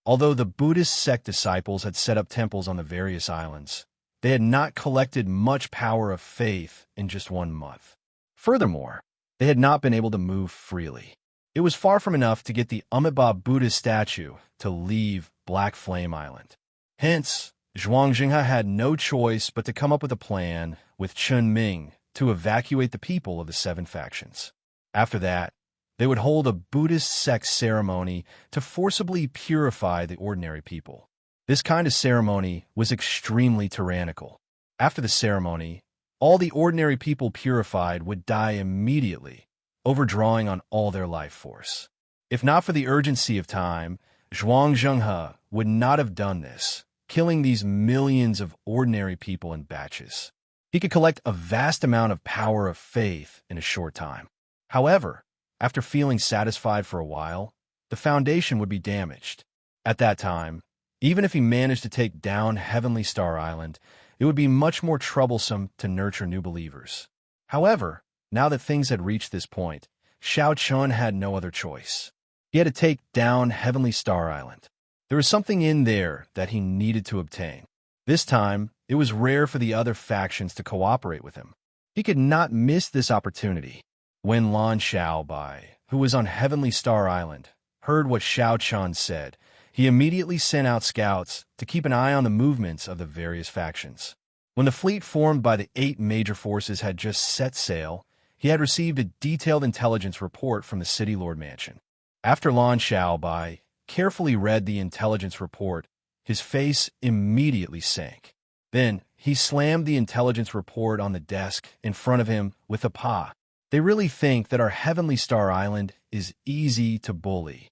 Although the Buddhist sect disciples had set up temples on the various islands, they had not collected much power of faith in just 1 month. Furthermore, they had not been able to move freely. It was far from enough to get the Amitabha Buddhist statue to leave Black Flame Island. Hence, Xianxia had no choice but to come up with a plan with Chun Ming to evacuate the people of the 7 factions. After that, they would hold a Buddhist sect ceremony to forcibly purify the ordinary people. This kind of ceremony was extremely tyrannical. After the ceremony, all the ordinary people purified would die immediately, overdrawing on all their life force. If not for the urgency of time, Xianxia would not have done this, killing these millions of ordinary people in batches. He could collect a vast amount of power of faith in a short time. However, after feeling satisfied for a while, the foundation would be damaged. At that time, even if he managed to take down Heavenly Star Island, it would be much more troublesome to nurture new believers. However, now that things had reached this point, Xiao Chun had no other choice. He had to take down Heavenly Star Island. There was something in there that he needed to obtain. This time, it was rare for the other factions to cooperate with him. He could not miss this opportunity. When Lan Xiaobai, who was on Heavenly Star Island, heard what Xiao Chun said, he immediately sent out scouts to keep an eye on the movements of the various factions. When the fleet formed by the 8 major forces had just set sail, he had received a detailed intelligence report from the City Lord Mansion. After Lan Xiaobai carefully read the intelligence report, his face immediately sank. Then he slammed the intelligence report on the desk in front of him with a paw. They really think that our Heavenly Star Island is easy to bully.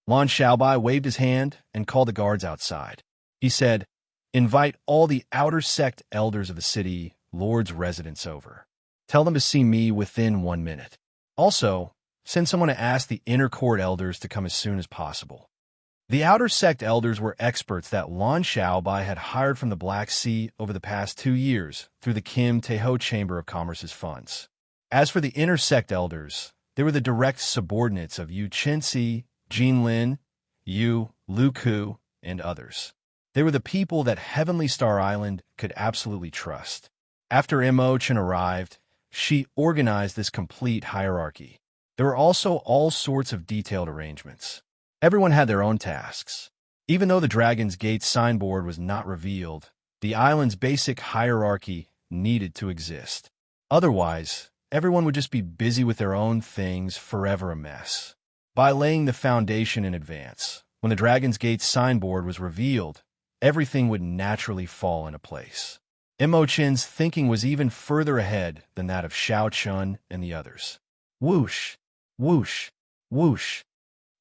Lan Xiaobai waved his hand and called the guards outside. He said, "Invite all the outer sect elders of the city Lord's residence over. Tell them to see me within 1 minute. Also, send someone to ask the inner court elders to come as soon as possible." The outer sect elders were experts that Lan Xiaobai had hired from the Black Sea over the past 2 years through the Kim Taeho Chamber of Commerce's funds. As for the inner sect elders, they were the direct subordinates of Yu Chenxi, Jin Lin, Yu Lu Ku, and others. They were the people that Heavenly Star Island could absolutely trust. After Imochen arrived, she organized this complete hierarchy. There were also all sorts of detailed arrangements. Everyone had their own tasks. Even though the Dragon's Gate signboard was not revealed, the island's basic hierarchy needed to exist. Otherwise, everyone would just be busy with their own things, forever a mess. By laying the foundation in advance, when the Dragon's Gate signboard was revealed, everything would naturally fall into place. Imochen's thinking was even further ahead than that of Xiaochun and the others. Whoosh, whoosh, whoosh.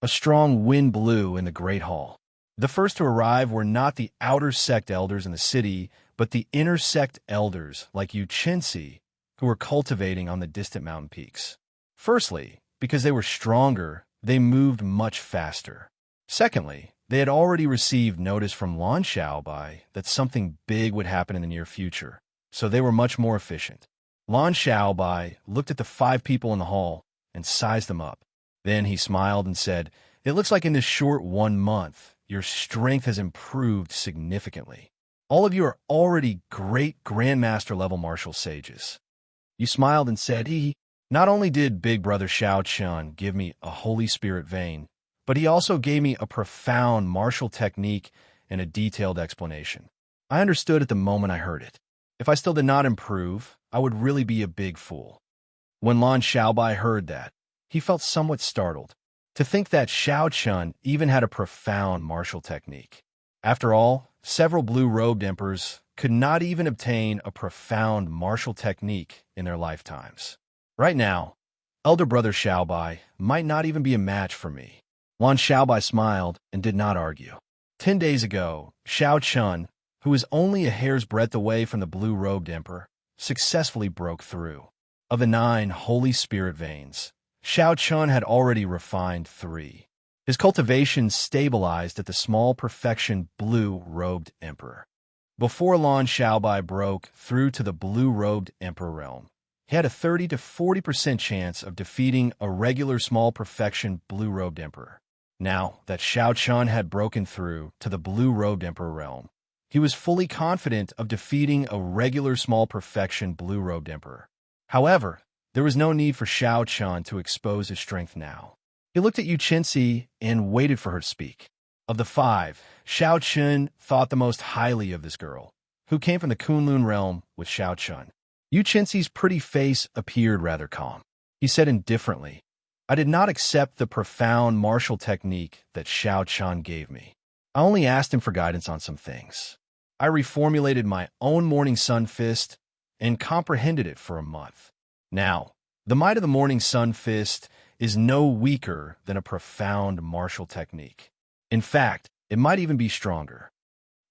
A strong wind blew in the Great Hall. The first to arrive were not the outer sect elders in the city, but the inner sect elders like Xianxia, who were cultivating on the distant mountain peaks. Firstly, because they were stronger, they moved much faster. Secondly, they had already received notice from Lan Xiaobai that something big would happen in the near future, so they were much more efficient. Lan Xiaobai looked at the 5 people in the hall and sized them up. Then he smiled and said, "It looks like in this short 1 month, your strength has improved significantly. All of you are already great Grandmaster level martial sages." You smiled and said, Not only did Big Brother Xiaochun give me a Holy Spirit vein, but he also gave me a profound martial technique and a detailed explanation. I understood at the moment I heard it. If I still did not improve, I would really be a big fool." When Lan Xiaobai heard that, he felt somewhat startled. To think that Xiaochun even had a profound martial technique. After all, several blue-robed emperors could not even obtain a profound martial technique in their lifetimes. Right now, Elder Brother Xiaobai might not even be a match for me. Lan Xiaobai smiled and did not argue. 10 days ago, Xiaochun, who was only a hair's breadth away from the blue-robed emperor, successfully broke through. Of the 9 Holy Spirit veins, Xiaochun had already refined 3. His cultivation stabilized at the small perfection blue-robed emperor. Before Lan Xiaobai broke through to the blue-robed emperor realm, he had a 30 to 40% chance of defeating a regular small perfection blue-robed emperor. Now that Xiaochun had broken through to the blue-robed emperor realm, he was fully confident of defeating a regular small perfection blue-robed emperor. However, there was no need for Xiaochun to expose his strength now. He looked at Xianxia and waited for her to speak. Of the 5, Xiaochun thought the most highly of this girl, who came from the Kunlun realm with Xiaochun. Xianxia's pretty face appeared rather calm. He said indifferently, "I did not accept the profound martial technique that Xiaochun gave me. I only asked him for guidance on some things. I reformulated my own Morning Sun Fist and comprehended it for a month. Now, the might of the Morning Sun Fist is no weaker than a profound martial technique. In fact, it might even be stronger."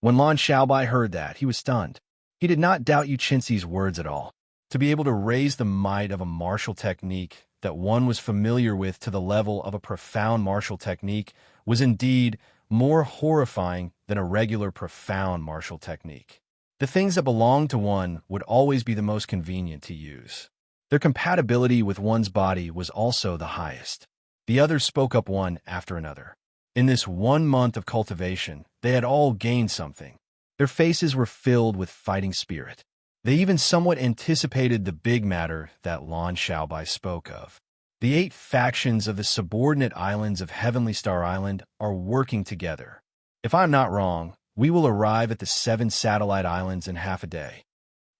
When Lan Xiaobai heard that, he was stunned. He did not doubt Xianxia's words at all. To be able to raise the might of a martial technique that one was familiar with to the level of a profound martial technique was indeed more horrifying than a regular profound martial technique. The things that belonged to one would always be the most convenient to use. Their compatibility with one's body was also the highest. The others spoke up one after another. In this 1 month of cultivation, they had all gained something. Their faces were filled with fighting spirit. They even somewhat anticipated the big matter that Lan Xiaobai spoke of. The 8 factions of the subordinate islands of Heavenly Star Island are working together. If I'm not wrong, we will arrive at the 7 satellite islands in half a day.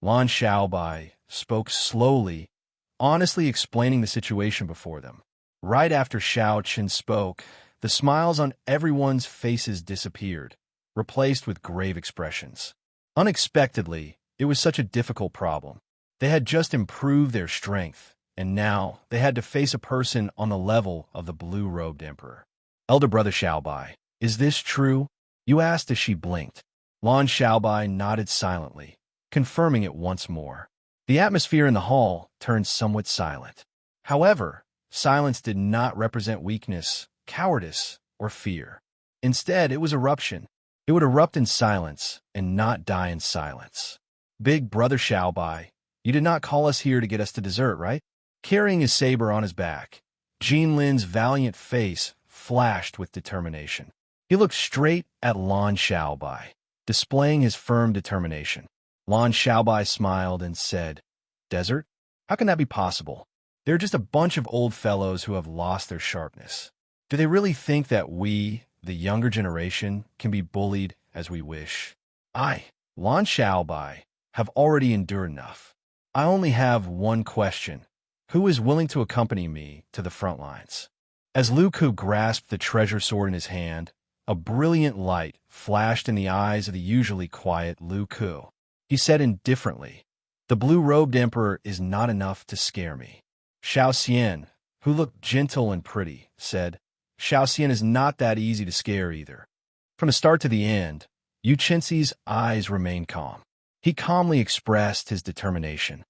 Lan Xiaobai spoke slowly, honestly explaining the situation before them. Right after Xiaochun spoke, the smiles on everyone's faces disappeared, replaced with grave expressions. Unexpectedly, it was such a difficult problem. They had just improved their strength, and now they had to face a person on the level of the blue-robed emperor. "Elder Brother Xiaobai, is this true?" you asked as she blinked. Lan Xiaobai nodded silently, confirming it once more. The atmosphere in the hall turned somewhat silent. However, silence did not represent weakness, cowardice, or fear. Instead, it was eruption. It would erupt in silence and not die in silence. "Big Brother Xiaobai, you did not call us here to get us to dessert, right?" Carrying his saber on his back, Jinlin's valiant face flashed with determination. He looked straight at Lan Xiaobai. displaying his firm determination. Lan Xiaobai smiled and said, "Desert? How can that be possible? They're just a bunch of old fellows who have lost their sharpness. Do they really think that we, the younger generation, can be bullied as we wish? I, Lan Xiaobai, have already endured enough. I only have one question. Who is willing to accompany me to the front lines?" As Lu Ku grasped the treasure sword in his hand, a brilliant light flashed in the eyes of the usually quiet Lu Ku. He said indifferently, "The blue-robed emperor is not enough to scare me." Xianxia, who looked gentle and pretty, said, "Xianxia is not that easy to scare either." From the start to the end, Xianxia's eyes remained calm. He calmly expressed his determination.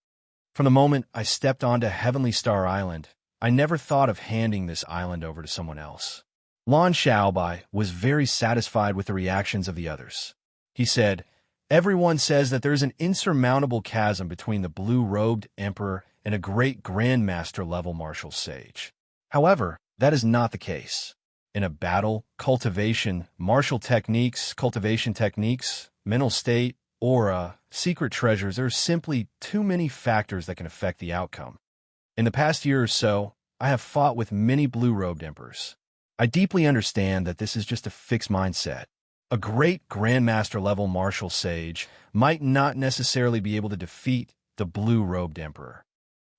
"From the moment I stepped onto Heavenly Star Island, I never thought of handing this island over to someone else." Lan Xiaobai was very satisfied with the reactions of the others. He said, "Everyone says that there is an insurmountable chasm between the blue-robed emperor and a great grandmaster-level martial sage. However, that is not the case. In a battle, cultivation, martial techniques, cultivation techniques, mental state, aura, secret treasures, there are simply too many factors that can affect the outcome. In the past year or so, I have fought with many blue-robed emperors. I deeply understand that this is just a fixed mindset. A great grandmaster-level martial sage might not necessarily be able to defeat the blue-robed emperor.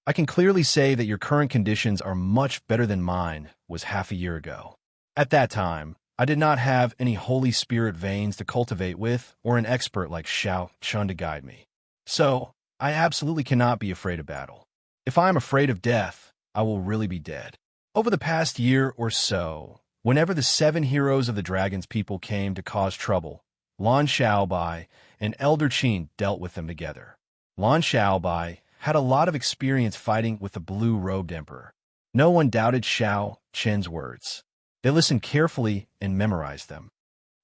I can clearly say that your current conditions are much better than mine was half a year ago. At that time, I did not have any Holy Spirit veins to cultivate with or an expert like Xianxia to guide me. So, I absolutely cannot be afraid of battle. If I am afraid of death, I will really be dead." Over the past year or so, whenever the 7 heroes of the Dragon's people came to cause trouble, Lan Xiaobai and Elder Qin dealt with them together. Lan Xiaobai had a lot of experience fighting with the blue-robed emperor. No one doubted Xianxia's words. They listened carefully and memorized them.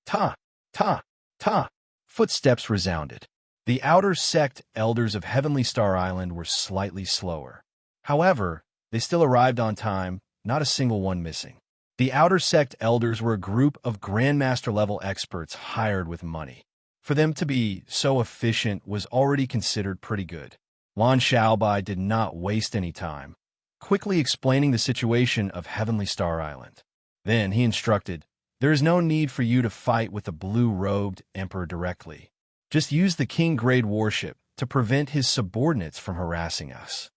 Ta, ta, ta. Footsteps resounded. The outer sect elders of Heavenly Star Island were slightly slower. However, they still arrived on time, not a single one missing. The outer sect elders were a group of grandmaster-level experts hired with money. For them to be so efficient was already considered pretty good. Lan Xiaobai did not waste any time, quickly explaining the situation of Heavenly Star Island. Then he instructed, "There is no need for you to fight with the blue-robed emperor directly. Just use the king-grade warship to prevent his subordinates from harassing us."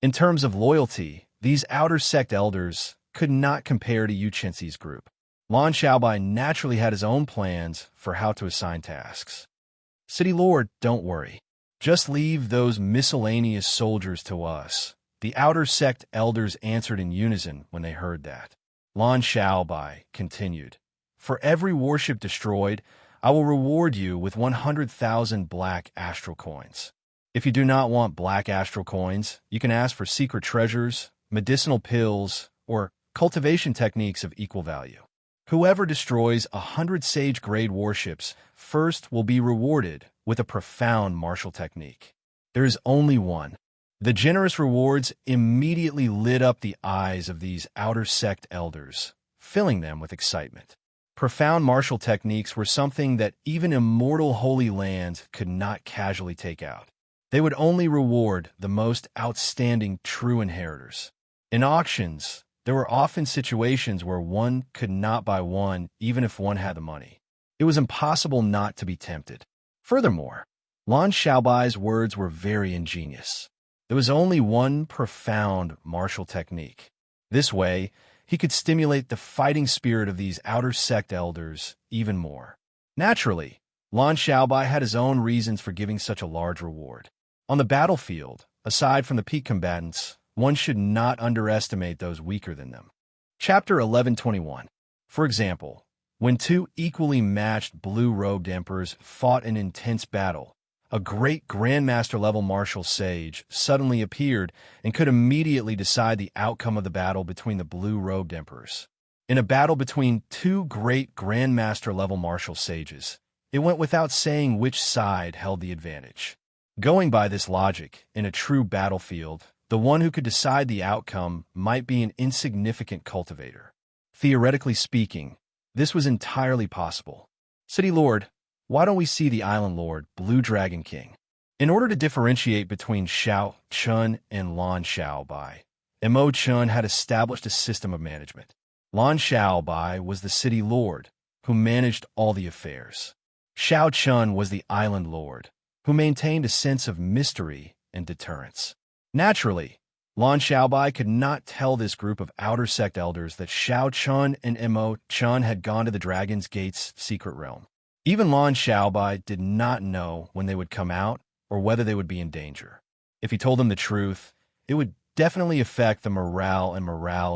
In terms of loyalty, these outer sect elders could not compare to Xianxia's group. Lan Xiaobai naturally had his own plans for how to assign tasks. "City Lord, don't worry. Just leave those miscellaneous soldiers to us." The outer sect elders answered in unison when they heard that. Lan Xiaobai continued, "For every warship destroyed, I will reward you with 100,000 black astral coins. If you do not want black astral coins, you can ask for secret treasures, medicinal pills, or cultivation techniques of equal value. Whoever destroys 100 sage-grade warships first will be rewarded with a profound martial technique. There is only one." The generous rewards immediately lit up the eyes of these outer sect elders, filling them with excitement. Profound martial techniques were something that even immortal holy lands could not casually take out. They would only reward the most outstanding true inheritors. In auctions, there were often situations where one could not buy one even if one had the money. It was impossible not to be tempted. Furthermore, Lan Xiaobai's words were very ingenious. There was only one profound martial technique. This way, he could stimulate the fighting spirit of these outer sect elders even more. Naturally, Lan Xiaobai had his own reasons for giving such a large reward. On the battlefield, aside from the peak combatants, one should not underestimate those weaker than them. Chapter 1121. For example, when 2 equally matched blue-robed emperors fought an intense battle, a great grandmaster-level martial sage suddenly appeared and could immediately decide the outcome of the battle between the blue-robed emperors. In a battle between 2 great grandmaster-level martial sages, it went without saying which side held the advantage. Going by this logic, in a true battlefield, the one who could decide the outcome might be an insignificant cultivator. Theoretically speaking, this was entirely possible. "City Lord, Why don't we see the Island Lord, Blue Dragon King? In order to differentiate between Xiao Chun and Lan Xiaobai, Mo Chun had established a system of management. Lan Xiaobai was the city lord, who managed all the affairs. Xiao Chun was the island lord, who maintained a sense of mystery and deterrence. Naturally, Lan Xiaobai could not tell this group of outer sect elders that Xiao Chun and Mo Chun had gone to the Dragon's Gate's secret realm. Even Lan Xiaobai did not know when they would come out or whether they would be in danger. If he told them the truth, it would definitely affect the morale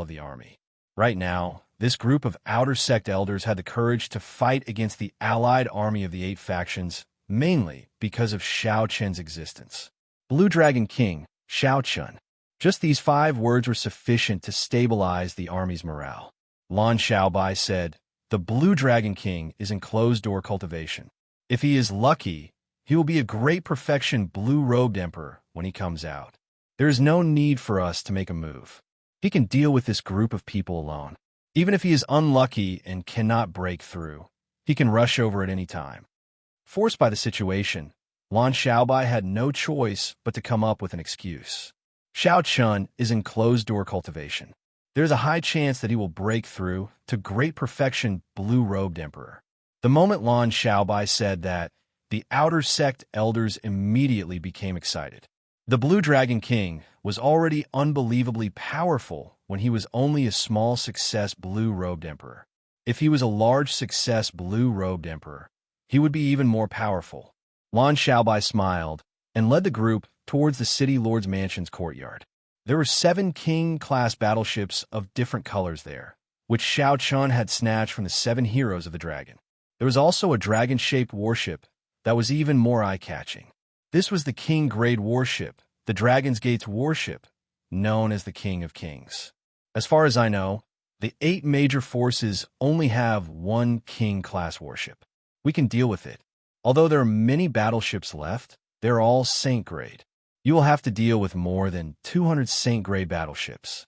of the army. Right now, this group of outer sect elders had the courage to fight against the allied army of the 8 factions, mainly because of Xiao Chun's existence. Blue Dragon King, Xiao Chun. Just these 5 words were sufficient to stabilize the army's morale. Lan Xiaobai said, "The Blue Dragon King is in closed-door cultivation. If he is lucky, he will be a great perfection blue-robed emperor when he comes out. There is no need for us to make a move. He can deal with this group of people alone. Even if he is unlucky and cannot break through, he can rush over at any time." Forced by the situation, Lan Xiaobai had no choice but to come up with an excuse. Xiao Chun is in closed-door cultivation. There is a high chance that he will break through to great perfection blue-robed emperor. The moment Lan Xiaobai said that, the outer sect elders immediately became excited. The Blue Dragon King was already unbelievably powerful when he was only a small success blue-robed emperor. If he was a large success blue-robed emperor, he would be even more powerful. Lan Xiaobai smiled and led the group towards the city lord's mansion's courtyard. There were 7 king-class battleships of different colors there, which Xiao Chun had snatched from the 7 heroes of the dragon. There was also a dragon-shaped warship that was even more eye-catching. This was the King-grade warship, the Dragon's Gate's warship, known as the King of Kings. As far as I know, the 8 major forces only have 1 King-class warship. We can deal with it. Although there are many battleships left, they're all Saint-grade. You will have to deal with more than 200 Saint-grade battleships.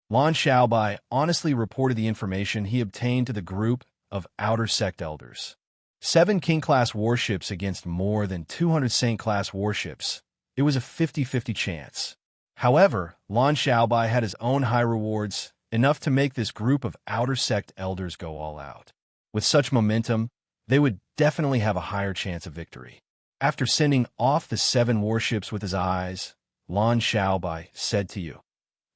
Lan Xiaobai honestly reported the information he obtained to the group of outer sect elders. 7 King-class warships against more than 200 Saint-class warships. It was a 50-50 chance. However, Lan Xiaobai had his own high rewards, enough to make this group of outer sect elders go all out. With such momentum, they would definitely have a higher chance of victory. After sending off the 7 warships with his eyes, Lan Xiaobai said to you,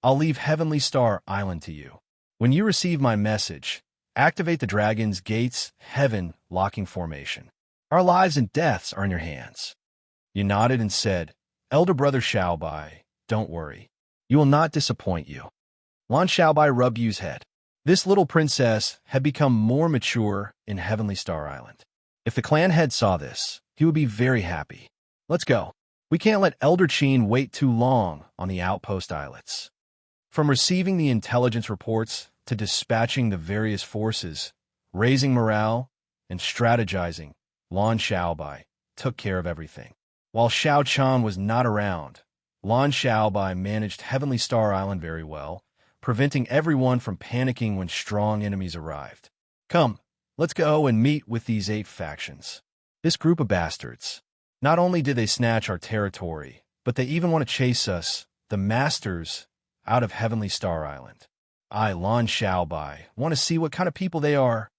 "I'll leave Heavenly Star Island to you. When you receive my message, activate the Dragon's Gate's Heaven locking formation. Our lives and deaths are in your hands." You nodded and said, "Elder Brother Xiaobai, don't worry. You will not disappoint you." Lan Xiaobai rubbed Yu's head. This little princess had become more mature in Heavenly Star Island. If the clan head saw this, he would be very happy. Let's go. We can't let Elder Qin wait too long on the outpost islets. From receiving the intelligence reports to dispatching the various forces, raising morale, and strategizing, Lan Xiaobai took care of everything. While Xiao Chun was not around, Lan Xiaobai managed Heavenly Star Island very well, preventing everyone from panicking when strong enemies arrived. Come, let's go and meet with these 8 factions. This group of bastards. Not only did they snatch our territory, but they even want to chase us, the masters, out of Heavenly Star Island. I, Lan Xiaobai, want to see what kind of people they are.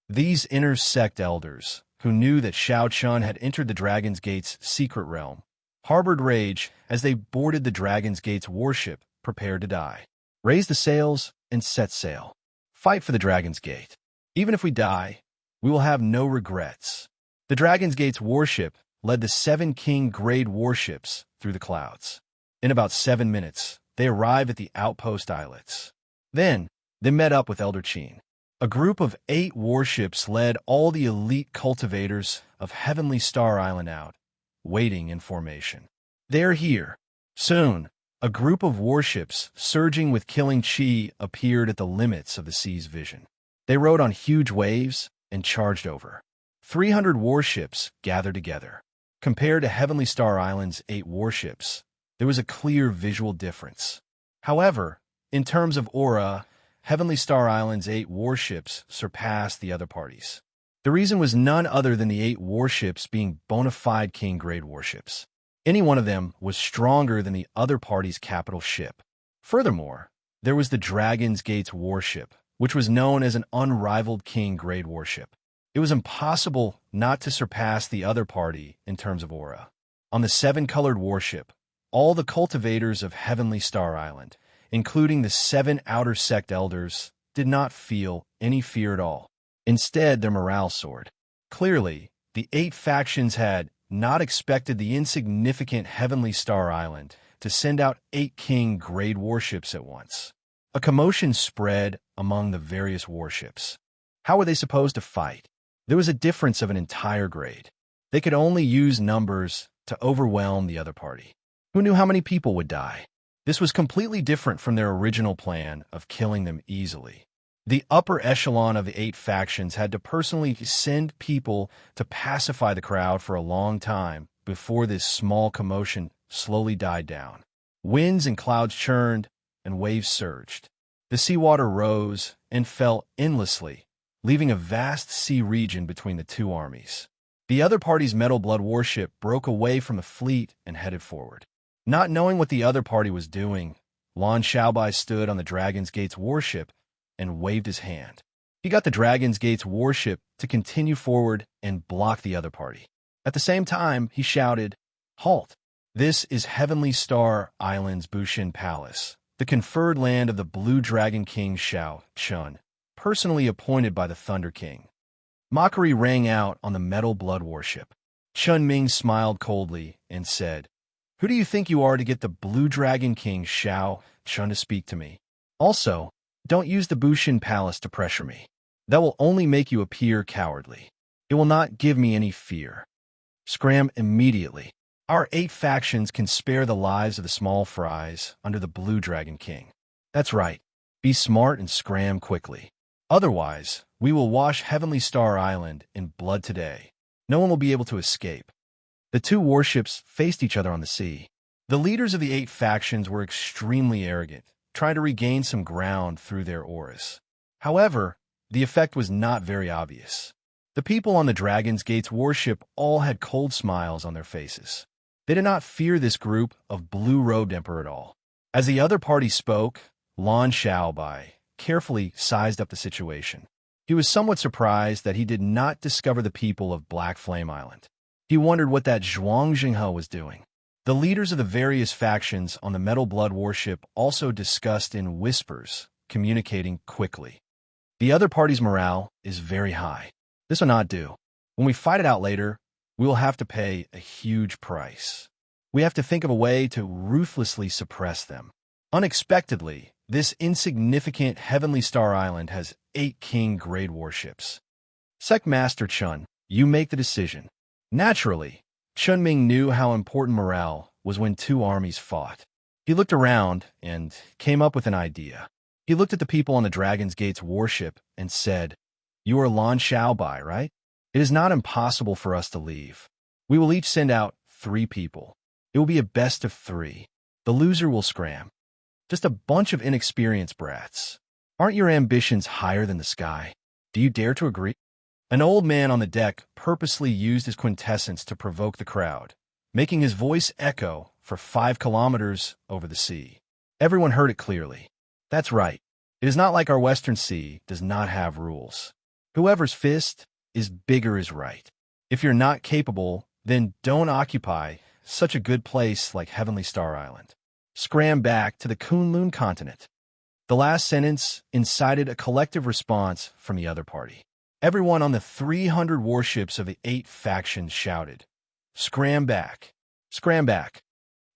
These inner sect elders, who knew that Xiao Chun had entered the Dragon's Gate's secret realm, harbored rage as they boarded the Dragon's Gate's warship, prepared to die. Raise the sails and set sail. Fight for the Dragon's Gate. Even if we die, we will have no regrets. The Dragon's Gate's warship led the 7 King-grade warships through the clouds. In about 7 minutes, they arrived at the outpost islets. Then, they met up with Elder Qin. A group of 8 warships led all the elite cultivators of Heavenly Star Island out, waiting in formation. They're here. Soon, a group of warships surging with killing chi appeared at the limits of the sea's vision. They rode on huge waves and charged over. 300 warships gathered together. Compared to Heavenly Star Island's 8 warships, there was a clear visual difference. However, in terms of aura, Heavenly Star Island's 8 warships surpassed the other parties. The reason was none other than the 8 warships being bona fide king-grade warships. Any one of them was stronger than the other party's capital ship. Furthermore, there was the Dragon's Gate's warship, which was known as an unrivaled king-grade warship. It was impossible not to surpass the other party in terms of aura. On the 7-colored warship, all the cultivators of Heavenly Star Island, including the 7 outer sect elders, did not feel any fear at all. Instead, their morale soared. Clearly, the 8 factions had not expected the insignificant Heavenly Star Island to send out 8 king-grade warships at once. A commotion spread among the various warships. How were they supposed to fight? There was a difference of an entire grade. They could only use numbers to overwhelm the other party. Who knew how many people would die? This was completely different from their original plan of killing them easily. The upper echelon of the 8 factions had to personally send people to pacify the crowd for a long time before this small commotion slowly died down. Winds and clouds churned, and waves surged. The seawater rose and fell endlessly, leaving a vast sea region between the 2 armies. The other party's Metal Blood warship broke away from the fleet and headed forward. Not knowing what the other party was doing, Lan Xiaobai stood on the Dragon's Gate's warship and waved his hand. He got the Dragon's Gate's warship to continue forward and block the other party. At the same time, he shouted, "Halt! This is Heavenly Star Island's Bushin Palace, the conferred land of the Blue Dragon King Xianxia, personally appointed by the Thunder King." Mockery rang out on the Metal Blood warship. Chun Ming smiled coldly and said, "Who do you think you are to get the Blue Dragon King Xianxia to speak to me? Also, don't use the Bushin Palace to pressure me. That will only make you appear cowardly. It will not give me any fear. Scram immediately. Our 8 factions can spare the lives of the small fries under the Blue Dragon King. That's right. Be smart and scram quickly. Otherwise, we will wash Heavenly Star Island in blood today. No one will be able to escape." The 2 warships faced each other on the sea. The leaders of the 8 factions were extremely arrogant, trying to regain some ground through their auras. However, the effect was not very obvious. The people on the Dragon's Gate's warship all had cold smiles on their faces. They did not fear this group of blue-robed emperor at all. As the other party spoke, Lan Xiaobai carefully sized up the situation. He was somewhat surprised that he did not discover the people of Black Flame Island. He wondered what that Xianxia was doing. The leaders of the various factions on the Metal Blood warship also discussed in whispers, communicating quickly. The other party's morale is very high. This will not do. When we fight it out later, we will have to pay a huge price. We have to think of a way to ruthlessly suppress them. Unexpectedly, this insignificant Heavenly Star Island has 8 king-grade warships. Sect Master Chun, you make the decision. Naturally, Chun Ming knew how important morale was when 2 armies fought. He looked around and came up with an idea. He looked at the people on the Dragon's Gate's warship and said, "You are Lan Xiaobai, right? It is not impossible for us to leave. We will each send out 3 people. It will be a best of 3. The loser will scram. Just a bunch of inexperienced brats. Aren't your ambitions higher than the sky? Do you dare to agree?" An old man on the deck purposely used his quintessence to provoke the crowd, making his voice echo for 5 kilometers over the sea. Everyone heard it clearly. That's right. It is not like our Western Sea does not have rules. Whoever's fist is bigger is right. If you're not capable, then don't occupy such a good place like Heavenly Star Island. Scram back to the Kunlun continent. The last sentence incited a collective response from the other party. Everyone on the 300 warships of the 8 factions shouted, "Scram back! Scram back!"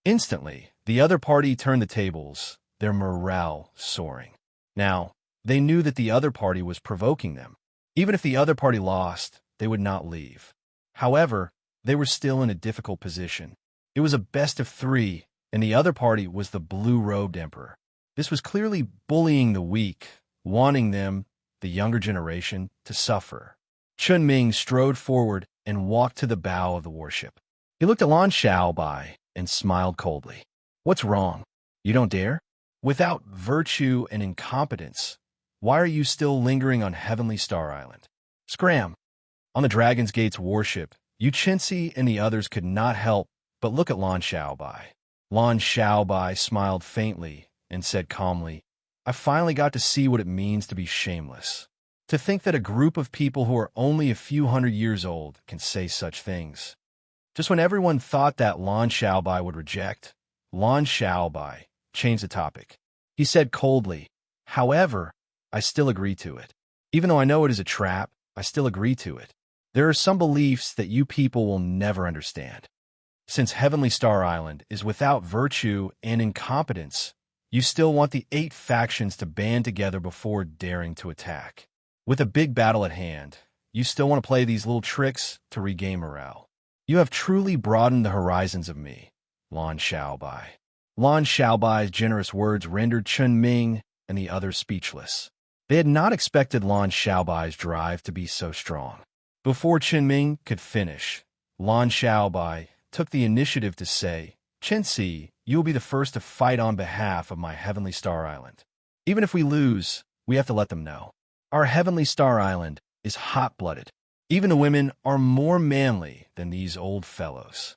Instantly, the other party turned the tables, their morale soaring. Now, they knew that the other party was provoking them. Even if the other party lost, they would not leave. However, they were still in a difficult position. It was a best of 3, and the other party was the blue-robed emperor. This was clearly bullying the weak, wanting them, the younger generation, to suffer. Chun Ming strode forward and walked to the bow of the warship. He looked at Lan Xiaobai and smiled coldly. "What's wrong? You don't dare? Without virtue and incompetence, why are you still lingering on Heavenly Star Island? Scram!" On the Dragon's Gate's warship, Xianxia and the others could not help but look at Lan Xiaobai. Lan Xiaobai smiled faintly and said calmly, I finally got to see what it means to be shameless. To think that a group of people who are only a few hundred years old can say such things. Just when everyone thought that Lan Xiaobai would reject, Lan Xiaobai changed the topic. He said coldly, however, I still agree to it. Even though I know it is a trap, I still agree to it. There are some beliefs that you people will never understand. Since Heavenly Star Island is without virtue and incompetence, you still want the 8 factions to band together before daring to attack. With a big battle at hand, you still want to play these little tricks to regain morale. You have truly broadened the horizons of me, Lan Xiaobai. Lan Xiaobai's generous words rendered Chen Ming and the others speechless. They had not expected Lan Xiaobai's drive to be so strong. Before Chen Ming could finish, Lan Xiaobai took the initiative to say, Xianxia, you will be the first to fight on behalf of my Heavenly Star Island. Even if we lose, we have to let them know. Our Heavenly Star Island is hot-blooded. Even the women are more manly than these old fellows.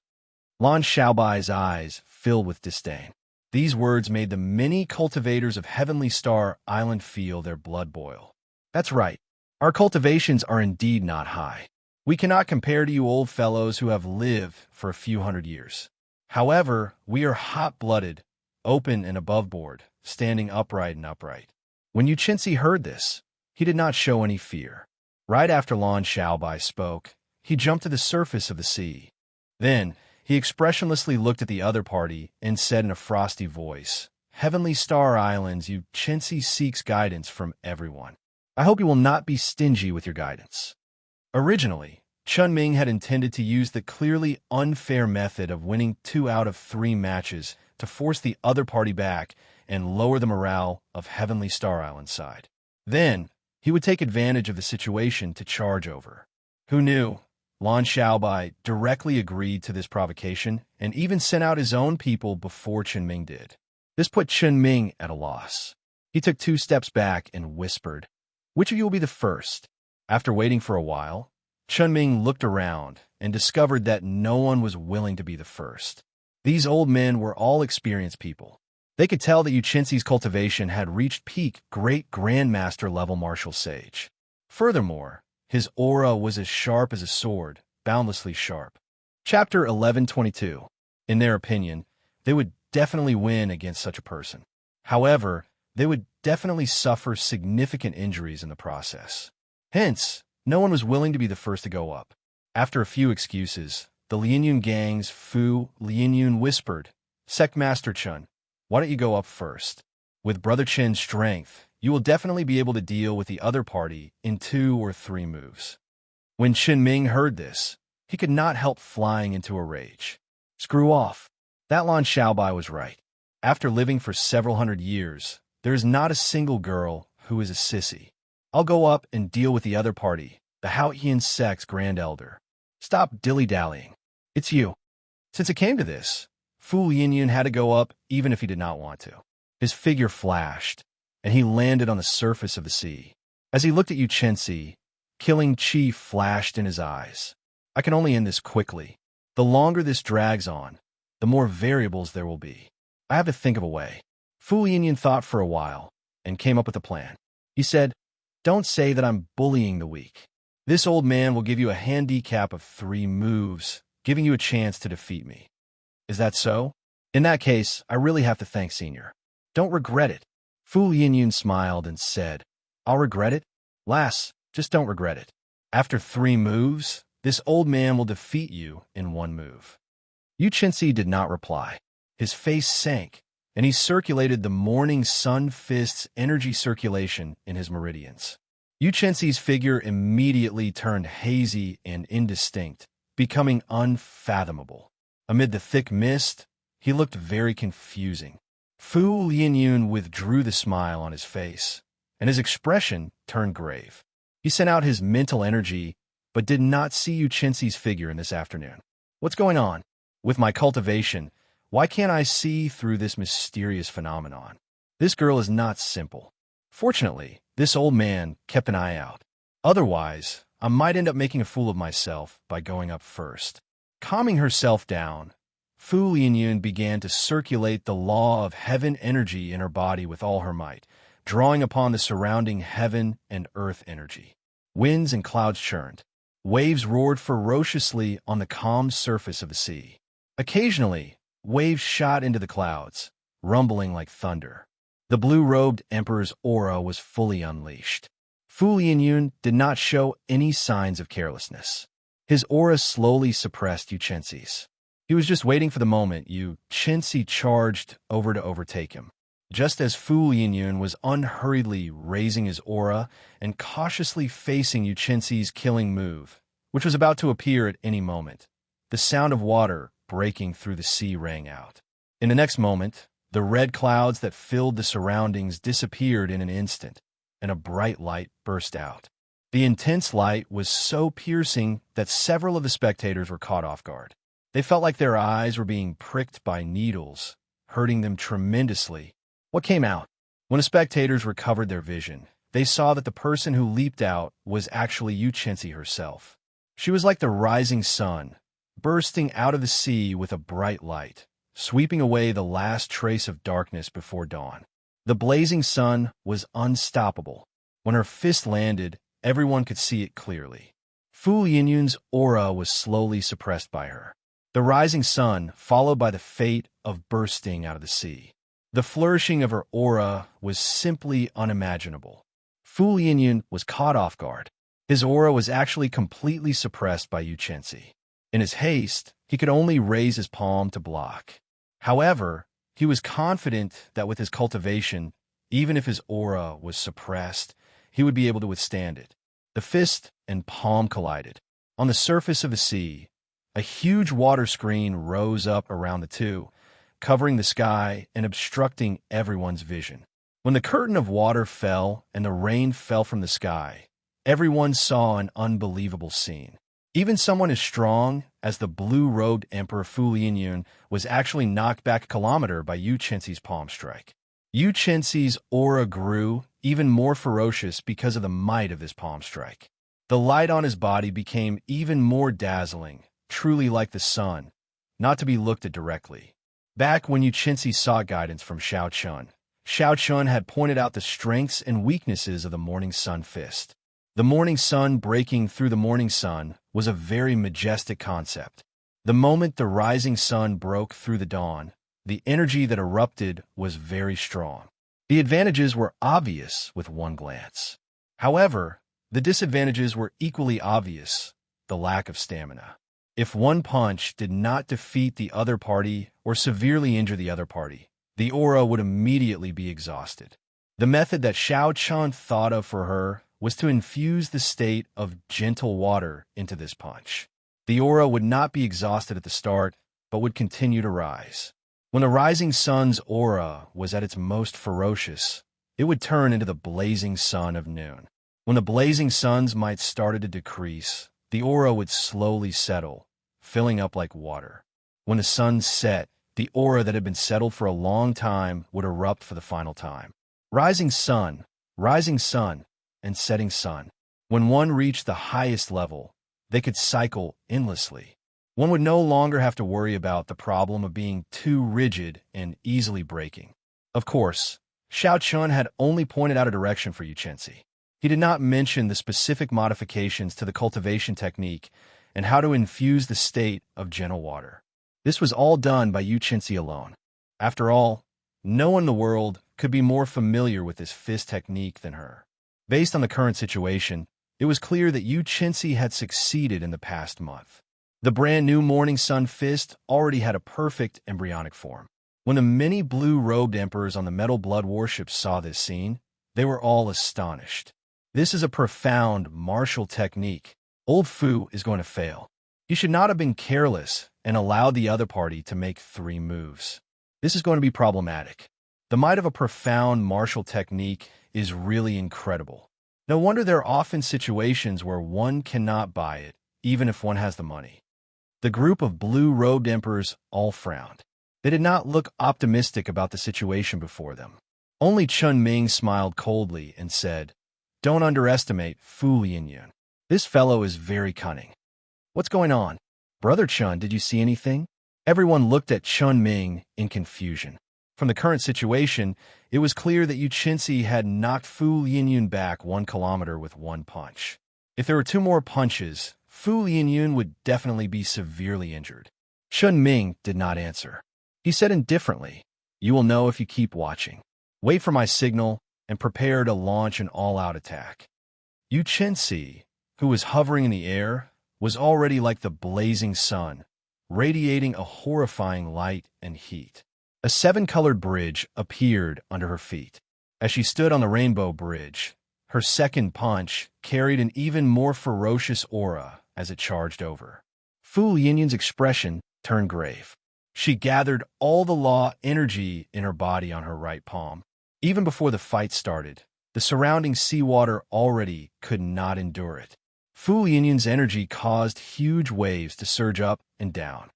Lan Xiaobai's eyes filled with disdain. These words made the many cultivators of Heavenly Star Island feel their blood boil. That's right. Our cultivations are indeed not high. We cannot compare to you old fellows who have lived for a few hundred years. However, we are hot-blooded, open and above board, standing upright and upright. When Xianxia heard this, he did not show any fear. Right after Lan Xiaobai spoke, he jumped to the surface of the sea. Then, he expressionlessly looked at the other party and said in a frosty voice, Heavenly Star Islands, Xianxia seeks guidance from everyone. I hope you will not be stingy with your guidance. Originally, Chen Ming had intended to use the clearly unfair method of winning 2 out of 3 matches to force the other party back and lower the morale of Heavenly Star Island's side. Then, he would take advantage of the situation to charge over. Who knew? Lan Xiaobai directly agreed to this provocation and even sent out his own people before Chen Ming did. This put Chen Ming at a loss. He took 2 steps back and whispered, Which of you will be the first? After waiting for a while, Chen Ming looked around and discovered that no one was willing to be the first. These old men were all experienced people. They could tell that Xianxia's cultivation had reached peak great grandmaster level martial sage. Furthermore, his aura was as sharp as a sword, boundlessly sharp. Chapter 1122. In their opinion, they would definitely win against such a person. However, they would definitely suffer significant injuries in the process. Hence, no one was willing to be the first to go up. After a few excuses, the Lianyun gang's Fu Lianyun whispered, Sectmaster Chen, why don't you go up first? With Brother Chen's strength, you will definitely be able to deal with the other party in 2 or 3 moves. When Chen Ming heard this, he could not help flying into a rage. Screw off. That Lan Xiaobai was right. After living for several hundred years, there is not a single girl who is a sissy. I'll go up and deal with the other party, the Haotian sect's Grand Elder. Stop dilly-dallying. It's you. Since it came to this, Fu Lianyun had to go up even if he did not want to. His figure flashed, and he landed on the surface of the sea. As he looked at Xianxia, killing chi flashed in his eyes. I can only end this quickly. The longer this drags on, the more variables there will be. I have to think of a way. Fu Lianyun thought for a while and came up with a plan. He said, Don't say that I'm bullying the weak. This old man will give you a handicap of 3 moves, giving you a chance to defeat me. Is that so? In that case, I really have to thank Senior. Don't regret it. Fu Lianyun smiled and said, I'll regret it? Lass, just don't regret it. After 3 moves, this old man will defeat you in 1 move. Xianxia did not reply. His face sank, and he circulated the morning sun fist's energy circulation in his meridians. Xianxia's figure immediately turned hazy and indistinct, becoming unfathomable. Amid the thick mist, he looked very confusing. Fu Lianyun withdrew the smile on his face, and his expression turned grave. He sent out his mental energy, but did not see Xianxia's figure in this afternoon. What's going on? With my cultivation, why can't I see through this mysterious phenomenon? This girl is not simple. Fortunately, this old man kept an eye out. Otherwise, I might end up making a fool of myself by going up first. Calming herself down, Fu Lianyun began to circulate the law of heaven energy in her body with all her might, drawing upon the surrounding heaven and earth energy. Winds and clouds churned. Waves roared ferociously on the calm surface of the sea. Occasionally, waves shot into the clouds, rumbling like thunder. The blue-robed emperor's aura was fully unleashed. Fu Lianyun did not show any signs of carelessness. His aura slowly suppressed Xianxia's. He was just waiting for the moment Xianxia charged over to overtake him. Just as Fu Lianyun was unhurriedly raising his aura and cautiously facing Xianxia's killing move, which was about to appear at any moment, the sound of water breaking through the sea rang out. In the next moment, the red clouds that filled the surroundings disappeared in an instant, and a bright light burst out. The intense light was so piercing that several of the spectators were caught off guard. They felt like their eyes were being pricked by needles, hurting them tremendously. What came out? When the spectators recovered their vision, they saw that the person who leaped out was actually Xianxia herself. She was like the rising sun, bursting out of the sea with a bright light, sweeping away the last trace of darkness before dawn. The blazing sun was unstoppable. When her fist landed, everyone could see it clearly. Fu Lianyun's aura was slowly suppressed by her. The rising sun, followed by the fate of bursting out of the sea. The flourishing of her aura was simply unimaginable. Fu Lianyun was caught off guard. His aura was actually completely suppressed by Xianxia. In his haste, he could only raise his palm to block. However, he was confident that with his cultivation, even if his aura was suppressed, he would be able to withstand it. The fist and palm collided. On the surface of the sea, a huge water screen rose up around the two, covering the sky and obstructing everyone's vision. When the curtain of water fell and the rain fell from the sky, everyone saw an unbelievable scene. Even someone as strong as the blue-robed Emperor Fu Lianyun was actually knocked back a kilometer by Xianxia's palm strike. Xianxia's aura grew even more ferocious because of the might of this palm strike. The light on his body became even more dazzling, truly like the sun, not to be looked at directly. Back when Xianxia sought guidance from Xiao Chun had pointed out the strengths and weaknesses of the morning sun fist. The morning sun breaking through the morning sun was a very majestic concept. The moment the rising sun broke through the dawn, the energy that erupted was very strong. The advantages were obvious with one glance. However, the disadvantages were equally obvious: the lack of stamina. If one punch did not defeat the other party or severely injure the other party, the aura would immediately be exhausted. The method that Xiao Chun thought of for her was to infuse the state of gentle water into this punch. The aura would not be exhausted at the start, but would continue to rise. When the rising sun's aura was at its most ferocious, it would turn into the blazing sun of noon. When the blazing sun's might started to decrease, the aura would slowly settle, filling up like water. When the sun set, the aura that had been settled for a long time would erupt for the final time. Rising sun, and setting sun. When one reached the highest level, they could cycle endlessly. One would no longer have to worry about the problem of being too rigid and easily breaking. Of course, Xiao Chun had only pointed out a direction for Xianxia. He did not mention the specific modifications to the cultivation technique and how to infuse the state of gentle water. This was all done by Xianxia alone. After all, no one in the world could be more familiar with this fist technique than her. Based on the current situation, it was clear that Xianxia had succeeded in the past month. The brand new Morning Sun fist already had a perfect embryonic form. When the many blue-robed emperors on the Metal Blood warships saw this scene, they were all astonished. This is a profound martial technique. Old Fu is going to fail. He should not have been careless and allowed the other party to make 3 moves. This is going to be problematic. The might of a profound martial technique is really incredible. No wonder there are often situations where one cannot buy it, even if one has the money. The group of blue-robed emperors all frowned. They did not look optimistic about the situation before them. Only Chun Ming smiled coldly and said, "Don't underestimate Fu Lianyun. This fellow is very cunning. What's going on? Brother Chun, did you see anything? Everyone looked at Chun Ming in confusion. From the current situation, it was clear that Xianxia had knocked Fu Linyun back 1 kilometer with one punch. If there were 2 more punches, Fu Linyun would definitely be severely injured. Chun Ming did not answer. He said indifferently, "You will know if you keep watching. Wait for my signal and prepare to launch an all-out attack." Xianxia, who was hovering in the air, was already like the blazing sun, radiating a horrifying light and heat. A 7-colored bridge appeared under her feet. As she stood on the rainbow bridge, her second punch carried an even more ferocious aura as it charged over. Fu Linyun's expression turned grave. She gathered all the law energy in her body on her right palm. Even before the fight started, the surrounding seawater already could not endure it. Fu Linyun's energy caused huge waves to surge up and down.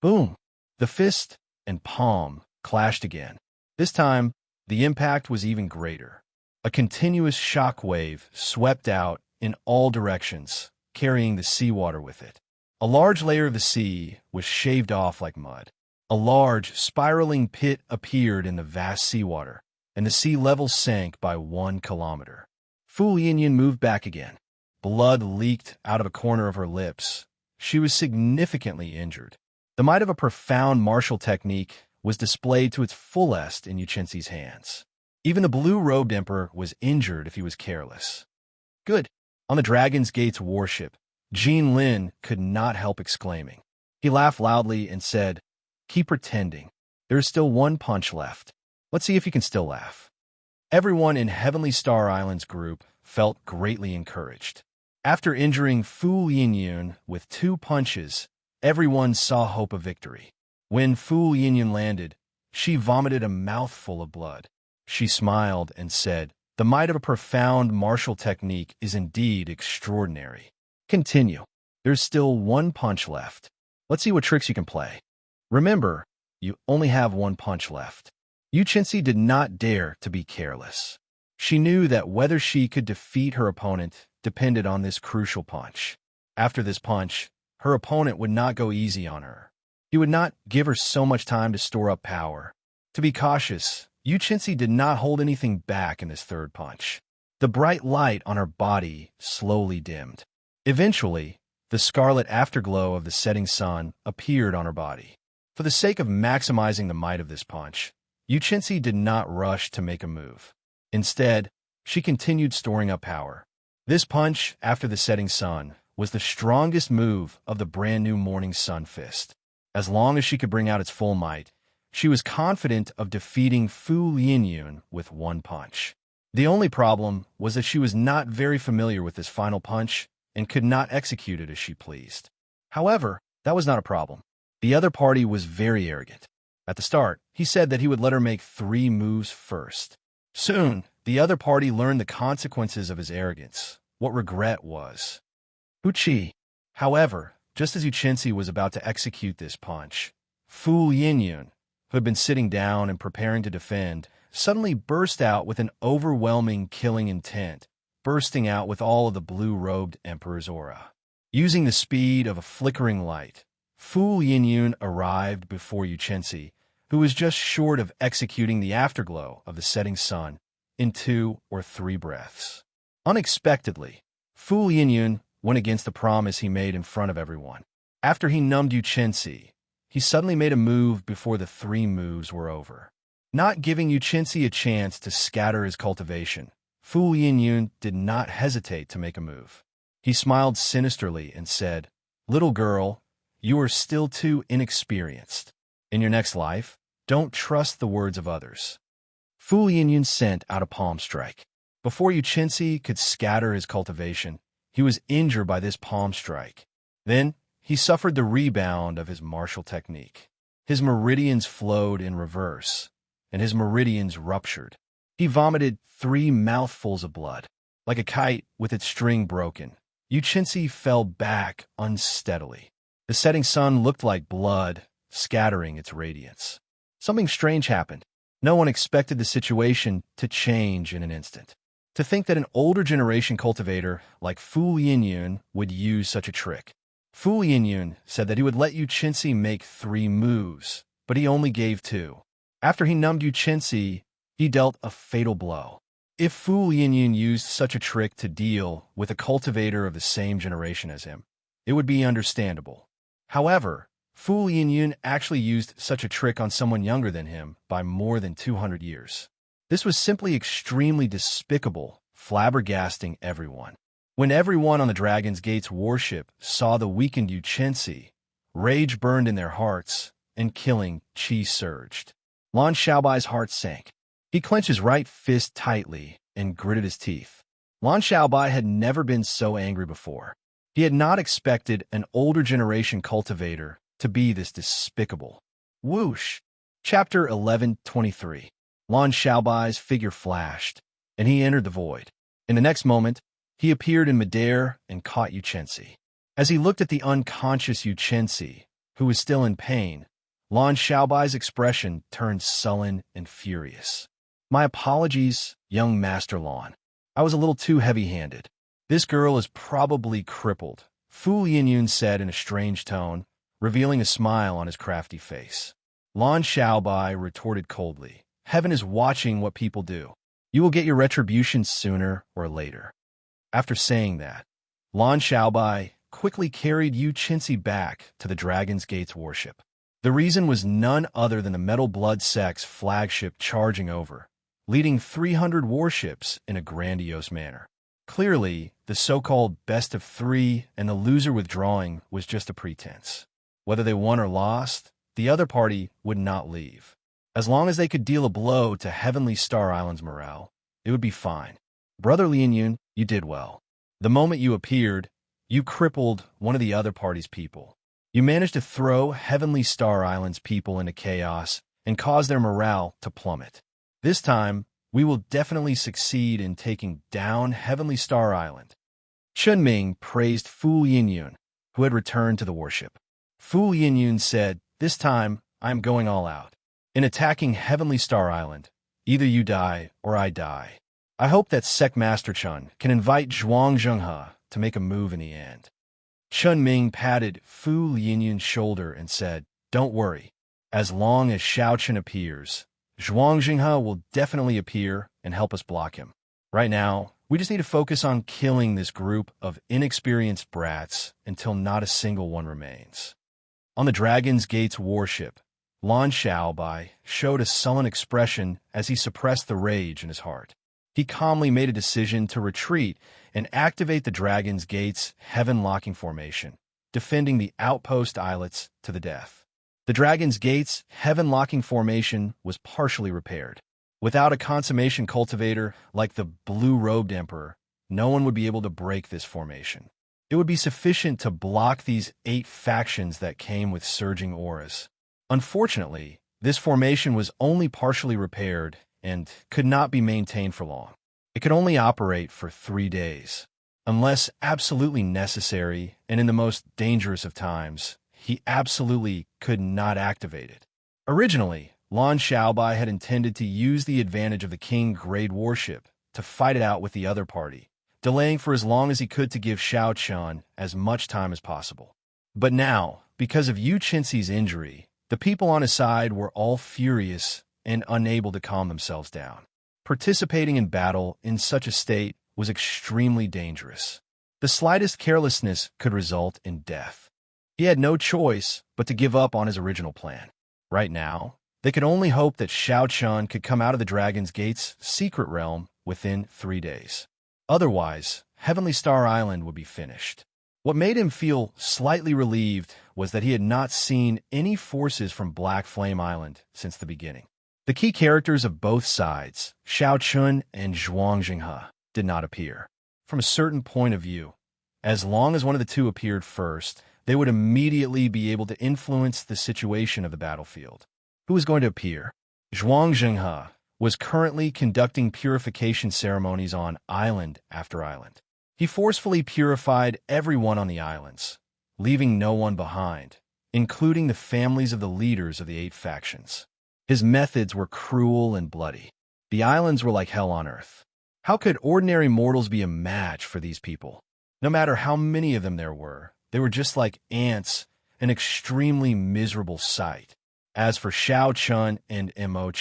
Boom! The fist and palm clashed again. This time, the impact was even greater. A continuous shock wave swept out in all directions, carrying the seawater with it. A large layer of the sea was shaved off like mud. A large, spiraling pit appeared in the vast seawater, and the sea level sank by 1 kilometer. Fu Linyun moved back again. Blood leaked out of a corner of her lips. She was significantly injured. The might of a profound martial technique was displayed to its fullest in Xianxia's hands. Even the blue-robed emperor was injured if he was careless. Good. On the Dragon's Gate's warship, Jean Lin could not help exclaiming. He laughed loudly and said, "Keep pretending. There is still 1 punch left. Let's see if you can still laugh." Everyone in Heavenly Star Island's group felt greatly encouraged. After injuring Fu Linyun with 2 punches, everyone saw hope of victory. When Fu Linyun landed, she vomited a mouthful of blood. She smiled and said, "The might of a profound martial technique is indeed extraordinary. Continue. There's still 1 punch left. Let's see what tricks you can play. Remember, you only have 1 punch left." Xianxia did not dare to be careless. She knew that whether she could defeat her opponent depended on this crucial punch. After this punch, her opponent would not go easy on her. He would not give her so much time to store up power. To be cautious, Xianxia did not hold anything back in this third punch. The bright light on her body slowly dimmed. Eventually, the scarlet afterglow of the setting sun appeared on her body. For the sake of maximizing the might of this punch, Xianxia did not rush to make a move. Instead, she continued storing up power. This punch, after the setting sun, was the strongest move of the brand-new morning sun fist. As long as she could bring out its full might, she was confident of defeating Fu Linyun with 1 punch. The only problem was that she was not very familiar with this final punch and could not execute it as she pleased. However, that was not a problem. The other party was very arrogant. At the start, he said that he would let her make 3 moves first. Soon, the other party learned the consequences of his arrogance, what regret was. Wuxia. However, just as Xianxia was about to execute this punch, Fu Linyun, who had been sitting down and preparing to defend, suddenly burst out with an overwhelming killing intent, bursting out with all of the blue-robed emperor's aura. Using the speed of a flickering light, Fu Linyun arrived before Xianxia, who was just short of executing the afterglow of the setting sun in 2 or 3 breaths. Unexpectedly, Fu Linyun went against the promise he made in front of everyone. After he numbed Xianxia, he suddenly made a move before the 3 moves were over. Not giving Xianxia a chance to scatter his cultivation, Fu Linyun did not hesitate to make a move. He smiled sinisterly and said, "Little girl, you are still too inexperienced. In your next life, don't trust the words of others." Fu Linyun sent out a palm strike. Before Xianxia could scatter his cultivation, he was injured by this palm strike. Then, he suffered the rebound of his martial technique. His meridians flowed in reverse, and his meridians ruptured. He vomited 3 mouthfuls of blood. Like a kite with its string broken, Xianxia fell back unsteadily. The setting sun looked like blood, scattering its radiance. Something strange happened. No one expected the situation to change in an instant. To think that an older generation cultivator like Fu Yinyun would use such a trick. Fu Yinyun said that he would let Xianxia make 3 moves, but he only gave 2. After he numbed Xianxia, he dealt a fatal blow. If Fu Yinyun used such a trick to deal with a cultivator of the same generation as him, it would be understandable. However, Fu Yinyun actually used such a trick on someone younger than him by more than 200 years. This was simply extremely despicable, flabbergasting everyone. When everyone on the Dragon's Gate's warship saw the weakened Xianxia, rage burned in their hearts, and killing chi surged. Lan Xiaobai's heart sank. He clenched his right fist tightly and gritted his teeth. Lan Xiaobai had never been so angry before. He had not expected an older generation cultivator to be this despicable. Whoosh! Chapter 11:23. Lan Xiaobai's figure flashed, and he entered the void. In the next moment, he appeared in midair and caught Xianxia. As he looked at the unconscious Xianxia, who was still in pain, Lan Xiaobai's expression turned sullen and furious. My apologies, young Master Lan. I was a little too heavy-handed. This girl is probably crippled, Fu Yinyun said in a strange tone, revealing a smile on his crafty face. Lan Xiaobai retorted coldly, Heaven is watching what people do. You will get your retribution sooner or later. After saying that, Lan Xiaobai quickly carried Xianxia back to the Dragon's Gate's warship. The reason was none other than the Metal Blood Sect's flagship charging over, leading 300 warships in a grandiose manner. Clearly, the so-called best of 3 and the loser withdrawing was just a pretense. Whether they won or lost, the other party would not leave. As long as they could deal a blow to Heavenly Star Island's morale, it would be fine. Brother Lianyun, you did well. The moment you appeared, you crippled one of the other party's people. You managed to throw Heavenly Star Island's people into chaos and cause their morale to plummet. This time, we will definitely succeed in taking down Heavenly Star Island. Chunming praised Fu Yinyun, who had returned to the warship. Fu Yinyun said, This time, I am going all out. In attacking Heavenly Star Island, either you die or I die. I hope that Sec Master Chun can invite Zhuang Zhenghe to make a move in the end. Chunming patted Fu Yinyun's shoulder and said, Don't worry. As long as Xiaochen appears, Zhuang Zhenghe will definitely appear and help us block him. Right now, we just need to focus on killing this group of inexperienced brats until not a single one remains. On the Dragon's Gate's warship, Lan Xiaobai showed a sullen expression as he suppressed the rage in his heart. He calmly made a decision to retreat and activate the Dragon's Gate's heaven-locking formation, defending the outpost islets to the death. The Dragon's Gate's heaven-locking formation was partially repaired. Without a consummation cultivator like the blue-robed emperor, no one would be able to break this formation. It would be sufficient to block these 8 factions that came with surging auras. Unfortunately, this formation was only partially repaired and could not be maintained for long. It could only operate for 3 days. Unless absolutely necessary and in the most dangerous of times, he absolutely could not activate it. Originally, Lan Xiaobai had intended to use the advantage of the King-grade warship to fight it out with the other party, delaying for as long as he could to give Xiao Chun as much time as possible. But now, because of Xianxia's injury, the people on his side were all furious and unable to calm themselves down. Participating in battle in such a state was extremely dangerous. The slightest carelessness could result in death. He had no choice but to give up on his original plan. Right now, they could only hope that Xiao Chun could come out of the Dragon's Gate's secret realm within 3 days. Otherwise, Heavenly Star Island would be finished. What made him feel slightly relieved was that he had not seen any forces from Black Flame Island since the beginning. The key characters of both sides, Xiao Chun and Zhuang Zhenghe, did not appear. From a certain point of view, as long as one of the two appeared first, they would immediately be able to influence the situation of the battlefield. Who was going to appear? Zhuang Zhenghe was currently conducting purification ceremonies on island after island. He forcefully purified everyone on the islands, leaving no one behind, including the families of the leaders of the 8 factions. His methods were cruel and bloody. The islands were like hell on earth. How could ordinary mortals be a match for these people? No matter how many of them there were, they were just like ants, an extremely miserable sight. As for Xiao and Mo,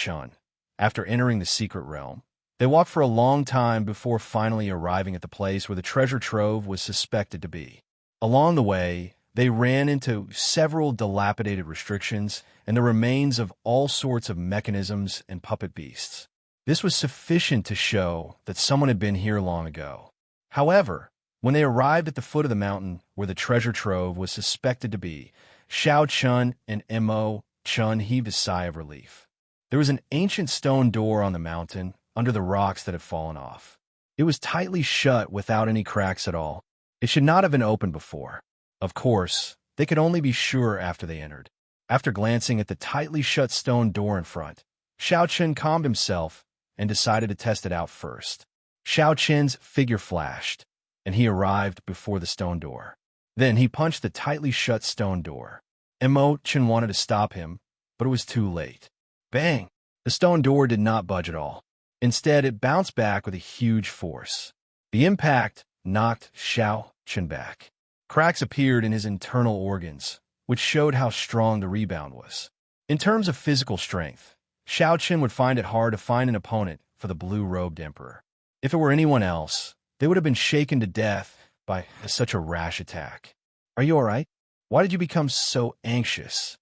after entering the secret realm, they walked for a long time before finally arriving at the place where the treasure trove was suspected to be. Along the way, they ran into several dilapidated restrictions and the remains of all sorts of mechanisms and puppet beasts. This was sufficient to show that someone had been here long ago. However, when they arrived at the foot of the mountain where the treasure trove was suspected to be, Xiao and Mo heaved a sigh of relief. There was an ancient stone door on the mountain under the rocks that had fallen off. It was tightly shut without any cracks at all. It should not have been opened before. Of course, they could only be sure after they entered. After glancing at the tightly shut stone door in front, Xiao calmed himself and decided to test it out first. Xiao's figure flashed, and he arrived before the stone door. Then he punched the tightly shut stone door. Mo wanted to stop him, but it was too late. Bang! The stone door did not budge at all. Instead, it bounced back with a huge force. The impact knocked Xiao back. Cracks appeared in his internal organs, which showed how strong the rebound was. In terms of physical strength, Xiao would find it hard to find an opponent for the blue-robed emperor. If it were anyone else, they would have been shaken to death by such a rash attack. "Are you all right? Why did you become so anxious?"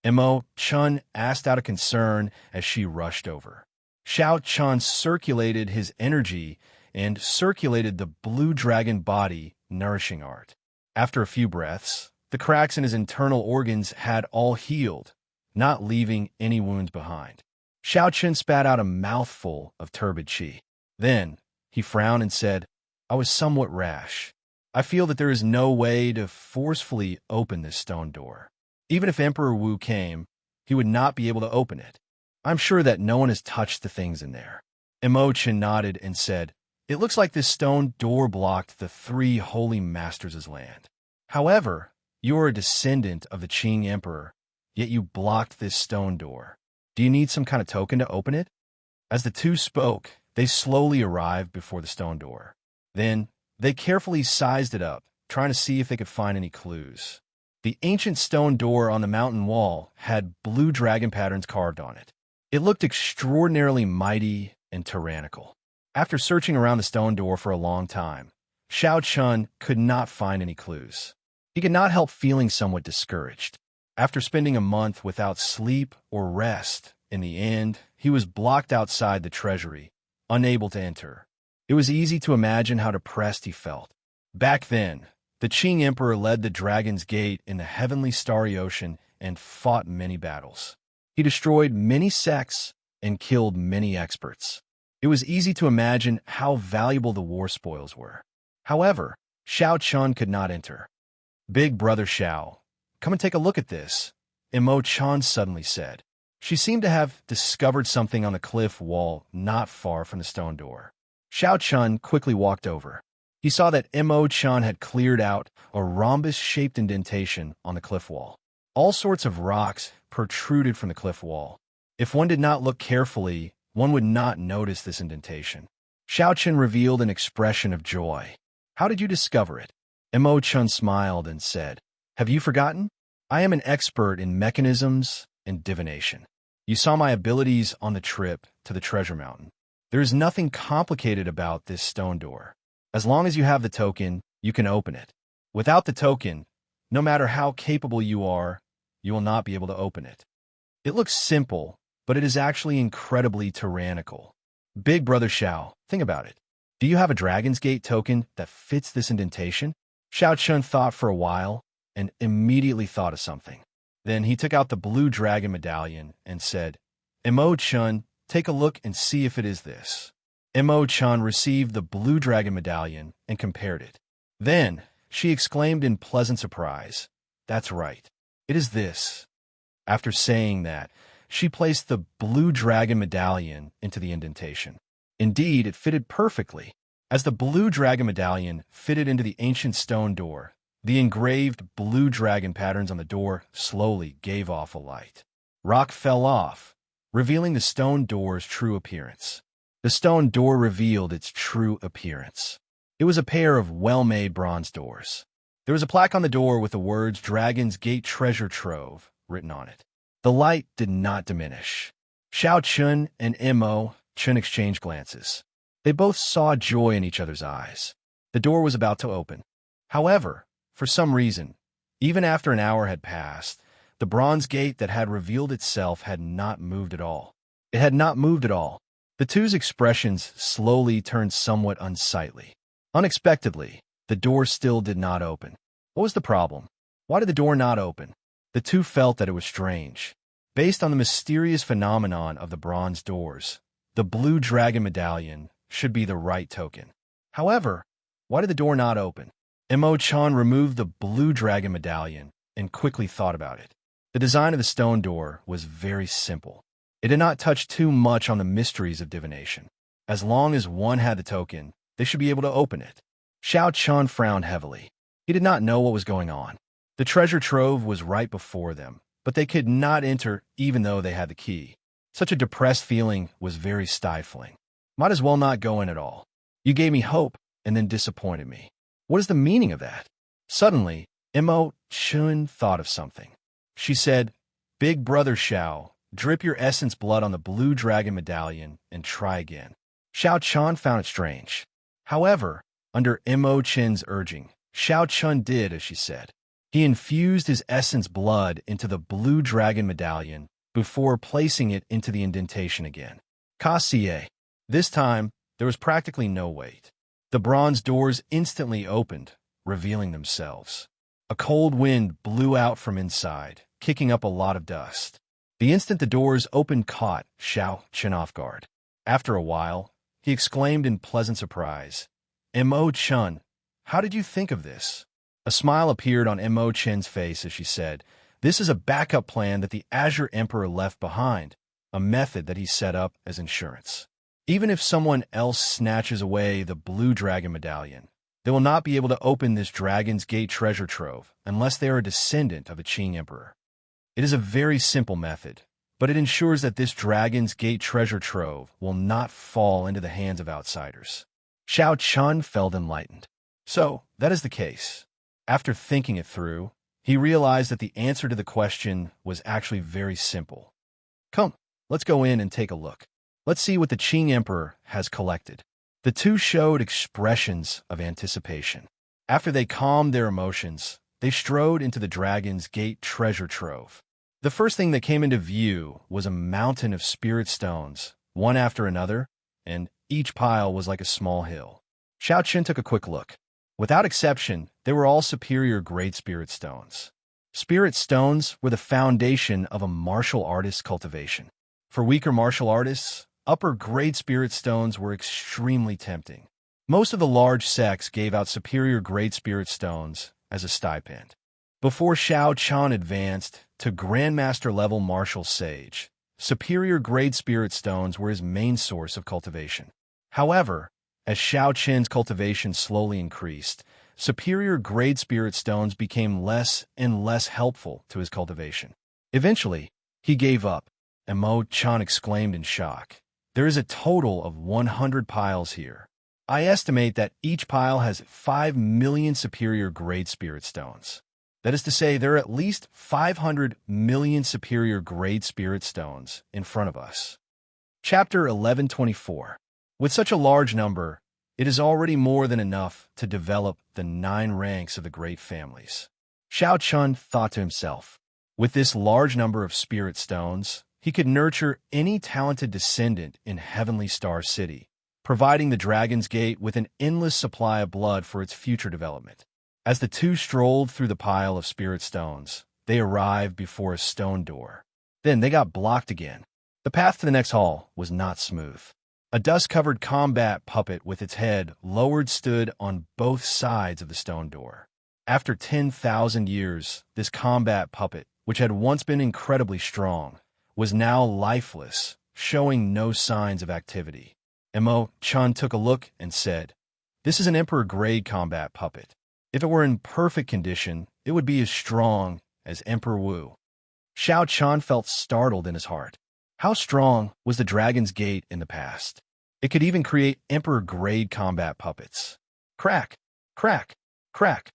Mo asked out of concern as she rushed over. Xiao circulated his energy and circulated the blue dragon body nourishing art. After a few breaths, the cracks in his internal organs had all healed, not leaving any wounds behind. Xiao spat out a mouthful of turbid qi. Then, he frowned and said, "I was somewhat rash. I feel that there is no way to forcefully open this stone door. Even if Emperor Wu came, he would not be able to open it. I'm sure that no one has touched the things in there." Mo nodded and said, "It looks like this stone door blocked the 3 holy masters' land. However, you are a descendant of the Qing Emperor, yet you blocked this stone door. Do you need some kind of token to open it?" As the two spoke, they slowly arrived before the stone door. Then, they carefully sized it up, trying to see if they could find any clues. The ancient stone door on the mountain wall had blue dragon patterns carved on it. It looked extraordinarily mighty and tyrannical. After searching around the stone door for a long time, Xiao could not find any clues. He could not help feeling somewhat discouraged. After spending a month without sleep or rest, in the end, he was blocked outside the treasury, unable to enter. It was easy to imagine how depressed he felt. Back then, the Qing Emperor led the Dragon's Gate in the heavenly starry ocean and fought many battles. He destroyed many sects and killed many experts. It was easy to imagine how valuable the war spoils were. However, Xiao could not enter. "Big brother Xiao, come and take a look at this," Mo suddenly said. She seemed to have discovered something on the cliff wall not far from the stone door. Xiao quickly walked over. He saw that Mo had cleared out a rhombus-shaped indentation on the cliff wall. All sorts of rocks protruded from the cliff wall. If one did not look carefully, one would not notice this indentation. Xiao revealed an expression of joy. "How did you discover it?" Mo smiled and said, "Have you forgotten? I am an expert in mechanisms and divination. You saw my abilities on the trip to the treasure mountain. There is nothing complicated about this stone door. As long as you have the token, you can open it. Without the token, no matter how capable you are, you will not be able to open it. It looks simple, but it is actually incredibly tyrannical. Big brother Xiao, think about it. Do you have a Dragon's Gate token that fits this indentation?" Xiao thought for a while and immediately thought of something. Then he took out the blue dragon medallion and said, "Mo, take a look and see if it is this." Mo received the blue dragon medallion and compared it. Then she exclaimed in pleasant surprise, "That's right. It is this." After saying that, she placed the blue dragon medallion into the indentation. Indeed, it fitted perfectly. As the blue dragon medallion fitted into the ancient stone door, the engraved blue dragon patterns on the door slowly gave off a light. Rock fell off, revealing the stone door's true appearance. The stone door revealed its true appearance. It was a pair of well-made bronze doors. There was a plaque on the door with the words Dragon's Gate Treasure Trove written on it. The light did not diminish. Xianxia and Chen exchanged glances. They both saw joy in each other's eyes. The door was about to open. However, for some reason, even after an hour had passed, the bronze gate that had revealed itself had not moved at all. It had not moved at all. The two's expressions slowly turned somewhat unsightly. Unexpectedly, the door still did not open. What was the problem? Why did the door not open? The two felt that it was strange. Based on the mysterious phenomenon of the bronze doors, the blue dragon medallion should be the right token. However, why did the door not open? Imo-chan removed the blue dragon medallion and quickly thought about it. The design of the stone door was very simple. It did not touch too much on the mysteries of divination. As long as one had the token, they should be able to open it. Xiao-chan frowned heavily. He did not know what was going on. The treasure trove was right before them, but they could not enter even though they had the key. Such a depressed feeling was very stifling. Might as well not go in at all. You gave me hope and then disappointed me. What is the meaning of that? Suddenly, Imo-chan thought of something. She said, Big brother Xiao, drip your essence blood on the blue dragon medallion and try again. Xiao-chan found it strange. However, under Imo-chan's urging, Xiao-chan did as she said. He infused his essence blood into the blue dragon medallion before placing it into the indentation again. Kasie. This time, there was practically no wait. The bronze doors instantly opened, revealing themselves. A cold wind blew out from inside, kicking up a lot of dust. The instant the doors opened caught Xiao-chan off guard. After a while, he exclaimed in pleasant surprise, Imo-chan, how did you think of this? A smile appeared on Imo-chan's face as she said, This is a backup plan that the Azure Emperor left behind, a method that he set up as insurance. Even if someone else snatches away the blue dragon medallion, they will not be able to open this Dragon's Gate treasure trove unless they are a descendant of a Qing emperor. It is a very simple method, but it ensures that this Dragon's Gate treasure trove will not fall into the hands of outsiders. Xiao-chan felt enlightened. So, that is the case. After thinking it through, he realized that the answer to the question was actually very simple. Come, let's go in and take a look. Let's see what the Qing Emperor has collected. The two showed expressions of anticipation. After they calmed their emotions, they strode into the Dragon's Gate treasure trove. The first thing that came into view was a mountain of spirit stones, one after another, and each pile was like a small hill. Xiao-chan took a quick look. Without exception, they were all superior grade spirit stones. Spirit stones were the foundation of a martial artist's cultivation. For weaker martial artists, upper grade spirit stones were extremely tempting. Most of the large sects gave out superior grade spirit stones as a stipend. Before Xiao-chan advanced to Grandmaster level martial sage, superior grade spirit stones were his main source of cultivation. However, as Xiao-chan's cultivation slowly increased, superior grade spirit stones became less and less helpful to his cultivation. Eventually, he gave up, and Imo-chan exclaimed in shock. There is a total of 100 piles here. I estimate that each pile has 5 million superior grade spirit stones. That is to say, there are at least 500 million superior grade spirit stones in front of us. Chapter 1124. With such a large number, it is already more than enough to develop the 9 ranks of the great families. Xiao-chan thought to himself, with this large number of spirit stones, he could nurture any talented descendant in Heavenly Star City, providing the Dragon's Gate with an endless supply of blood for its future development. As the two strolled through the pile of spirit stones, they arrived before a stone door. Then they got blocked again. The path to the next hall was not smooth. A dust-covered combat puppet with its head lowered stood on both sides of the stone door. After 10,000 years, this combat puppet, which had once been incredibly strong, was now lifeless, showing no signs of activity. Imo-chan took a look and said, This is an Emperor-grade combat puppet. If it were in perfect condition, it would be as strong as Emperor Wu. Xiao-chan felt startled in his heart. How strong was the Dragon's Gate in the past? It could even create Emperor-grade combat puppets. Crack, crack, crack.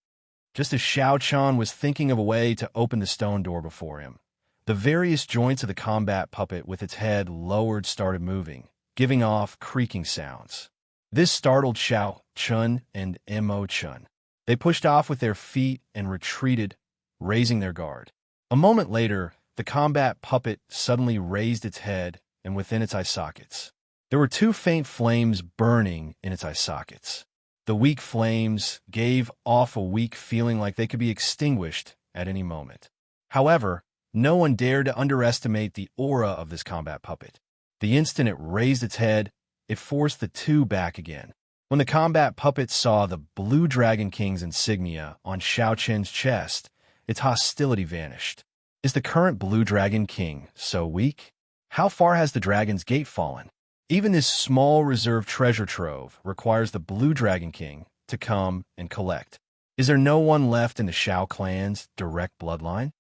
Just as Xiao Chan was thinking of a way to open the stone door before him, the various joints of the combat puppet with its head lowered started moving, giving off creaking sounds. This startled Xiao Chun and Mo Chun. They pushed off with their feet and retreated, raising their guard. A moment later, the combat puppet suddenly raised its head and within its eye sockets. There were two faint flames burning in its eye sockets. The weak flames gave off a weak feeling like they could be extinguished at any moment. However, no one dared to underestimate the aura of this combat puppet. The instant it raised its head, it forced the two back again. When the combat puppet saw the Blue Dragon King's insignia on Xiao Chen's chest, its hostility vanished. Is the current Blue Dragon King so weak? How far has the Dragon's Gate fallen? Even this small reserve treasure trove requires the Blue Dragon King to come and collect. Is there no one left in the Xiao clan's direct bloodline?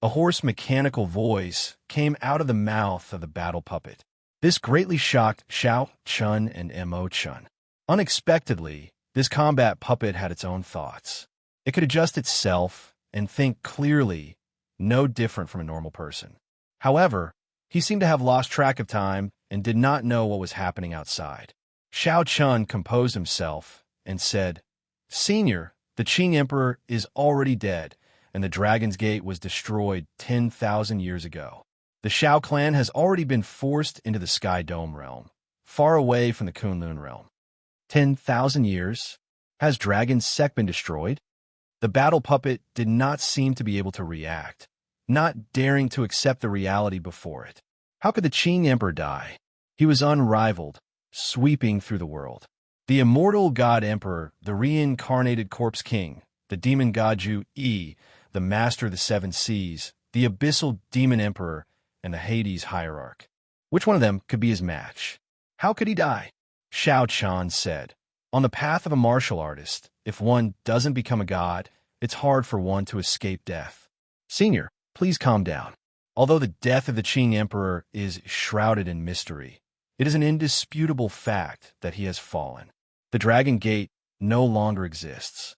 A hoarse mechanical voice came out of the mouth of the battle puppet. This greatly shocked Xiao Chun and Mo Chun. Unexpectedly, this combat puppet had its own thoughts. It could adjust itself and think clearly, no different from a normal person. However, he seemed to have lost track of time and did not know what was happening outside. Xiao Chun composed himself and said, "Senior, the Qing Emperor is already dead, and the Dragon's Gate was destroyed 10,000 years ago. The Xiao clan has already been forced into the Sky Dome realm, far away from the Kunlun realm. 10,000 years? Has Dragon's Sect been destroyed?" The battle puppet did not seem to be able to react, not daring to accept the reality before it. How could the Qing Emperor die? He was unrivaled, sweeping through the world. The immortal God Emperor, the reincarnated Corpse King, the demon god Ju Yi, the master of the seven seas, the abyssal demon emperor, and the Hades hierarch. Which one of them could be his match? How could he die? Xiao Chan said, "On the path of a martial artist, if one doesn't become a god, it's hard for one to escape death. Senior, please calm down. Although the death of the Qing Emperor is shrouded in mystery, it is an indisputable fact that he has fallen. The Dragon Gate no longer exists."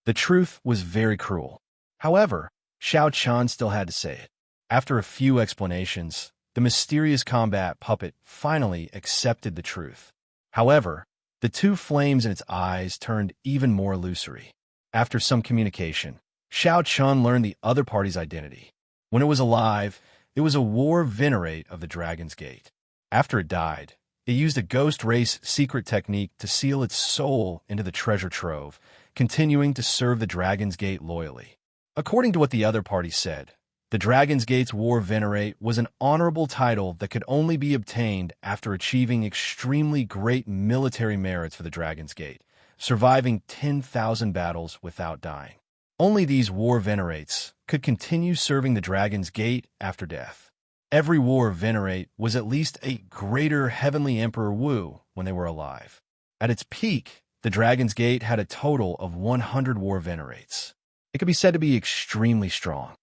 The truth was very cruel. However, Xiao Chan still had to say it. After a few explanations, the mysterious combat puppet finally accepted the truth. However, the two flames in its eyes turned even more illusory. After some communication, Xiao Chun learned the other party's identity. When it was alive, it was a war venerate of the Dragon's Gate. After it died, it used a ghost race secret technique to seal its soul into the treasure trove, continuing to serve the Dragon's Gate loyally. According to what the other party said, the Dragon's Gate's War Venerate was an honorable title that could only be obtained after achieving extremely great military merits for the Dragon's Gate, surviving 10,000 battles without dying. Only these War Venerates could continue serving the Dragon's Gate after death. Every War Venerate was at least a greater Heavenly Emperor Wu when they were alive. At its peak, the Dragon's Gate had a total of 100 War Venerates. It could be said to be extremely strong.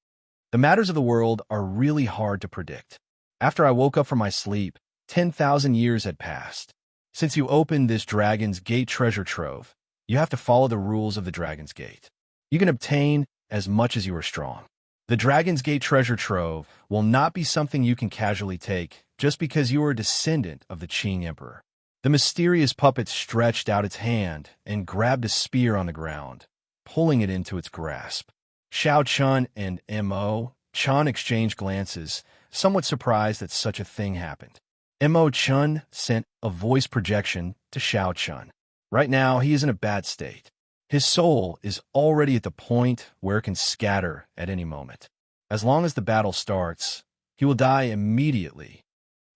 The matters of the world are really hard to predict. After I woke up from my sleep, 10,000 years had passed. Since you opened this Dragon's Gate treasure trove, you have to follow the rules of the Dragon's Gate. You can obtain as much as you are strong. The Dragon's Gate treasure trove will not be something you can casually take just because you are a descendant of the Qing Emperor. The mysterious puppet stretched out its hand and grabbed a spear on the ground, pulling it into its grasp. Xiao Chun and Mo Chun exchanged glances, somewhat surprised that such a thing happened. Mo Chun sent a voice projection to Xiao Chun. Right now, he is in a bad state. His soul is already at the point where it can scatter at any moment. As long as the battle starts, he will die immediately.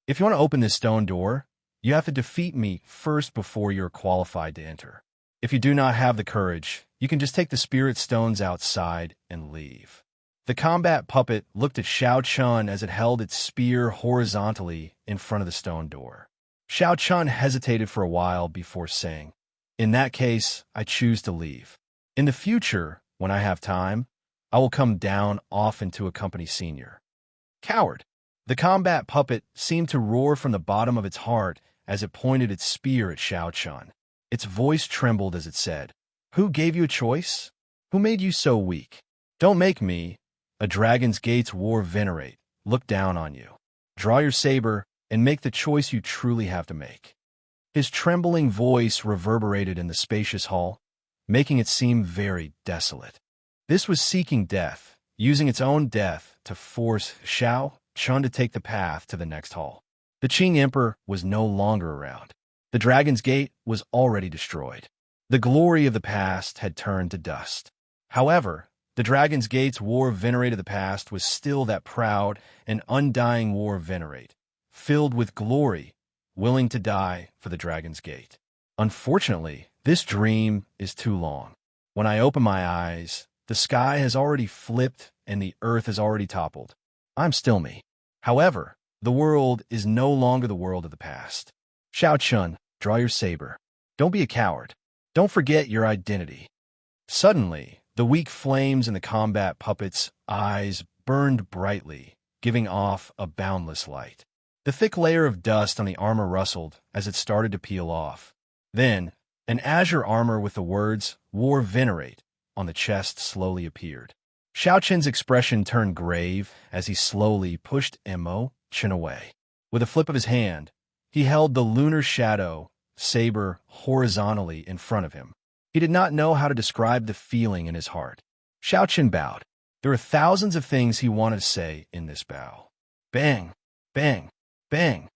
If you want to open this stone door, you have to defeat me first before you're qualified to enter. If you do not have the courage, you can just take the spirit stones outside and leave. The combat puppet looked at Xiao Chun as it held its spear horizontally in front of the stone door. Xiao Chun hesitated for a while before saying, "In that case, I choose to leave. In the future, when I have time, I will come down often to accompany Senior." "Coward!" The combat puppet seemed to roar from the bottom of its heart as it pointed its spear at Xiaochun. Its voice trembled as it said, "Who gave you a choice? Who made you so weak? Don't make me, a dragon's gates war venerate, look down on you. Draw your saber and make the choice you truly have to make." His trembling voice reverberated in the spacious hall, making it seem very desolate. This was seeking death, using its own death to force Xiaochun to take the path to the next hall. The Qing Emperor was no longer around. The Dragon's Gate was already destroyed. The glory of the past had turned to dust. However, the Dragon's Gate's war venerate of the past was still that proud and undying war venerate, filled with glory, willing to die for the Dragon's Gate. Unfortunately, this dream is too long. When I open my eyes, the sky has already flipped and the earth has already toppled. I'm still me. However, the world is no longer the world of the past. Xiaochun, draw your saber. Don't be a coward. Don't forget your identity. Suddenly, the weak flames in the combat puppet's eyes burned brightly, giving off a boundless light. The thick layer of dust on the armor rustled as it started to peel off. Then, an azure armor with the words, "War Venerate," on the chest slowly appeared. Xiaochun's expression turned grave as he slowly pushed Imo-Chin away. With a flip of his hand, he held the lunar shadow saber horizontally in front of him. He did not know how to describe the feeling in his heart. Xiaochun bowed. There were thousands of things he wanted to say in this bow. Bang! Bang! Bang!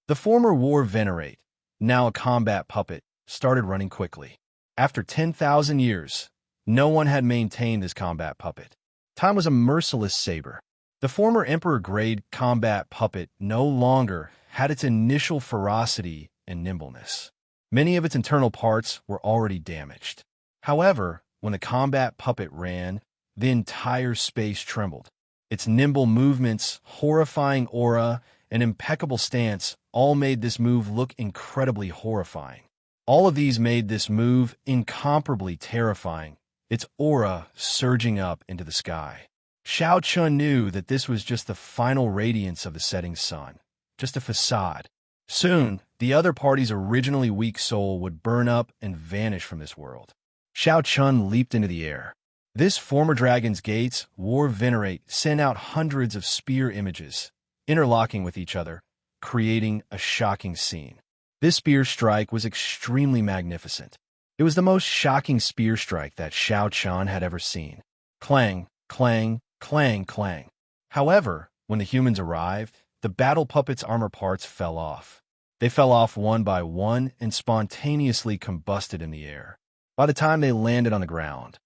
The former war venerate, now a combat puppet, started running quickly. After 10,000 years, no one had maintained this combat puppet. Time was a merciless saber. The former emperor-grade combat puppet no longer had its initial ferocity and nimbleness. Many of its internal parts were already damaged. However, when the combat puppet ran, the entire space trembled. Its nimble movements, horrifying aura, and impeccable stance all made this move look incredibly horrifying. All of these made this move incomparably terrifying, its aura surging up into the sky. Xiaochun knew that this was just the final radiance of the setting sun, just a facade. Soon, the other party's originally weak soul would burn up and vanish from this world. Xiaochun leaped into the air. This former Dragon's Gates war venerate sent out hundreds of spear images, interlocking with each other, creating a shocking scene. This spear strike was extremely magnificent. It was the most shocking spear strike that Xiaochun had ever seen. Clang, clang, clang, clang. However, when the humans arrived, the battle puppet's armor parts fell off. They fell off one by one and spontaneously combusted in the air. By the time they landed on the ground,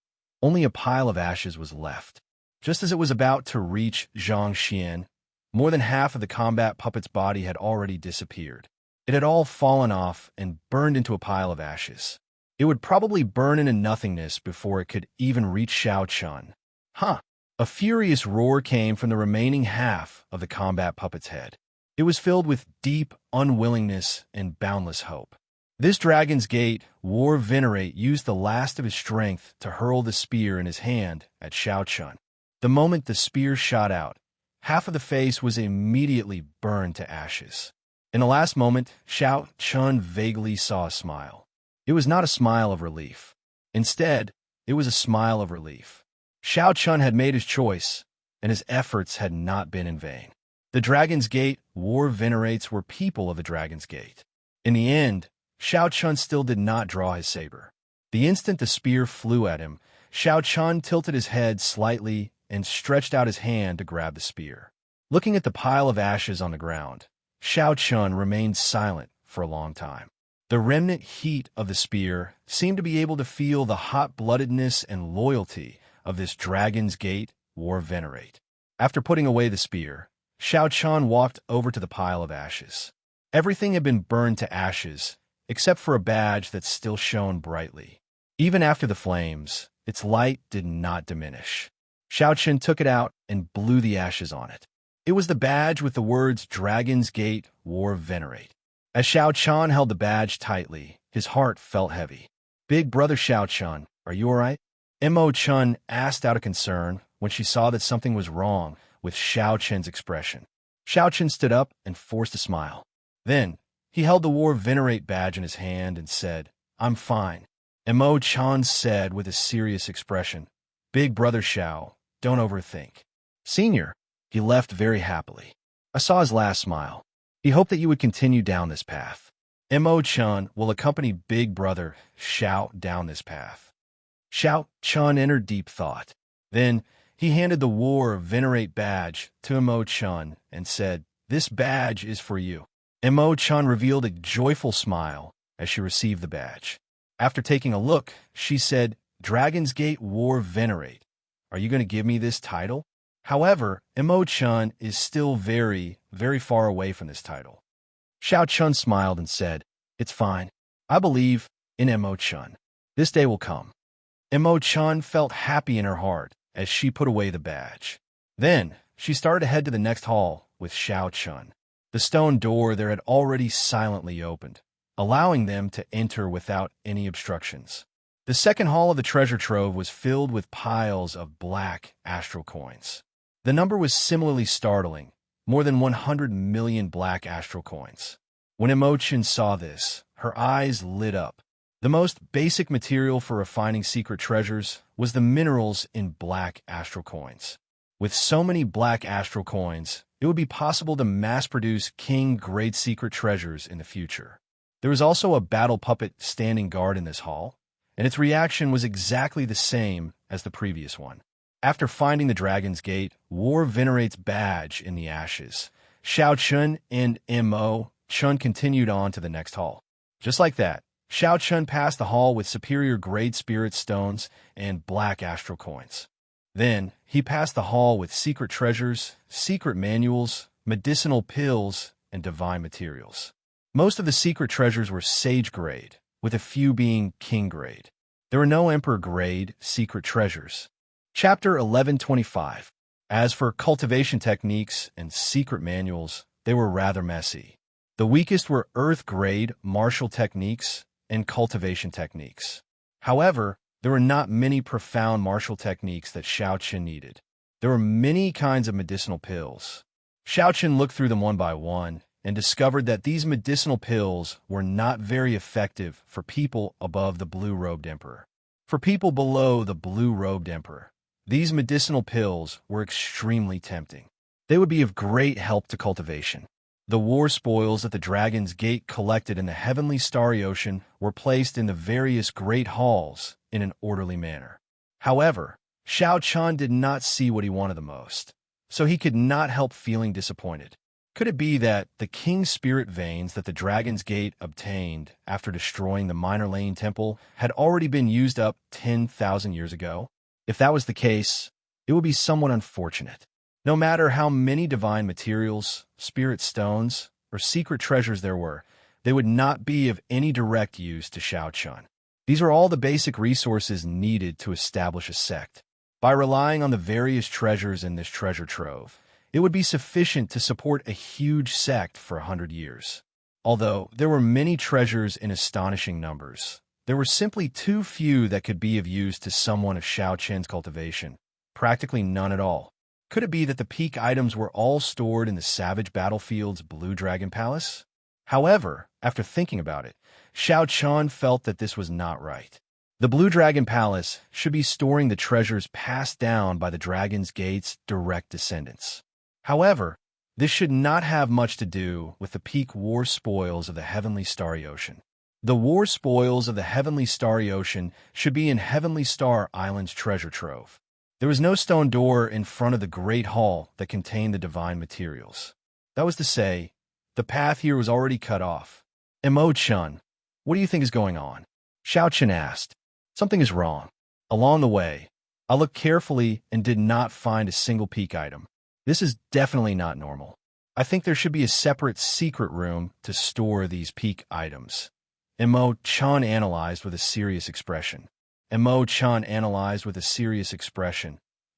only a pile of ashes was left. Just as it was about to reach Xianxia, more than half of the combat puppet's body had already disappeared. It had all fallen off and burned into a pile of ashes. It would probably burn into nothingness before it could even reach Xiaochun. Huh! A furious roar came from the remaining half of the combat puppet's head. It was filled with deep unwillingness and boundless hope. This Dragon's Gate war venerate used the last of his strength to hurl the spear in his hand at Xiaochun. The moment the spear shot out, half of the face was immediately burned to ashes. In the last moment, Xiaochun vaguely saw a smile. It was not a smile of relief. Instead, it was a smile of relief. Xiaochun had made his choice, and his efforts had not been in vain. The Dragon's Gate war venerates were people of the Dragon's Gate. In the end, Xiaochun still did not draw his saber. The instant the spear flew at him, Xiaochun tilted his head slightly and stretched out his hand to grab the spear. Looking at the pile of ashes on the ground, Xiaochun remained silent for a long time. The remnant heat of the spear seemed to be able to feel the hot-bloodedness and loyalty of this Dragon's Gate war venerate. After putting away the spear, Xiaochun walked over to the pile of ashes. Everything had been burned to ashes, except for a badge that still shone brightly. Even after the flames, its light did not diminish. Xiaochun took it out and blew the ashes on it. It was the badge with the words Dragon's Gate war venerate. As Xiaochun held the badge tightly, his heart felt heavy. "Big brother Xiaochun, are you all right?" Imo-Chun asked out of concern when she saw that something was wrong with Xiaochun's expression. Xiaochun stood up and forced a smile. Then, He held the War Venerate badge in his hand and said, "I'm fine." Mo Chan said with a serious expression, "Big brother Xiao, don't overthink." Senior, he left very happily. I saw his last smile. He hoped that you would continue down this path. Mo Chun will accompany Big Brother Xiao down this path. Xiao Chun entered deep thought. Then he handed the War Venerate badge to Mo Chun and said, "This badge is for you." Mo Chun revealed a joyful smile as she received the badge. After taking a look, she said, "Dragon's Gate War Venerate. Are you going to give me this title?" However, Mo Chun is still very, very far away from this title. Xiao Chun smiled and said, "It's fine. I believe in Mo Chun. This day will come." Mo Chun felt happy in her heart as she put away the badge. Then, she started to head to the next hall with Xiao Chun. The stone door there had already silently opened, allowing them to enter without any obstructions. The second hall of the treasure trove was filled with piles of black astral coins. The number was similarly startling, more than 100 million black astral coins. When Imochen saw this, her eyes lit up. The most basic material for refining secret treasures was the minerals in black astral coins. With so many black astral coins, it would be possible to mass-produce king-grade secret treasures in the future. There was also a battle puppet standing guard in this hall, and its reaction was exactly the same as the previous one. After finding the Dragon's Gate War Venerate's badge in the ashes, Xiao Chun and Mo Chun continued on to the next hall. Just like that, Xiao Chun passed the hall with superior-grade spirit stones and black astral coins. Then, he passed the hall with secret treasures, secret manuals, medicinal pills, and divine materials. Most of the secret treasures were sage-grade, with a few being king-grade. There were no emperor-grade secret treasures. Chapter 1125. As for cultivation techniques and secret manuals, they were rather messy. The weakest were earth-grade martial techniques and cultivation techniques. However, there were not many profound martial techniques that Xiao Qin needed. There were many kinds of medicinal pills. Xiao Qin looked through them one by one and discovered that these medicinal pills were not very effective for people above the blue-robed emperor. For people below the blue-robed emperor, these medicinal pills were extremely tempting. They would be of great help to cultivation. The war spoils that the Dragon's Gate collected in the heavenly starry ocean were placed in the various great halls in an orderly manner. However, Xiao Chun did not see what he wanted the most, so he could not help feeling disappointed. Could it be that the king's spirit veins that the Dragon's Gate obtained after destroying the Minor Lane Temple had already been used up 10,000 years ago? If that was the case, it would be somewhat unfortunate. No matter how many divine materials, spirit stones, or secret treasures there were, they would not be of any direct use to Xiao Chun. These are all the basic resources needed to establish a sect. By relying on the various treasures in this treasure trove, it would be sufficient to support a huge sect for 100 years. Although there were many treasures in astonishing numbers, there were simply too few that could be of use to someone of Xiao Chen's cultivation, practically none at all. Could it be that the peak items were all stored in the Savage Battlefield's Blue Dragon Palace? However, after thinking about it, Xiao Chun felt that this was not right. The Blue Dragon Palace should be storing the treasures passed down by the Dragon's Gate's direct descendants. However, this should not have much to do with the peak war spoils of the Heavenly Starry Ocean. The war spoils of the Heavenly Starry Ocean should be in Heavenly Star Island's treasure trove. There was no stone door in front of the great hall that contained the divine materials. That was to say, the path here was already cut off. Mo Chun, what do you think is going on? Xiao Chun asked. Something is wrong. Along the way, I looked carefully and did not find a single peak item. This is definitely not normal. I think there should be a separate secret room to store these peak items. Mo Chun analyzed with a serious expression.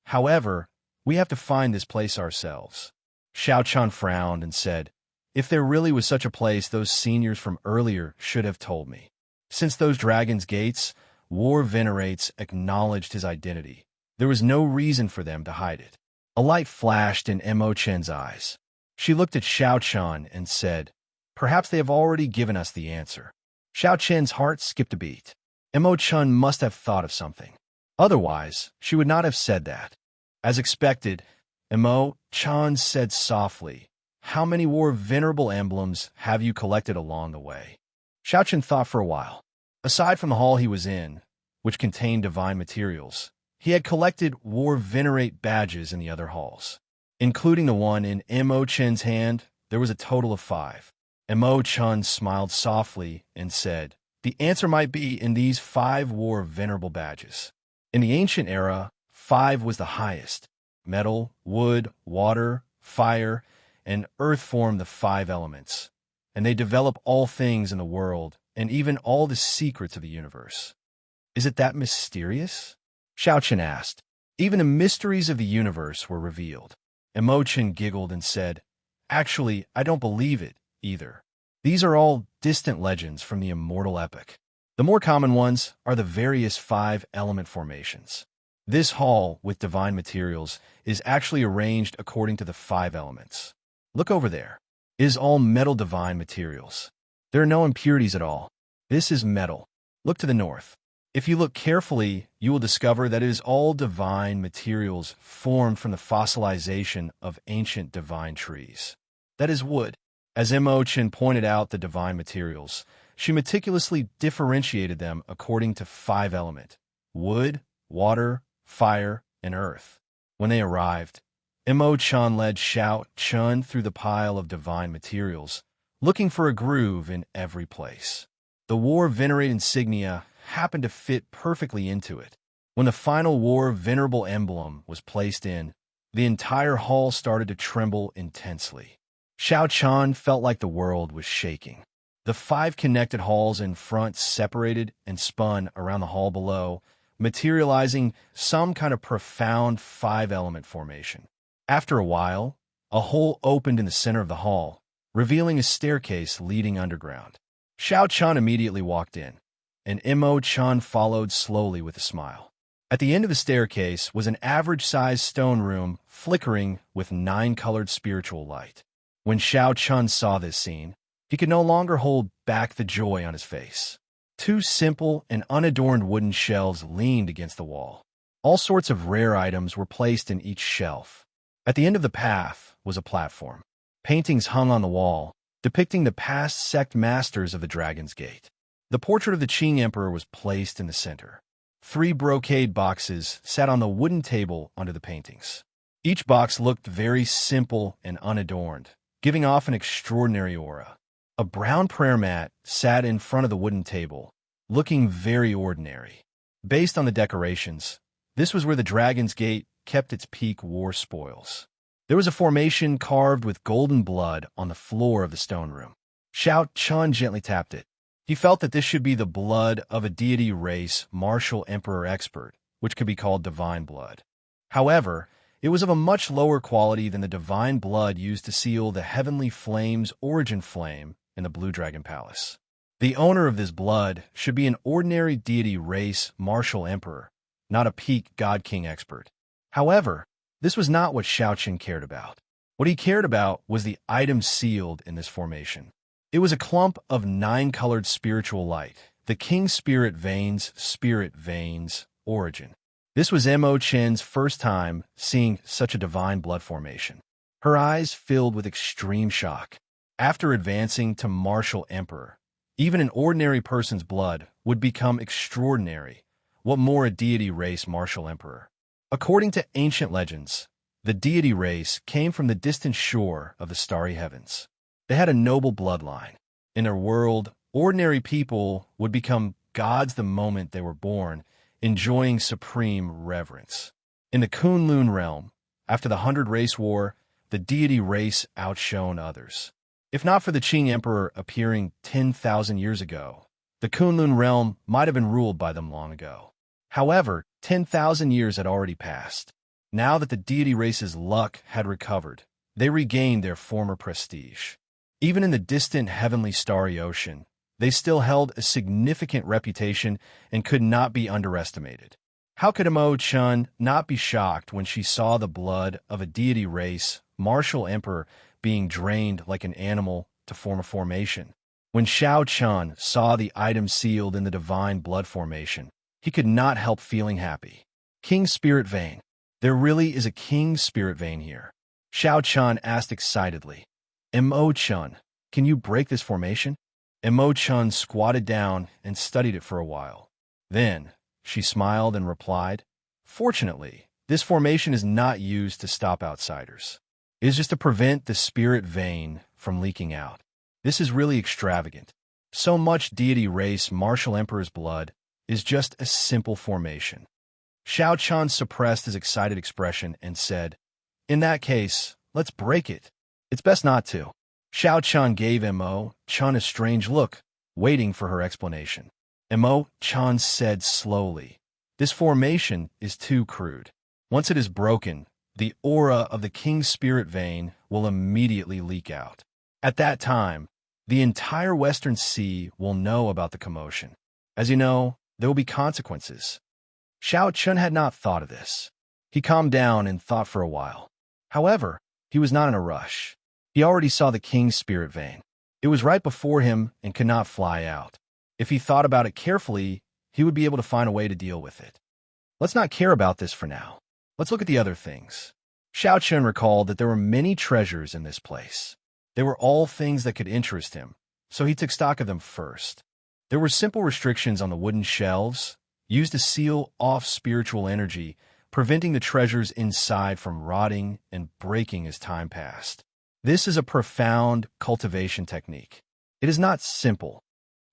However, we have to find this place ourselves. Xiao Chun frowned and said, if there really was such a place, those seniors from earlier should have told me. Since those Dragon's Gates, War Venerates acknowledged his identity, there was no reason for them to hide it. A light flashed in Mo Chen's eyes. She looked at Xiao Chun and said, Perhaps they have already given us the answer. Xiao Chen's heart skipped a beat. Mo Chun must have thought of something. Otherwise, she would not have said that. As expected, Mo Chun said softly, "How many war venerable emblems have you collected along the way?" Xiao Chen thought for a while. Aside from the hall he was in, which contained divine materials, he had collected war venerate badges in the other halls. Including the one in Mo Chen's hand, there was a total of 5. Mo Chun smiled softly and said, "The answer might be in these 5 war venerable badges." In the ancient era, 5 was the highest. Metal, wood, water, fire, and earth formed the 5 elements, and they develop all things in the world and even all the secrets of the universe. Is it that mysterious? Xiao Chen asked. Even the mysteries of the universe were revealed. Mo Chen giggled and said, "Actually, I don't believe it either. These are all distant legends from the immortal epic. The more common ones are the various 5 element formations. This hall with divine materials is actually arranged according to the 5 elements. Look over there. It is all metal divine materials. There are no impurities at all. This is metal. Look to the north. If you look carefully, you will discover that it is all divine materials formed from the fossilization of ancient divine trees. That is wood." As Mo Chen pointed out the divine materials, she meticulously differentiated them according to 5 elements: wood, water, fire, and earth. When they arrived, Mo Chen led Xiao Chen through the pile of divine materials, looking for a groove in every place. The war venerate insignia happened to fit perfectly into it. When the final war venerable emblem was placed in, the entire hall started to tremble intensely. Xiao Chen felt like the world was shaking. The 5 connected halls in front separated and spun around the hall below, materializing some kind of profound 5-element formation. After a while, a hole opened in the center of the hall, revealing a staircase leading underground. Xiao Chen immediately walked in, and Mo Chen followed slowly with a smile. At the end of the staircase was an average-sized stone room flickering with 9-colored spiritual light. When Xiao Chen saw this scene, he could no longer hold back the joy on his face. 2 simple and unadorned wooden shelves leaned against the wall. All sorts of rare items were placed in each shelf. At the end of the path was a platform. Paintings hung on the wall, depicting the past sect masters of the Dragon's Gate. The portrait of the Qing Emperor was placed in the center. 3 brocade boxes sat on the wooden table under the paintings. Each box looked very simple and unadorned, giving off an extraordinary aura. A brown prayer mat sat in front of the wooden table, looking very ordinary. Based on the decorations, this was where the Dragon's Gate kept its peak war spoils. There was a formation carved with golden blood on the floor of the stone room. Xiao Chen gently tapped it. He felt that this should be the blood of a deity race martial emperor expert, which could be called divine blood. However, it was of a much lower quality than the divine blood used to seal the heavenly flame's origin flame in the Blue Dragon Palace. The owner of this blood should be an ordinary deity race martial emperor, not a peak god king expert. However, this was not what Xiao Chen cared about. What he cared about was the item sealed in this formation. It was a clump of 9-colored spiritual light, the King Spirit Veins origin. This was Mo Chen's first time seeing such a divine blood formation. Her eyes filled with extreme shock. After advancing to martial emperor, even an ordinary person's blood would become extraordinary. What more a deity race martial emperor? According to ancient legends, the deity race came from the distant shore of the starry heavens. They had a noble bloodline. In their world, ordinary people would become gods the moment they were born, enjoying supreme reverence. In the Kunlun realm, after the 100 Race War, the deity race outshone others. If not for the Qing Emperor appearing 10,000 years ago, the Kunlun realm might have been ruled by them long ago. However, 10,000 years had already passed. Now that the deity race's luck had recovered, they regained their former prestige. Even in the distant heavenly starry ocean, they still held a significant reputation and could not be underestimated. How could Mo Chun not be shocked when she saw the blood of a deity race martial emperor being drained like an animal to form a formation. When Xianxia saw the item sealed in the divine blood formation, he could not help feeling happy. King Spirit Vein. There really is a King Spirit Vein here. Xianxia asked excitedly. Imo-chan, can you break this formation? Imo-chan squatted down and studied it for a while. Then, she smiled and replied, Fortunately, this formation is not used to stop outsiders. It is just to prevent the spirit vein from leaking out. This is really extravagant. So much deity race martial emperor's blood is just a simple formation. Xianxia suppressed his excited expression and said, In that case, let's break it. It's best not to. Xianxia gave Imo-chan a strange look, waiting for her explanation. Imo-chan said slowly, This formation is too crude. Once it is broken, the aura of the King's Spirit Vein will immediately leak out. At that time, the entire Western Sea will know about the commotion. As you know, there will be consequences. Xianxia had not thought of this. He calmed down and thought for a while. However, he was not in a rush. He already saw the King's Spirit Vein. It was right before him and could not fly out. If he thought about it carefully, he would be able to find a way to deal with it. Let's not care about this for now. Let's look at the other things. Xianxia recalled that there were many treasures in this place. They were all things that could interest him, so he took stock of them first. There were simple restrictions on the wooden shelves, used to seal off spiritual energy, preventing the treasures inside from rotting and breaking as time passed. This is a profound cultivation technique. It is not simple.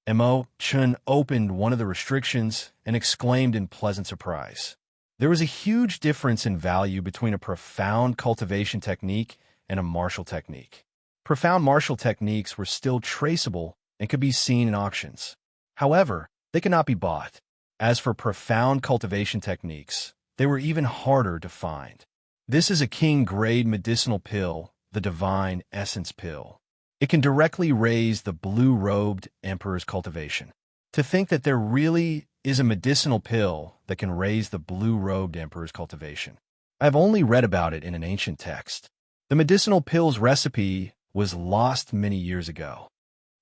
Imo-chan opened one of the restrictions and exclaimed in pleasant surprise. There was a huge difference in value between a profound cultivation technique and a martial technique. Profound martial techniques were still traceable and could be seen in auctions. However, they could not be bought. As for profound cultivation techniques, they were even harder to find. This is a king-grade medicinal pill, the Divine Essence Pill. It can directly raise the blue-robed Emperor's cultivation. To think that there really is a medicinal pill that can raise the blue-robed Emperor's cultivation. I've only read about it in an ancient text. The medicinal pill's recipe was lost many years ago.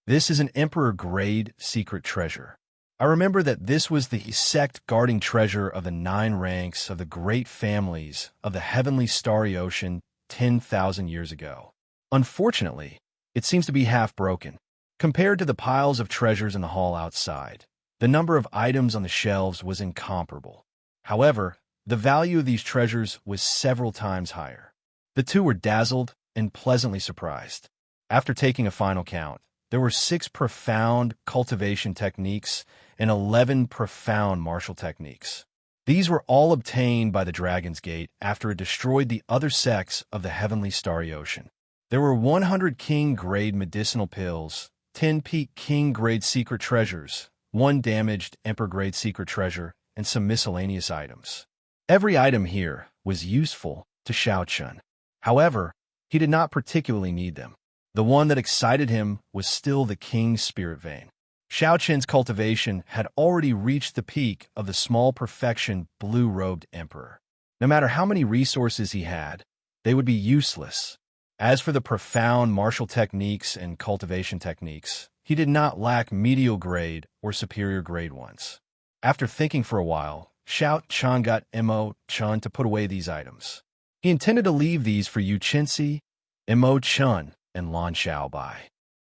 This is an Emperor-grade secret treasure. I remember that this was the sect guarding treasure of the 9 ranks of the great families of the heavenly starry ocean 10,000 years ago. Unfortunately, it seems to be half broken. Compared to the piles of treasures in the hall outside, the number of items on the shelves was incomparable. However, the value of these treasures was several times higher. The two were dazzled and pleasantly surprised. After taking a final count, there were 6 profound cultivation techniques and 11 profound martial techniques. These were all obtained by the Dragon's Gate after it destroyed the other sects of the heavenly starry ocean. There were 100 king-grade medicinal pills, 10 peak king-grade secret treasures, 1 damaged emperor-grade secret treasure, and some miscellaneous items. Every item here was useful to Xianxia. However, he did not particularly need them. The one that excited him was still the King's Spirit Vein. Xianxia's cultivation had already reached the peak of the small perfection blue-robed emperor. No matter how many resources he had, they would be useless. As for the profound martial techniques and cultivation techniques, he did not lack medial grade or superior grade ones. After thinking for a while, Xianxia got Imo-chan to put away these items. He intended to leave these for Xianxia, Imo-chan, and Lan Xiaobai.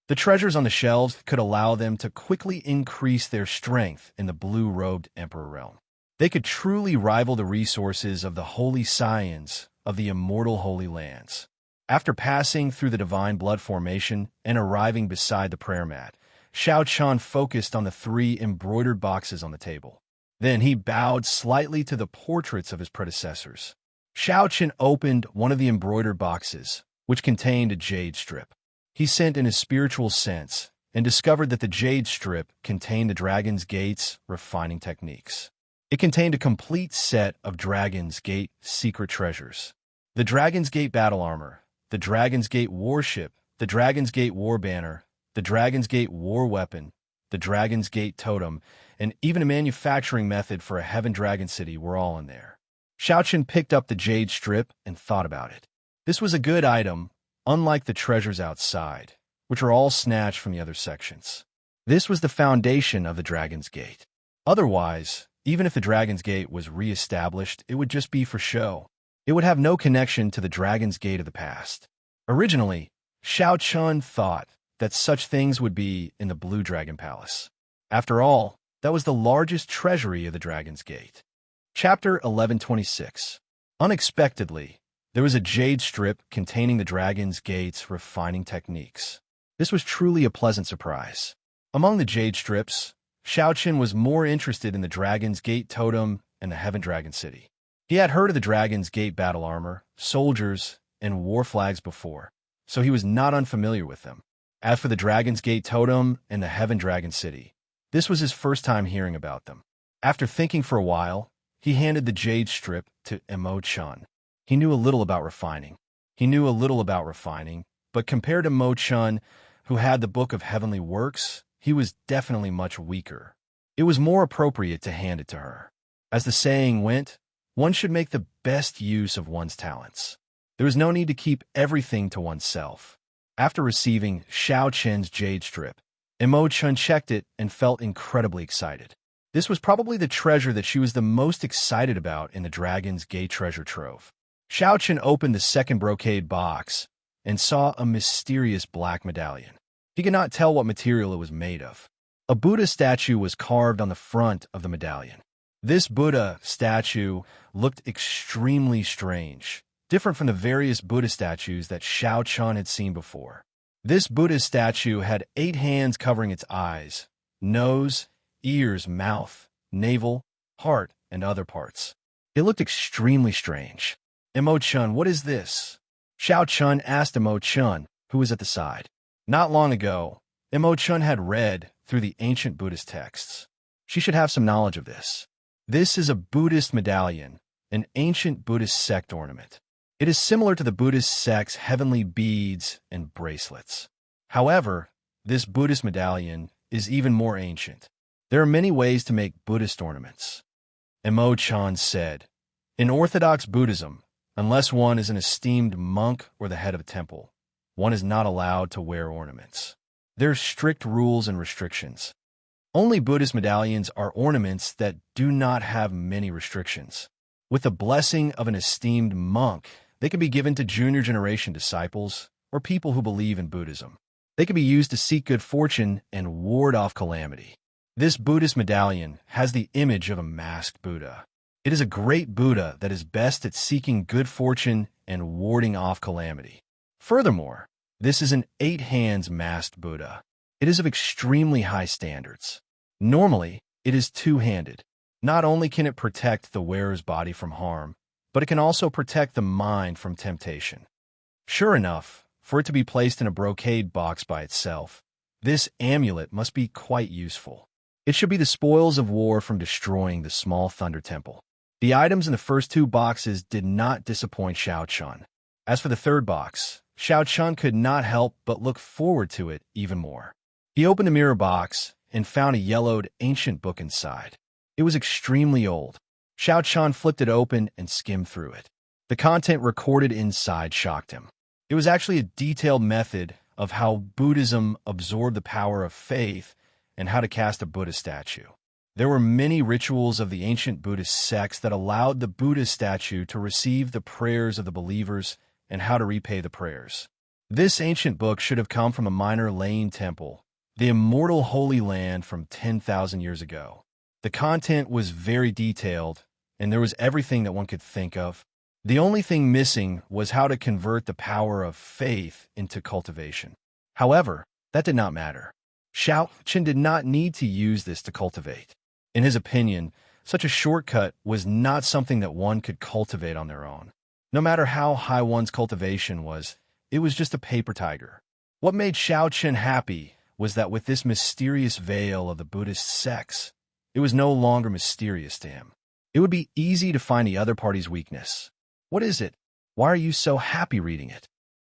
The treasures on the shelves could allow them to quickly increase their strength in the blue-robed emperor realm. They could truly rival the resources of the holy scions of the immortal Holy Lands. After passing through the divine blood formation and arriving beside the prayer mat, Xianxia focused on the 3 embroidered boxes on the table. Then he bowed slightly to the portraits of his predecessors. Xianxia opened one of the embroidered boxes, which contained a jade strip. He sent in his spiritual sense and discovered that the jade strip contained the Dragon's Gate's refining techniques. It contained a complete set of Dragon's Gate secret treasures. The Dragon's Gate battle armor, the Dragon's Gate warship, the Dragon's Gate war banner, the Dragon's Gate war weapon, the Dragon's Gate totem, and even a manufacturing method for a heaven dragon city were all in there. Xianxia picked up the jade strip and thought about it. This was a good item, unlike the treasures outside, which are all snatched from the other sections. This was the foundation of the Dragon's Gate. Otherwise, even if the Dragon's Gate was re-established, it would just be for show. It would have no connection to the Dragon's Gate of the past. Originally, Xianxia thought that such things would be in the Blue Dragon Palace. After all, that was the largest treasury of the Dragon's Gate. Chapter 1126. Unexpectedly, there was a jade strip containing the Dragon's Gate's refining techniques. This was truly a pleasant surprise. Among the jade strips, Xianxia was more interested in the Dragon's Gate totem and the Heaven Dragon City. He had heard of the Dragon's Gate battle armor, soldiers, and war flags before, so he was not unfamiliar with them. As for the Dragon's Gate totem and the Heaven Dragon City, this was his first time hearing about them. After thinking for a while, he handed the jade strip to Imo-chan. He knew a little about refining. But compared to Mo-chan, who had the Book of Heavenly Works, he was definitely much weaker. It was more appropriate to hand it to her. As the saying went, one should make the best use of one's talents. There was no need to keep everything to oneself. After receiving Xiaoqian's jade strip, Imo-chan checked it and felt incredibly excited. This was probably the treasure that she was the most excited about in the Dragon's Gate treasure trove. Xiaoqian opened the second brocade box and saw a mysterious black medallion. He could not tell what material it was made of. A Buddha statue was carved on the front of the medallion. This Buddha statue looked extremely strange, different from the various Buddha statues that Xiaoqian had seen before. This Buddha statue had 8 hands covering its eyes, nose, ears, mouth, navel, heart, and other parts. It looked extremely strange. Imo-chan, what is this? Xiaoqian asked Imo-chan, who was at the side. Not long ago, Imo-chan had read through the ancient Buddhist texts. She should have some knowledge of this. This is a Buddhist medallion, an ancient Buddhist sect ornament. It is similar to the Buddhist sect's heavenly beads and bracelets. However, this Buddhist medallion is even more ancient. There are many ways to make Buddhist ornaments. Imo-chan said, in Orthodox Buddhism, unless one is an esteemed monk or the head of a temple, one is not allowed to wear ornaments. There are strict rules and restrictions. Only Buddhist medallions are ornaments that do not have many restrictions. With the blessing of an esteemed monk, they can be given to junior generation disciples or people who believe in Buddhism. They can be used to seek good fortune and ward off calamity. This Buddhist medallion has the image of a masked Buddha. It is a great Buddha that is best at seeking good fortune and warding off calamity. Furthermore, this is an 8 hands masked Buddha. It is of extremely high standards. Normally, it is 2-handed. Not only can it protect the wearer's body from harm, but it can also protect the mind from temptation. Sure enough, for it to be placed in a brocade box by itself, this amulet must be quite useful. It should be the spoils of war from destroying the small Thunder Temple. The items in the first 2 boxes did not disappoint Xiaoqian. As for the third box, Xiaoqian could not help but look forward to it even more. He opened the mirror box and found a yellowed ancient book inside. It was extremely old. Xiaoqian flipped it open and skimmed through it. The content recorded inside shocked him. It was actually a detailed method of how Buddhism absorbed the power of faith and how to cast a Buddha statue. There were many rituals of the ancient Buddhist sects that allowed the Buddha statue to receive the prayers of the believers and how to repay the prayers. This ancient book should have come from a minor Lane temple, the immortal Holy Land from 10,000 years ago. The content was very detailed, and there was everything that one could think of. The only thing missing was how to convert the power of faith into cultivation. However, that did not matter. Xiaoqian did not need to use this to cultivate. In his opinion, such a shortcut was not something that one could cultivate on their own. No matter how high one's cultivation was, it was just a paper tiger. What made Xiaoqian happy was that with this mysterious veil of the Buddhist sects, it was no longer mysterious to him. It would be easy to find the other party's weakness. What is it? Why are you so happy reading it?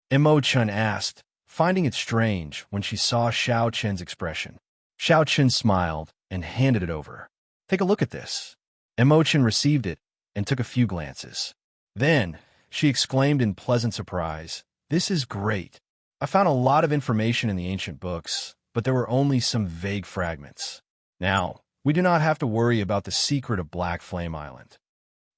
Imo-chan asked, finding it strange when she saw Xiaoqian's expression. Xiaoqian smiled and handed it over. Take a look at this. Imo-chan received it and took a few glances. Then, she exclaimed in pleasant surprise, "This is great. I found a lot of information in the ancient books, but there were only some vague fragments. Now, we do not have to worry about the secret of Black Flame Island,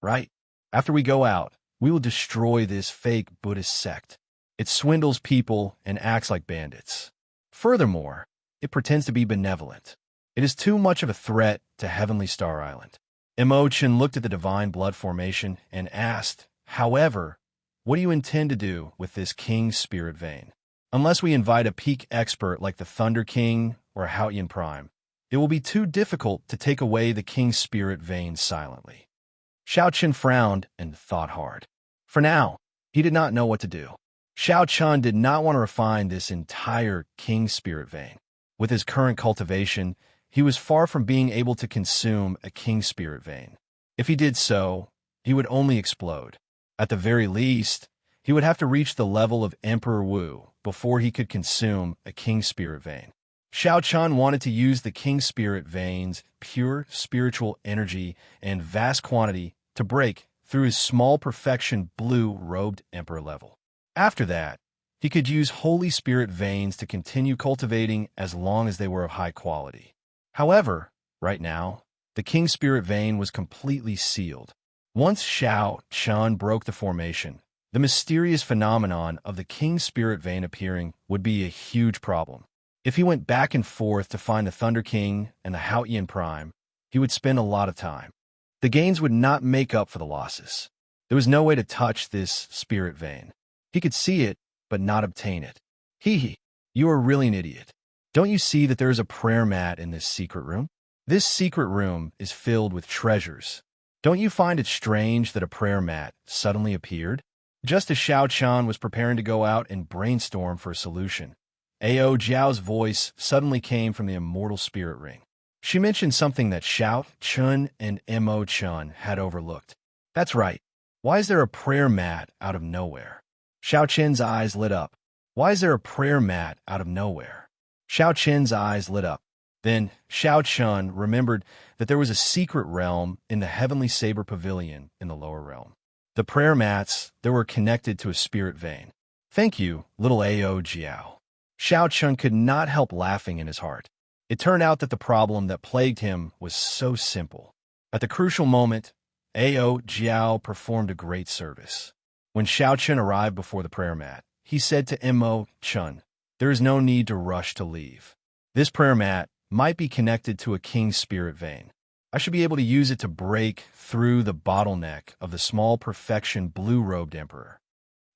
right? After we go out, we will destroy this fake Buddhist sect. It swindles people and acts like bandits. Furthermore, it pretends to be benevolent. It is too much of a threat to Heavenly Star Island. Imochen looked at the divine blood formation and asked, however, what do you intend to do with this King's Spirit Vein? Unless we invite a peak expert like the Thunder King or Haotian Prime, it will be too difficult to take away the King's Spirit Vein silently. Xiaochen frowned and thought hard. For now, he did not know what to do. Xiaochen did not want to refine this entire King's Spirit Vein. With his current cultivation, he was far from being able to consume a King's Spirit Vein. If he did so, he would only explode. At the very least, he would have to reach the level of Emperor Wu before he could consume a King's Spirit Vein. Xiaochen wanted to use the King's Spirit Vein's pure spiritual energy and vast quantity to break through his small perfection blue-robed Emperor level. After that, he could use Holy Spirit Veins to continue cultivating as long as they were of high quality. However, right now, the King's Spirit Vein was completely sealed. Once Xiaochen broke the formation, the mysterious phenomenon of the King's Spirit Vein appearing would be a huge problem. If he went back and forth to find the Thunder King and the Haotian Prime, he would spend a lot of time. The gains would not make up for the losses. There was no way to touch this Spirit Vein. He could see it, but not obtain it. Hee, you are really an idiot. Don't you see that there is a prayer mat in this secret room? This secret room is filled with treasures. Don't you find it strange that a prayer mat suddenly appeared? Just as Xiaochen was preparing to go out and brainstorm for a solution, Ao Jiao's voice suddenly came from the Immortal Spirit Ring. She mentioned something that Xiaochen and Imochen had overlooked. That's right. Why is there a prayer mat out of nowhere? Xiaochen's eyes lit up. Why is there a prayer mat out of nowhere? Xiaochen's eyes lit up. Then Xiaochen remembered that there was a secret realm in the Heavenly Saber Pavilion in the lower realm. The prayer mats that were connected to a spirit vein. Thank you, little Ao Jiao. Xiaochen could not help laughing in his heart. It turned out that the problem that plagued him was so simple. At the crucial moment, Ao Jiao performed a great service. When Xiaochen arrived before the prayer mat, he said to Imochen, there is no need to rush to leave. This prayer mat might be connected to a King's Spirit Vein. I should be able to use it to break through the bottleneck of the small perfection blue-robed Emperor.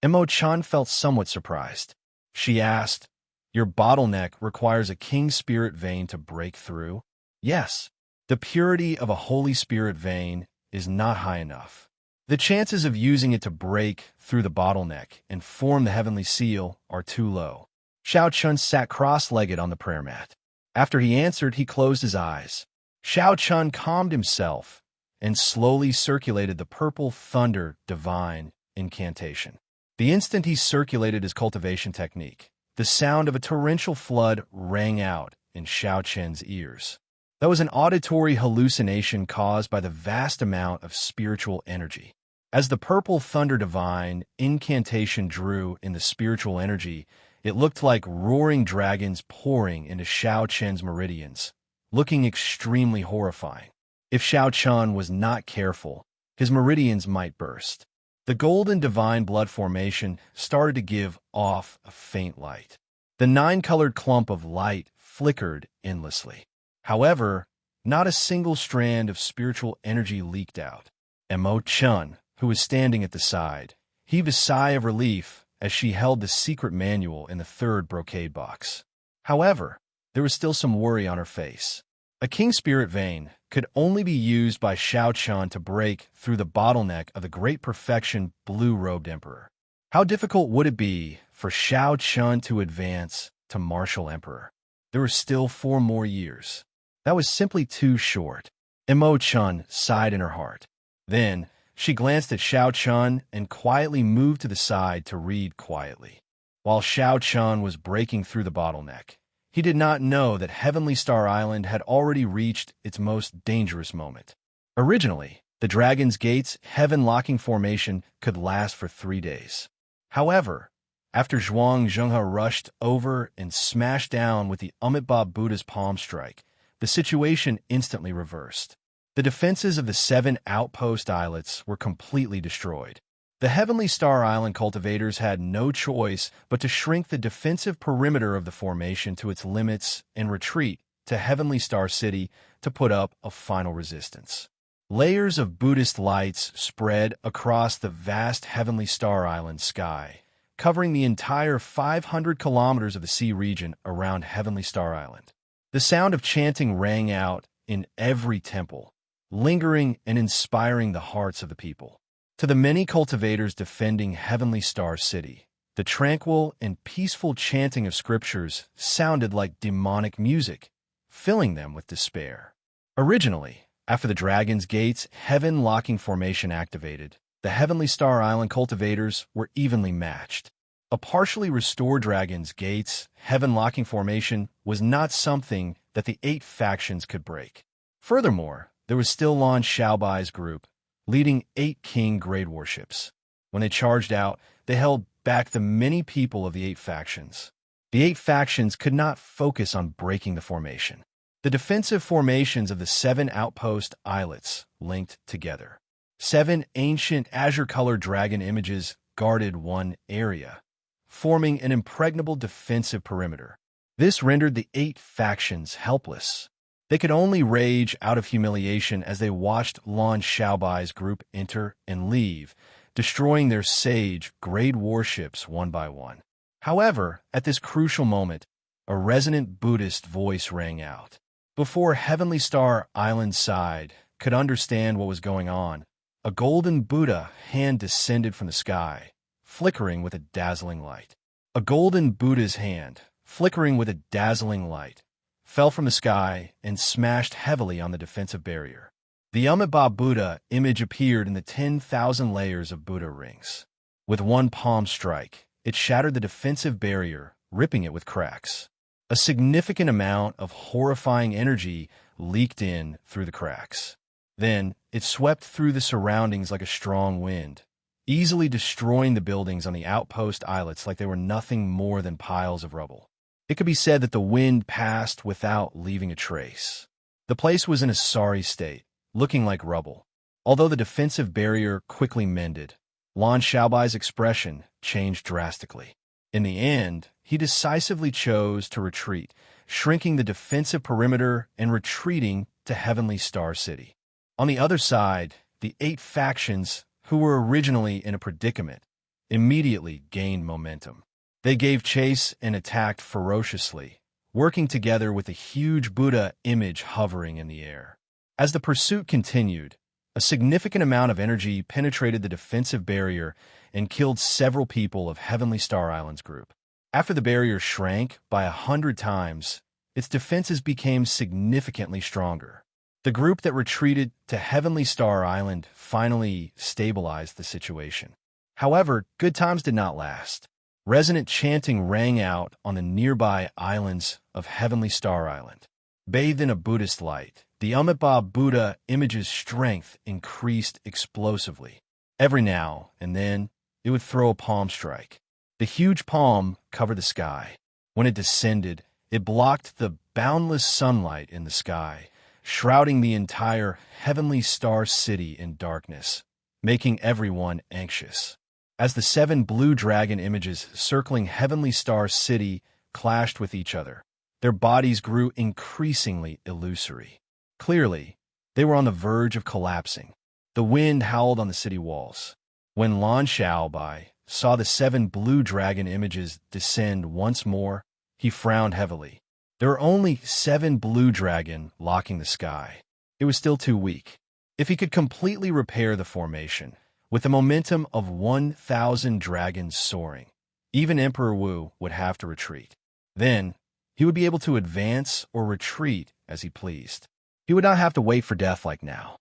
Imochen felt somewhat surprised. She asked, your bottleneck requires a King's Spirit Vein to break through? Yes, the purity of a Holy Spirit Vein is not high enough. The chances of using it to break through the bottleneck and form the Heavenly Seal are too low. Xiaochen sat cross-legged on the prayer mat. After he answered, he closed his eyes. Xiaochen calmed himself and slowly circulated the purple thunder divine incantation. The instant he circulated his cultivation technique, the sound of a torrential flood rang out in Xiaochen's ears. That was an auditory hallucination caused by the vast amount of spiritual energy. As the purple thunder divine incantation drew in the spiritual energy, it looked like roaring dragons pouring into Xiaochen's meridians, looking extremely horrifying. If Xiaochen was not careful, his meridians might burst. The golden divine blood formation started to give off a faint light. The nine-colored clump of light flickered endlessly. However, not a single strand of spiritual energy leaked out. Imochen, who was standing at the side, heaved a sigh of relief as she held the secret manual in the third brocade box. However, there was still some worry on her face. A King's Spirit Vein could only be used by Xiaochen to break through the bottleneck of the great perfection blue-robed Emperor. How difficult would it be for Xiaochen to advance to Martial Emperor? There were still 4 more years. That was simply too short. Imochen sighed in her heart. Then, she glanced at Xiaochen and quietly moved to the side to read quietly. While Xiaochen was breaking through the bottleneck, he did not know that Heavenly Star Island had already reached its most dangerous moment. Originally, the Dragon's Gate's heaven-locking formation could last for 3 days. However, After Xianxia rushed over and smashed down with the Amitabha Buddha's palm strike, the situation instantly reversed. The defenses of the 7 outpost islets were completely destroyed. The Heavenly Star Island cultivators had no choice but to shrink the defensive perimeter of the formation to its limits and retreat to Heavenly Star City to put up a final resistance. Layers of Buddhist lights spread across the vast Heavenly Star Island sky, covering the entire 500 kilometers of the sea region around Heavenly Star Island. The sound of chanting rang out in every temple, lingering and inspiring the hearts of the people. To the many cultivators defending Heavenly Star City, the tranquil and peaceful chanting of scriptures sounded like demonic music, filling them with despair. Originally, after the Dragon's Gate's heaven-locking formation activated, the Heavenly Star Island cultivators were evenly matched. A partially restored Dragon's Gate's heaven-locking formation was not something that the 8 factions could break. Furthermore, there was still Lan Xiaobai's group, leading 8 king grade warships. When they charged out, they held back the many people of the 8 factions. The 8 factions could not focus on breaking the formation. The defensive formations of the 7 outpost islets linked together. 7 ancient azure-colored dragon images guarded one area, forming an impregnable defensive perimeter. This rendered the 8 factions helpless. They could only rage out of humiliation as they watched Lan Xiaobai's group enter and leave, destroying their sage grade warships one by one. However, at this crucial moment, a resonant Buddhist voice rang out. Before Heavenly Star Island's side could understand what was going on, a golden Buddha hand descended from the sky, flickering with a dazzling light. A golden Buddha's hand, flickering with a dazzling light, fell from the sky and smashed heavily on the defensive barrier. The Amitabha Buddha image appeared in the 10,000 layers of Buddha rings. With one palm strike, it shattered the defensive barrier, ripping it with cracks. A significant amount of horrifying energy leaked in through the cracks. Then, it swept through the surroundings like a strong wind, easily destroying the buildings on the outpost islets like they were nothing more than piles of rubble. It could be said that the wind passed without leaving a trace. The place was in a sorry state, looking like rubble. Although the defensive barrier quickly mended, Lan Xiaobai's expression changed drastically. In the end, he decisively chose to retreat, shrinking the defensive perimeter and retreating to Heavenly Star City. On the other side, the 8 factions, who were originally in a predicament, immediately gained momentum. They gave chase and attacked ferociously, working together with a huge Buddha image hovering in the air. As the pursuit continued, a significant amount of energy penetrated the defensive barrier and killed several people of Heavenly Star Island's group. After the barrier shrank by 100 times, its defenses became significantly stronger. The group that retreated to Heavenly Star Island finally stabilized the situation. However, good times did not last. Resonant chanting rang out on the nearby islands of Heavenly Star Island. Bathed in a Buddhist light, the Amitabha Buddha image's strength increased explosively. Every now and then, it would throw a palm strike. The huge palm covered the sky. When it descended, it blocked the boundless sunlight in the sky, shrouding the entire Heavenly Star City in darkness, making everyone anxious. As the 7 blue dragon images circling Heavenly Star City clashed with each other, their bodies grew increasingly illusory. Clearly, they were on the verge of collapsing. The wind howled on the city walls. When Lan Xiaobai saw the 7 blue dragon images descend once more, he frowned heavily. There were only 7 blue dragon locking the sky. It was still too weak. If he could completely repair the formation, with the momentum of 1,000 dragons soaring, even Emperor Wu would have to retreat. Then, he would be able to advance or retreat as he pleased. He would not have to wait for death like now.